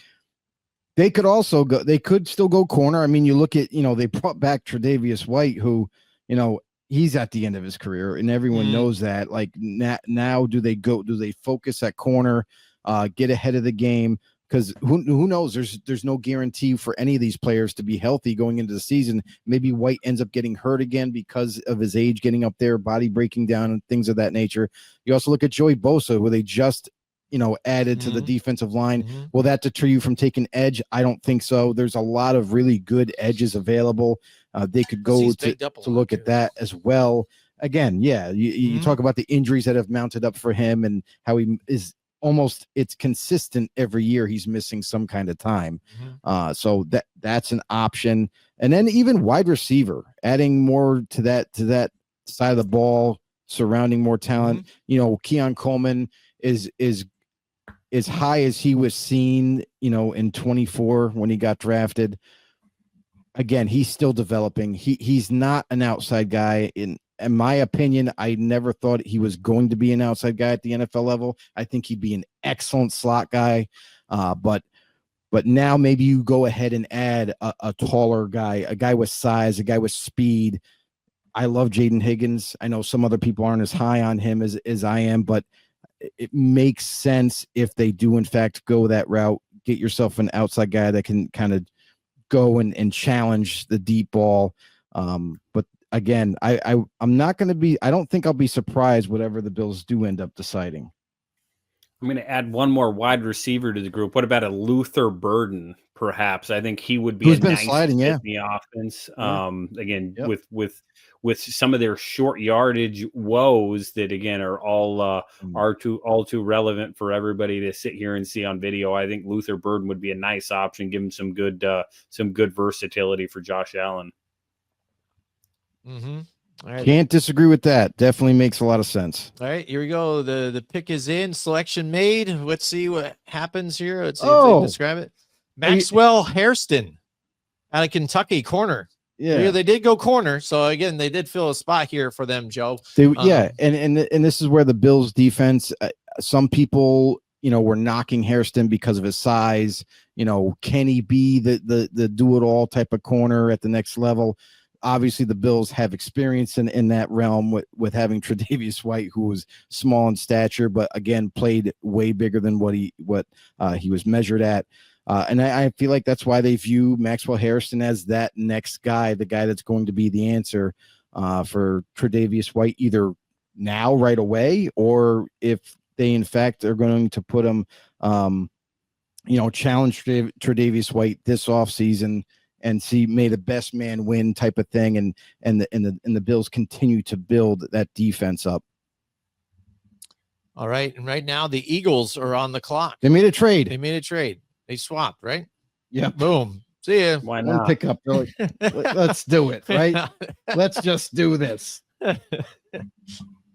they could still go corner. I mean, you look at, they brought back Tre'Davious White, who, he's at the end of his career, and everyone knows that. Like now, do they focus at corner, get ahead of the game? Because who knows? There's no guarantee for any of these players to be healthy going into the season. Maybe White ends up getting hurt again because of his age getting up there, body breaking down, and things of that nature. You also look at Joey Bosa, where they just added to the defensive line. Will that deter you from taking edge? I don't think so. There's a lot of really good edges available. They could go to look at that as well. Again, yeah, you talk about the injuries that have mounted up for him and how he is it's consistent every year. He's missing some kind of time. So that's an option. And then even wide receiver, adding more to that side of the ball, surrounding more talent. Keon Coleman is as high as he was seen, in 24 when he got drafted. Again, he's still developing. He's not an outside guy. In my opinion, I never thought he was going to be an outside guy at the NFL level. I think he'd be an excellent slot guy. But now maybe you go ahead and add a taller guy, a guy with size, a guy with speed. I love Jaden Higgins. I know some other people aren't as high on him as I am, but it makes sense if they do in fact go that route. Get yourself an outside guy that can kind of go and challenge the deep ball. But again, I'm not going to be, I don't think I'll be surprised whatever the Bills do end up deciding. I'm going to add one more wide receiver to the group. What about a Luther Burden? Perhaps I think he would be Who's a been nice sliding, fit in the offense. Again, Yep. with some of their short yardage woes that again are all too relevant for everybody to sit here and see on video. I think Luther Burden would be a nice option. Give him some good versatility for Josh Allen. Mm-hmm. All right. Can't disagree with that. Definitely makes a lot of sense. All right, here we go. The pick is in, selection made. Let's see what happens here. Let's see if they describe it. Maxwell Hairston out of Kentucky, corner. Yeah, they did go corner. So again, they did fill a spot here for them, Joe. And this is where the Bills defense, some people, were knocking Hairston because of his size. Can he be the do-it-all type of corner at the next level? Obviously, the Bills have experience in that realm with having Tre'Davious White, who was small in stature, but again played way bigger than what he was measured at. And I feel like that's why they view Maxwell Hairston as that next guy, the guy that's going to be the answer for Tre'Davious White, either now right away, or if they in fact are going to put him, challenge Tre'Davious White this offseason and see may the best man win type of thing, and the Bills continue to build that defense up. All right, and right now the Eagles are on the clock. They made a trade. They swapped, right? Yeah. Boom. See ya. Why not? One pickup. Like, let's do it, right? Let's just do this. All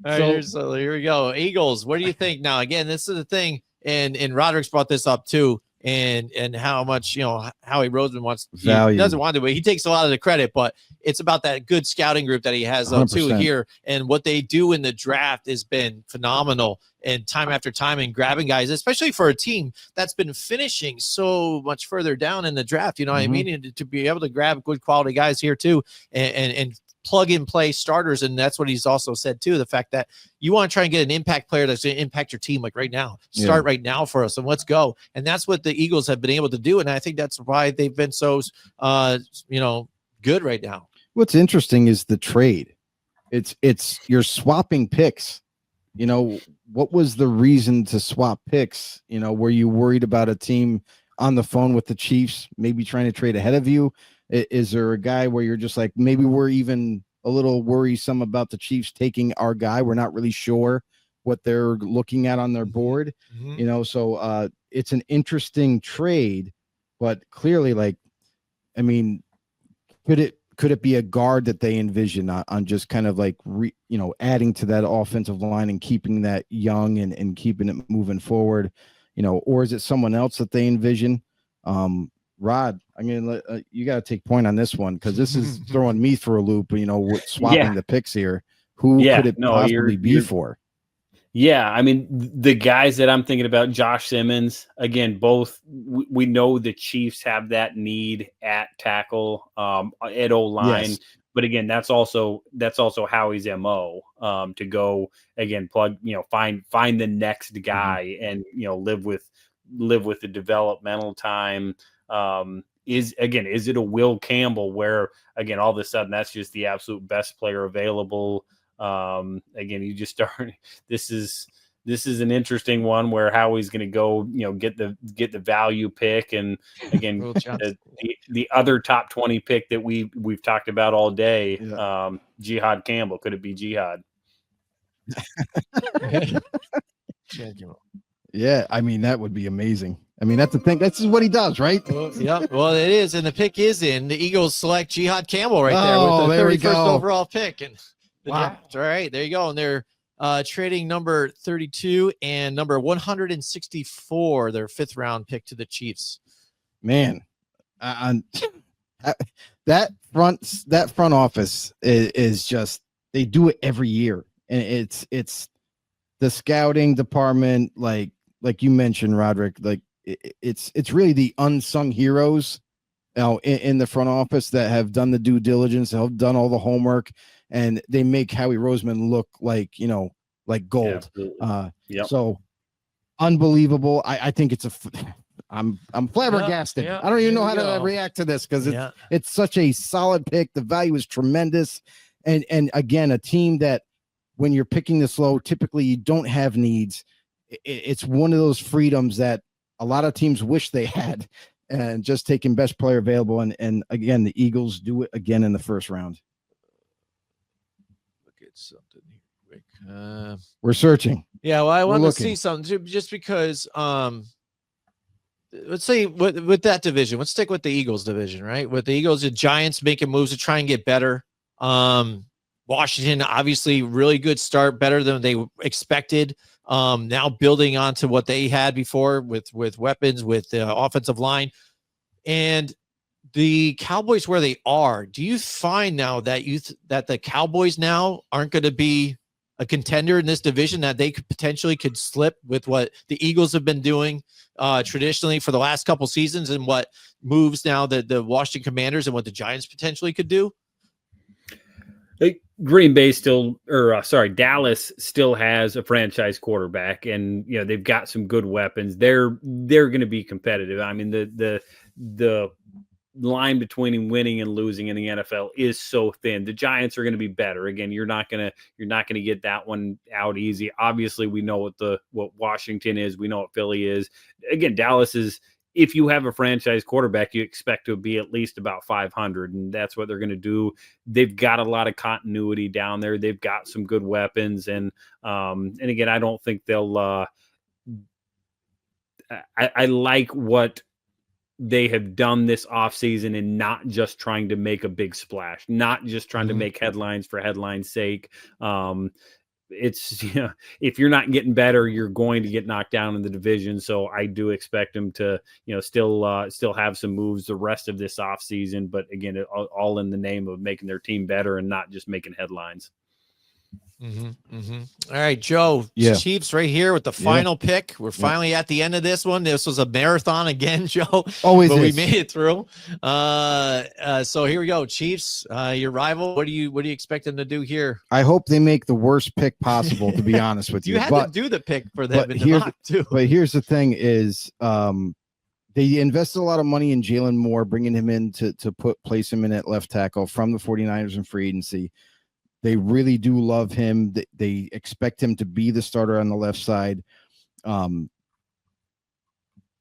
right, so here we go. Eagles, what do you think? Now, again, this is the thing, and Roderick's brought this up too. And how much, Howie Roseman wants value. He doesn't want to, but he takes a lot of the credit, but it's about that good scouting group that he has too here. And what they do in the draft has been phenomenal, and time after time, and grabbing guys, especially for a team that's been finishing so much further down in the draft, what I mean? And to be able to grab good quality guys here too, and plug and play starters. And that's what he's also said too, the fact that you want to try and get an impact player that's going to impact your team like right now. Start right now for us and let's go. And that's what the Eagles have been able to do. And I think that's why they've been so good right now. What's interesting is the trade. It's you're swapping picks. What was the reason to swap picks? Were you worried about a team on the phone with the Chiefs maybe trying to trade ahead of you? Is there a guy where you're just like, maybe we're even a little worrisome about the Chiefs taking our guy? We're not really sure what they're looking at on their board, so it's an interesting trade, but clearly, could it be a guard that they envision on just kind of like, adding to that offensive line and keeping that young and keeping it moving forward, or is it someone else that they envision? Rod, I'm gonna let you got to take point on this one, because this is throwing me for a loop. Swapping the picks here. Who could it possibly be for? Yeah, I mean, the guys that I'm thinking about, Josh Simmons, again, both we know the Chiefs have that need at tackle, at O-line. Yes. But again, that's also Howie's MO, to go again, plug, find the next guy and live with the developmental time. Is it a Will Campbell where again all of a sudden that's just the absolute best player available? Again, you just start. This is an interesting one where Howie's going to go, get the value pick, and again the other top 20 pick that we've talked about all day. Jihad Campbell, could it be Jihad? Yeah, I mean that would be amazing. I mean, that's the thing. That's what he does, right? Well, it is, and the pick is in. The Eagles select Jihad Campbell right there with the 31st overall pick, and the draft. All right, there you go. And they're trading number 32 and number 164, their 5th round pick, to the Chiefs. Man, that front office is just, they do it every year, and it's the scouting department, like you mentioned, Roderick, like it's really the unsung heroes in the front office that have done the due diligence, have done all the homework, and they make Howie Roseman look like like gold. So unbelievable. I think it's I'm flabbergasted. I don't even know how to react to this, because it's such a solid pick. The value is tremendous, and again, a team that when you're picking this low, typically you don't have needs. it's one of those freedoms that a lot of teams wish they had, and just taking best player available. And again, the Eagles do it again in the first round. Look at something here quick. We're searching. Yeah, well, I want to see something just because. Let's say with that division, let's stick with the Eagles division, right? With the Eagles, the Giants making moves to try and get better. Washington, obviously, really good start, better than they expected. Now building onto what they had before with weapons, with the offensive line, and the Cowboys where they are. Do you find now that that the Cowboys now aren't going to be a contender in this division, that they could slip with what the Eagles have been doing traditionally for the last couple seasons, and what moves now that the Washington Commanders and what the Giants potentially could do? Green Bay Dallas still has a franchise quarterback, and they've got some good weapons. They're going to be competitive. I mean, the line between winning and losing in the NFL is so thin. The Giants are going to be better. Again, you're not going to get that one out easy. Obviously, we know what Washington is. We know what Philly is. Again, Dallas is, if you have a franchise quarterback, you expect to be at least about 500, and that's what they're going to do. They've got a lot of continuity down there. They've got some good weapons, and again, I don't think they'll. I like what they have done this offseason, and not just trying to make a big splash, not just trying to make headlines for headline's sake. It's, if you're not getting better, you're going to get knocked down in the division. So I do expect them to, still have some moves the rest of this offseason, but again, all in the name of making their team better and not just making headlines. All right, Joe. Chiefs right here with the final pick. We're finally at the end of this one. This was a marathon again, Joe. Always, but is. We made it through. So here we go, Chiefs. Your rival. What do you expect them to do here? I hope they make the worst pick possible. To be honest with you, you had to do the pick for them in the mock too. But here's the thing: is they invested a lot of money in Jalen Moore, bringing him in to place him in at left tackle from the 49ers in free agency. They really do love him. They expect him to be the starter on the left side.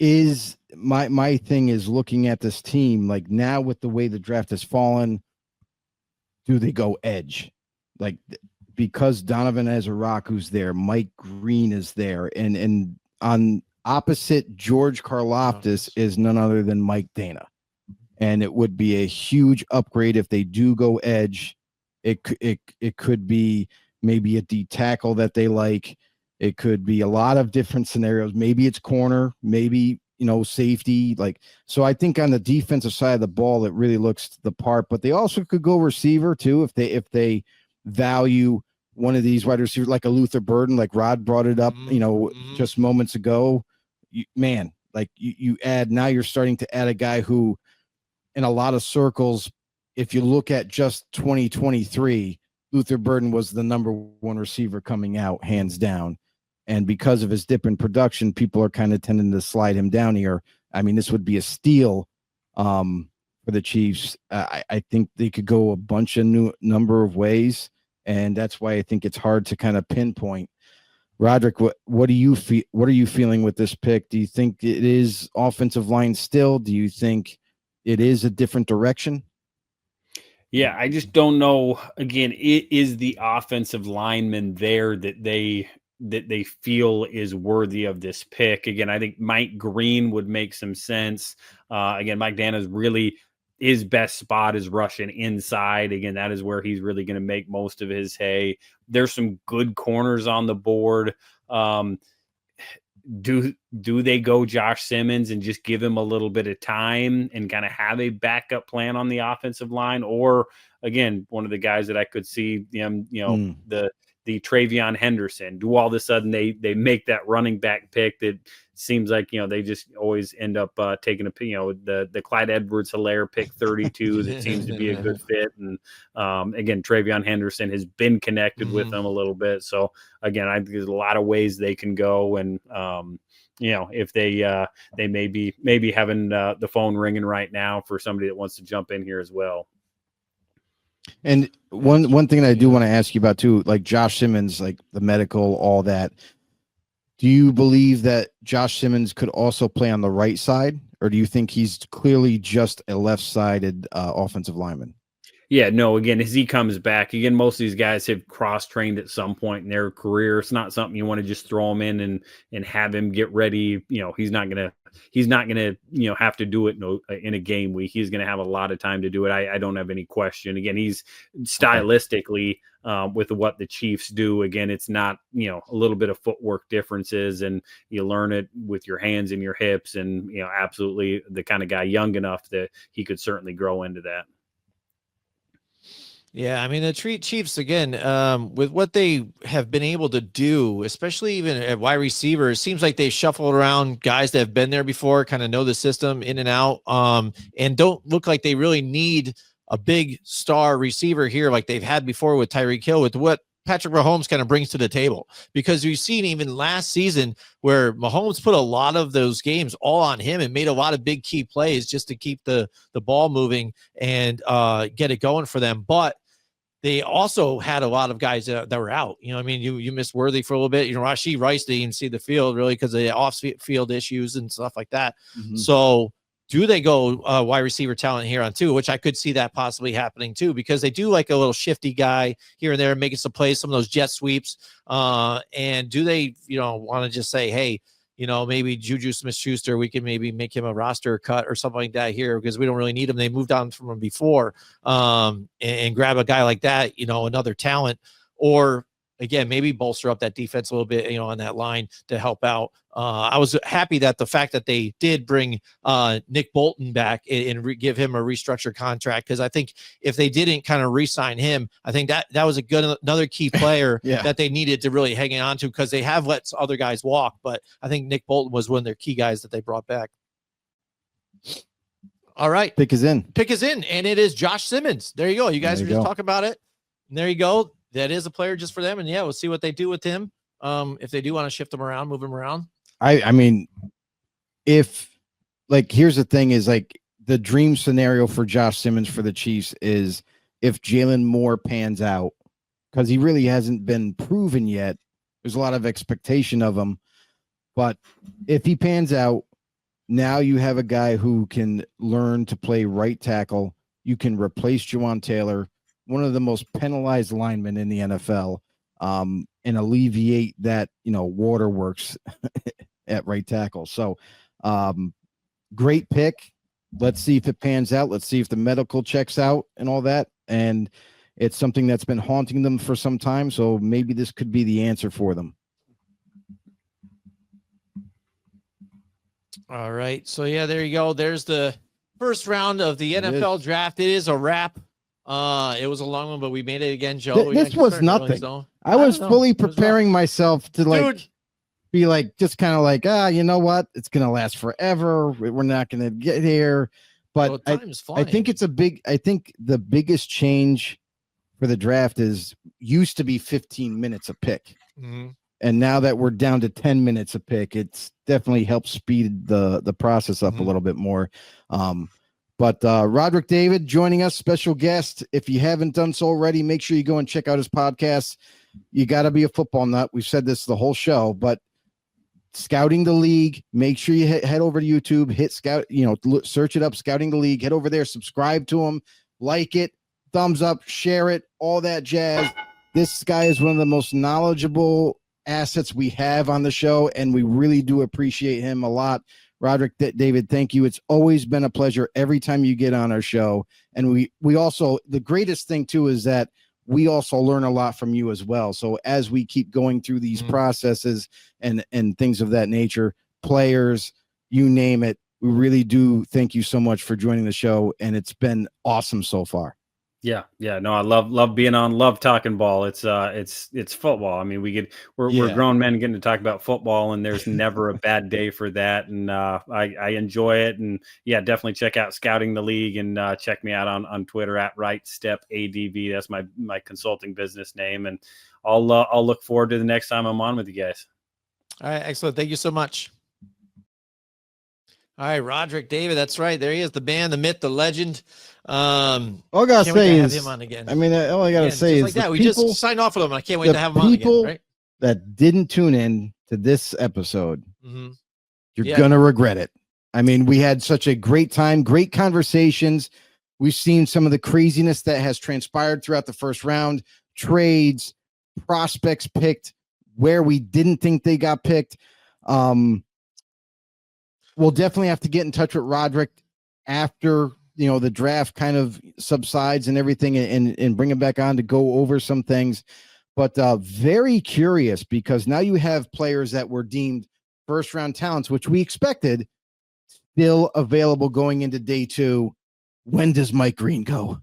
Is my thing is looking at this team, like now with the way the draft has fallen, do they go edge? Like, because Donovan Ezra-Who's there, Mike Green is there, and on opposite George Karlaftis is none other than Mike Dana. And it would be a huge upgrade if they do go edge. It could be maybe a D tackle that they like. It could be a lot of different scenarios. Maybe it's corner, maybe, safety. So I think on the defensive side of the ball, it really looks the part, but they also could go receiver too. If they value one of these wide receivers, like a Luther Burden, like Rod brought it up, just moments ago, you add, now you're starting to add a guy who in a lot of circles, if you look at just 2023, Luther Burden was the number one receiver coming out, hands down. And because of his dip in production, people are kind of tending to slide him down here. I mean, this would be a steal for the Chiefs. I think they could go a bunch of number of ways, and that's why I think it's hard to kind of pinpoint. Roderick, what do you feel? What are you feeling with this pick? Do you think it is offensive line still? Do you think it is a different direction? Yeah, I just don't know. Again, it is the offensive lineman there that they feel is worthy of this pick. Again, I think Mike Green would make some sense. Again, Mike Dana's really, his best spot is rushing inside. Again, that is where he's really going to make most of his hay. There's some good corners on the board. Do they go Josh Simmons and just give him a little bit of time and kind of have a backup plan on the offensive line? Or again, one of the guys that I could see the Travion Henderson, do all of a sudden they make that running back pick that seems like, they just always end up taking the Clyde Edwards-Helaire pick 32 that seems to be a good fit. And again, Travion Henderson has been connected with them a little bit. So again, I think there's a lot of ways they can go. And if they may be having the phone ringing right now for somebody that wants to jump in here as well. And one thing that I do want to ask you about too, like Josh Simmons, like the medical, all that. Do you believe that Josh Simmons could also play on the right side, or do you think he's clearly just a left-sided offensive lineman? Yeah, no, again, as he comes back, again, most of these guys have cross-trained at some point in their career. It's not something you want to just throw him in and have him get ready. He's not gonna have to do it in a game week. He's gonna have a lot of time to do it. I don't have any question. Again, he's stylistically with what the Chiefs do. Again, it's not, a little bit of footwork differences, and you learn it with your hands and your hips, and, absolutely the kind of guy young enough that he could certainly grow into that. Yeah, I mean, the Chiefs, again, with what they have been able to do, especially even at wide receiver, it seems like they shuffled around guys that have been there before, kind of know the system in and out, and don't look like they really need a big star receiver here like they've had before with Tyreek Hill, with what Patrick Mahomes kind of brings to the table. Because we've seen even last season where Mahomes put a lot of those games all on him and made a lot of big key plays just to keep the ball moving and get it going for them. But they also had a lot of guys that were out. You missed Worthy for a little bit. Rashee Rice didn't even see the field really because of the off-field issues and stuff like that. Mm-hmm. So do they go wide receiver talent here on too, which I could see that possibly happening too, because they do like a little shifty guy here and there, making some plays, some of those jet sweeps. And do they, want to just say, hey, maybe Juju Smith-Schuster, we can maybe make him a roster cut or something like that here because we don't really need him. They moved on from him before, and grab a guy like that, another talent, or again, maybe bolster up that defense a little bit, on that line to help out. I was happy that the fact that they did bring Nick Bolton back and give him a restructured contract, because I think if they didn't kind of re-sign him, I think that was another key player that they needed to really hang on to, because they have let other guys walk. But I think Nick Bolton was one of their key guys that they brought back. All right. Pick is in. And it is Josh Simmons. There you go. You guys were just talking about it. And there you go. That is a player just for them. And we'll see what they do with him. If they do want to shift him around, move him around. I mean, if here's the thing is the dream scenario for Josh Simmons for the Chiefs is if Jalen Moore pans out, because he really hasn't been proven yet. There's a lot of expectation of him, but if he pans out, now you have a guy who can learn to play right tackle. You can replace Juwan Taylor, one of the most penalized linemen in the NFL, and alleviate that, waterworks at right tackle. So great pick. Let's see if it pans out. Let's see if the medical checks out and all that. And it's something that's been haunting them for some time. So maybe this could be the answer for them. All right. So there you go. There's the first round of the NFL draft. It is a wrap. It was a long one, but we made it again, Joe. This was nothing. I was fully preparing myself to be just kind of you know what? It's going to last forever. We're not going to get here. But I think I think the biggest change for the draft used to be 15 minutes a pick. Mm-hmm. And now that we're down to 10 minutes a pick, it's definitely helped speed the process up a little bit more. But Roderick David joining us, special guest. If you haven't done so already, make sure you go and check out his podcast. You got to be a football nut. We've said this the whole show, but Scouting the League, make sure you head over to YouTube, hit Scout, search it up, Scouting the League, head over there, subscribe to him, like it, thumbs up, share it, all that jazz. This guy is one of the most knowledgeable assets we have on the show, and we really do appreciate him a lot. Roderick David, thank you. It's always been a pleasure every time you get on our show. And we also, the greatest thing too is that we also learn a lot from you as well. So as we keep going through these processes and things of that nature, players, you name it, we really do thank you so much for joining the show. And it's been awesome so far. Yeah. No, I love being on, love talking ball. It's football. I mean, we're grown men getting to talk about football, and there's never a bad day for that. And I enjoy it. And definitely check out Scouting the League, and check me out on Twitter at RightStepADV. That's my consulting business name. And I'll look forward to the next time I'm on with you guys. All right. Excellent. Thank you so much. All right, Roderick David. That's right. There he is, the man, the myth, the legend. All I gotta say is, have him on again. I mean, all I gotta say is like that. We just signed off with him. I can't wait to have him on again. Right? that didn't tune in to this episode, Mm-hmm. you're going to regret it. I mean, we had such a great time, great conversations. We've seen some of the craziness that has transpired throughout the first round, trades, prospects picked where we didn't think they got picked. We'll definitely have to get in touch with Roderick after, the draft kind of subsides and everything, and bring him back on to go over some things. But very curious, because now you have players that were deemed first round talents, which we expected, still available going into day 2. When does Mike Green go?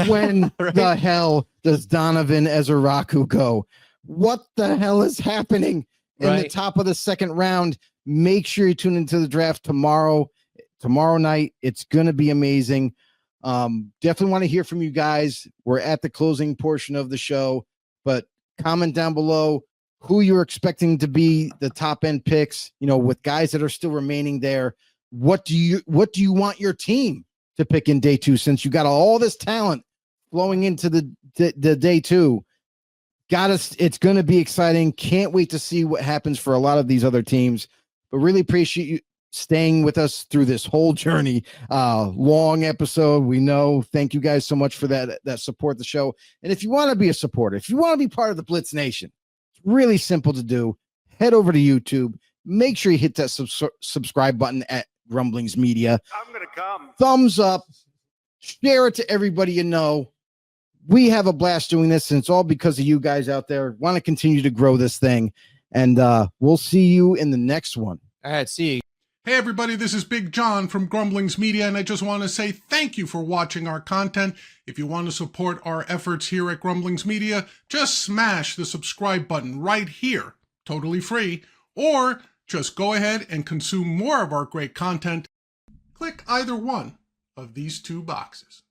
When Right? the hell does Donovan Ezeraku go? What the hell is happening in the top of the second round? Make sure you tune into the draft tomorrow night. It's going to be amazing. Definitely want to hear from you guys. We're at the closing portion of the show, but comment down below who you're expecting to be the top end picks, with guys that are still remaining there. What do you want your team to pick in day 2, since you got all this talent flowing into the day 2? It's going to be exciting. Can't wait to see what happens for a lot of these other teams, but really appreciate you staying with us through this whole journey. Long episode, we know. Thank you guys so much for that support the show. And if you want to be a supporter, if you want to be part of the Blitz Nation, it's really simple to do. Head over to YouTube. Make sure you hit that subscribe button at Grumblings Media. I'm gonna come. Thumbs up. Share it to everybody you know. We have a blast doing this, and it's all because of you guys out there. Want to continue to grow this thing, and we'll see you in the next one. All right, see you. Hey everybody, this is Big John from Grumblings Media, and I just want to say thank you for watching our content. If you want to support our efforts here at Grumblings Media, just smash the subscribe button right here, totally free, or just go ahead and consume more of our great content. Click either one of these 2 boxes.